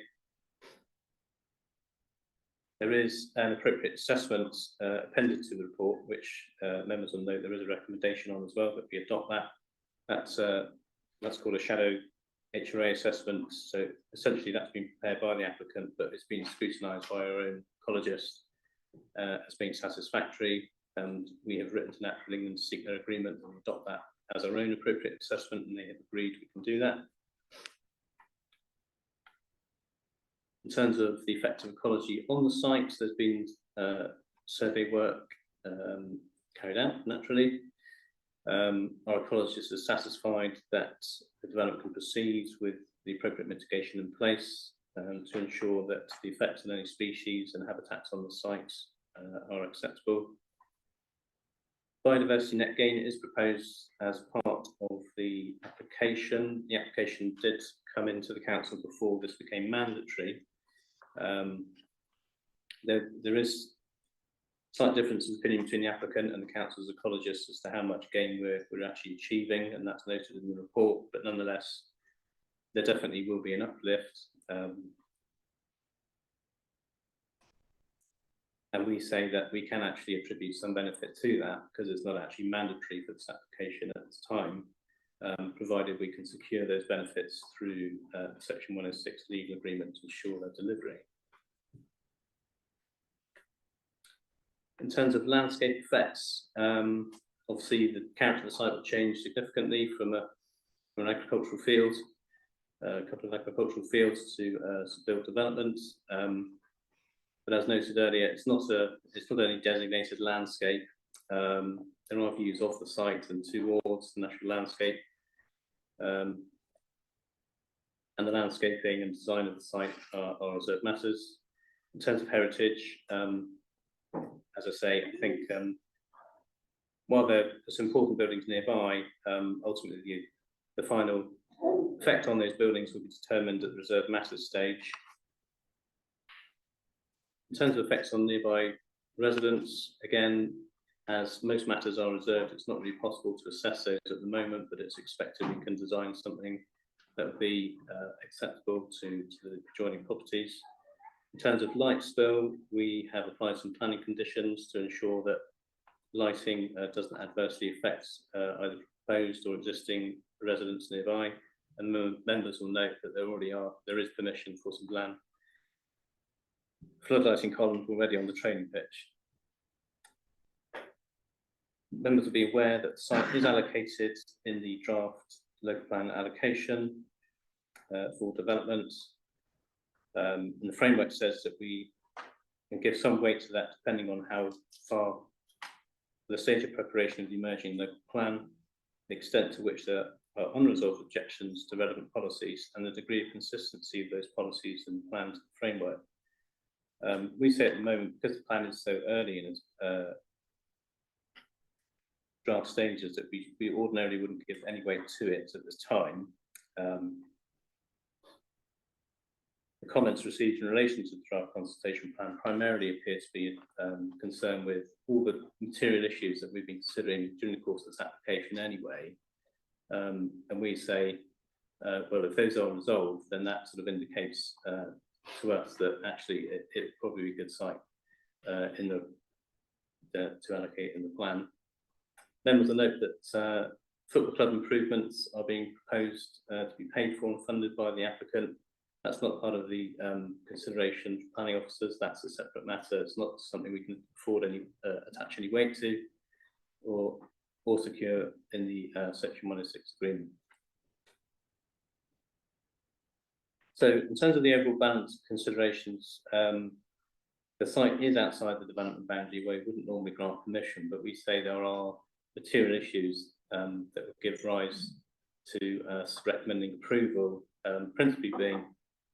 There is an appropriate assessment appended to the report, which members will note there is a recommendation on as well, that we adopt that. That's called a shadow HRA assessment. So essentially that's been prepared by the applicant, but it's been scrutinised by our own ecologist as being satisfactory, and we have written to Natural England to seek their agreement and adopt that as our own appropriate assessment, and they have agreed we can do that. In terms of the effect of ecology on the site, there's been survey work carried out naturally. Our ecologist is satisfied that the development can proceed with the appropriate mitigation in place to ensure that the effects on any species and habitats on the site are acceptable. Biodiversity net gain is proposed as part of the application. The application did come into the council before this became mandatory. There is slight difference in opinion between the applicant and the council's ecologist as to how much gain we're actually achieving, and that's noted in the report. But nonetheless, there definitely will be an uplift. And we say that we can actually attribute some benefit to that because it's not actually mandatory for this application at this time, provided we can secure those benefits through Section 106 legal agreement to ensure their delivery. In terms of landscape effects, obviously the character of the site will change significantly from an agricultural field, a couple of agricultural fields to built developments. But as noted earlier, it's not only designated landscape. There are views off the site and towards the natural landscape. And the landscaping and design of the site are reserved matters. In terms of heritage, as I say, I think while there are some important buildings nearby, ultimately the final effect on those buildings will be determined at the reserved matters stage. In terms of effects on nearby residents, again, as most matters are reserved, it's not really possible to assess those at the moment, but it's expected we can design something that would be acceptable to the adjoining properties. In terms of light spill, we have applied some planning conditions to ensure that lighting doesn't adversely affect either proposed or existing residents nearby. And members will note that there is permission for some land floodlighting columns already on the training pitch. Members will be aware that the site is allocated in the draft local plan allocation for development. And the framework says that we can give some weight to that depending on how far the stage of preparation of the emerging local plan, the extent to which there are unresolved objections to relevant policies, and the degree of consistency of those policies and plans framework. We say at the moment, because the plan is so early in its draft stages, that we ordinarily wouldn't give any weight to it at this time. The comments received in relation to the draft consultation plan primarily appear to be concerned with all the material issues that we've been considering during the course of this application anyway. And we say, well, if those are resolved, then that sort of indicates to us that actually it probably be a good site to allocate in the plan. Members will note that football club improvements are being proposed to be paid for and funded by the applicant. That's not part of the consideration for planning officers. That's a separate matter. It's not something we can afford attach any weight to or secure in the Section 106 agreement. So in terms of the overall balance considerations, the site is outside the development boundary where we wouldn't normally grant permission, but we say there are material issues that would give rise to recommending approval, principally being,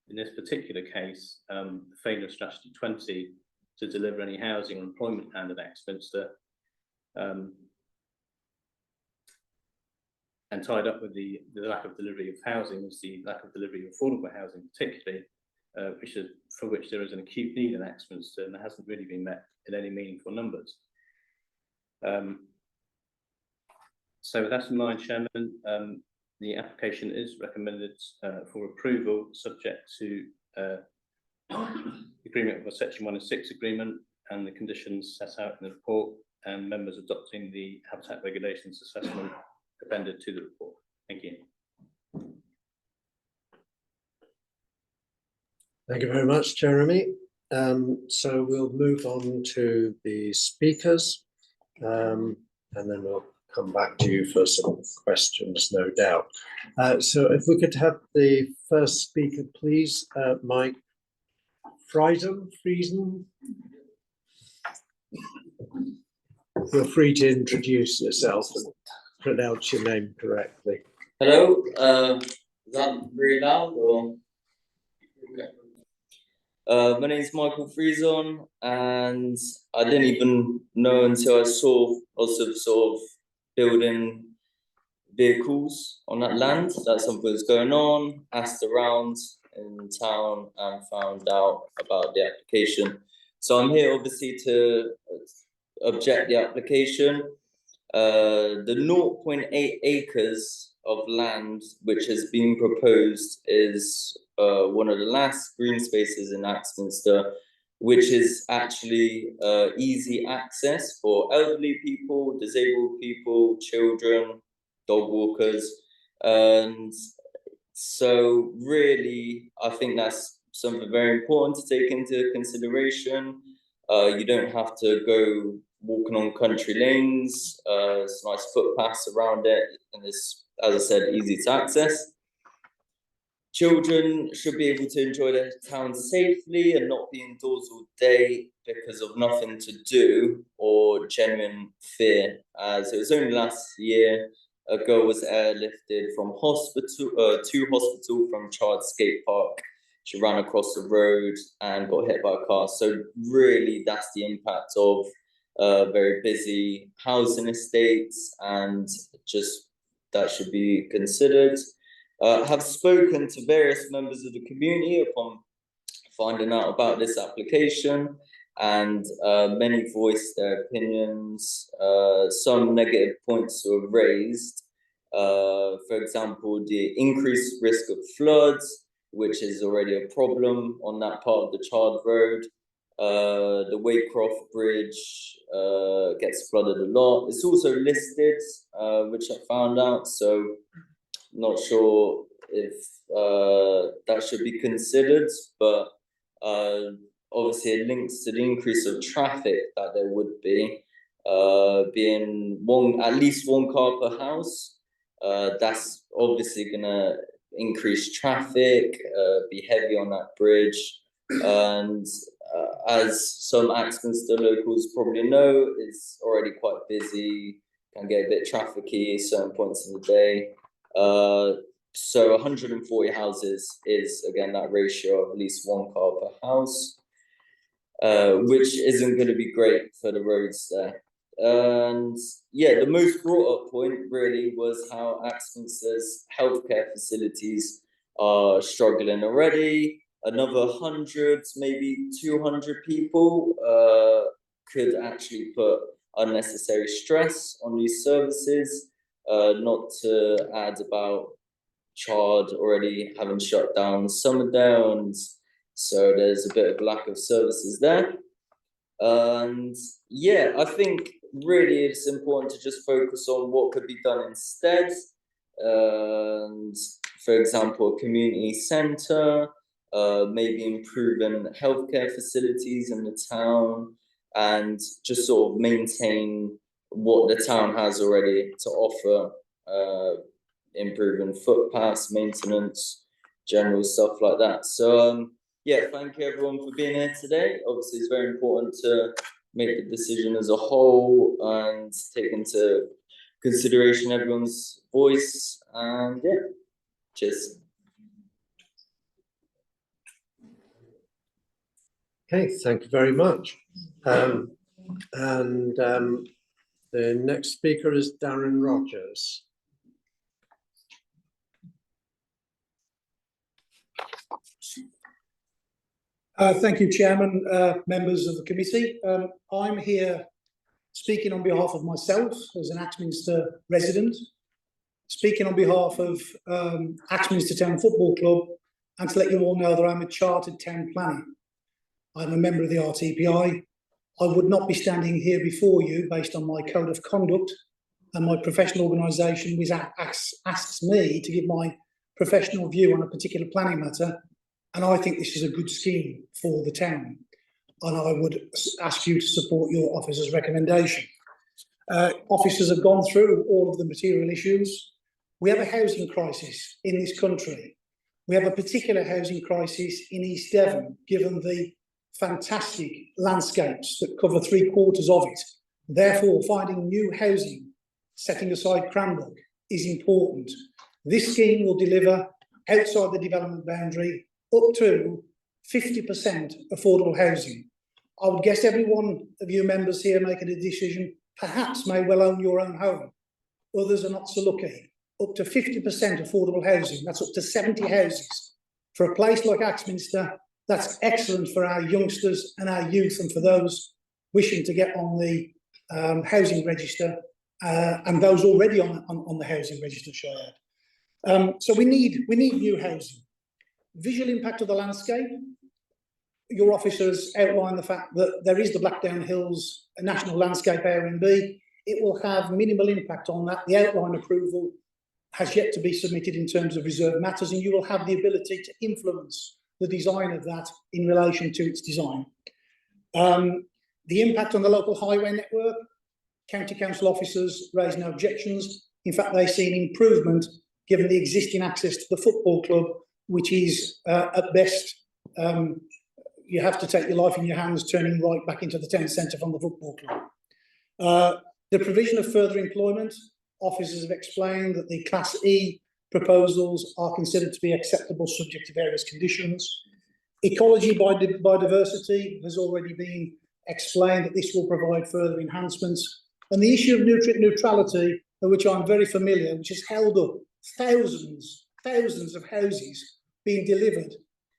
in this particular case, the failure of Strategy 20 to deliver any housing or employment plan at Axminster, and tied up with the lack of delivery of housing is the lack of delivery of affordable housing, particularly, for which there is an acute need in Axminster, and that hasn't really been met in any meaningful numbers. So with that in mind, Chairman, the application is recommended for approval, subject to agreement with a Section 106 agreement and the conditions set out in the report, and members adopting the habitat regulations assessment appended to the report. Thank you. Thank you very much, Jeremy. So we'll move on to the speakers, and then we'll come back to you for some questions, no doubt. So if we could have the first speaker, please, Mike Friesen. Feel free to introduce yourself and pronounce your name correctly. Hello, is that very loud or? Okay. My name is Michael Friesen, and I didn't even know until I saw lots of sort of building vehicles on that land that something was going on, asked around in town and found out about the application. So I'm here obviously to object the application. The 0.8 acres of land which has been proposed is one of the last green spaces in Axminster, which is actually easy access for elderly people, disabled people, children, dog walkers. And so really, I think that's something very important to take into consideration. You don't have to go walking on country lanes. It's nice footpaths around it, and it's, as I said, easy to access. Children should be able to enjoy their town safely and not be indoors all day because of nothing to do or genuine fear. As it was only last year, a girl was airlifted from hospital to hospital from Chard Skate Park. She ran across the road and got hit by a car. So really, that's the impact of very busy housing estates, and just that should be considered. Have spoken to various members of the community upon finding out about this application, and many voiced their opinions. Some negative points were raised. For example, the increased risk of floods, which is already a problem on that part of the Chard Road. The Waycroft Bridge gets flooded a lot. It's also listed, which I found out, so not sure if that should be considered, but obviously it links to the increase of traffic that there would be, being at least one car per house. That's obviously gonna increase traffic, be heavy on that bridge, and as some Axminster locals probably know, it's already quite busy, can get a bit trafficy at certain points in the day. So 140 houses is, again, that ratio of at least one car per house, which isn't going to be great for the roads there. And yeah, the most brought up point really was how Axminster's healthcare facilities are struggling already. Another 100, maybe 200 people could actually put unnecessary stress on these services. Not to add about Chard already having shut down Somerdale, and so there's a bit of lack of services there. And yeah, I think really it's important to just focus on what could be done instead. And for example, a community centre, maybe improving healthcare facilities in the town, and just sort of maintain what the town has already to offer, improving footpaths, maintenance, general stuff like that. So yeah, thank you everyone for being here today. Obviously, it's very important to make the decision as a whole and take into consideration everyone's voice. And yeah, cheers. Okay, thank you very much. The next speaker is Darren Rogers. Thank you, Chairman, members of the committee. I'm here speaking on behalf of myself as an Axminster resident, speaking on behalf of Axminster Town Football Club, and to let you all know that I'm a chartered town planner. I'm a member of the RTPI. I would not be standing here before you based on my code of conduct and my professional organisation, which asks me to give my professional view on a particular planning matter. And I think this is a good scheme for the town. And I would ask you to support your officer's recommendation. Officers have gone through all of the material issues. We have a housing crisis in this country. We have a particular housing crisis in East Devon, given the fantastic landscapes that cover 3/4 of it. Therefore, finding new housing, setting aside Cranbrook, is important. This scheme will deliver, outside the development boundary, up to 50% affordable housing. I would guess every one of you members here making a decision perhaps may well own your own home. Others are not so lucky. Up to 50% affordable housing, that's up to 70 houses. For a place like Axminster, that's excellent for our youngsters and our youth, and for those wishing to get on the housing register, and those already on the housing register, shall I add. So we need new housing. Visual impact of the landscape. Your officers outline the fact that there is the Blackdown Hills National Landscape Airbnb. It will have minimal impact on that. The outline approval has yet to be submitted in terms of reserve matters, and you will have the ability to influence the design of that in relation to its design. The impact on the local highway network, county council officers raised no objections. In fact, they see an improvement given the existing access to the football club, which is at best, you have to take your life in your hands turning right back into the town centre from the football club. The provision of further employment, officers have explained that the Class E proposals are considered to be acceptable subject to various conditions. Ecology by diversity has already been explained that this will provide further enhancements. And the issue of neutrality, of which I'm very familiar, which has held up thousands of houses being delivered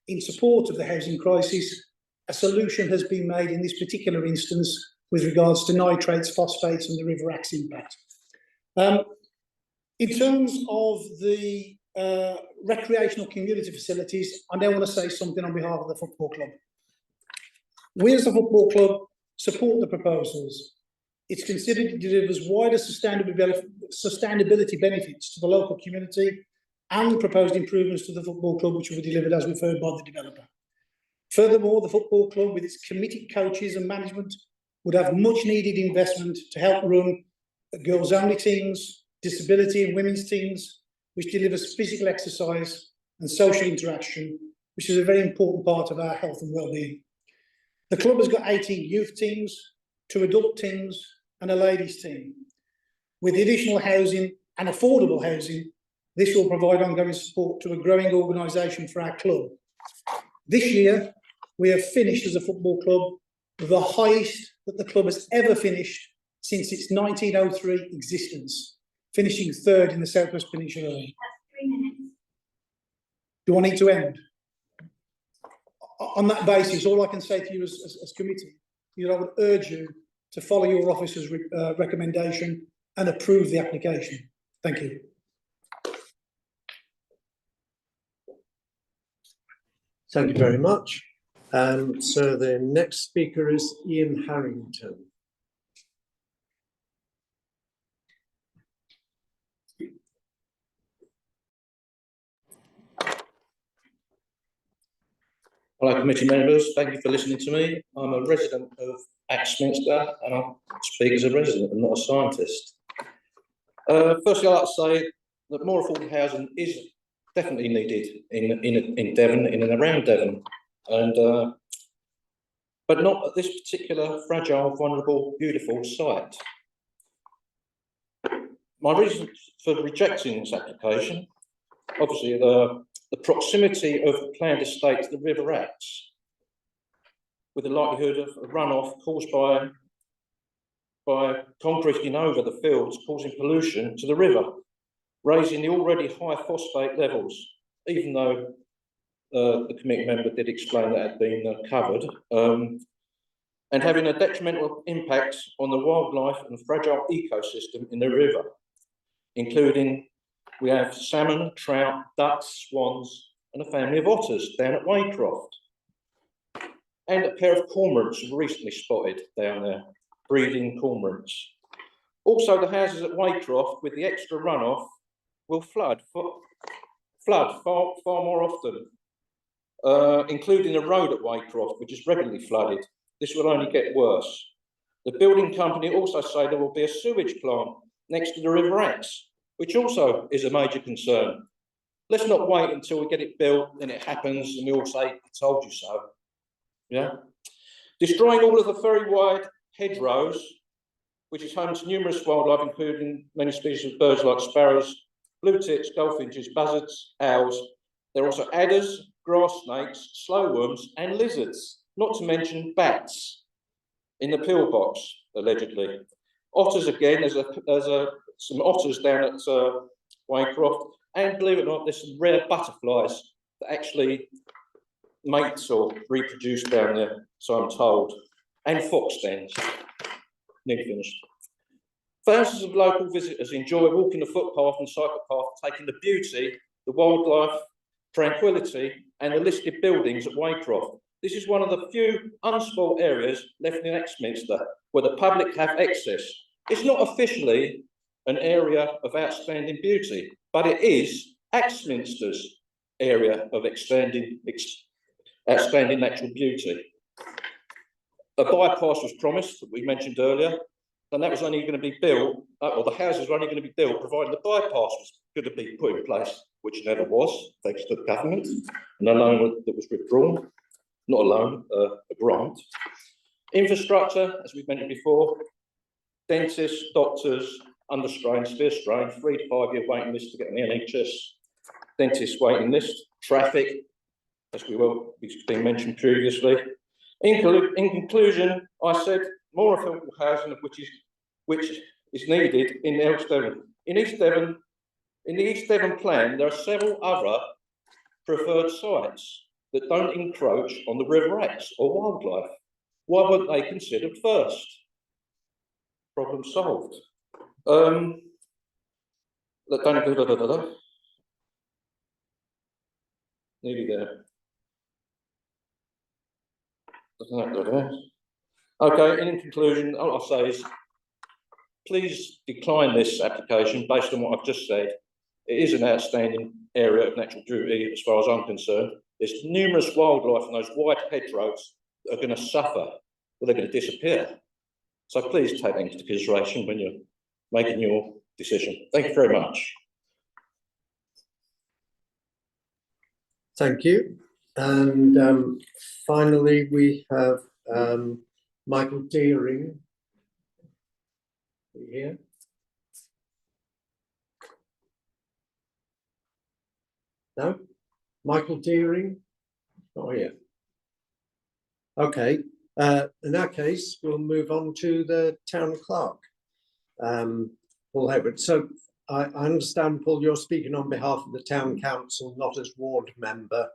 in support of the housing crisis, a solution has been made in this particular instance with regards to nitrates, phosphates and the River Axe impact. In terms of the recreational community facilities, I now want to say something on behalf of the football club. We as the football club support the proposals. It's considered it delivers wider sustainability benefits to the local community and proposed improvements to the football club, which will be delivered as referred by the developer. Furthermore, the football club, with its committed coaches and management, would have much needed investment to help run girls-only teams, disability and women's teams, which delivers physical exercise and social interaction, which is a very important part of our health and well-being. The club has got 18 youth teams, 2 adult teams and a ladies team. With additional housing and affordable housing, this will provide ongoing support to a growing organisation for our club. This year, we have finished as a football club the highest that the club has ever finished since its 1903 existence, finishing 3rd in the South West Peninsula. That's 3 minutes. Do I need to end? On that basis, all I can say to you as committee is I would urge you to follow your officer's recommendation and approve the application. Thank you. Thank you very much. So the next speaker is Ian Harrington. Hello, committee members. Thank you for listening to me. I'm a resident of Axminster and I speak as a resident and not a scientist. Firstly, I'd like to say that more affordable housing is definitely needed in Devon, in and around Devon, and but not at this particular fragile, vulnerable, beautiful site. My reason for rejecting this application, obviously the proximity of the planned estate to the River Axe, with the likelihood of a runoff caused by concreting over the fields, causing pollution to the river, raising the already high phosphate levels, even though the committee member did explain that had been covered, and having a detrimental impact on the wildlife and fragile ecosystem in the river, including we have salmon, trout, ducks, swans, and a family of otters down at Waycroft. And a pair of cormorants recently spotted down there, breeding cormorants. Also, the houses at Waycroft, with the extra runoff, will flood far more often, including the road at Waycroft, which is regularly flooded. This will only get worse. The building company also say there will be a sewage plant next to the River Axe, which also is a major concern. Let's not wait until we get it built and it happens and we all say, I told you so. Yeah. Destroying all of the very wide hedgerows, which is home to numerous wildlife, including many species of birds like sparrows, blue tits, goldfinches, buzzards, owls. There are also adders, grass snakes, slowworms, and lizards, not to mention bats in the pillbox, allegedly. Otters again, there's some otters down at Waycroft, and believe it or not, there's some rare butterflies that actually mate or reproduce down there, so I'm told, and fox dens. Nearly finished. Thousands of local visitors enjoy walking the footpath and cycle path, taking the beauty, the wildlife, tranquility and the listed buildings at Waycroft. This is one of the few unspoilt areas left in Axminster where the public have access. It's not officially an area of outstanding beauty, but it is Axminster's area of outstanding natural beauty. A bypass was promised, that we mentioned earlier, and that was only going to be built, or the houses were only going to be built, provided the bypass was going to be put in place, which never was, thanks to the government, and a loan that was withdrawn, not a loan, a grant. Infrastructure, as we've mentioned before, dentists, doctors, under strain, severe strain, 3 to 5 year waiting list to get on the NHS, dentist waiting list, traffic, as it's been mentioned previously. In conclusion, I said more affordable housing, which is needed in East Devon. In the East Devon plan, there are several other preferred sites that don't encroach on the River Exe or wildlife. Why weren't they considered first? Problem solved. Nearly there. Okay, in conclusion, all I'll say is please decline this application based on what I've just said. It is an outstanding area of natural beauty as far as I'm concerned. There's numerous wildlife and those wide hedgerows that are going to suffer, or they're going to disappear. So please take that into consideration when you're making your decision. Thank you very much. Thank you. And finally, we have Michael Deering. Here. No? Michael Deering? Not here. Okay. In that case, we'll move on to the town clerk, Paul Hayward. So I understand, Paul, you're speaking on behalf of the town council, not as ward member.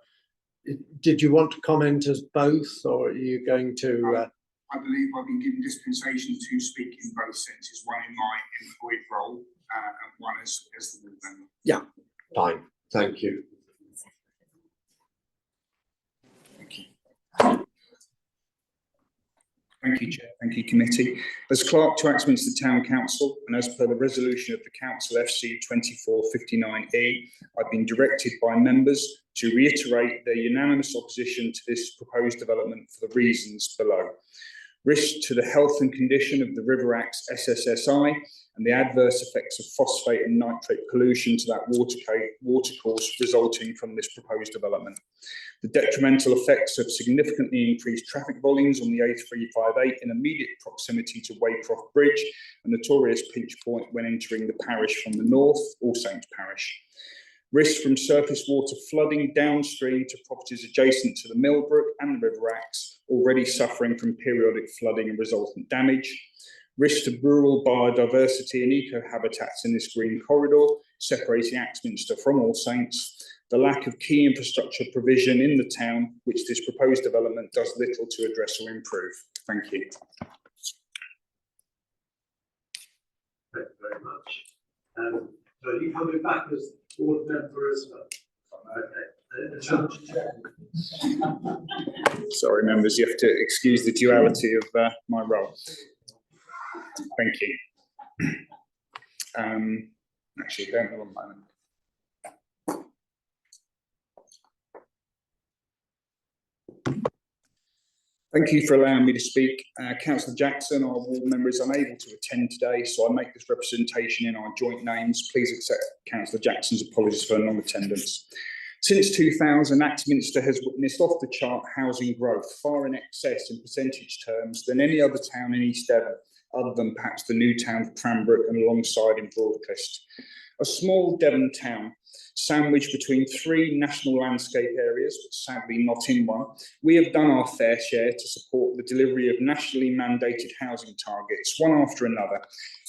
Did you want to comment as both, or are you going to? I believe I've been given dispensation to speak in both senses, one in my employed role and one as the ward member. Yeah, fine. Thank you. Thank you, Chair. Thank you, Committee. As Clerk to Axminster Town Council and as per the resolution of the Council FC 2459E, I've been directed by members to reiterate their unanimous opposition to this proposed development for the reasons below. Risk to the health and condition of the River Exe SSSI and the adverse effects of phosphate and nitrate pollution to that watercourse resulting from this proposed development. The detrimental effects of significantly increased traffic volumes on the A358 in immediate proximity to Waycroft Bridge, a notorious pinch point when entering the parish from the north, All Saints Parish. Risk from surface water flooding downstream to properties adjacent to the Millbrook and the River Exe, already suffering from periodic flooding and resultant damage. Risk to rural biodiversity and eco-habitats in this green corridor, separating Axminster from All Saints. The lack of key infrastructure provision in the town, which this proposed development does little to address or improve. Thank you. Thank you very much. So are you coming back as board member as well? Okay. Sorry, members, you have to excuse the duality of my role. Thank you. Actually, don't have one moment. Thank you for allowing me to speak. Councillor Jackson, our ward member, is unable to attend today, so I make this representation in our joint names. Please accept Councillor Jackson's apologies for non-attendance. Since 2000, Axminster has witnessed off-the-chart housing growth, far in excess in percentage terms than any other town in East Devon, other than perhaps the new town of Cranbrook and alongside in Broadclyst. A small Devon town, sandwiched between 3 national landscape areas, but sadly not in one, we have done our fair share to support the delivery of nationally mandated housing targets, one after another.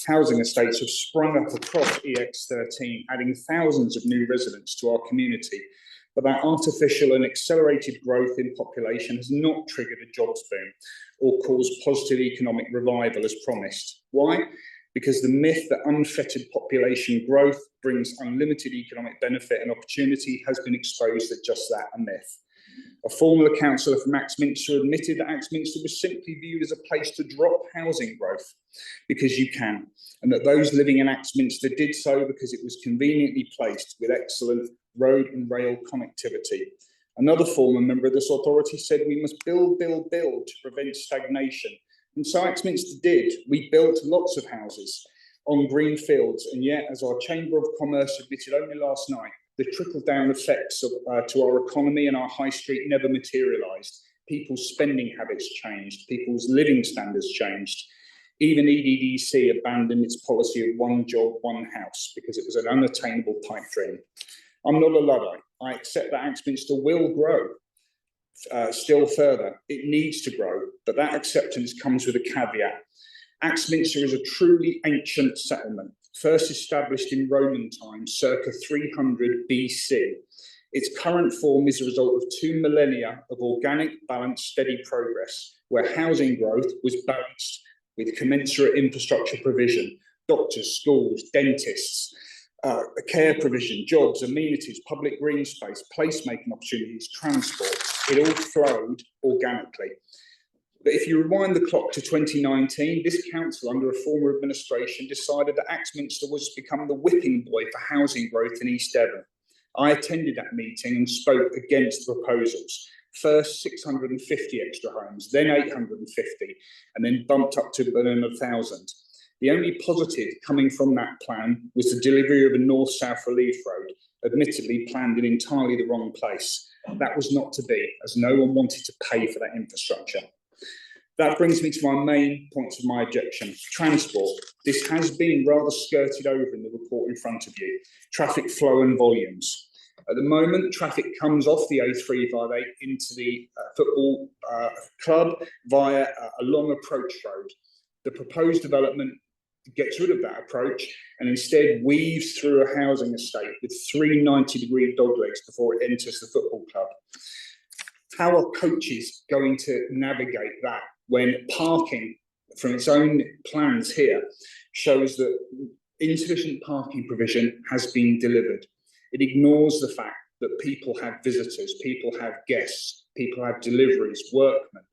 Housing estates have sprung up across EX13, adding thousands of new residents to our community. But that artificial and accelerated growth in population has not triggered a jobs boom or caused positive economic revival as promised. Why? because the myth that unfettered population growth brings unlimited economic benefit and opportunity has been exposed as just that, a myth. A former councillor from Axminster admitted that Axminster was simply viewed as a place to drop housing growth because you can, and that those living in Axminster did so because it was conveniently placed with excellent road and rail connectivity. Another former member of this authority said we must build to prevent stagnation. And so Axminster did. We built lots of houses on green fields, and yet, as our Chamber of Commerce admitted only last night, the trickle-down effects to our economy and our high street never materialised. People's spending habits changed, people's living standards changed. Even EDDC abandoned its policy of one job, one house, because it was an unattainable pipe dream. I'm not a Luddite. I accept that Axminster will grow still further. It needs to grow, but that acceptance comes with a caveat. Axminster is a truly ancient settlement, first established in Roman times, circa 300 BC. Its current form is a result of 2 millennia of organic, balanced, steady progress, where housing growth was balanced with commensurate infrastructure provision, doctors, schools, dentists, care provision, jobs, amenities, public green space, placemaking opportunities, transport. It all flowed organically. But if you rewind the clock to 2019, this council, under a former administration, decided that Axminster was to become the whipping boy for housing growth in East Devon. I attended that meeting and spoke against the proposals. First 650 extra homes, then 850, and then bumped up to 1,000. The only positive coming from that plan was the delivery of a north-south relief road, admittedly planned in entirely the wrong place. That was not to be, as no one wanted to pay for that infrastructure. That brings me to my main points of my objection. Transport. This has been rather skirted over in the report in front of you. Traffic flow and volumes. At the moment, traffic comes off the A358 into the football club via a long approach road. The proposed development gets rid of that approach and instead weaves through a housing estate with 3 90-degree doglegs before it enters the football club. How are coaches going to navigate that when parking, from its own plans here, shows that insufficient parking provision has been delivered? It ignores the fact that people have visitors, people have guests, people have deliveries, workmen,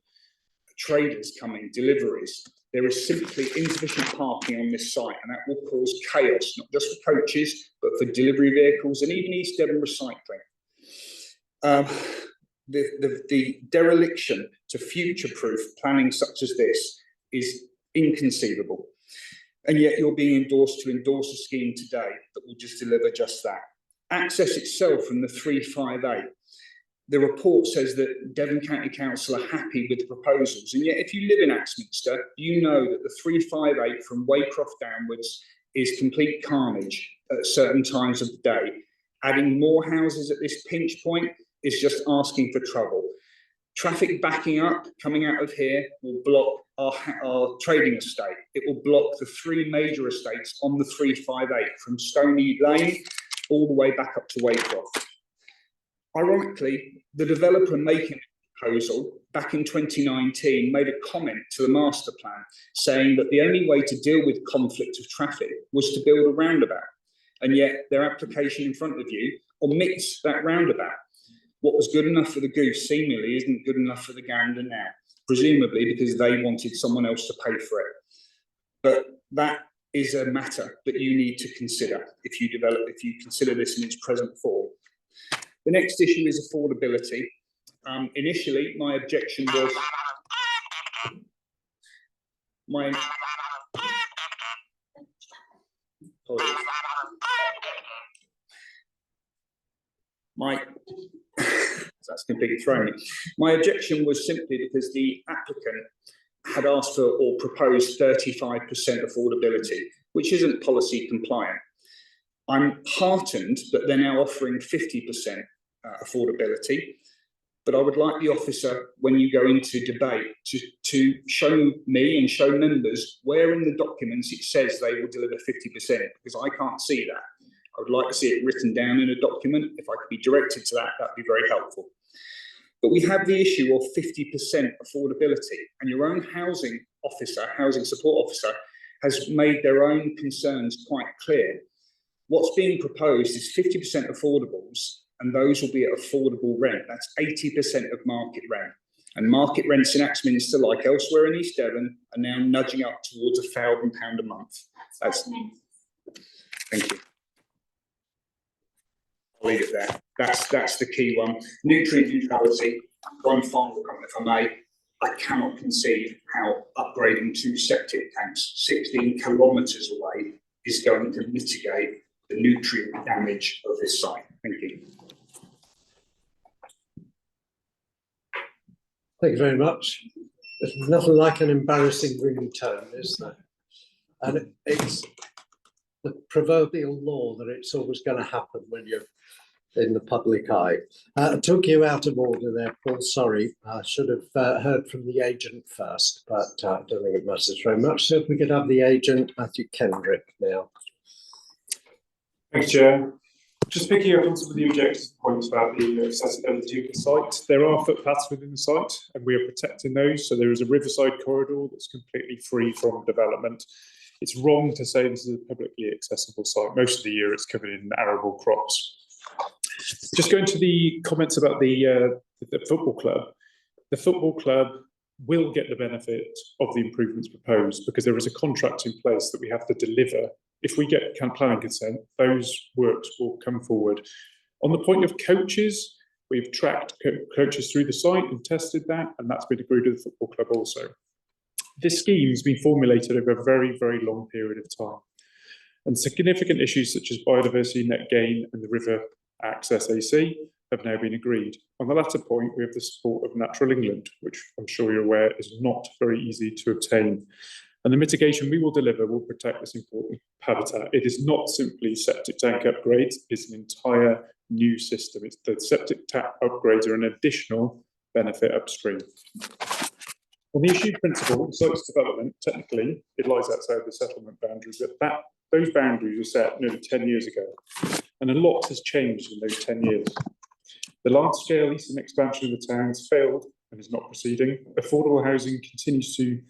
traders coming, deliveries. There is simply insufficient parking on this site, and that will cause chaos, not just for coaches, but for delivery vehicles and even East Devon recycling. The dereliction to future-proof planning such as this is inconceivable. And yet you're being endorsed to endorse a scheme today that will just deliver just that. Access itself from the 358. The report says that Devon County Council are happy with the proposals. And yet if you live in Axminster, you know that the 358 from Waycroft downwards is complete carnage at certain times of the day. Adding more houses at this pinch point is just asking for trouble. Traffic backing up, coming out of here, will block our trading estate. It will block the 3 major estates on the 358 from Stony Lane all the way back up to Waycroft. Ironically, the developer making the proposal back in 2019 made a comment to the master plan saying that the only way to deal with conflict of traffic was to build a roundabout. And yet their application in front of you omits that roundabout. What was good enough for the goose seemingly isn't good enough for the gander now, presumably because they wanted someone else to pay for it. But that is a matter that you need to consider if you consider this in its present form. The next issue is affordability. Initially, my objection was that's completely thrown me. My objection was simply because the applicant had asked for or proposed 35% affordability, which isn't policy compliant. I'm heartened that they're now offering 50% affordability, but I would like the officer, when you go into debate, to show me and show members where in the documents it says they will deliver 50%, because I can't see that. I would like to see it written down in a document. If I could be directed to that, that'd be very helpful. But we have the issue of 50% affordability, and your own housing officer, housing support officer, has made their own concerns quite clear. What's being proposed is 50% affordables, and those will be at affordable rent. That's 80% of market rent. And market rents in Axminster, like elsewhere in East Devon, are now nudging up towards £1,000 a month. Thank you. I'll leave it there. That's the key one. Nutrient neutrality. One final comment, if I may. I cannot conceive how upgrading 2 septic tanks 16 kilometres away is going to mitigate the nutrient damage of this site. Thank you. Thank you very much. There's nothing like an embarrassing ringtone, is there? And it's the proverbial law that it's always going to happen when you're in the public eye. I took you out of order there, Paul. Sorry, I should have heard from the agent first, but I don't think it matters very much. So if we could have the agent, Matthew Kendrick, now. Thanks, Chair. Just picking up on some of the objective points about the accessibility of the site. There are footpaths within the site, and we are protecting those. So there is a riverside corridor that's completely free from development. It's wrong to say this is a publicly accessible site. Most of the year it's covered in arable crops. Just going to the comments about the football club. The football club will get the benefit of the improvements proposed because there is a contract in place that we have to deliver. If we get planning consent, those works will come forward. On the point of coaches, we've tracked coaches through the site and tested that, and that's been agreed with the football club also. This scheme has been formulated over a very, very long period of time. And significant issues such as biodiversity, net gain, and the river access AC have now been agreed. On the latter point, we have the support of Natural England, which I'm sure you're aware is not very easy to obtain. And the mitigation we will deliver will protect this important habitat. It is not simply septic tank upgrades, it's an entire new system. It's the septic tank upgrades are an additional benefit upstream. On the issue principle, the site's development, technically, it lies outside the settlement boundaries, but those boundaries were set nearly 10 years ago, and a lot has changed in those 10 years. The large-scale eastern expansion of the town has failed and is not proceeding. Affordable housing continues to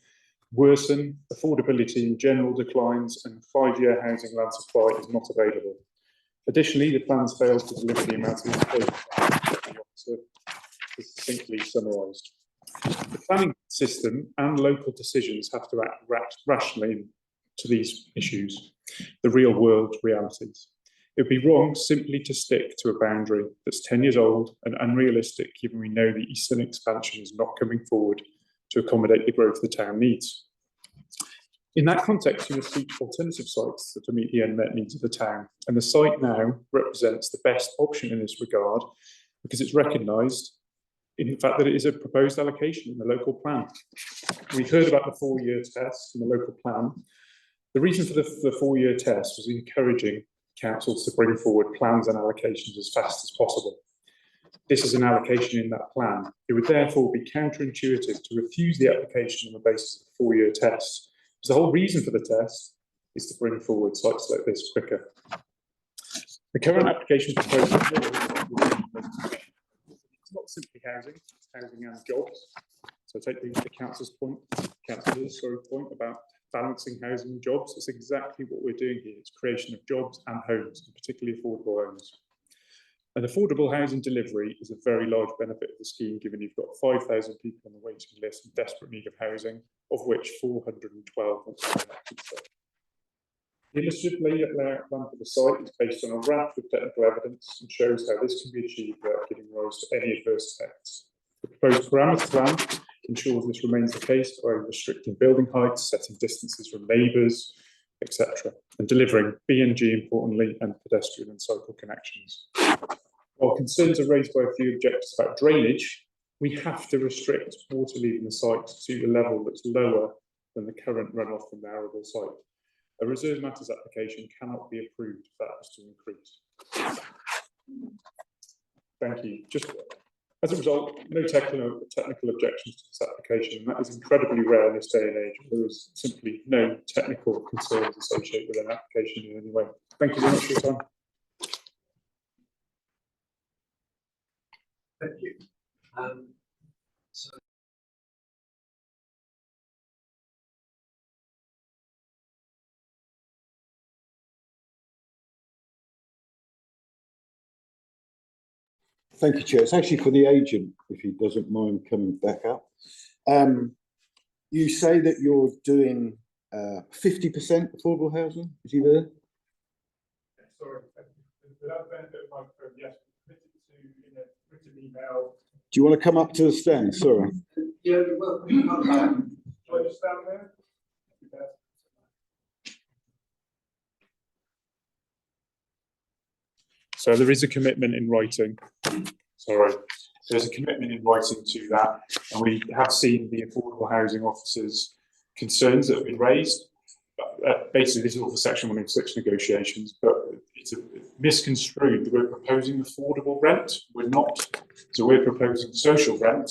worsen, affordability in general declines, and 5-year housing land supply is not available. Additionally, the plans failed to deliver the amount of information the officer is succinctly summarised. The planning system and local decisions have to act rationally to these issues, the real world realities. It would be wrong simply to stick to a boundary that's 10 years old and unrealistic, given we know the eastern expansion is not coming forward to accommodate the growth the town needs. In that context, you will seek alternative sites to meet the unmet needs of the town, and the site now represents the best option in this regard because it's recognised in the fact that it is a proposed allocation in the local plan. We've heard about the 4-year test in the local plan. The reason for the 4-year test was encouraging councils to bring forward plans and allocations as fast as possible. This is an allocation in that plan. It would therefore be counterintuitive to refuse the application on the basis of a 4-year test, because the whole reason for the test is to bring forward sites like this quicker. The current application proposal it's not simply housing, it's housing and jobs. So take the councillor's point about balancing housing and jobs. It's exactly what we're doing here. It's creation of jobs and homes, and particularly affordable homes. And affordable housing delivery is a very large benefit of the scheme, given you've got 5,000 people on the waiting list in desperate need of housing, of which 412 want to live in. The illustrative layout plan for the site is based on a raft of technical evidence and shows how this can be achieved without giving rise to any adverse effects. The proposed parameter plan ensures this remains the case by restricting building heights, setting distances from neighbours, etc., and delivering BNG, importantly, and pedestrian and cycle connections. While concerns are raised by a few objectors about drainage, we have to restrict water leaving the site to a level that's lower than the current runoff from the arable site. A reserve matters application cannot be approved if that was to increase. Thank you. Just as a result, no technical objections to this application, and that is incredibly rare in this day and age. There is simply no technical concerns associated with an application in any way. Thank you very much for your time. Thank you. Thank you, Chair. It's actually for the agent, if he doesn't mind coming back up. You say that you're doing 50% affordable housing. Is he there? Sorry, without the benefit of my phone, yes, committed to in a written email. Do you want to come up to the stand? Sorry. Yeah, well, shall I just stand there? So there is a commitment in writing. Sorry, there's a commitment in writing to that, and we have seen the affordable housing officers' concerns that have been raised. Basically, this is all for Section 106 negotiations, but it's misconstrued that we're proposing affordable rent. We're not. So we're proposing social rent,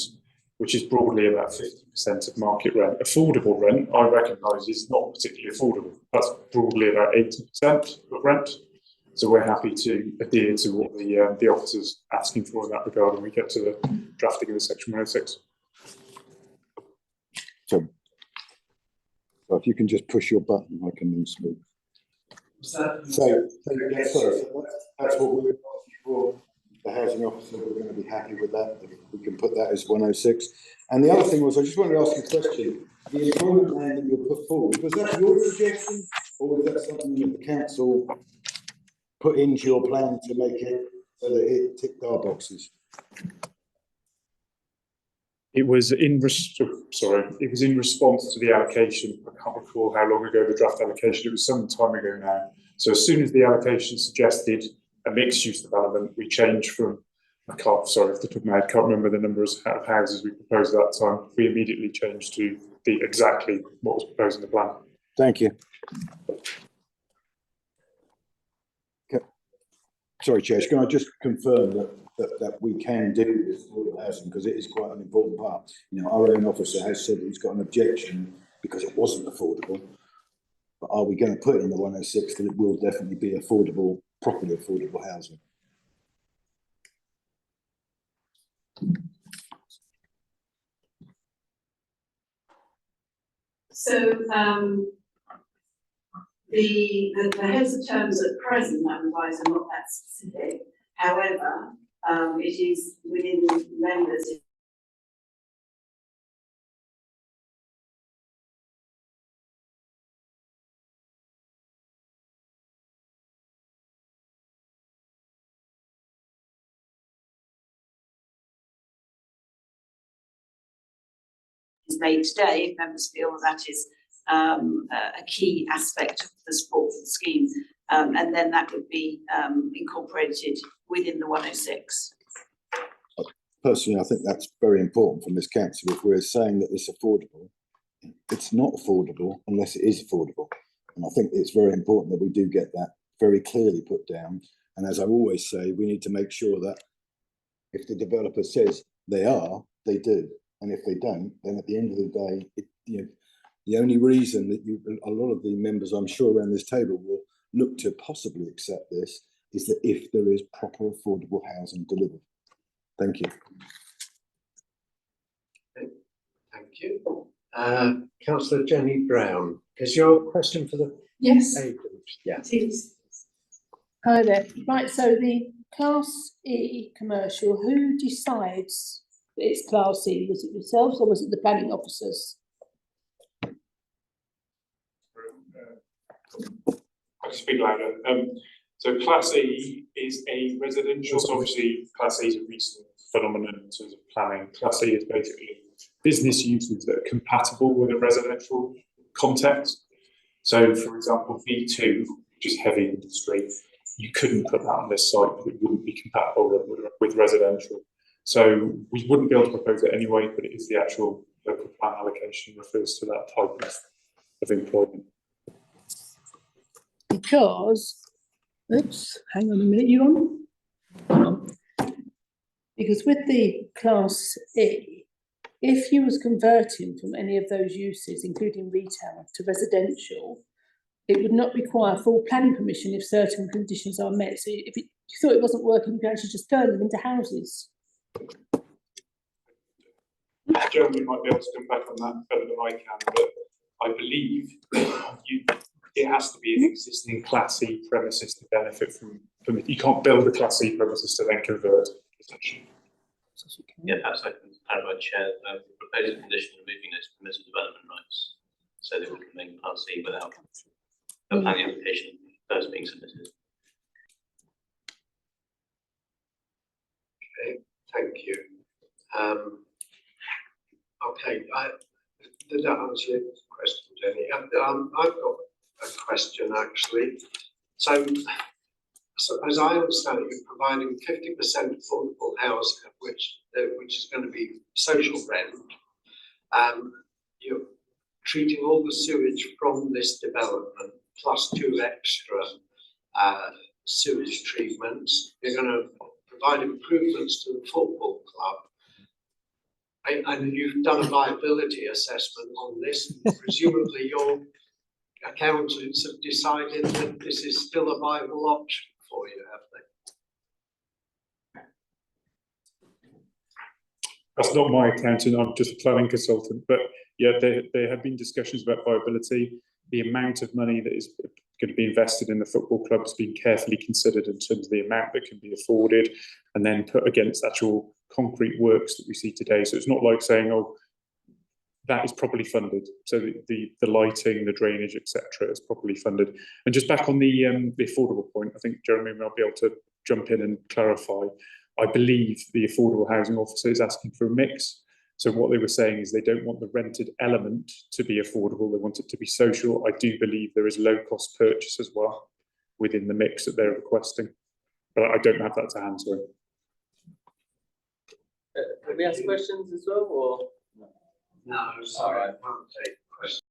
which is broadly about 50% of market rent. Affordable rent, I recognise, is not particularly affordable. That's broadly about 80% of rent. So we're happy to adhere to what the officers asking for in that regard when we get to the drafting of the Section 106. So if you can just push your button, I can then speak. So that's what we're asking for. The housing officer, we're going to be happy with that. We can put that as 106. And the other thing was, I just wanted to ask you a question. The employment plan that you put forward, was that your suggestion, or was that something that the council put into your plan to make it so that it ticked our boxes? It was in response to the allocation. I can't recall how long ago the draft allocation. It was some time ago now. So as soon as the allocation suggested a mixed-use development, we changed from, off the top of my head, can't remember the numbers of houses we proposed at that time. We immediately changed to exactly what was proposed in the plan. Thank you. Okay. Sorry, Chair, can I just confirm that we can do this affordable housing, because it is quite an important part. You know, our own officer has said he's got an objection because it wasn't affordable. But are we going to put in the 106 that it will definitely be affordable, properly affordable housing? So the heads of terms at present, otherwise are not that specific. However, it is within the members. Is made today, if members feel that is a key aspect of the support for the scheme, and then that would be incorporated within the 106. Personally, I think that's very important from this council. If we're saying that it's affordable, it's not affordable unless it is affordable. And I think it's very important that we do get that very clearly put down. And as I always say, we need to make sure that if the developer says they are, they do. And if they don't, then at the end of the day, the only reason that a lot of the members, I'm sure, around this table will look to possibly accept this is that if there is proper affordable housing delivered. Thank you. Thank you. Councillor Jenny Brown, is your question for the Yes. agent? Yeah. It is. Hi there. Right, so the Class E commercial, who decides that it's Class E? Was it yourselves or was it the planning officers? I can speak louder. So Class E is a residential, so obviously Class E is a recent phenomenon in terms of planning. Class E is basically business uses that are compatible with a residential context. So for example, V2, which is heavy industry, you couldn't put that on this site because it wouldn't be compatible with residential. So we wouldn't be able to propose it anyway, but it is the actual local plan allocation refers to that type of employment. Because, oops, hang on a minute, you on? Hang on. Because with the Class E, if you was converting from any of those uses, including retail, to residential, it would not require full planning permission if certain conditions are met. So if you thought it wasn't working, you could actually just turn them into houses. Jeremy might be able to come back on that better than I can, but I believe it has to be an existing Class E premises to benefit from. You can't build a Class E premises to then convert. Yeah, perhaps I can clarify, Chair, the proposed condition removing those permissive development rights, so they would remain Class C without a planning application first being submitted. Okay, thank you. Okay, did that answer your question, Jenny? I've got a question actually. So as I understand it, you're providing 50% affordable housing, which is going to be social rent. You're treating all the sewage from this development plus 2 extra sewage treatments. You're going to provide improvements to the football club. And you've done a viability assessment on this. Presumably your accountants have decided that this is still a viable option for you, have they? That's not my accountant, I'm just a planning consultant, but yeah, there have been discussions about viability. The amount of money that is going to be invested in the football club has been carefully considered in terms of the amount that can be afforded and then put against actual concrete works that we see today. So it's not like saying, oh, that is properly funded. So the lighting, the drainage, etc., is properly funded. And just back on the affordable point, I think Jeremy will be able to jump in and clarify. I believe the affordable housing officer is asking for a mix. So what they were saying is they don't want the rented element to be affordable. They want it to be social. I do believe there is low cost purchase as well within the mix that they're requesting, but I don't have that to hand. Sorry. Can we ask questions as well, or? No, sorry, I can't take questions.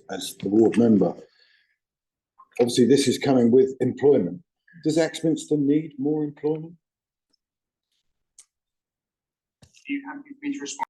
As the ward member, obviously this is coming with employment. Does Axminster need more employment? Are you happy for me to respond?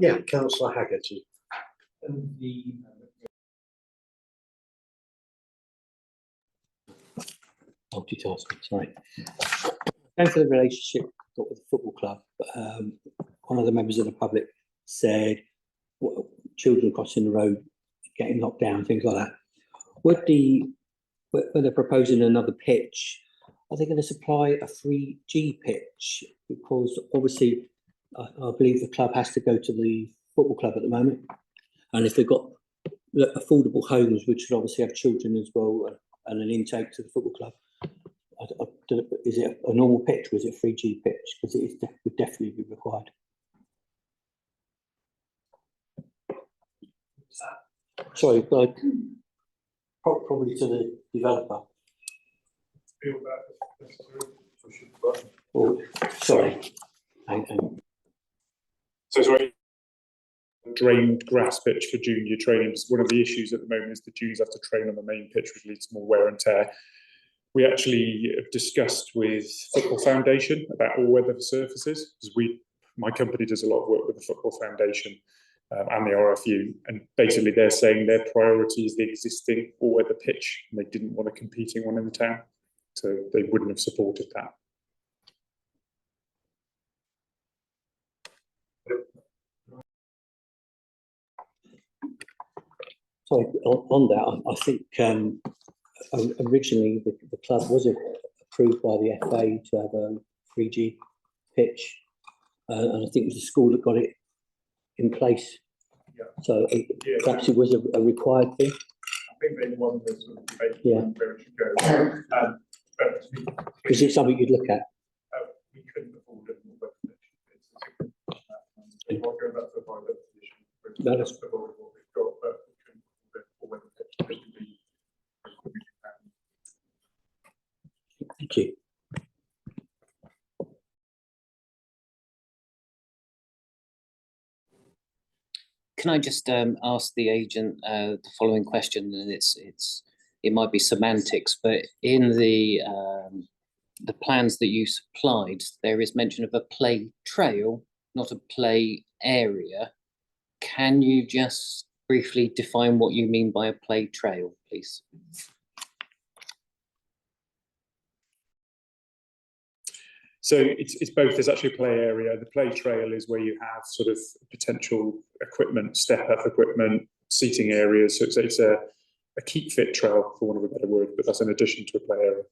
Yeah, Councillor Haggerty. Multitasking, sorry. Thanks for the relationship I've got with the football club. One of the members of the public said children crossing the road, getting knocked down, things like that. When they're proposing another pitch, are they going to supply a 3G pitch? Because obviously, I believe the club has to go to the football club at the moment. And if they've got affordable homes, which should obviously have children as well, and an intake to the football club, is it a normal pitch or is it a 3G pitch? Because it would definitely be required. Sorry, Probably to the developer. Oh, sorry. So sorry. Drained grass pitch for junior training. One of the issues at the moment is the juniors have to train on the main pitch, which leads to more wear and tear. We actually have discussed with Football Foundation about all weather surfaces, because my company does a lot of work with the Football Foundation and the RFU, and basically they're saying their priority is the existing all weather pitch, and they didn't want a competing one in the town, so they wouldn't have supported that. So on that, I think originally the club was approved by the FA to have a 3G pitch, and I think it was the school that got it in place. Yeah. So perhaps it was a required thing. I think they won the sort of debate where it should go. But is it something you'd look at? We couldn't afford it. We won't go back to the private position. No, that's what we've got, but we couldn't afford it. Thank you. Can I just ask the agent the following question, and it might be semantics, but in the plans that you supplied, there is mention of a play trail, not a play area. Can you just briefly define what you mean by a play trail, please? So it's both. There's actually a play area. The play trail is where you have sort of potential equipment, step-up equipment, seating areas. So it's a keep fit trail, for want of a better word, but that's in addition to a play area.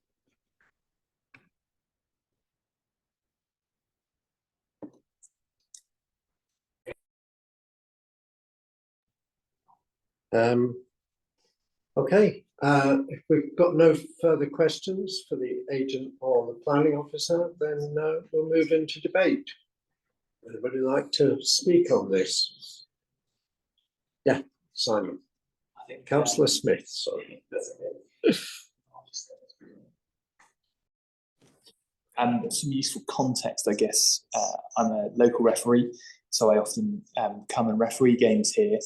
Okay, if we've got no further questions for the agent or the planning officer, then we'll move into debate. Anybody like to speak on this? Yeah, Simon. Councillor Smith, sorry. Some useful context, I guess. I'm a local referee, so I often come and referee games here.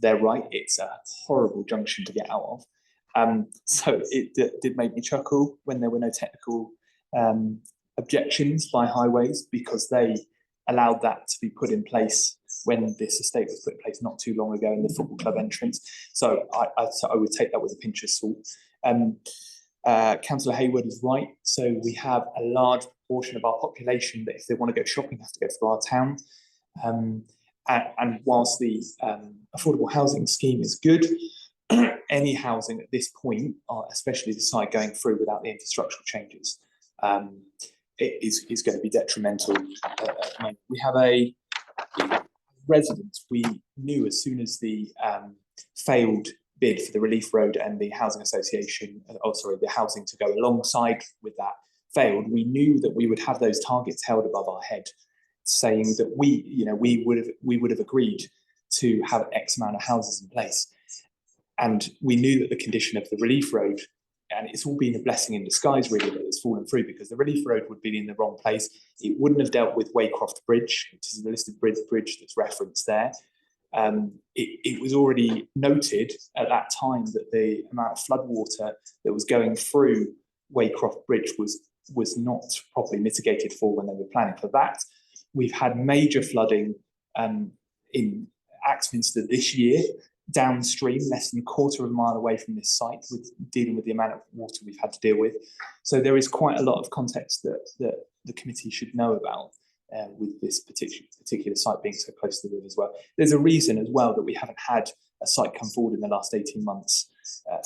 They're right, it's a horrible junction to get out of. So it did make me chuckle when there were no technical objections by Highways, because they allowed that to be put in place when this estate was put in place not too long ago in the football club entrance. So I would take that with a pinch of salt. Councillor Hayward is right. So we have a large proportion of our population that if they want to go shopping have to go through our town. And whilst the affordable housing scheme is good, any housing at this point, especially the site going through without the infrastructural changes, it is going to be detrimental. We have a resident, we knew as soon as the failed bid for the Relief Road and the Housing Association, the housing to go alongside with that failed, we knew that we would have those targets held above our head, saying that we would have agreed to have X amount of houses in place. And we knew that the condition of the Relief Road, and it's all been a blessing in disguise really that it's fallen through, because the Relief Road would be in the wrong place. It wouldn't have dealt with Waycroft Bridge, which is the listed bridge that's referenced there. It was already noted at that time that the amount of flood water that was going through Waycroft Bridge was not properly mitigated for when they were planning for that. We've had major flooding in Axminster this year, downstream, less than a quarter of a mile away from this site, with dealing with the amount of water we've had to deal with. So there is quite a lot of context that the committee should know about with this particular site being so close to the river as well. There's a reason as well that we haven't had a site come forward in the last 18 months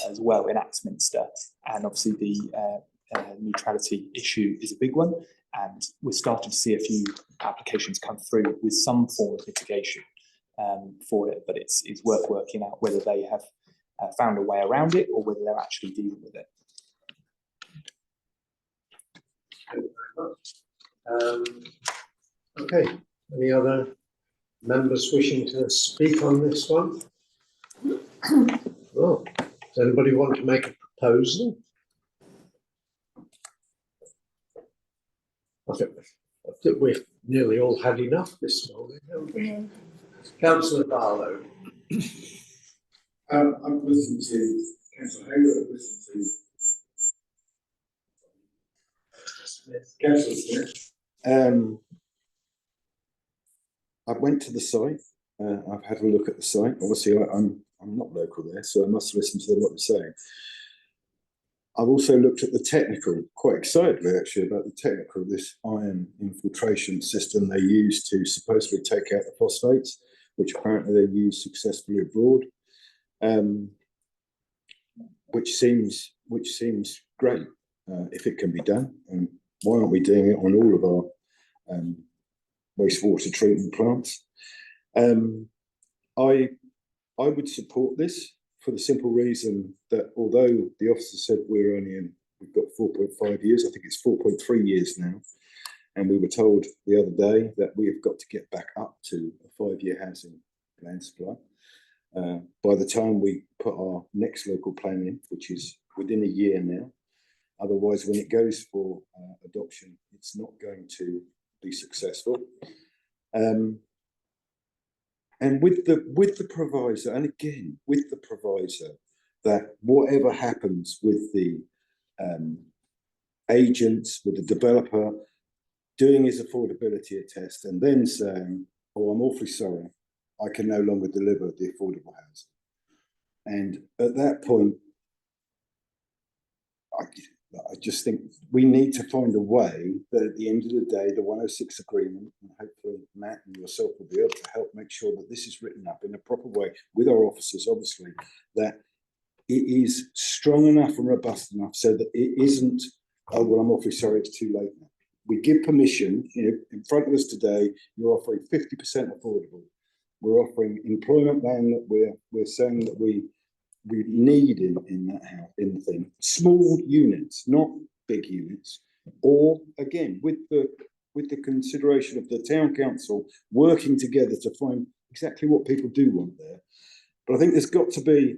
as well in Axminster, and obviously the neutrality issue is a big one, and we're starting to see a few applications come through with some form of mitigation for it, but it's worth working out whether they have found a way around it or whether they're actually dealing with it. Okay, any other members wishing to speak on this one? Oh, Does anybody want to make a proposal? I think we've nearly all had enough this morning, haven't we? Councillor Barlow. I've listened to Councillor Hayward, I've listened to Councillor Smith. I went to the site. I've had a look at the site. Obviously, I'm not local there, so I must listen to what they're saying. I've also looked at the technical, quite excitedly actually, about the technical of this iron infiltration system they use to supposedly take out the phosphates, which apparently they use successfully abroad, which seems great if it can be done. And why aren't we doing it on all of our wastewater treatment plants? I would support this for the simple reason that although the officer said we've got 4.5 years, I think it's 4.3 years now, and we were told the other day that we have got to get back up to a 5-year housing plan supply by the time we put our next local plan in, which is within a year now. Otherwise, when it goes for adoption, it's not going to be successful. And with the proviso, and again, with the proviso that whatever happens with the agents, with the developer, doing his affordability test and then saying, oh, I'm awfully sorry, I can no longer deliver the affordable housing. And at that point, I just think we need to find a way that at the end of the day, the 106 agreement, and hopefully Matt and yourself will be able to help make sure that this is written up in a proper way with our officers, obviously, that it is strong enough and robust enough so that it isn't, oh, well, I'm awfully sorry, it's too late now. We give permission, in front of us today, you're offering 50% affordable. We're offering employment land that we're saying that we need in that house, in the thing. Small units, not big units, or again with the consideration of the town council working together to find exactly what people do want there. But I think there's got to be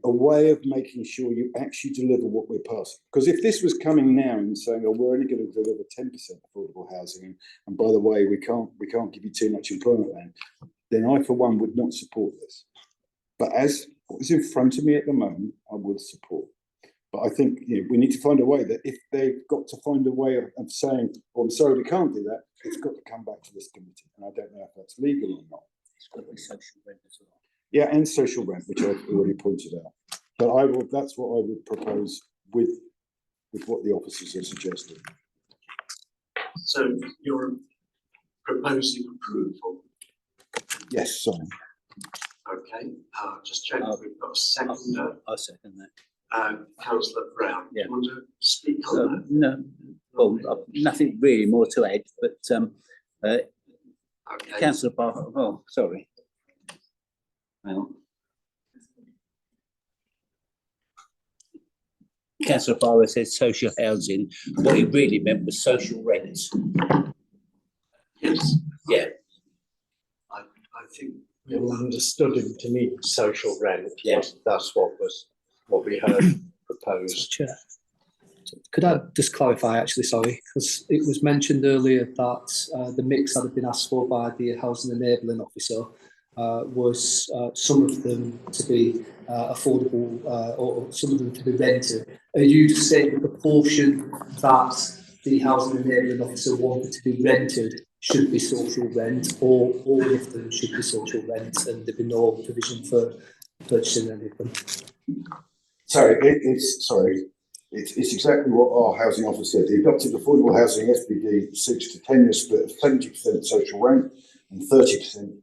a way of making sure you actually deliver what we're passing. Because if this was coming now and saying, oh, we're only going to deliver 10% affordable housing, and by the way, we can't give you too much employment land, then I for one would not support this. But as what is in front of me at the moment, I would support. But I think we need to find a way that if they've got to find a way of saying, oh, I'm sorry, we can't do that, it's got to come back to this committee. And I don't know if that's legal or not. It's got to be social rent as well. Yeah, and social rent, which I've already pointed out. But that's what I would propose with what the officers have suggested. So you're proposing approval? Yes, sorry. Okay, just check if we've got a seconder. I'll second that. Councillor Brown, do you want to speak on that? No, well, nothing really more to add, but okay. Councillor Barker, oh, sorry. Hang on. Councillor Barker said social housing. What he really meant was social rent. Yes. Yeah. I think we all understood him to mean social rent. Yes. That's what we heard proposed. Chair, could I just clarify actually, sorry, because it was mentioned earlier that the mix that had been asked for by the housing enabling officer was some of them to be affordable or some of them to be rented. Are you saying the proportion that the housing enabling officer wanted to be rented should be social rent, or all of them should be social rent and there be no provision for purchasing any of them? It's exactly what our housing officer said. The adopted affordable housing SPD 6 to 10 year split of 70% social rent and 30%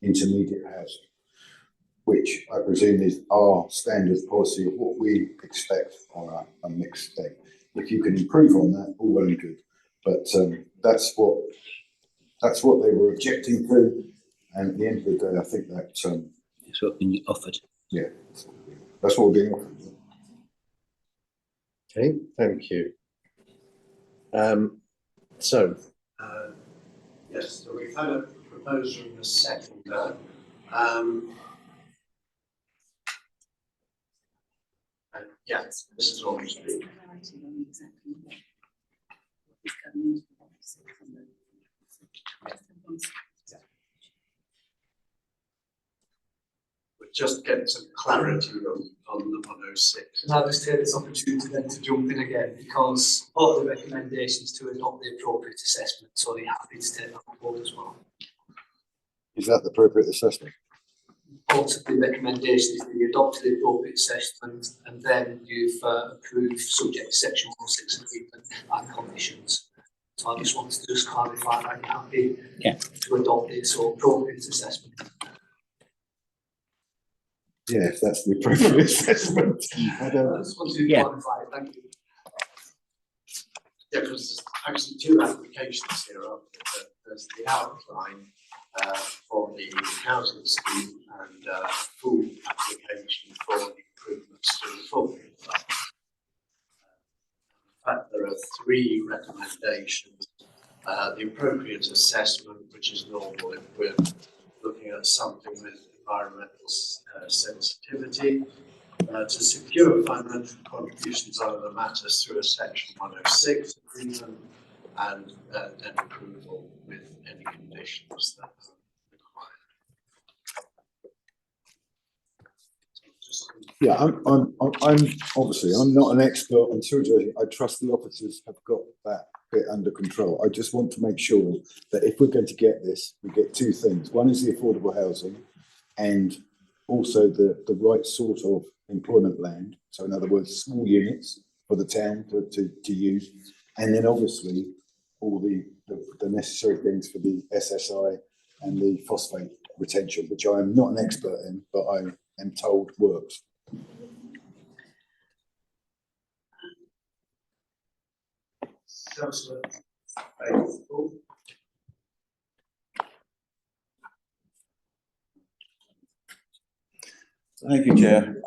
intermediate housing, which I presume is our standard policy of what we expect on a mixed state. If you can improve on that, all well and good. But that's what they were objecting to, and at the end of the day, I think that it's what being offered. Yeah, that's what we're being offered. Okay, thank you. Yes, so we've had a proposal in a seconder. Yes, Mrs. Ormsby. We're just getting some clarity on the 106. And I'll just take this opportunity then to jump in again, because part of the recommendations to adopt the appropriate assessment, so they're happy to take that on board as well. Is that the appropriate assessment? Part of the recommendation is that you adopt the appropriate assessment and then you've approved subject to section 106 agreement and conditions. So I just wanted to just clarify that you're happy to adopt this or appropriate assessment. Yeah, if that's the appropriate assessment. I just want to clarify it, thank you. Yeah, because there's actually two applications here, aren't there? There's the outline for the housing scheme and full application for the improvements to the full. In fact, there are three recommendations. The appropriate assessment, which is normal if we're looking at something with environmental sensitivity, to secure financial contributions under the matters through a section 106 agreement and then approval with any conditions that are required. Yeah, I'm obviously, I'm not an expert on sewage. I trust the officers have got that bit under control. I just want to make sure that if we're going to get this, we get two things. One is the affordable housing and also the right sort of employment land. So in other words, small units for the town to use. And then obviously all the necessary things for the SSI and the phosphate retention, which I am not an expert in, but I am told works. Councillor Faithful. Thank you, Chair.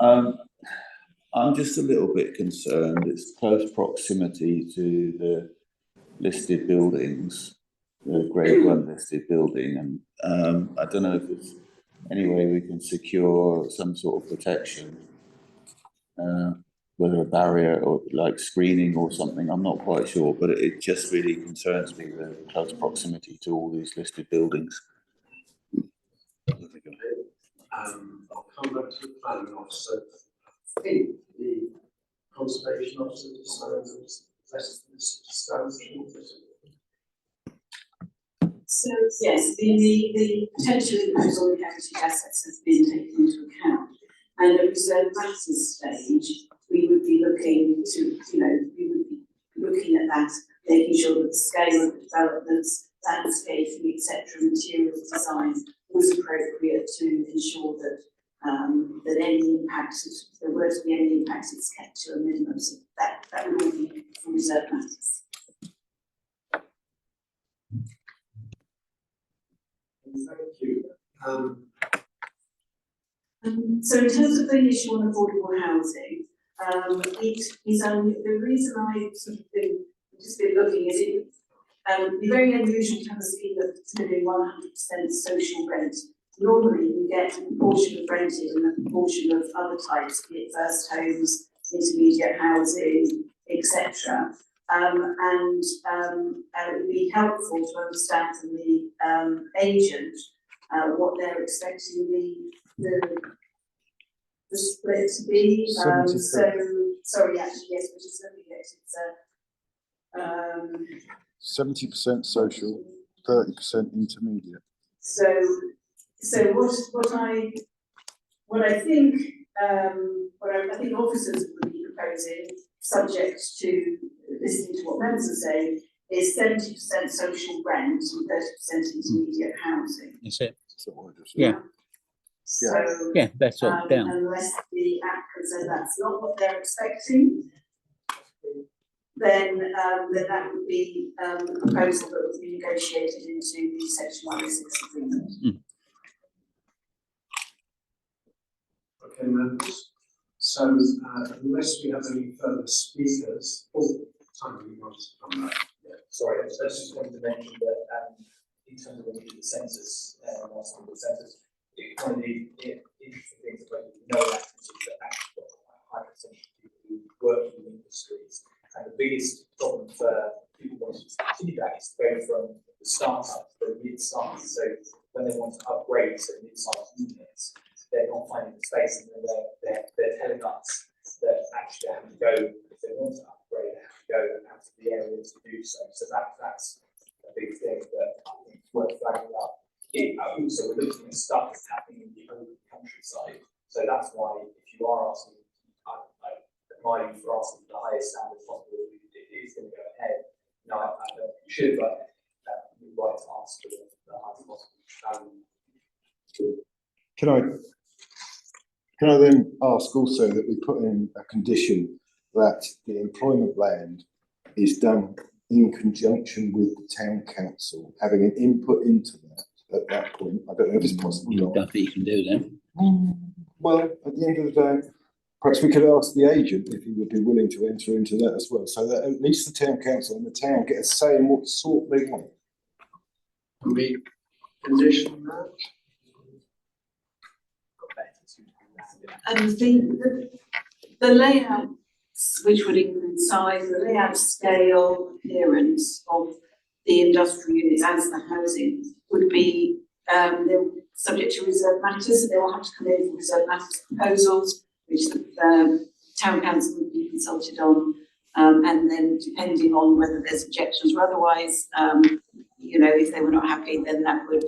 I'm just a little bit concerned. It's close proximity to the listed buildings, the Grade 1 listed building, and I don't know if there's any way we can secure some sort of protection, whether a barrier or like screening or something. I'm not quite sure, but it just really concerns me, the close proximity to all these listed buildings. I'll come back to the planning officer. I think the conservation officer decides less than this So yes, the potential impact on the heritage assets has been taken into account. And at reserve matters stage, we would be looking to, we would be looking at that, making sure that the scale of the developments, landscaping, etc., material design was appropriate to ensure that that any impact, if there were to be any impact, it's kept to a minimum. So that would all be for reserve matters. Thank you. So in terms of the issue on affordable housing, it is the reason I sort of just been looking at it. It'd be very unusual to have a scheme that's delivering 100% social rent. Normally, you get a proportion of rented and a proportion of other types, be it first homes, intermediate housing, etc. It would be helpful to understand from the agent what they're expecting the split to be. Sorry, actually, yes, we're just looking at it. 70% social, 30% intermediate. So what I think officers would be proposing, subject to listening to what members are saying, is 70% social rent and 30% intermediate housing. That's it. Yeah. So, yeah, that's all down. Unless the applicant says that's not what they're expecting, then that would be a proposal that would be negotiated into the Section 106 agreement. Okay, members. So unless we have any further speakers, time we want to come back. Yeah, sorry, I just wanted to mention that in terms of when we did the census, last time the census, one of the interesting things about no absences that actually got a high percentage of for people wanting to continue that is to go from the start-up to the mid-size. So when they want to upgrade to mid-size units, they're not finding the space, and they're telling us that actually they have to go, if they want to upgrade, they have to go out to the area to do so. So that's a big thing that I think is worth flagging up. Also, we're looking at stuff that's happening in the open countryside. So that's why, if you are asking, I admire you for asking for the highest standard possible, it is going to go ahead. No, I don't think you should, but you're right to ask for the highest possible. Can I then ask also that we put in a condition that the employment land is done in conjunction with the town council, having an input into that at that point? I don't know if it's possible. Stuff that you can do then. Well, at the end of the day, perhaps we could ask the agent if he would be willing to enter into that as well, so that at least the town council and the town get a say in what sort they want. Can we condition that? And the layouts, which would include size, the layout, scale, appearance of the industrial units as the housing would be they're subject to reserve matters, so they will have to come in for reserve matters proposals, which the town council would be consulted on, and then depending on whether there's objections or otherwise, you know, if they were not happy, then that would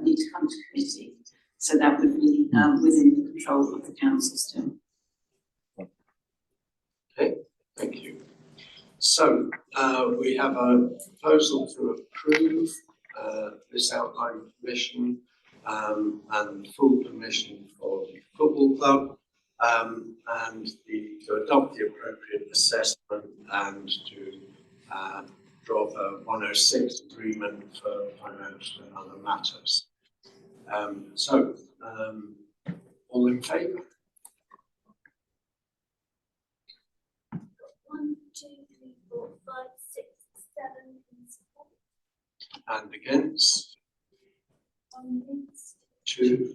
need to come to committee. So that would be within the control of the council still. Okay, thank you. So we have a proposal to approve this outline permission and full permission for the football club and to adopt the appropriate assessment and to drop a 106 agreement for financial and other matters. All in favour? 1, 2, 3, 4, 5, 6, 7. And against? 1 against. 2.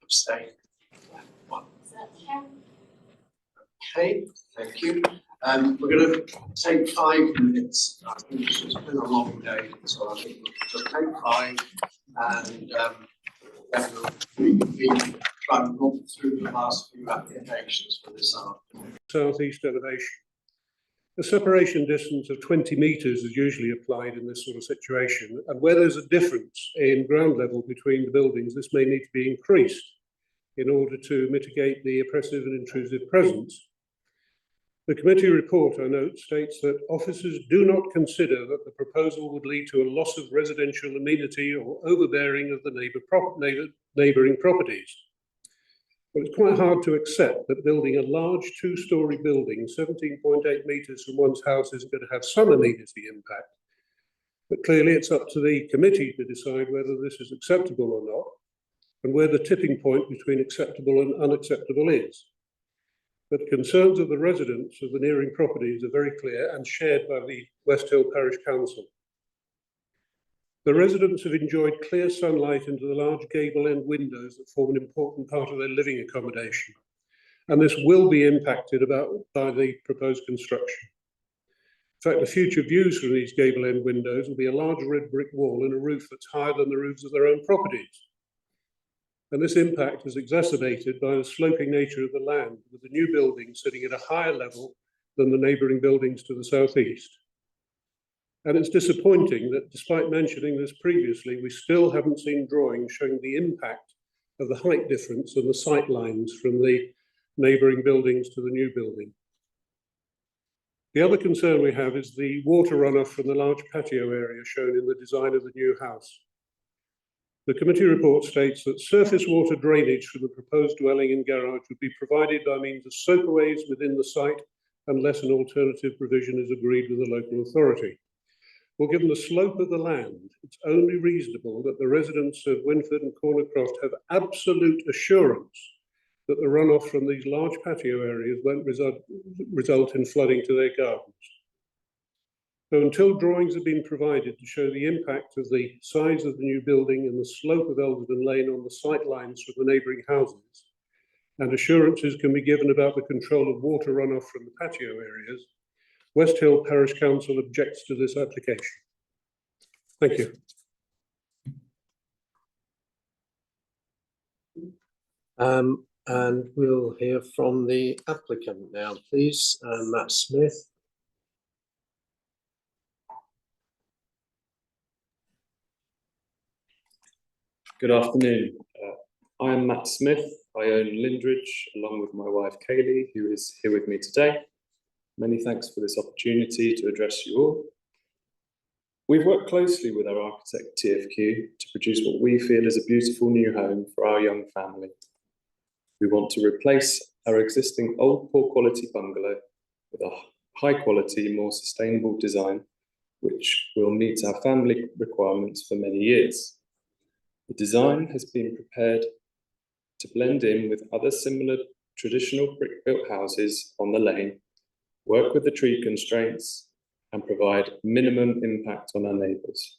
Abstain. 1. Is that 10? Okay, thank you. We're going to take 5 minutes. I think it's been a long day, so I think we'll just take 5 and then we'll try and run through the last few applications for this afternoon. Southeast elevation. A separation distance of 20 metres is usually applied in this sort of situation, and where there's a difference in ground level between the buildings, this may need to be increased in order to mitigate the oppressive and intrusive presence. The committee report, I note, states that officers do not consider that the proposal would lead to a loss of residential amenity or overbearing of the neighbouring properties. But it's quite hard to accept that building a large 2-storey building 17.8 metres from one's house isn't going to have some amenity impact. But clearly it's up to the committee to decide whether this is acceptable or not, and where the tipping point between acceptable and unacceptable is. But concerns of the residents of the neighbouring properties are very clear and shared by the West Hill Parish Council. The residents have enjoyed clear sunlight into the large gable end windows that form an important part of their living accommodation, and this will be impacted by the proposed construction. In fact, the future views from these gable end windows will be a large red brick wall and a roof that's higher than the roofs of their own properties. And this impact is exacerbated by the sloping nature of the land, with the new building sitting at a higher level than the neighbouring buildings to the southeast. And it's disappointing that despite mentioning this previously, we still haven't seen drawings showing the impact of the height difference and the sight lines from the neighbouring buildings to the new building. The other concern we have is the water runoff from the large patio area shown in the design of the new house. The committee report states that surface water drainage from the proposed dwelling and garage would be provided by means of soakaways within the site unless an alternative provision is agreed with the local authority. Well, given the slope of the land, it's only reasonable that the residents of Winford and Cornercroft have absolute assurance that the runoff from these large patio areas won't result in flooding to their gardens. So until drawings have been provided to show the impact of the size of the new building and the slope of Elderton Lane on the sight lines from the neighbouring houses, and assurances can be given about the control of water runoff from the patio areas, West Hill Parish Council objects to this application. Thank you. And we'll hear from the applicant now, please, Matt Smith. Good afternoon. I am Matt Smith. I own Lindridge along with my wife Kaylee, who is here with me today. Many thanks for this opportunity to address you all. We've worked closely with our architect TFQ to produce what we feel is a beautiful new home for our young family. We want to replace our existing old poor quality bungalow with a high quality, more sustainable design, which will meet our family requirements for many years. The design has been prepared to blend in with other similar traditional brick-built houses on the lane, work with the tree constraints, and provide minimum impact on our neighbours.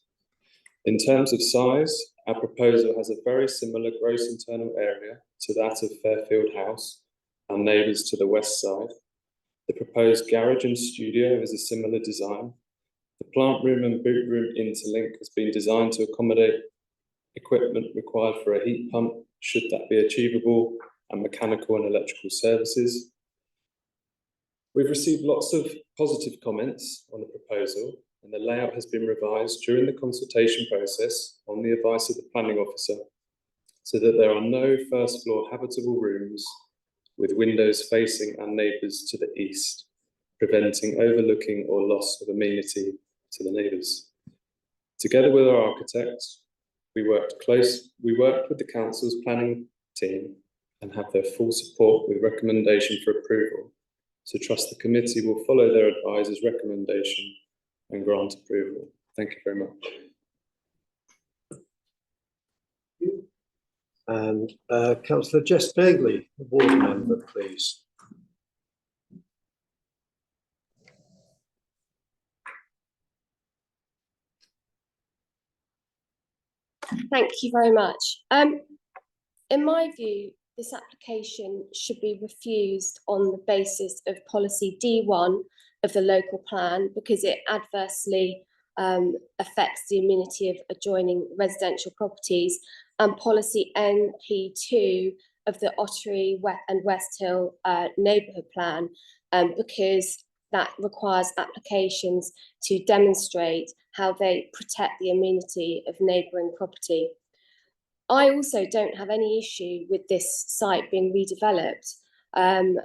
In terms of size, our proposal has a very similar gross internal area to that of Fairfield House, our neighbours to the west side. The proposed garage and studio is a similar design. The plant room and boot room interlink has been designed to accommodate equipment required for a heat pump, should that be achievable, and mechanical and electrical services. We've received lots of positive comments on the proposal, and the layout has been revised during the consultation process on the advice of the planning officer, so that there are no first floor habitable rooms with windows facing our neighbours to the east, preventing overlooking or loss of amenity to the neighbours. Together with our architects, we worked with the council's planning team and have their full support with recommendation for approval. So trust the committee will follow their advisor's recommendation and grant approval. Thank you very much. And Councillor Jess Begley, ward member, please. Thank you very much. In my view, this application should be refused on the basis of policy D1 of the local plan because it adversely affects the amenity of adjoining residential properties, and policy NP2 of the Ottery and West Hill neighbourhood plan because that requires applications to demonstrate how they protect the amenity of neighbouring property. I also don't have any issue with this site being redeveloped and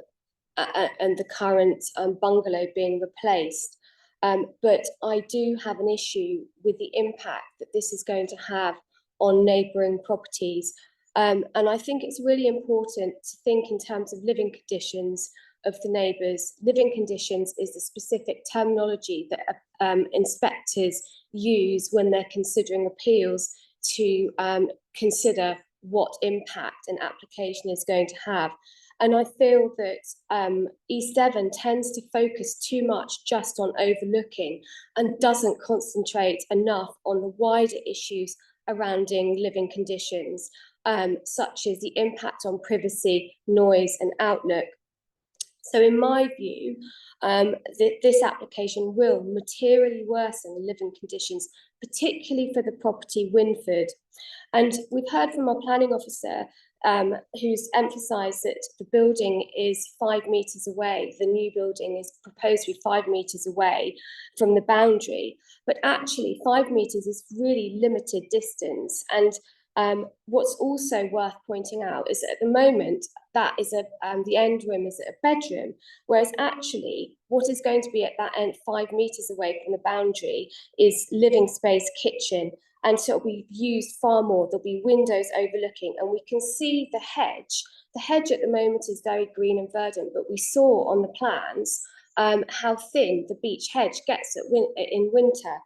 the current bungalow being replaced, but I do have an issue with the impact that this is going to have on neighbouring properties. And I think it's really important to think in terms of living conditions of the neighbours. Living conditions is the specific terminology that inspectors use when they're considering appeals to consider what impact an application is going to have. And I feel that East Devon tends to focus too much just on overlooking and doesn't concentrate enough on the wider issues surrounding living conditions, such as the impact on privacy, noise and outlook. So in my view, this application will materially worsen the living conditions, particularly for the property Winford. And we've heard from our planning officer who's emphasised that the building is 5 metres away. The new building is proposed to be 5 metres away from the boundary, but actually 5 metres is really limited distance. And what's also worth pointing out is that at the moment that is the end room is a bedroom, whereas actually what is going to be at that end 5 metres away from the boundary is living space, kitchen, and so it'll be used far more. There'll be windows overlooking, and we can see the hedge. The hedge at the moment is very green and verdant, but we saw on the plans how thin the beech hedge gets in winter.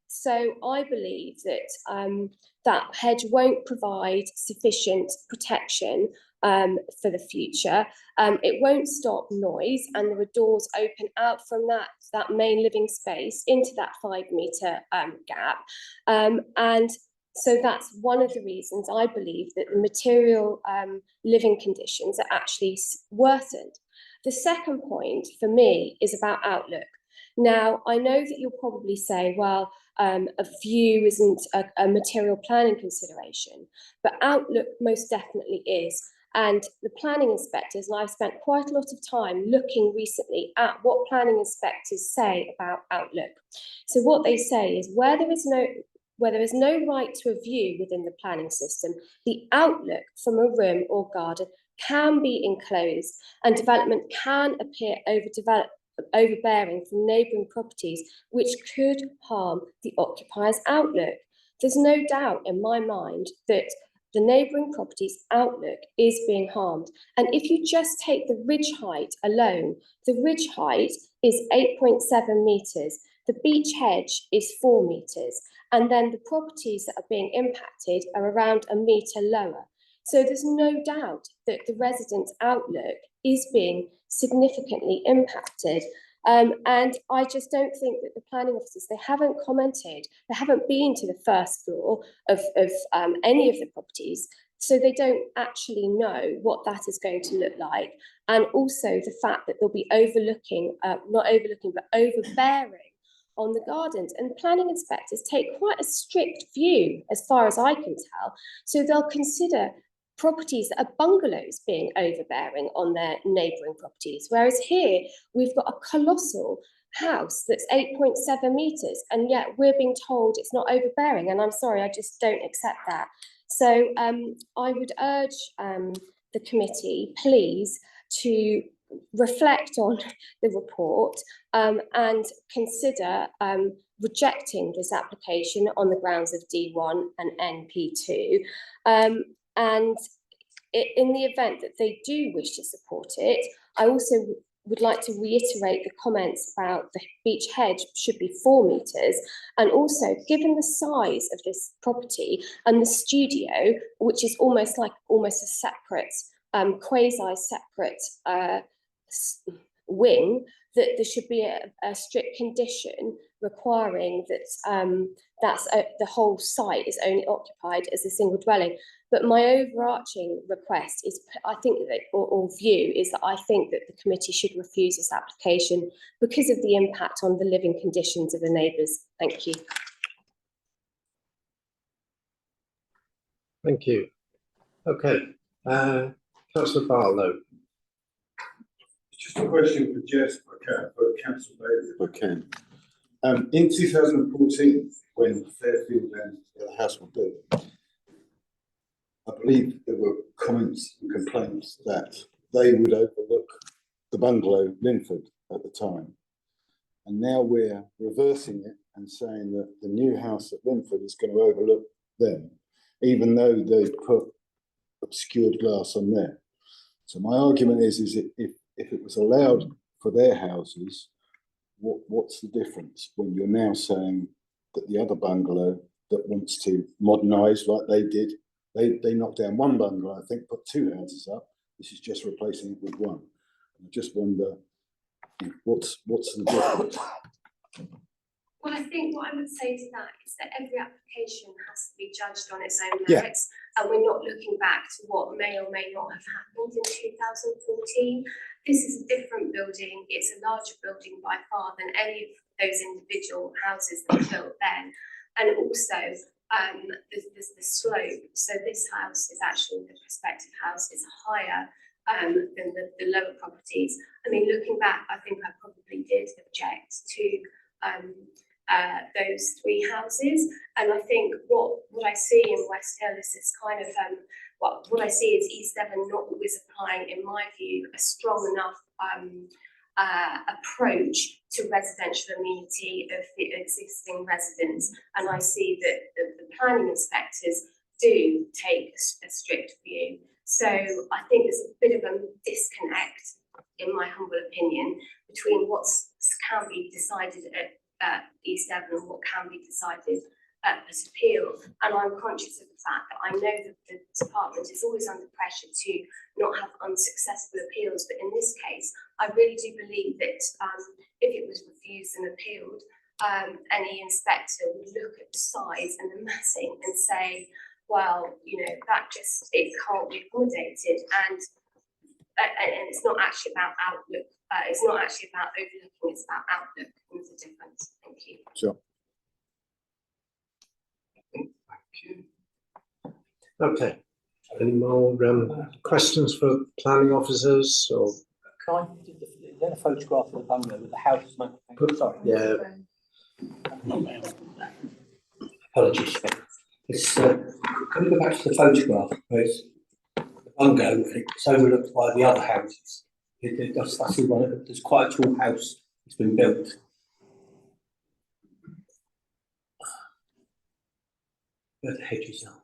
So I believe that that hedge won't provide sufficient protection for the future. It won't stop noise, and there are doors open out from that main living space into that 5 metre gap. And So that's one of the reasons I believe that the material living conditions are actually worsened. The second point for me is about outlook. Now, I know that you'll probably say, well, a view isn't a material planning consideration, but outlook most definitely is. And the planning inspectors, and I've spent quite a lot of time looking recently at what planning inspectors say about outlook. So what they say is where there is no right to a view within the planning system, the outlook from a room or garden can be enclosed and development can appear overbearing from neighbouring properties, which could harm the occupier's outlook. There's no doubt in my mind that the neighbouring property's outlook is being harmed. And if you just take the ridge height alone, the ridge height is 8.7 metres, the beech hedge is 4 metres, and then the properties that are being impacted are around a metre lower. So there's no doubt that the residents' outlook is being significantly impacted. And I just don't think that the planning officers, they haven't commented, they haven't been to the first floor of any of the properties, so they don't actually know what that is going to look like. And also the fact that they'll be not overlooking, but overbearing on the gardens. And planning inspectors take quite a strict view, as far as I can tell, so they'll consider properties that are bungalows being overbearing on their neighbouring properties, whereas here we've got a colossal house that's 8.7 metres, and yet we're being told it's not overbearing, and I'm sorry, I just don't accept that. So I would urge the committee, please, to reflect on the report and consider rejecting this application on the grounds of D1 and NP2. And in the event that they do wish to support it, I also would like to reiterate the comments about the beech hedge should be 4 metres, and also given the size of this property and the studio, which is almost a separate, quasi-separate wing, that there should be a strict condition requiring that the whole site is only occupied as a single dwelling. But my overarching request is, I think that, or view is that I think that the committee should refuse this application because of the impact on the living conditions of the neighbours. Thank you. Thank you. Okay, Councillor Barlow. Just a question for Jess, for Councillor Bailey, if I can. In 2014, when Fairfield and the house were built, I believe there were comments and complaints that they would overlook the bungalow Linford at the time. And now we're reversing it and saying that the new house at Linford is going to overlook them, even though they put obscured glass on there. So my argument is if it was allowed for their houses, what's the difference when you're now saying that the other bungalow that wants to modernise like they did, they knocked down one bungalow, I think, put 2 houses up. This is just replacing it with one. I just wonder, what's the difference? Well, I think what I would say to that is that every application has to be judged on its own Yeah. merits, and we're not looking back to what may or may not have happened in 2014. This is a different building. It's a larger building by far than any of those individual houses that were built then. And also, there's the slope. So this house is actually, the prospective house is higher than the lower properties. I mean, looking back, I think I probably did object to those 3 houses, and I think what I see in West Hill is this kind of what I see is East Devon not always applying, in my view, a strong enough approach to residential amenity of the existing residents, and I see that the planning inspectors do take a strict view. So I think there's a bit of a disconnect, in my humble opinion, between what can be decided at East Devon and what can be decided at appeal. And I'm conscious of the fact that I know that the department is always under pressure to not have unsuccessful appeals, but in this case, I really do believe that if it was refused and appealed, any inspector would look at the size and the massing and say, well, that just, it can't be accommodated, and it's not actually about outlook, it's not actually about overlooking, it's about outlook, and there's a difference. Thank you. Sure. Okay, any more questions for planning officers or? Can I, is there a photograph of the bungalow with the house? Sorry. Yeah. Apologies. It's, can we go back to the photograph where it's the bungalow and it's overlooked by the other houses? I see one, there's quite a tall house that's been built. Where the hedges are.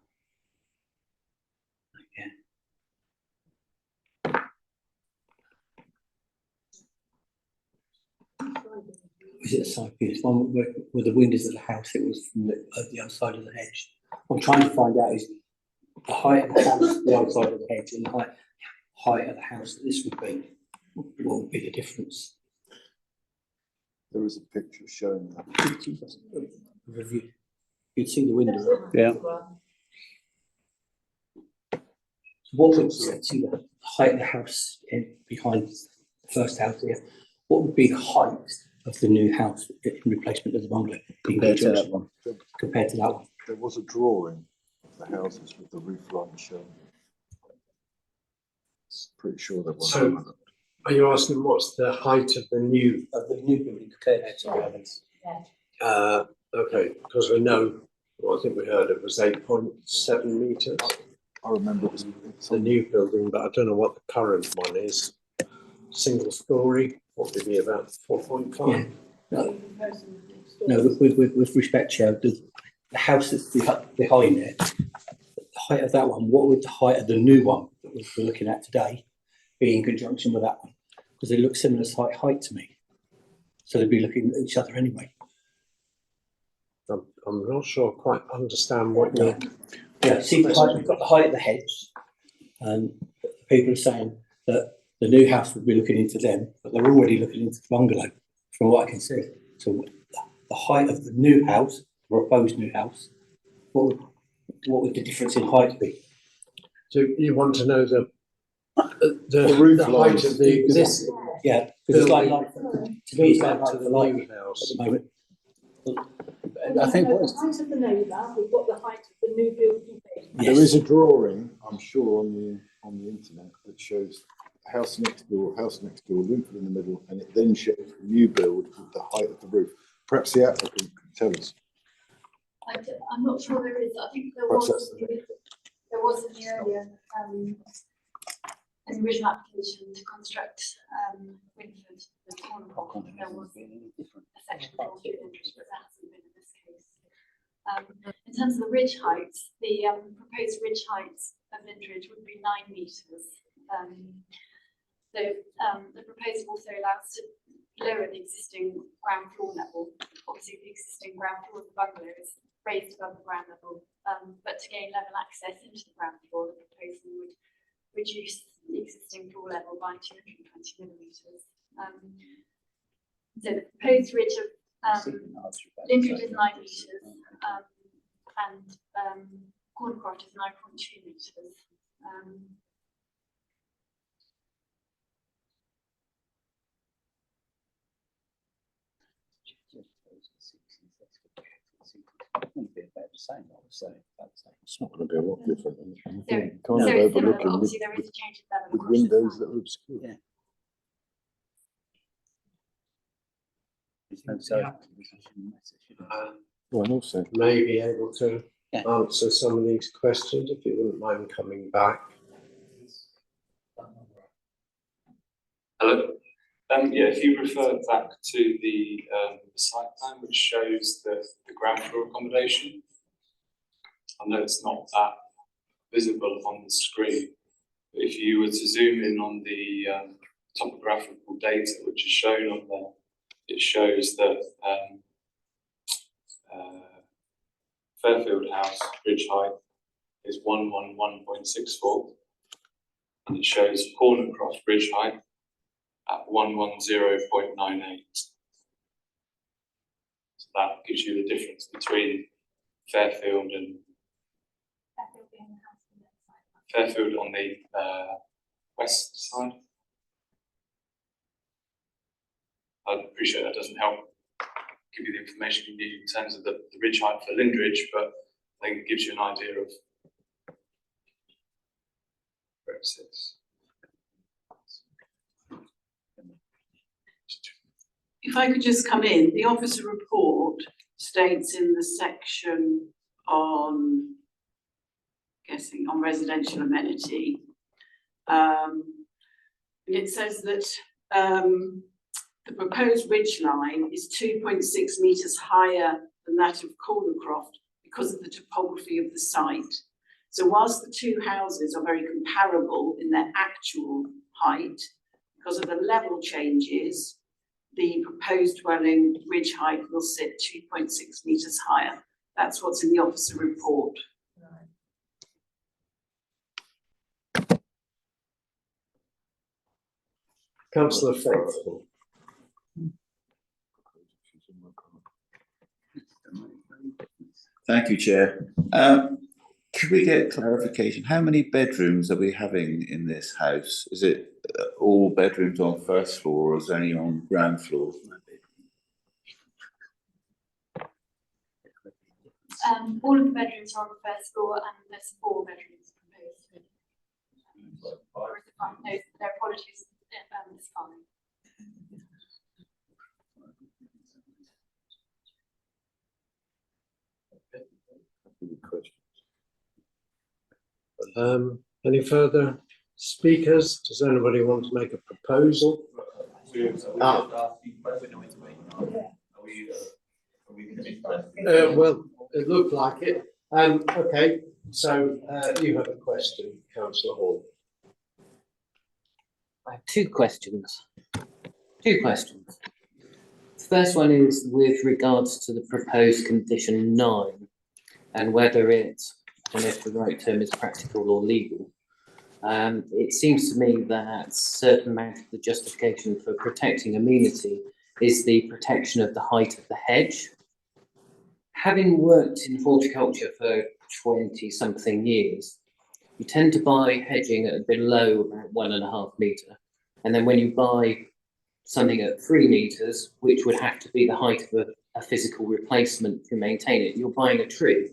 Is it a side view? It's one where the windows of the house, it was from the other side of the hedge. What I'm trying to find out is the height of the house, the other side of the hedge, and the height of the house that this would be. What would be the difference? There is a picture showing that. Review. You'd see the window. Yeah. What would see the height of the house behind the first house here? What would be the height of the new house in replacement of the bungalow? Compared to that one. Compared to that one. There was a drawing of the houses with the roof line shown. Pretty sure there was. So, are you asking what's the height of the new building compared to the others? Okay, because we know, well, I think we heard it was 8.7 metres. I remember it's the new building, but I don't know what the current one is. Single story, what would be about 4.5? No, with respect, Chair, the house that's behind it, the height of that one, what would the height of the new one that we're looking at today be in conjunction with that one? Because they look similar height to me. So they'd be looking at each other anyway. I'm not sure I quite understand what you're... Yeah, see the height, we've got the height of the hedge. And people are saying that the new house would be looking into them, but they're already looking into the bungalow, from what I can see. So the height of the new house, the proposed new house, what would the difference in height be? So you want to know the roof height of the existing? Yeah, because it's like to me, it's like to the light new house. at the moment. I think what is the height of the neighbour, we've got the height of the new building. There is a drawing, I'm sure, on the internet that shows house next door, Linford in the middle, and it then shows the new build with the height of the roof. Perhaps the applicant can tell us. I'm not sure there is. I think there Perhaps was in the earlier an original application to construct Winford, the corner block. There was a section called Winford, but that hasn't been in this case. In terms of the ridge heights, the proposed ridge heights of Lindridge would be 9 metres. The proposal also allows to lower the existing ground floor level. Obviously, the existing ground floor of the bungalow is raised above the ground level, but to gain level access into the ground floor, the proposal would reduce the existing floor level by 220 millimetres. So the proposed ridge of Lindridge is 9 metres, and Corncroft is 9.2 metres. It's not going to be a lot different. Very Kind of similar, overlooking obviously there is a change in level with across the windows site. that are obscure. Yeah. Well, and also may be able to answer some of these questions if you wouldn't mind coming back. Hello. Yeah, if you refer back to the site plan, which shows the ground floor accommodation, I know it's not that visible on the screen, but if you were to zoom in on the topographical data which is shown on there, it shows that Fairfield House ridge height is 111.64, and it shows Cornercroft ridge height at 110.98. So that gives you the difference between Fairfield and Fairfield on the west side. I appreciate that doesn't help give you the information you need in terms of the ridge height for Lindridge, but I think it gives you an idea of where it sits. If I could just come in, the officer report states in the section on, guessing on residential amenity, and it says that the proposed ridge line is 2.6 metres higher than that of Caldercroft because of the topography of the site. So whilst the two houses are very comparable in their actual height, because of the level changes, the proposed dwelling ridge height will sit 2.6 metres higher. That's what's in the officer report. Councillor Faithful. Thank you, Chair. Could we get clarification? How many bedrooms are we having in this house? Is it all bedrooms on first floor, or is it only on ground floor? All of the bedrooms are on the first floor, and there's 4 bedrooms proposed. Or is it fine? No, their apologies. It's fine. Any further speakers? Does anybody want to make a proposal? Well, it looked like it. Okay, so you have a question, Councillor Hall. I have two questions. The first one is with regards to the proposed condition 9 and whether it, I don't know if the right term is practical or legal. It seems to me that a certain amount of the justification for protecting amenity is the protection of the height of the hedge. Having worked in horticulture for 20 something years, you tend to buy hedging at below about 1.5 metre. And then when you buy something at 3 metres, which would have to be the height of a physical replacement to maintain it, you're buying a tree.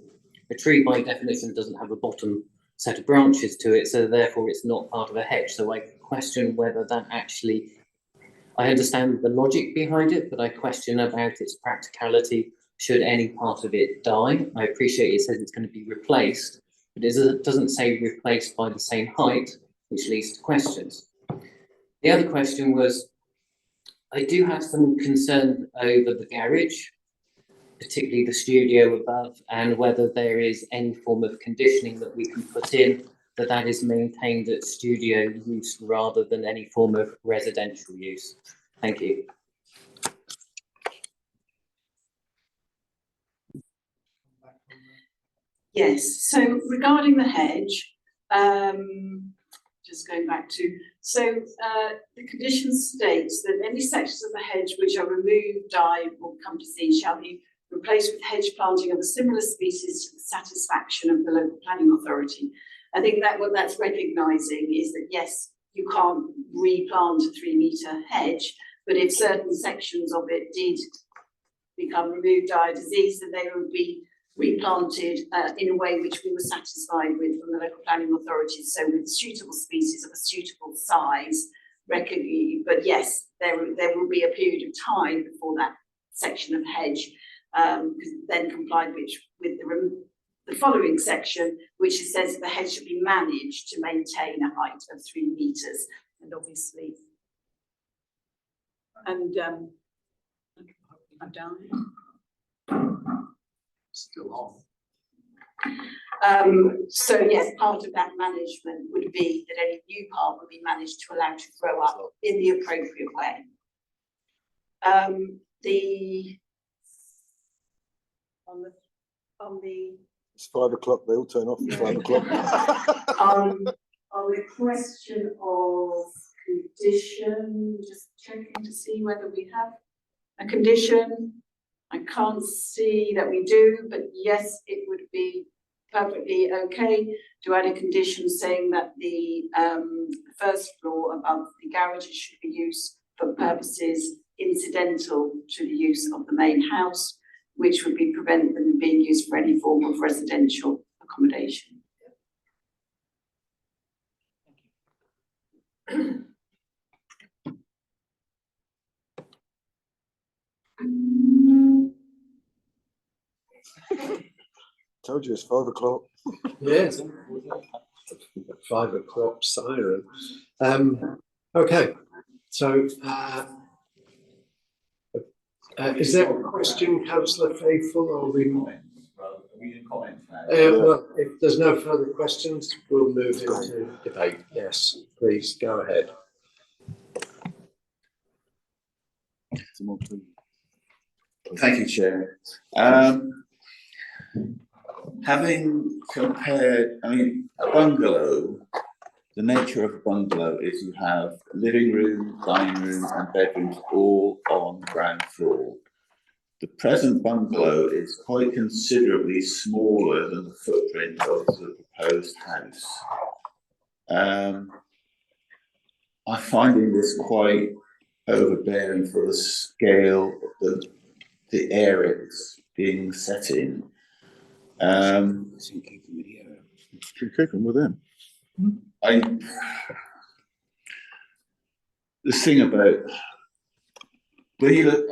A tree by definition doesn't have a bottom set of branches to it, so therefore it's not part of a hedge. So I question whether that actually, I understand the logic behind it, but I question about its practicality should any part of it die. I appreciate it says it's going to be replaced, but it doesn't say replaced by the same height, which leads to questions. The other question was, I do have some concern over the garage, particularly the studio above, and whether there is any form of conditioning that we can put in that is maintained at studio use rather than any form of residential use. Thank you. Yes, so regarding the hedge, just going back to, so the condition states that any sections of the hedge which are removed, died, or come to seed shall be replaced with hedge planting of a similar species to the satisfaction of the local planning authority. I think that what that's recognising is that yes, you can't replant a 3 metre hedge, but if certain sections of it did become removed, die, diseased, then they would be replanted in a way which we were satisfied with from the local planning authorities. So with suitable species of a suitable size, but yes, there will be a period of time before that section of hedge then complied with the following section, which says the hedge should be managed to maintain a height of 3 metres, and obviously, and I'm down. Still on. So yes, part of that management would be that any new part would be managed to allow to grow up in the appropriate way. It's 5 o'clock, they all turn off at 5 o'clock. On the question of condition, just checking to see whether we have a condition. I can't see that we do, but yes, it would be perfectly okay to add a condition saying that the first floor above the garages should be used for purposes incidental to the use of the main house, which would prevent them being used for any form of residential accommodation. Told you it's 5 o'clock. Yes. 5 o'clock siren. Okay, so is there a question, councillor Faithful, or we? Well, if there's no further questions, we'll move into debate. Yes, please go ahead. Thank you, Chair. Having compared, I mean, a bungalow, the nature of a bungalow is you have living room, dining room and bedrooms all on the ground floor. The present bungalow is quite considerably smaller than the footprint of the proposed house. I'm finding this quite overbearing for the scale of the area it's being set in. Kick them with them. The thing about when you look,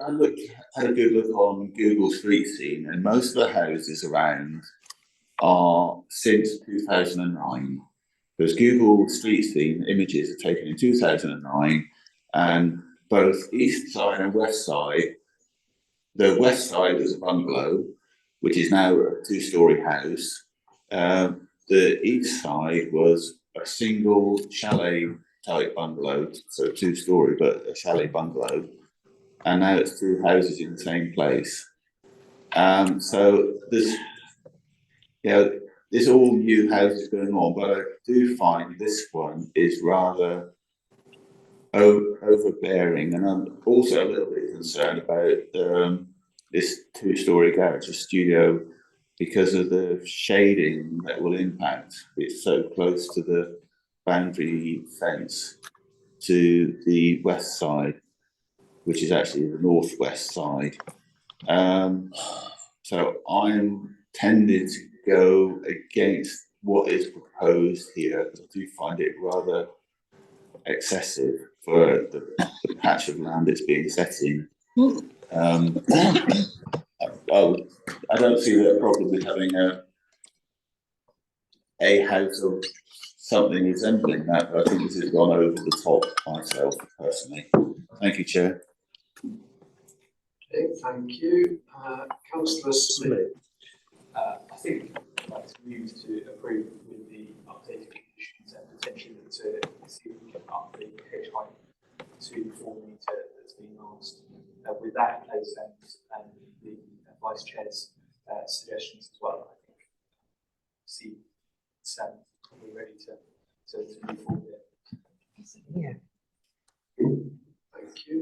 had a good look on Google Street Scene, and most of the houses around are since 2009. Because Google Street Scene images are taken in 2009, and both east side and west side. The west side was a bungalow, which is now a 2-storey house. The east side was a single chalet type bungalow, so 2-storey, but a chalet bungalow. And now it's 2 houses in the same place. So there's all new houses going on, but I do find this one is rather overbearing, and I'm also a little bit concerned about this 2-storey garage, a studio, because of the shading that will impact. It's so close to the boundary fence to the west side, which is actually the northwest side. So I'm tending to go against what is proposed here, because I do find it rather excessive for the patch of land it's being set in. I don't see the problem with having a house of something resembling that, but I think this has gone over the top myself personally. Thank you, Chair. Okay, thank you. Councillor Smith. I think I'd like to move to approve with the updated conditions and potentially to see if we can up the hedge height to 4 metre that's been asked. With that in place and the Vice Chair's suggestions as well, I think see we're ready to move forward. Yeah. Thank you.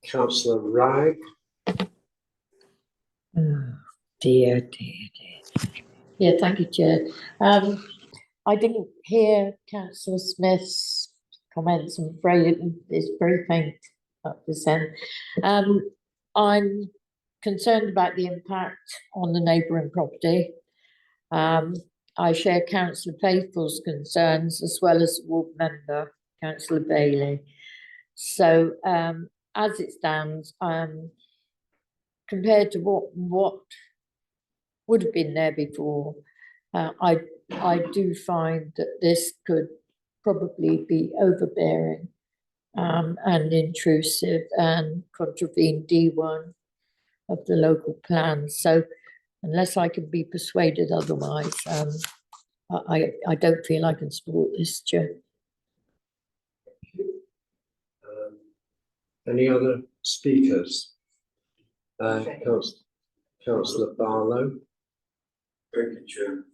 Councillor Wright. Dear. Yeah, thank you, Chair. I didn't hear Councillor Smith's comments. I'm afraid it's very faint up this end. I'm concerned about the impact on the neighbouring property. I share Councillor Faithful's concerns as well as ward member, Councillor Bailey. So as it stands, compared to what would have been there before, I do find that this could probably be overbearing and intrusive and contravene D1 of the local plan. So unless I can be persuaded otherwise, I don't feel I can support this, Chair. Any other speakers? Councillor Barlow. Thank you, Chair.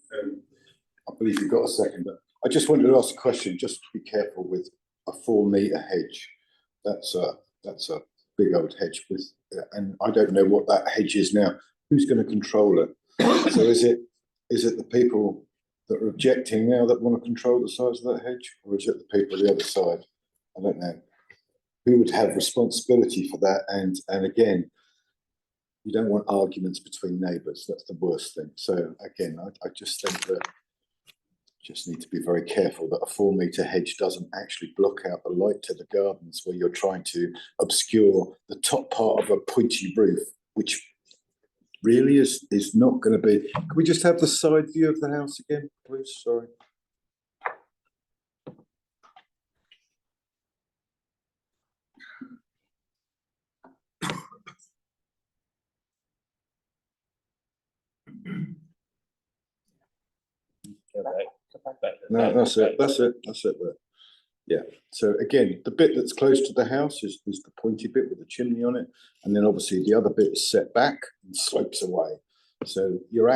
I believe you've got a second, but I just wanted to ask a question, just to be careful with a 4 metre hedge. That's a big old hedge with, and I don't know what that hedge is now. Who's going to control it? So is it the people that are objecting now that want to control the size of that hedge, or is it the people on the other side? I don't know. Who would have responsibility for that? And again, you don't want arguments between neighbours. That's the worst thing. So again, I just think that just need to be very careful that a 4 metre hedge doesn't actually block out the light to the gardens where you're trying to obscure the top part of a pointy roof, which really is not going to be. Can we just have the side view of the house again, please? Sorry. No, that's it. There. Yeah. So again, the bit that's close to the house is the pointy bit with the chimney on it, and then obviously the other bit is set back and slopes away. So you're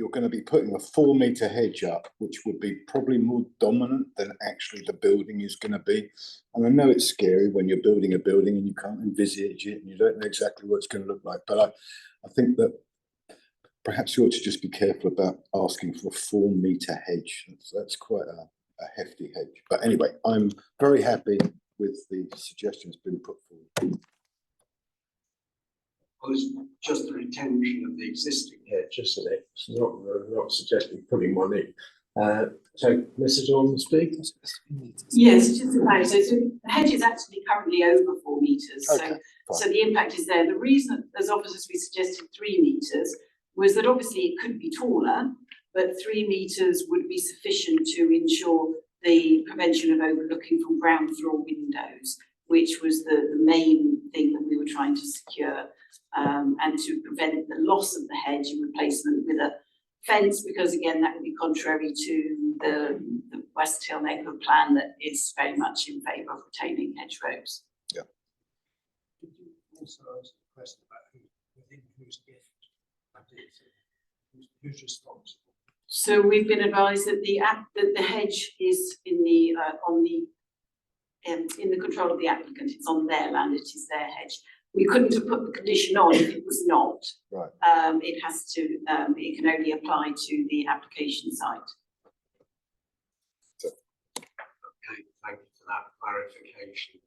going to be putting a 4 metre hedge up, which would be probably more dominant than actually the building is going to be. And I know it's scary when you're building a building and you can't envisage it and you don't know exactly what it's going to look like. But I think that perhaps you ought to just be careful about asking for a 4 metre hedge. That's quite a hefty hedge. But anyway, I'm very happy with the suggestions being put forward. Well, it's just the retention of the existing hedge, isn't it? It's not suggesting putting one in. So, Mrs. Ormsby? Yes, just about. So the hedge is actually currently over 4 metres. Okay, so the impact is there. The reason, as officers, we suggested 3 metres was that obviously it could be taller, but 3 metres would be sufficient to ensure the prevention of overlooking from ground floor windows, which was the main thing that we were trying to secure, and to prevent the loss of the hedge and replacement with a fence, because again, that would be contrary to the West Hill neighbourhood plan that is very much in favour of retaining hedgerows. Yeah. Did you also ask a question about whose gift that is? Who's responsible? So we've been advised that the hedge is in the control of the applicant. It's on their land. It is their hedge. We couldn't have put the condition on if it was not. Right. It has to. It can only apply to the application site. Okay, thank you for that clarification.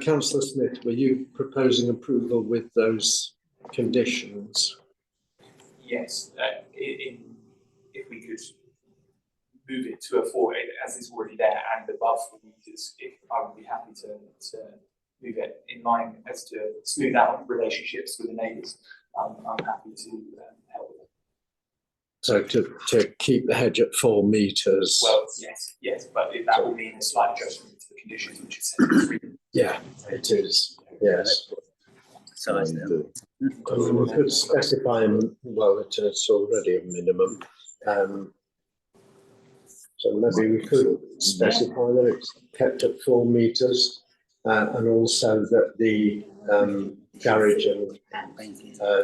Councillor Smith, were you proposing approval with those conditions? Yes, if we could move it to a 4, as it's already there and above 4 metres, I would be happy to move it in line as to smooth out relationships with the neighbours. I'm happy to help with it. So to keep the hedge at 4 metres? Well, yes, but that will mean a slight adjustment to the conditions, which is set to 3. Yeah, it is, yes. Size there. We could specify, well, it is already a minimum. So maybe we could specify that it's kept at 4 metres, and also that the garage and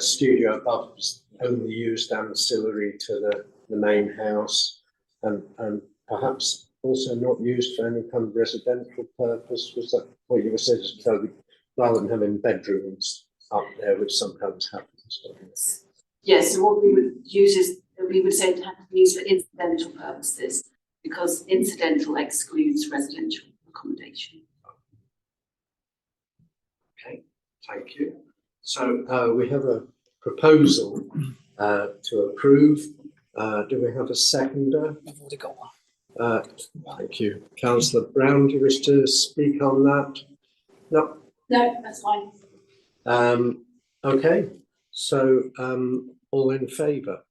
studio above is only used ancillary to the main house, and perhaps also not used for any kind of residential purpose. Was that what you were saying? So rather than having bedrooms up there, which sometimes happens. Yes, so what we would use is, we would say to have to be used for incidental purposes, because incidental excludes residential accommodation. Okay, thank you. So we have a proposal to approve. Do we have a seconder? I've already got one. Thank you. Councillor Brown, do you wish to speak on that? No? No, that's fine. Okay, so all in favour?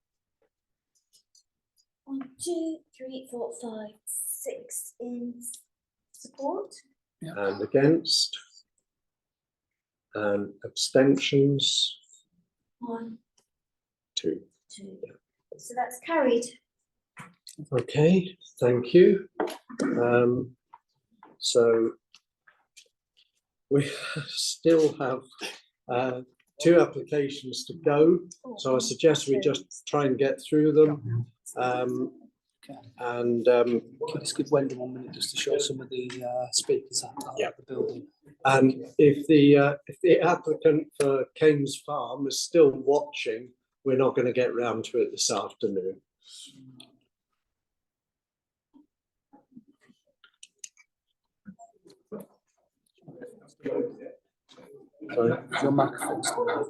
1, 2, 3, 4, 5, 6 in support. And against? And abstentions? 1, 2. 2. So that's carried. Okay, thank you. So we still have 2 applications to go. So I suggest we just try and get through them. And Can you just give Wendy 1 minute just to show some of the speakers at the building? And if the applicant for Keynes Farm is still watching, we're not going to get round to it this afternoon. Sorry, your microphone's still on.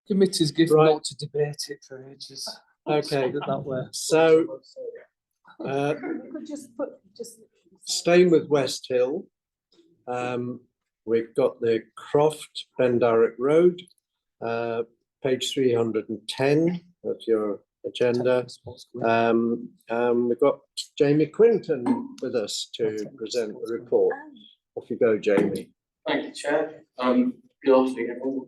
Committee's given Right. out to debate it for ages. Okay, That way. so We could just put, staying with West Hill, we've got the Croft Bendaric Road, page 310 of your agenda. We've got Jamie Quinton with us to present the report. Off you go, Jamie. Thank you, Chair. Good afternoon, everyone.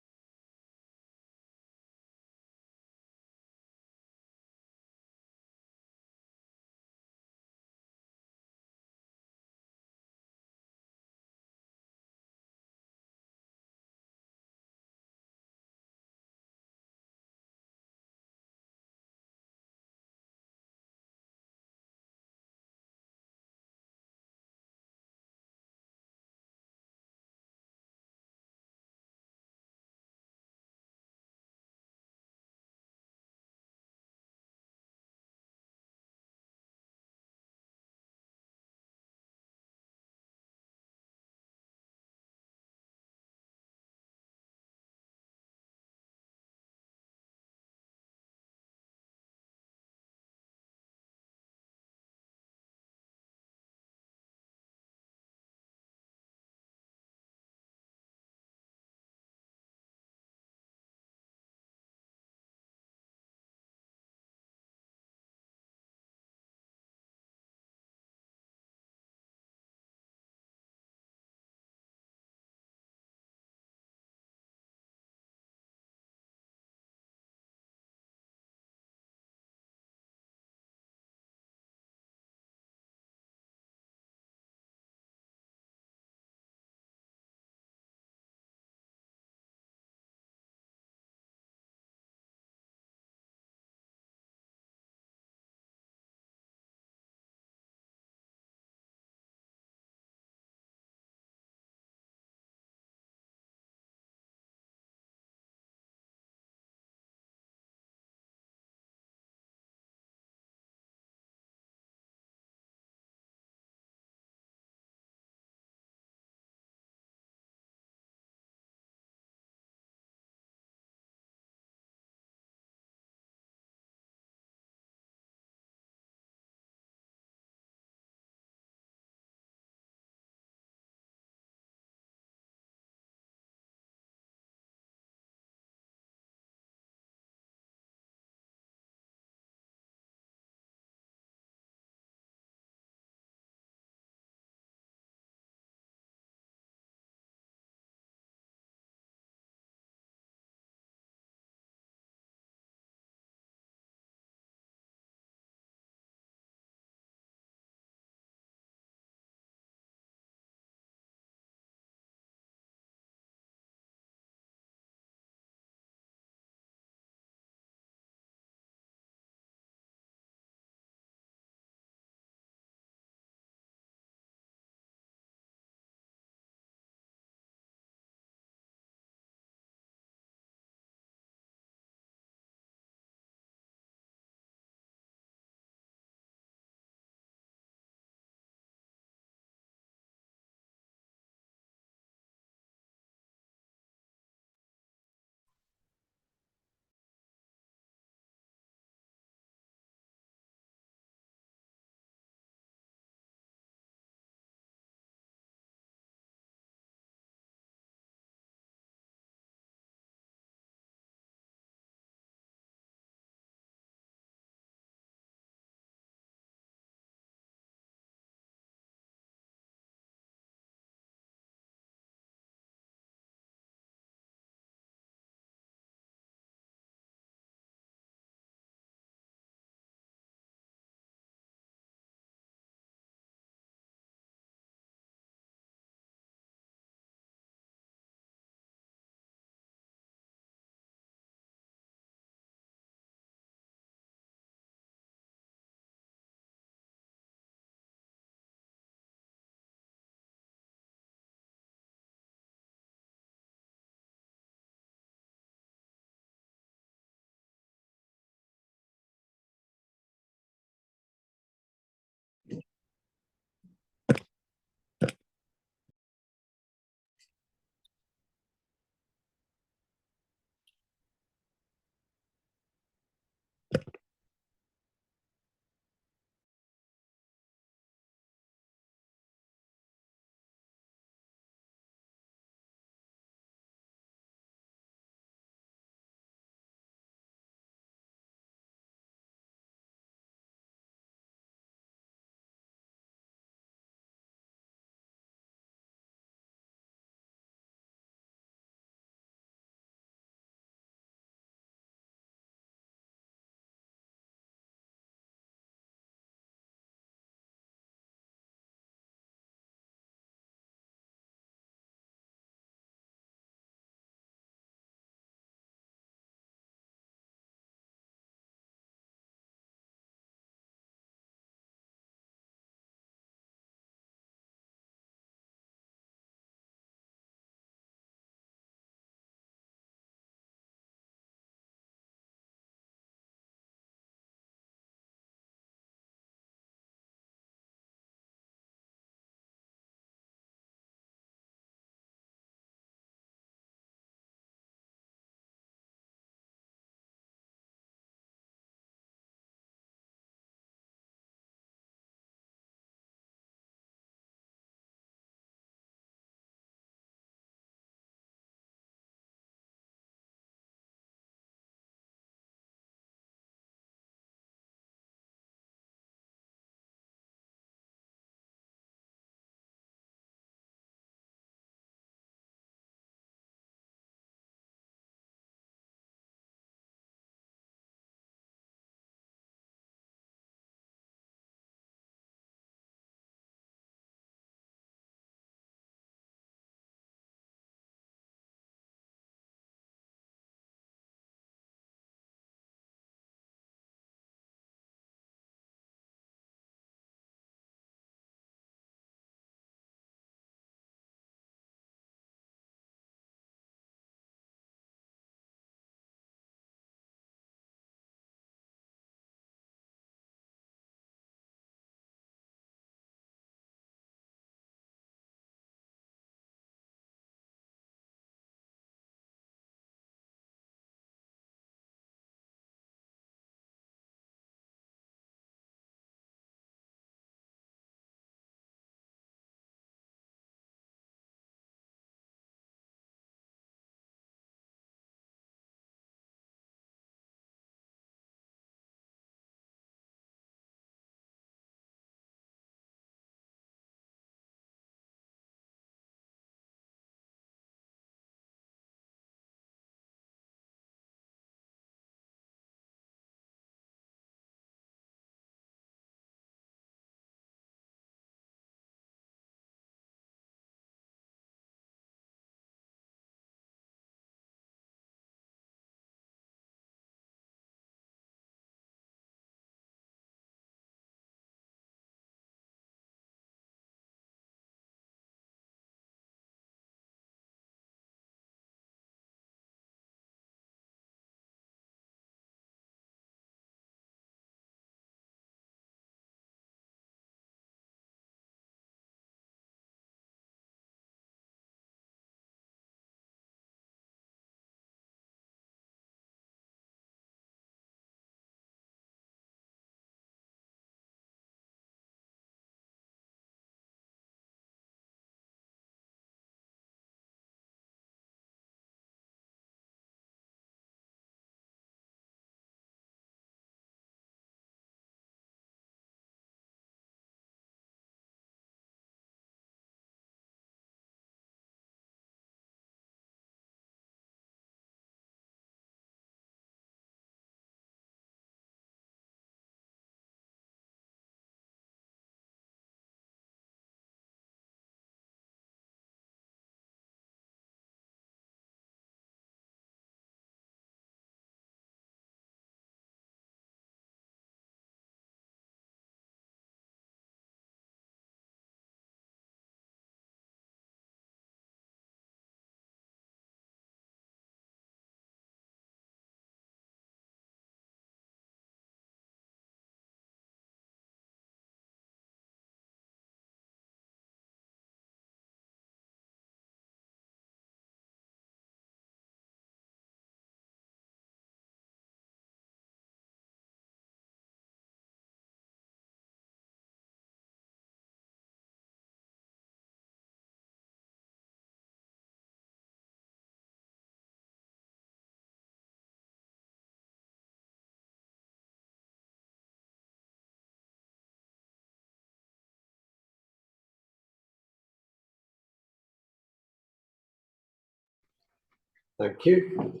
Thank you.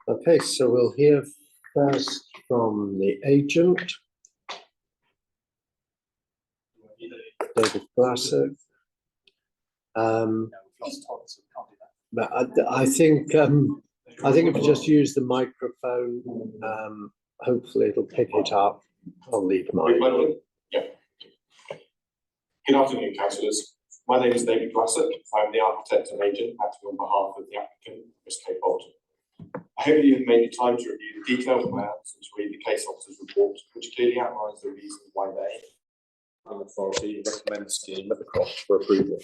Okay, so we'll hear first from the agent. David Glassett. But I think if we just use the microphone, hopefully it'll pick it up. I'll leave mine. Yeah. Good afternoon, councillors. My name is David Glassett. I'm the architect and agent acting on behalf of the applicant, Ms. Kate Bolton. I hope you've made the time to review the detailed plans and to read the case officer's report, which clearly outlines the reasons why they and authority recommend the scheme at the cross for approval.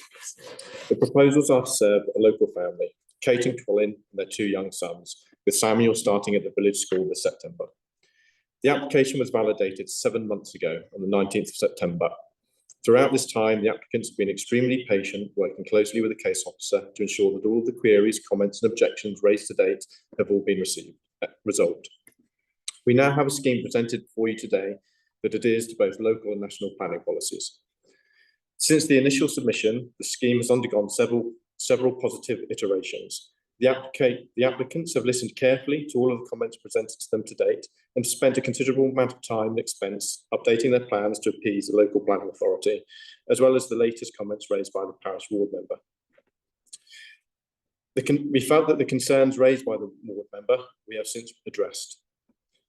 The proposals are to serve a local family, Kate and Colin and their 2 young sons, with Samuel starting at the village school this September. The application was validated 7 months ago on the 19th of September. Throughout this time, the applicants have been extremely patient, working closely with the case officer to ensure that all the queries, comments and objections raised to date have all been resolved. We now have a scheme presented for you today that adheres to both local and national planning policies. Since the initial submission, the scheme has undergone several positive iterations. The applicants have listened carefully to all of the comments presented to them to date and spent a considerable amount of time and expense updating their plans to appease the local planning authority, as well as the latest comments raised by the parish ward member. We felt that the concerns raised by the ward member we have since addressed.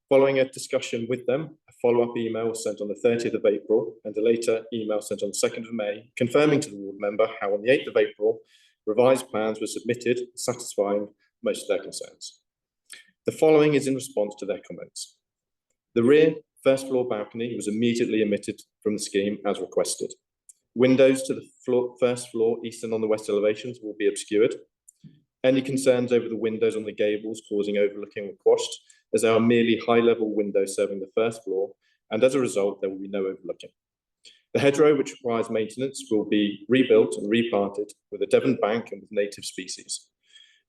Following a discussion with them, a follow-up email was sent on the 30th of April and a later email sent on the 2nd of May, confirming to the ward member how on the 8th of April, revised plans were submitted, satisfying most of their concerns. The following is in response to their comments. The rear first floor balcony was immediately omitted from the scheme as requested. Windows to the first floor, east and on the west elevations will be obscured. Any concerns over the windows on the gables causing overlooking were quashed, as they are merely high-level windows serving the first floor, and as a result, there will be no overlooking. The hedgerow, which requires maintenance, will be rebuilt and replanted with a Devon bank and with native species.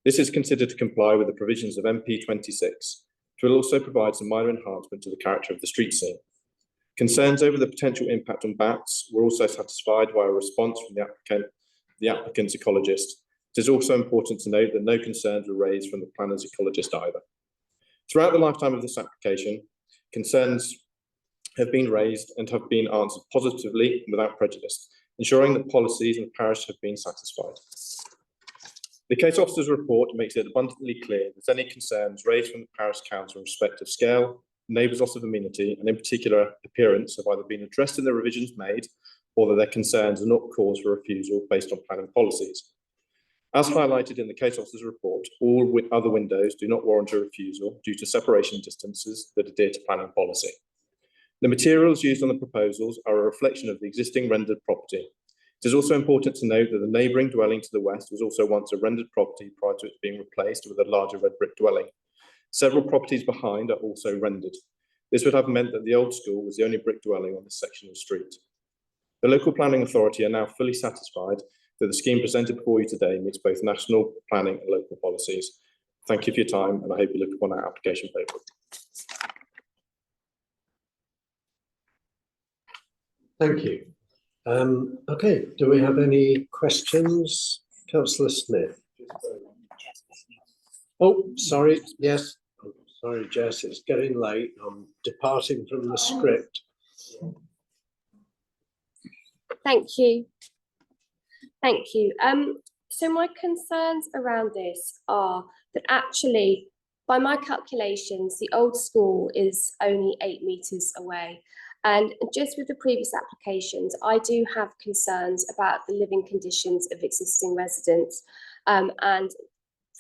This is considered to comply with the provisions of MP 26. It will also provide some minor enhancement to the character of the street scene. Concerns over the potential impact on bats were also satisfied by a response from the applicant's ecologist. It is also important to note that no concerns were raised from the planner's ecologist either. Throughout the lifetime of this application, concerns have been raised and have been answered positively and without prejudice, ensuring that policies in the parish have been satisfied. The case officer's report makes it abundantly clear that any concerns raised from the parish council in respect of scale, neighbours' loss of amenity, and in particular appearance have either been addressed in the revisions made or that their concerns are not cause for refusal based on planning policies. As highlighted in the case officer's report, all other windows do not warrant a refusal due to separation distances that adhere to planning policy. The materials used on the proposals are a reflection of the existing rendered property. It is also important to note that the neighbouring dwelling to the west was also once a rendered property prior to its being replaced with a larger red brick dwelling. Several properties behind are also rendered. This would have meant that the old school was the only brick dwelling on this section of the street. The local planning authority are now fully satisfied that the scheme presented before you today meets both national planning and local policies. Thank you for your time, and I hope you look upon our application favourably. Thank you. Okay, do we have any questions? Councillor Smith. Oh, sorry, yes. Oh, sorry, Jess, it's getting late. I'm departing from the script. Thank you. Thank you. So my concerns around this are that actually, by my calculations, the old school is only 8 metres away. And just with the previous applications, I do have concerns about the living conditions of existing residents. And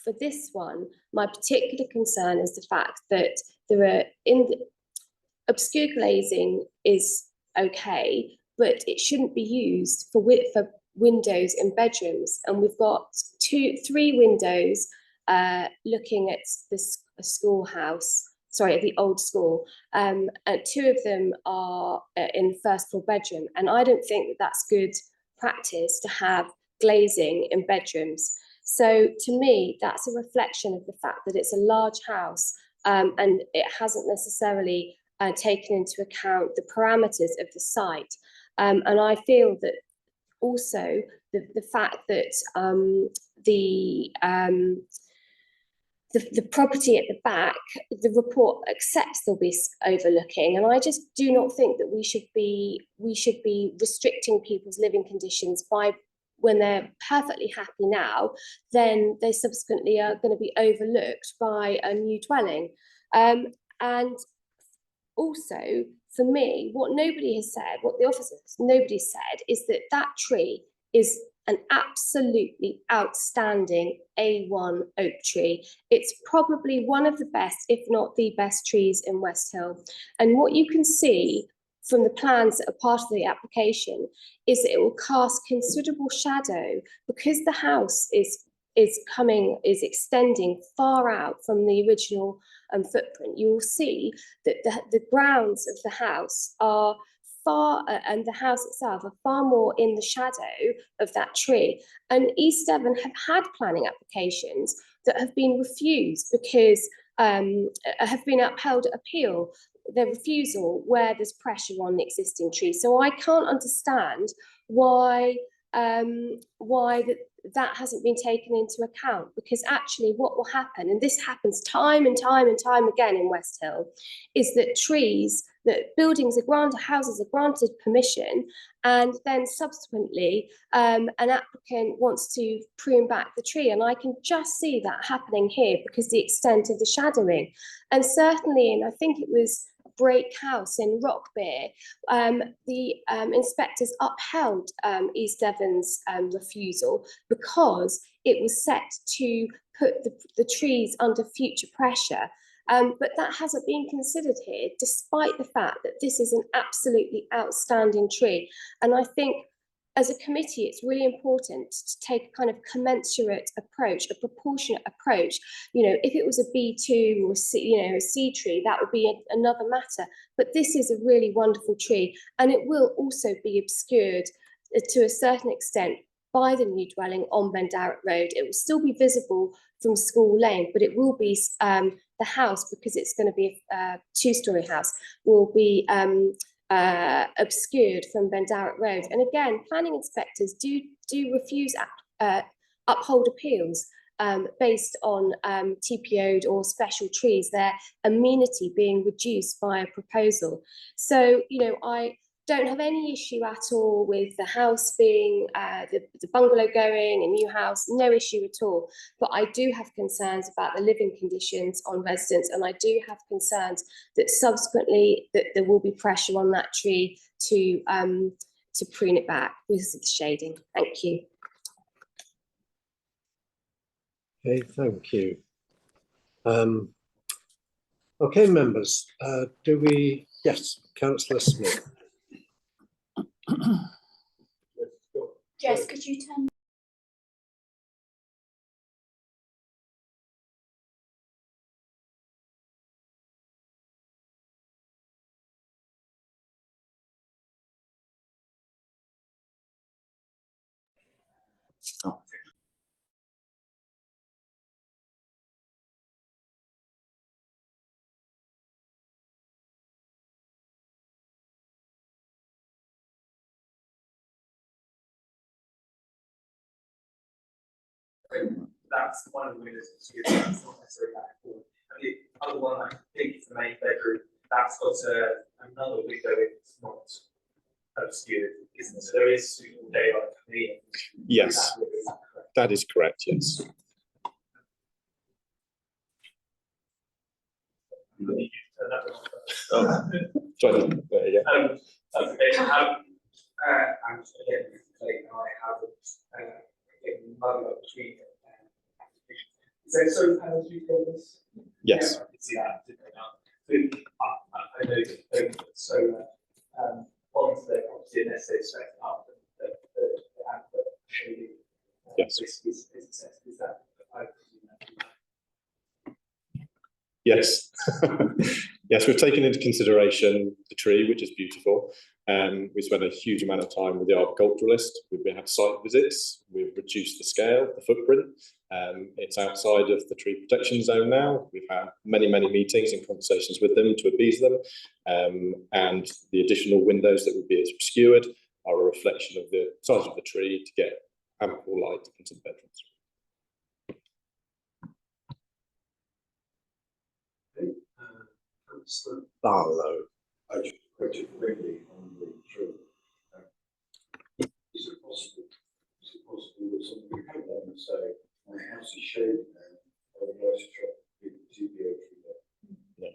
for this one, my particular concern is the fact that obscure glazing is okay, but it shouldn't be used for windows in bedrooms. And we've got 3 windows looking at this schoolhouse. Sorry, at the old school, and 2 of them are in first floor bedroom. And I don't think that that's good practice to have glazing in bedrooms. So to me, that's a reflection of the fact that it's a large house and it hasn't necessarily taken into account the parameters of the site. And I feel that also the fact that the property at the back, the report accepts there'll be overlooking, and I just do not think that we should be restricting people's living conditions by, when they're perfectly happy now, then they subsequently are going to be overlooked by a new dwelling. And also, for me, what nobody has said, what the officers, nobody said, is that that tree is an absolutely outstanding A1 oak tree. It's probably one of the best, if not the best trees in West Hill. And what you can see from the plans that are part of the application is that it will cast considerable shadow because the house is extending far out from the original footprint. You will see that the grounds of the house are far, and the house itself are far more in the shadow of that tree. And East Devon have had planning applications that have been refused because have been upheld at appeal, their refusal where there's pressure on the existing tree. So I can't understand why that hasn't been taken into account, because actually what will happen, and this happens time and time and time again in West Hill, is that buildings are granted, houses are granted permission, and then subsequently an applicant wants to prune back the tree. And I can just see that happening here because the extent of the shadowing. And certainly, and I think it was Break House in Rockbere, the inspectors upheld East Devon's refusal because it was set to put the trees under future pressure. But that hasn't been considered here, despite the fact that this is an absolutely outstanding tree. And I think as a committee, it's really important to take a kind of commensurate approach, a proportionate approach. You know, if it was a B2 or a C tree, that would be another matter. But this is a really wonderful tree, and it will also be obscured to a certain extent by the new dwelling on Bendarratt Road. It will still be visible from School Lane, but it will be the house, because it's going to be a two-storey house, will be obscured from Bendarratt Road. And again, planning inspectors do refuse uphold appeals based on TPO'd or special trees, their amenity being reduced by a proposal. So, you know, I don't have any issue at all with the house being, the bungalow going, a new house, no issue at all. But I do have concerns about the living conditions on residents, and I do have concerns that subsequently that there will be pressure on that tree to prune it back with the shading. Thank you. Okay, thank you. Okay, members, yes, Councillor Smith. Jess, could you turn? That's one of the windows that's not necessarily that important. And the other one, I think, is the main bedroom. That's got another window. It's not obscured, isn't it? So there is suitable daylight coming in. Yes, that is correct. Yes. Sorry. Yeah. That's okay. And again, I haven't between. Is there solar panels you call this? Yes. Yeah, I can see that. I know that solar onto their property unless they set up the shading. Yes. Is that? Yes. Yes, we've taken into consideration the tree, which is beautiful. We spent a huge amount of time with the arboriculturalist. We've had site visits. We've reduced the scale, the footprint. It's outside of the tree protection zone now. We've had many meetings and conversations with them to appease them. And the additional windows that would be obscured are a reflection of the size of the tree to get ample light into the bedrooms. Councillor Barlow. I just quoted quickly on the tree. Is it possible that somebody could come down and say, my house is shaded now, I would like to try to TPO through there?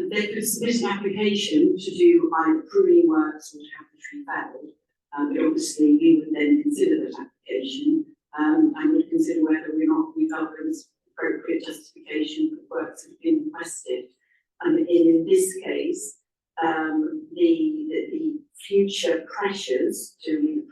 They could submit an application to do either pruning works or to have the tree felled. But obviously we would then consider that application and would consider whether or not we felt there was appropriate justification for the works that have been requested. And in this case, the future pressures to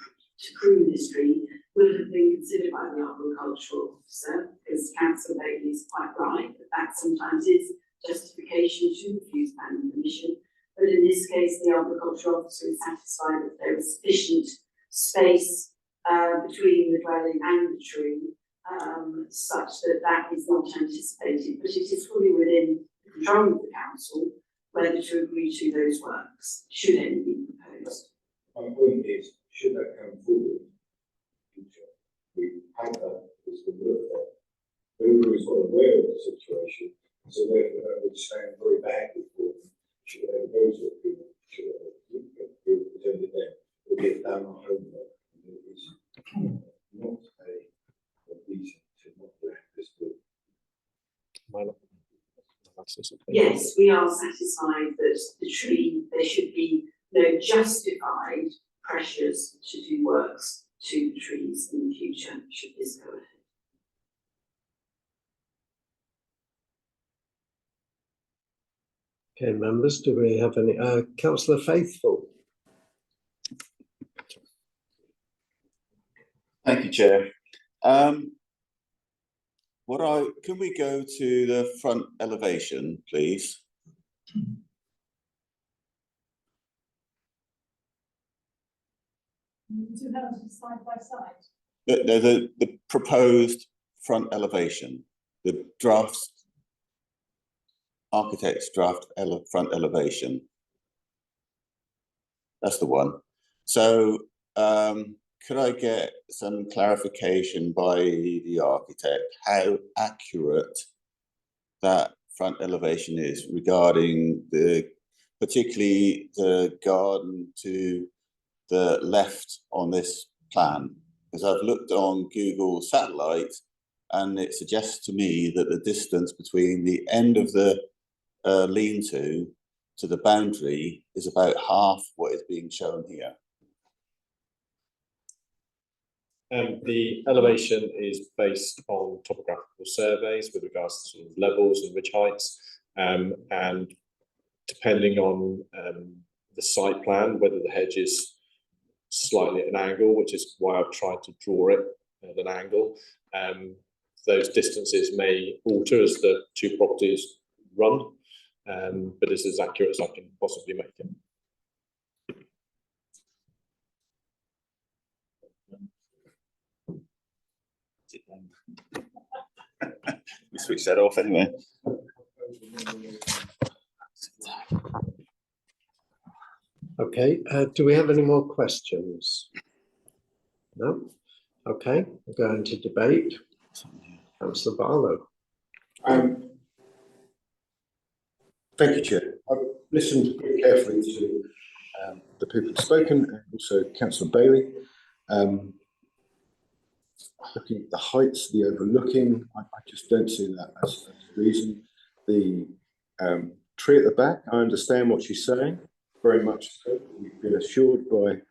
prune this tree will have been considered by the arboricultural officer, because Councillor Bailey is quite right that sometimes is justification to refuse planning permission. But in this case, the arboricultural officer is satisfied that there is sufficient space between the dwelling and the tree, such that that is not anticipated. But it is fully within the control of the council whether to agree to those works, should any be proposed. My point is, should that come forward, we have that as the work there. Whoever is not aware of the situation, so therefore that would sound very badly for them. Should they go to it, should they pretend it there, we'll get down our homework. It's not a reason to not let this do. Yes, we are satisfied that the tree, there should be no justified pressures to do works to the trees in the future, should this go ahead. Okay, members, do we have any, Councillor Faithful? Thank you, Chair. Can we go to the front elevation, please? Two houses side by side. The proposed front elevation, the architect's draft front elevation. That's the one. So could I get some clarification by the architect how accurate that front elevation is regarding particularly the garden to the left on this plan? Because I've looked on Google Satellite and it suggests to me that the distance between the end of the lean-to to the boundary is about half what is being shown here. The elevation is based on topographical surveys with regards to sort of levels and ridge heights, and depending on the site plan, whether the hedge is slightly at an angle, which is why I've tried to draw it at an angle. Those distances may alter as the two properties run, but it's as accurate as I can possibly make it. We switch that off anyway. Okay, do we have any more questions? No? Okay, we're going to debate. Councillor Barlow. Thank you, Chair. I've listened very carefully to the people who've spoken and also Councillor Bailey. Looking at the heights, the overlooking, I just don't see that as a reason. The tree at the back, I understand what she's saying, very much so. We've been assured by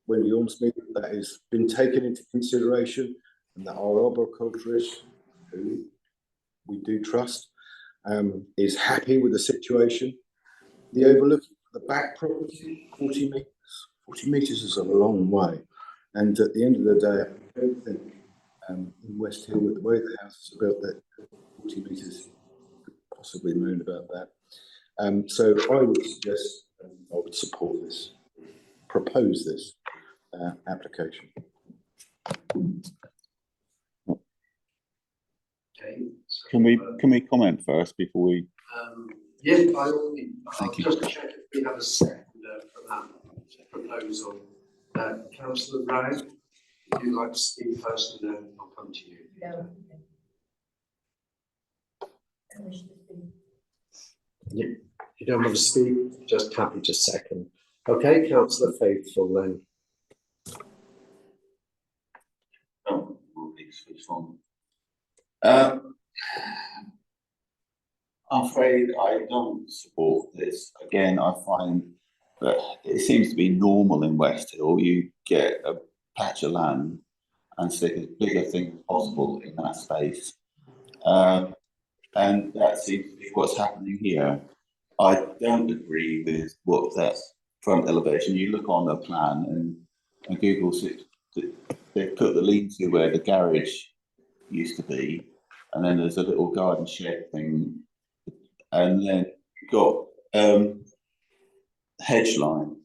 Wendy Ormsby that has been taken into consideration and that our arboriculturist, who we do trust, is happy with the situation. The overlooking the back property, 40 metres. 40 metres is a long way. And at the end of the day, I don't think in West Hill, with the way the houses are built, that 40 metres could possibly moan about that. So I would suggest, I would support this, propose this application. Okay. Can we comment first before we? Yes, by all means. Thank you. Just check if we have a second for that proposal. Councillor Ragg, would you like to speak first and then I'll come to you? You don't want to speak, just happy to second. Okay, councillor Faithful then. I'm afraid I don't support this. Again, I find that it seems to be normal in West Hill. You get a patch of land and stick as big a thing as possible in that space. And that seems to be what's happening here. I don't agree with what that front elevation. You look on the plan and Google, they put the lean-to where the garage used to be, and then there's a little garden shed thing, and then you've got hedge line.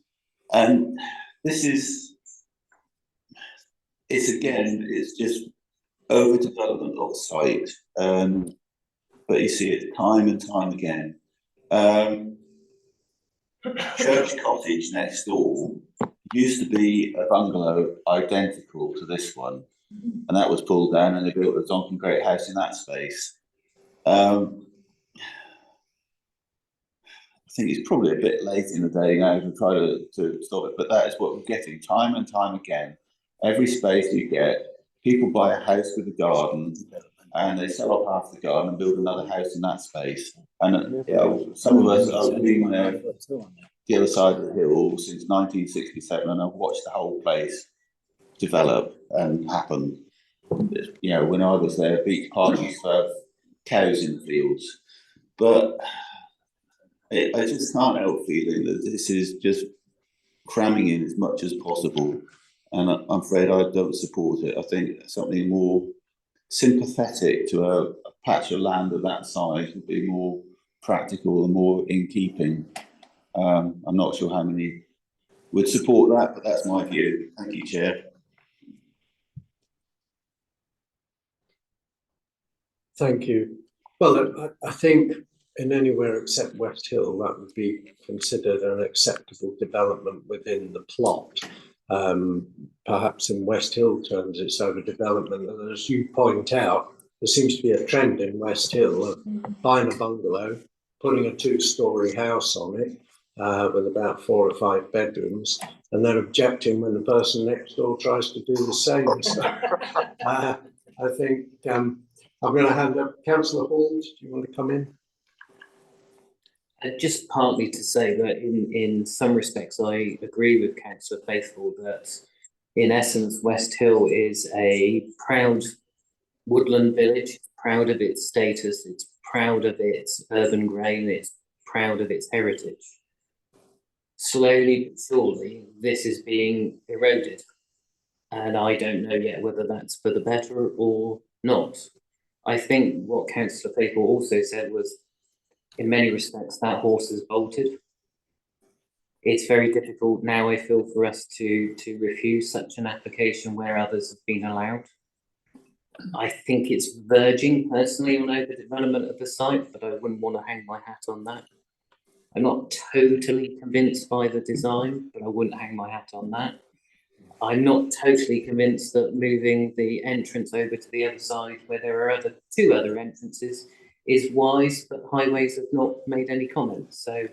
And this is, it's just overdevelopment of site. But you see it time and time again. Church Cottage next door used to be a bungalow identical to this one, and that was pulled down and they built a Zonkin Great House in that space. I think it's probably a bit late in the day now to try to stop it, but that is what we're getting time and time again. Every space you get, people buy a house with a garden and they sell off half the garden and build another house in that space. And some of us have been there the other side of the hill since 1967, and I've watched the whole place develop and happen. You know, when I was there, Beach Park used to have cows in the fields, but I just can't help feeling that this is just cramming in as much as possible, and I'm afraid I don't support it. I think something more sympathetic to a patch of land of that size would be more practical and more in keeping. I'm not sure how many would support that, but that's my view. Thank you, Chair. Thank you. Well, I think in anywhere except West Hill, that would be considered an acceptable development within the plot. Perhaps in West Hill terms, it's overdevelopment. And as you point out, there seems to be a trend in West Hill of buying a bungalow, putting a 2-story house on it with about 4 or 5 bedrooms, and then objecting when the person next door tries to do the same. So, I think I'm going to hand up. Councillor Hall, do you want to come in? Just partly to say that in some respects, I agree with Councillor Faithful that in essence, West Hill is a proud woodland village, it's proud of its status, it's proud of its urban grain, it's proud of its heritage. Slowly but surely, this is being eroded. And I don't know yet whether that's for the better or not. I think what Councillor Faithful also said was, in many respects, that horse has bolted. It's very difficult now, I feel, for us to refuse such an application where others have been allowed. I think it's verging personally on overdevelopment of the site, but I wouldn't want to hang my hat on that. I'm not totally convinced by the design, but I wouldn't hang my hat on that. I'm not totally convinced that moving the entrance over to the other side where there are two other entrances is wise, but Highways have not made any comments. So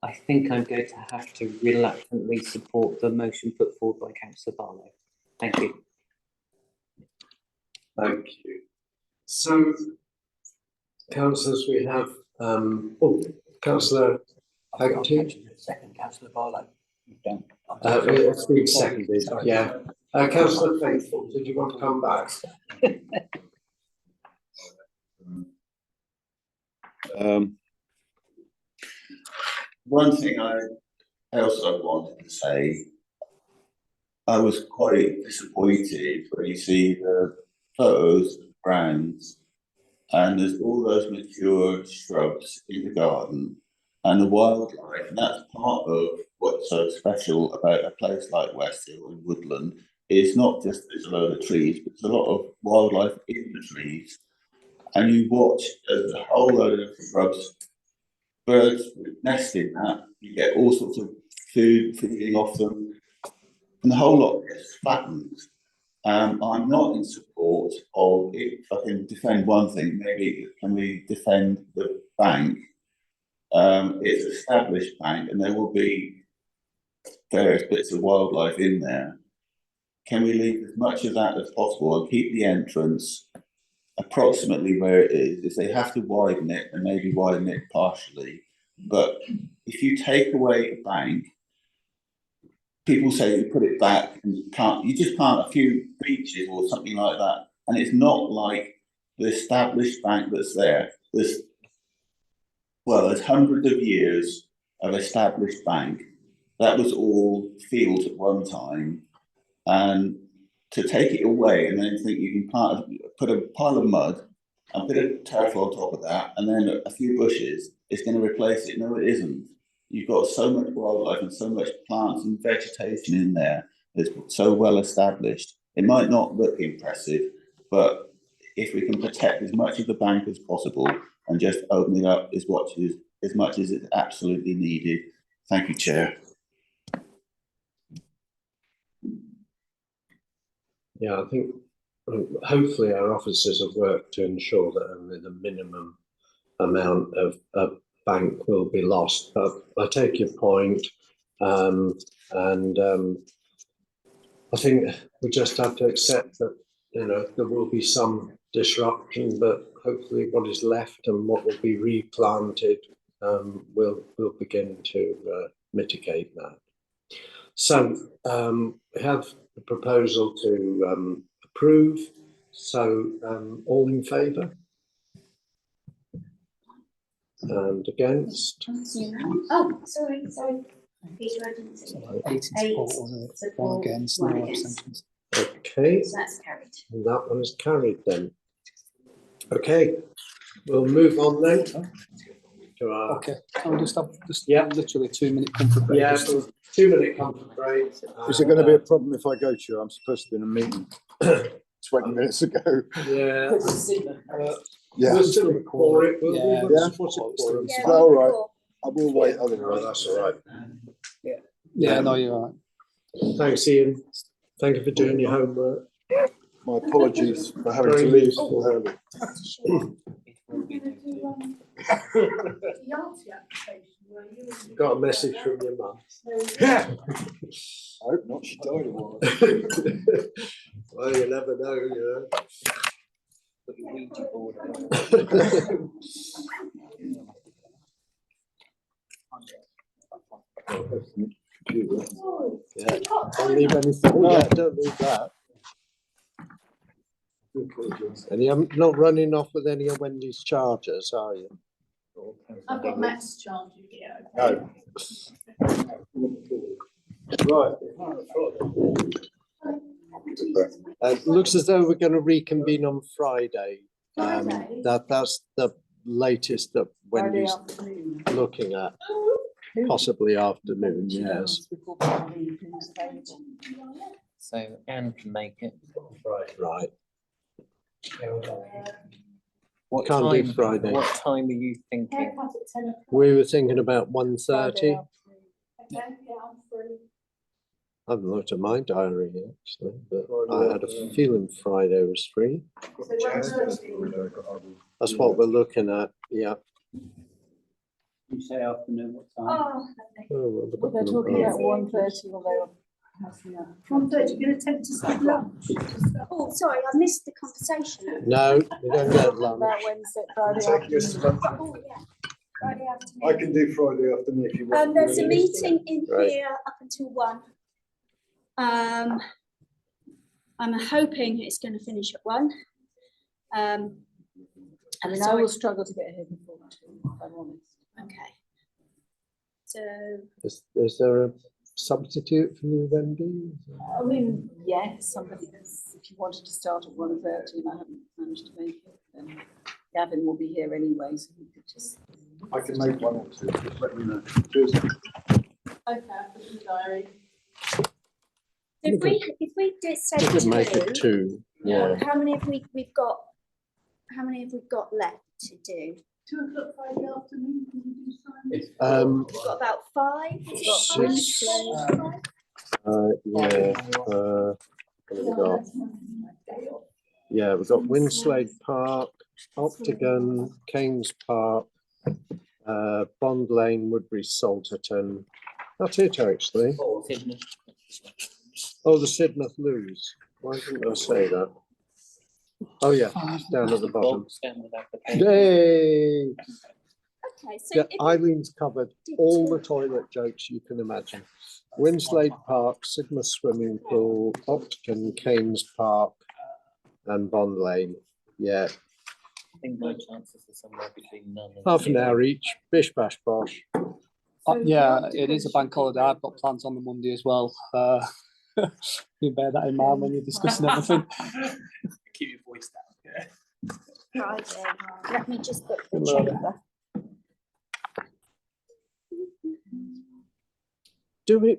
I think I'm going to have to reluctantly support the motion put forward by Councillor Barlow. Thank you. Thank you. So, councillors, we have, Councillor Haggerty. Second, Councillor Barlow. It's been seconded, yeah. Councillor Faithful, did you want to come back? One thing I also wanted to say, I was quite disappointed when you see the photos of the grounds and there's all those mature shrubs in the garden and the wildlife, and that's part of what's so special about a place like West Hill and woodland. It's not just there's a load of trees, but there's a lot of wildlife in the trees. And you watch a whole load of shrubs, birds nest in that, you get all sorts of food feeding off them, and the whole lot gets flattened. I'm not in support of, if I can defend one thing, maybe can we defend the bank? It's an established bank and there will be various bits of wildlife in there. Can we leave as much of that as possible and keep the entrance approximately where it is? If they have to widen it, and maybe widen it partially. But if you take away a bank, people say you put it back and you just plant a few beeches or something like that. And it's not like the established bank that's there. There's hundreds of years of established bank. That was all fields at one time. And to take it away and then think you can put a pile of mud and put a turf on top of that and then a few bushes, it's going to replace it. No, it isn't. You've got so much wildlife and so much plants and vegetation in there that's so well established. It might not look impressive, but if we can protect as much of the bank as possible and just open it up as much as it's absolutely needed. Thank you, Chair. Yeah, I think hopefully our officers have worked to ensure that only the minimum amount of bank will be lost. But I take your point, and I think we just have to accept that there will be some disruption, but hopefully what is left and what will be replanted will begin to mitigate that. So we have a proposal to approve. So all in favour? And against? Oh, sorry. Peter, I didn't see. 8 in support, wasn't it? 1 against, no abstentions. Okay. So that's carried. And that one is carried then. Okay, we'll move on then. To our, okay, I'll just have literally a 2-minute comfort break. Yeah, 2-minute comfort break. Is it going to be a problem if I go to you? I'm supposed to be in a meeting 20 minutes ago. Yeah. Yeah. We'll still record it. We'll Yeah. support it for us. All right. I will wait otherwise. That's all right. Yeah, no, you're right. Thanks, Ian. Thank you for doing your homework. My apologies for having to leave so early. Got a message from your mum. I hope not. She died a while. Well, you never know, Yeah, don't leave anything. Yeah, don't leave that. And you're not running off with any of Wendy's chargers, are you? I've got Matt's charger here. No. Right. It looks as though we're going to reconvene on Friday. That's the latest that Wendy's looking at. Possibly afternoon, yes. So Anne can make it. Right. What Can't time? do Friday. What time are you thinking? We were thinking about 1:30. I haven't looked at my diary actually, but I had a feeling Friday was free. That's what we're looking at, yeah. You say afternoon, what time? Well, they're talking about 1:30, although. 1:30, you're going to attempt to start lunch? Oh, sorry, I missed the conversation. No, we don't get lunch. About Wednesday, Friday Take us to afternoon. lunch. Oh, yeah, Friday afternoon. I can do Friday afternoon if you want. There's a meeting in Right. here up until 1. I'm hoping it's going to finish at 1. I mean, I will struggle to get here before 2, if I'm honest. Okay. So, Is there a substitute for you, Wendy? I mean, yes, if you wanted to start at 1:30 and I haven't managed to make it, then Gavin will be here anyway, so we could just. I can make 1 or 2, just let me know. Cheers. Okay, I'll put in the diary. if we did say We could make it 2, 2, yeah. how many have we got? How many have we got left to do? 2 o'clock Friday afternoon, can you do something? We've got about 5. We've got 5. Yeah, We've got, yeah, we've got Winslade Park, Octagon, Keynes Park, Bond Lane, Woodbury, Salterton. That's it, actually. Oh, the Sidmouth Lewes. Why didn't I say that? Oh, yeah, it's down at the bottom. Yay! Okay, so Yeah, if- Eileen's covered all the toilet jokes you can imagine. Winslade Park, Sidmouth Swimming Pool, Octagon, Keynes Park, and Bond Lane. Yeah, I think my chances are somewhere between none and half an zero. hour each. Bish bash bosh. Yeah, it is a bank holiday. I've got plans on the Monday as well. You bear that in mind when you're discussing everything. Keep your voice down. Friday, let me just book the Good luck. chamber. Do we?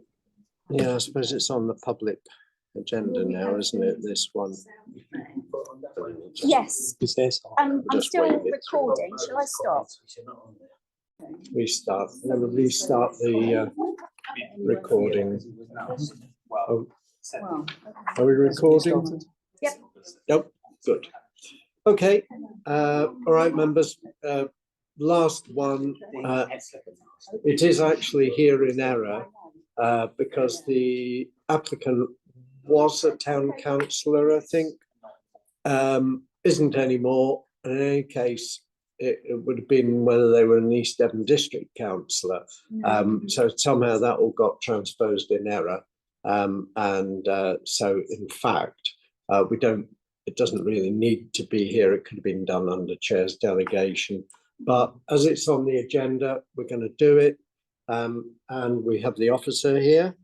Yeah, I suppose it's on the public agenda now, isn't it? This one. Yes, You say so. I'm Just still wait it. recording. Shall I stop? Restart. I'm going to restart the recording. Oh, are we recording? Yep. Yep, good. Okay, all right, members, last one, it is actually here in error, because the applicant was a town councillor, I think, isn't anymore. In any case, it would have been whether they were an East Devon district councillor. So somehow that all got transposed in error. So in fact, it doesn't really need to be here. It could have been done under chair's delegation. But as it's on the agenda, we're going to do it. And we have the officer here,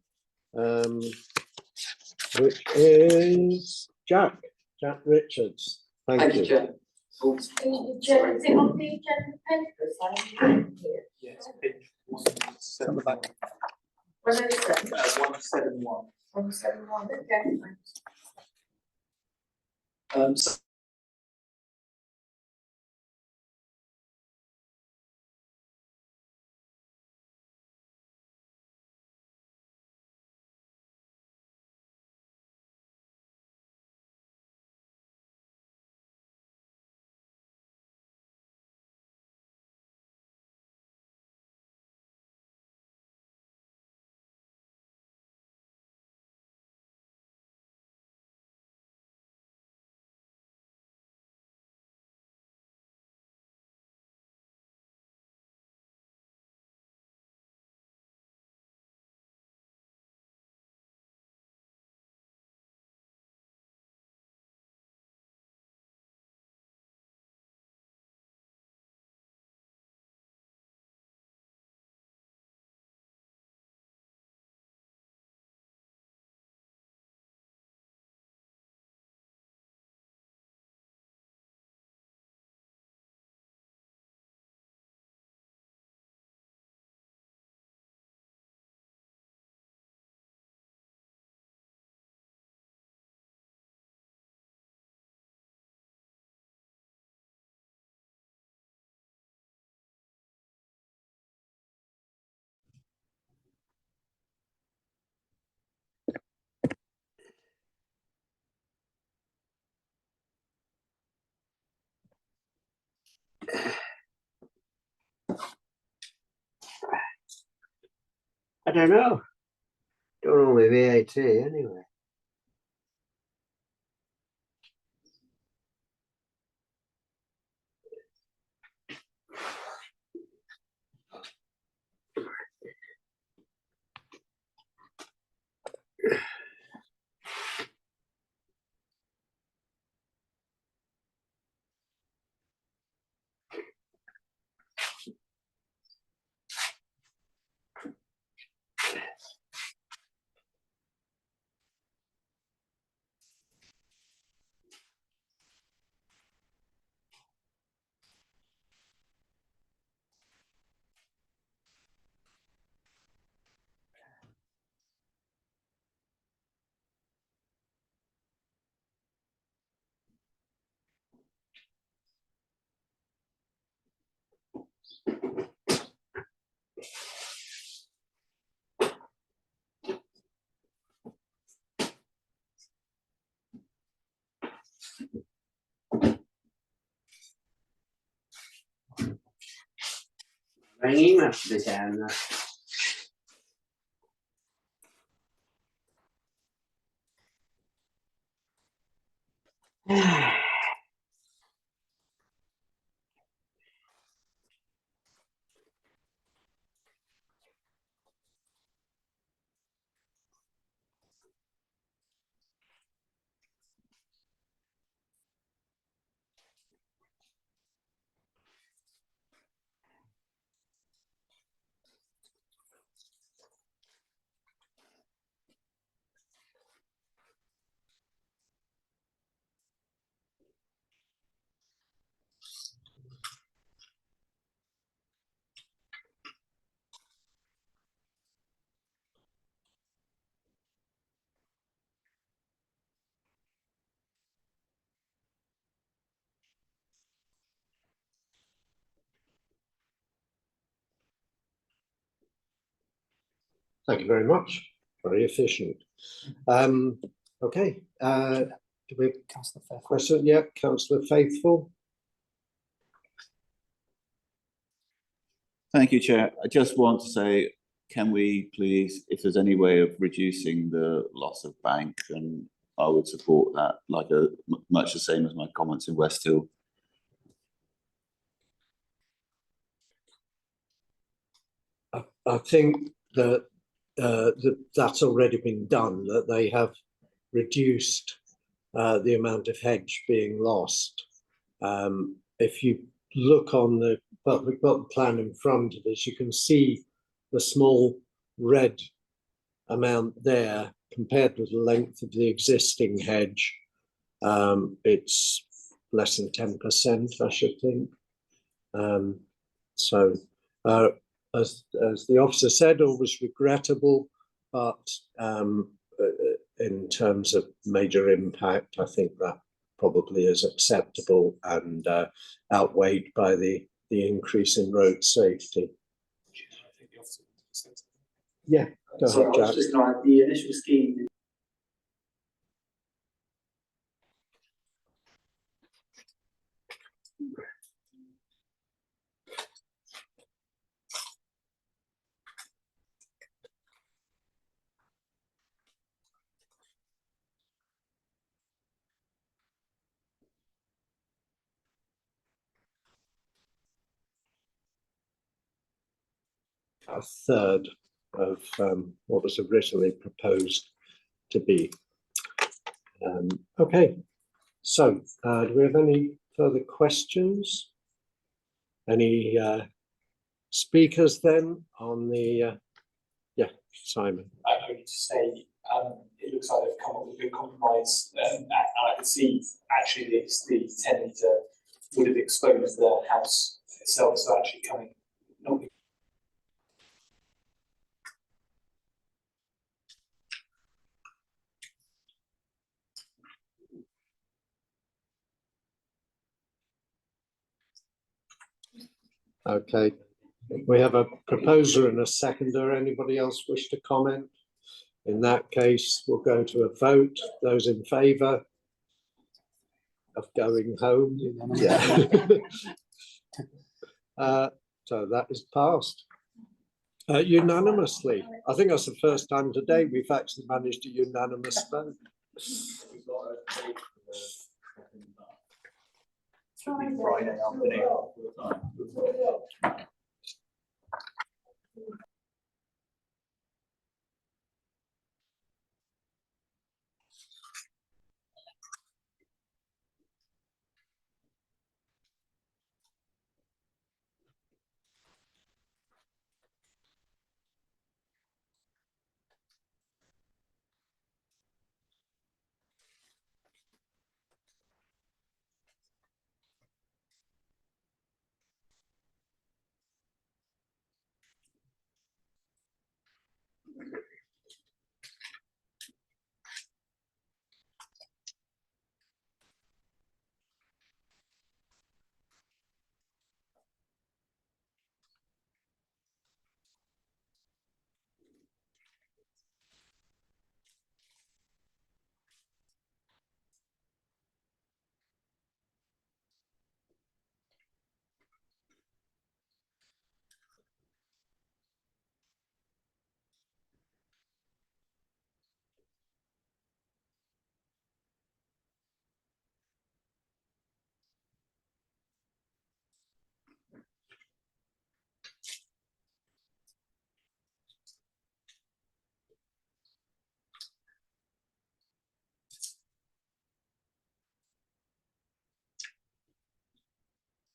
which is Jack Richards. Thank you. Chair. Is it on the agenda papers? Yes. It's on the back. 171. 171, okay. So I don't know. Don't know with VAT anyway. hanging up the down. Thank you very much. Very efficient. Okay, do we Councillor Faithful. question? Yeah, Councillor Faithful. Thank you, Chair. I just want to say, can we please, if there's any way of reducing the loss of bank, then I would support that, like much the same as my comments in West Hill. I think that that's already been done, that they have reduced the amount of hedge being lost. If you look on the, but we've got the plan in front of us, you can see the small red amount there compared with the length of the existing hedge. It's less than 10%, I should think. As the officer said, always regrettable, but in terms of major impact, I think that probably is acceptable and outweighed by the increase in road safety. Yeah, go So ahead, I was Jack. just going, the initial scheme. A third of what was originally proposed to be. Okay, so do we have any further questions? Any speakers then on the, yeah, Simon. I would just say, it looks like they've come up with a good compromise, and I can see actually the 10 litre would have exposed the house itself, so actually coming, not Okay, we have a proposer and a seconder. Anybody else wish to comment? In that case, we'll go to a vote. Those in favour of going home? Yeah. So that is passed unanimously. I think that's the first time today we've actually managed a unanimous vote. Friday afternoon.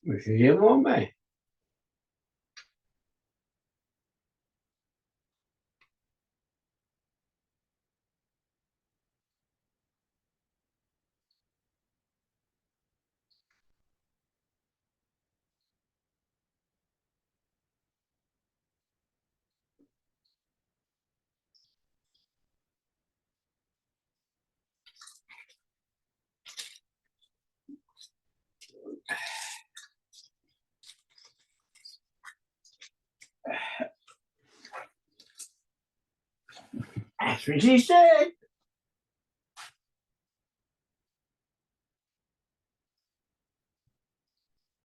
Mrs. Hill, aren't they? That's what she said.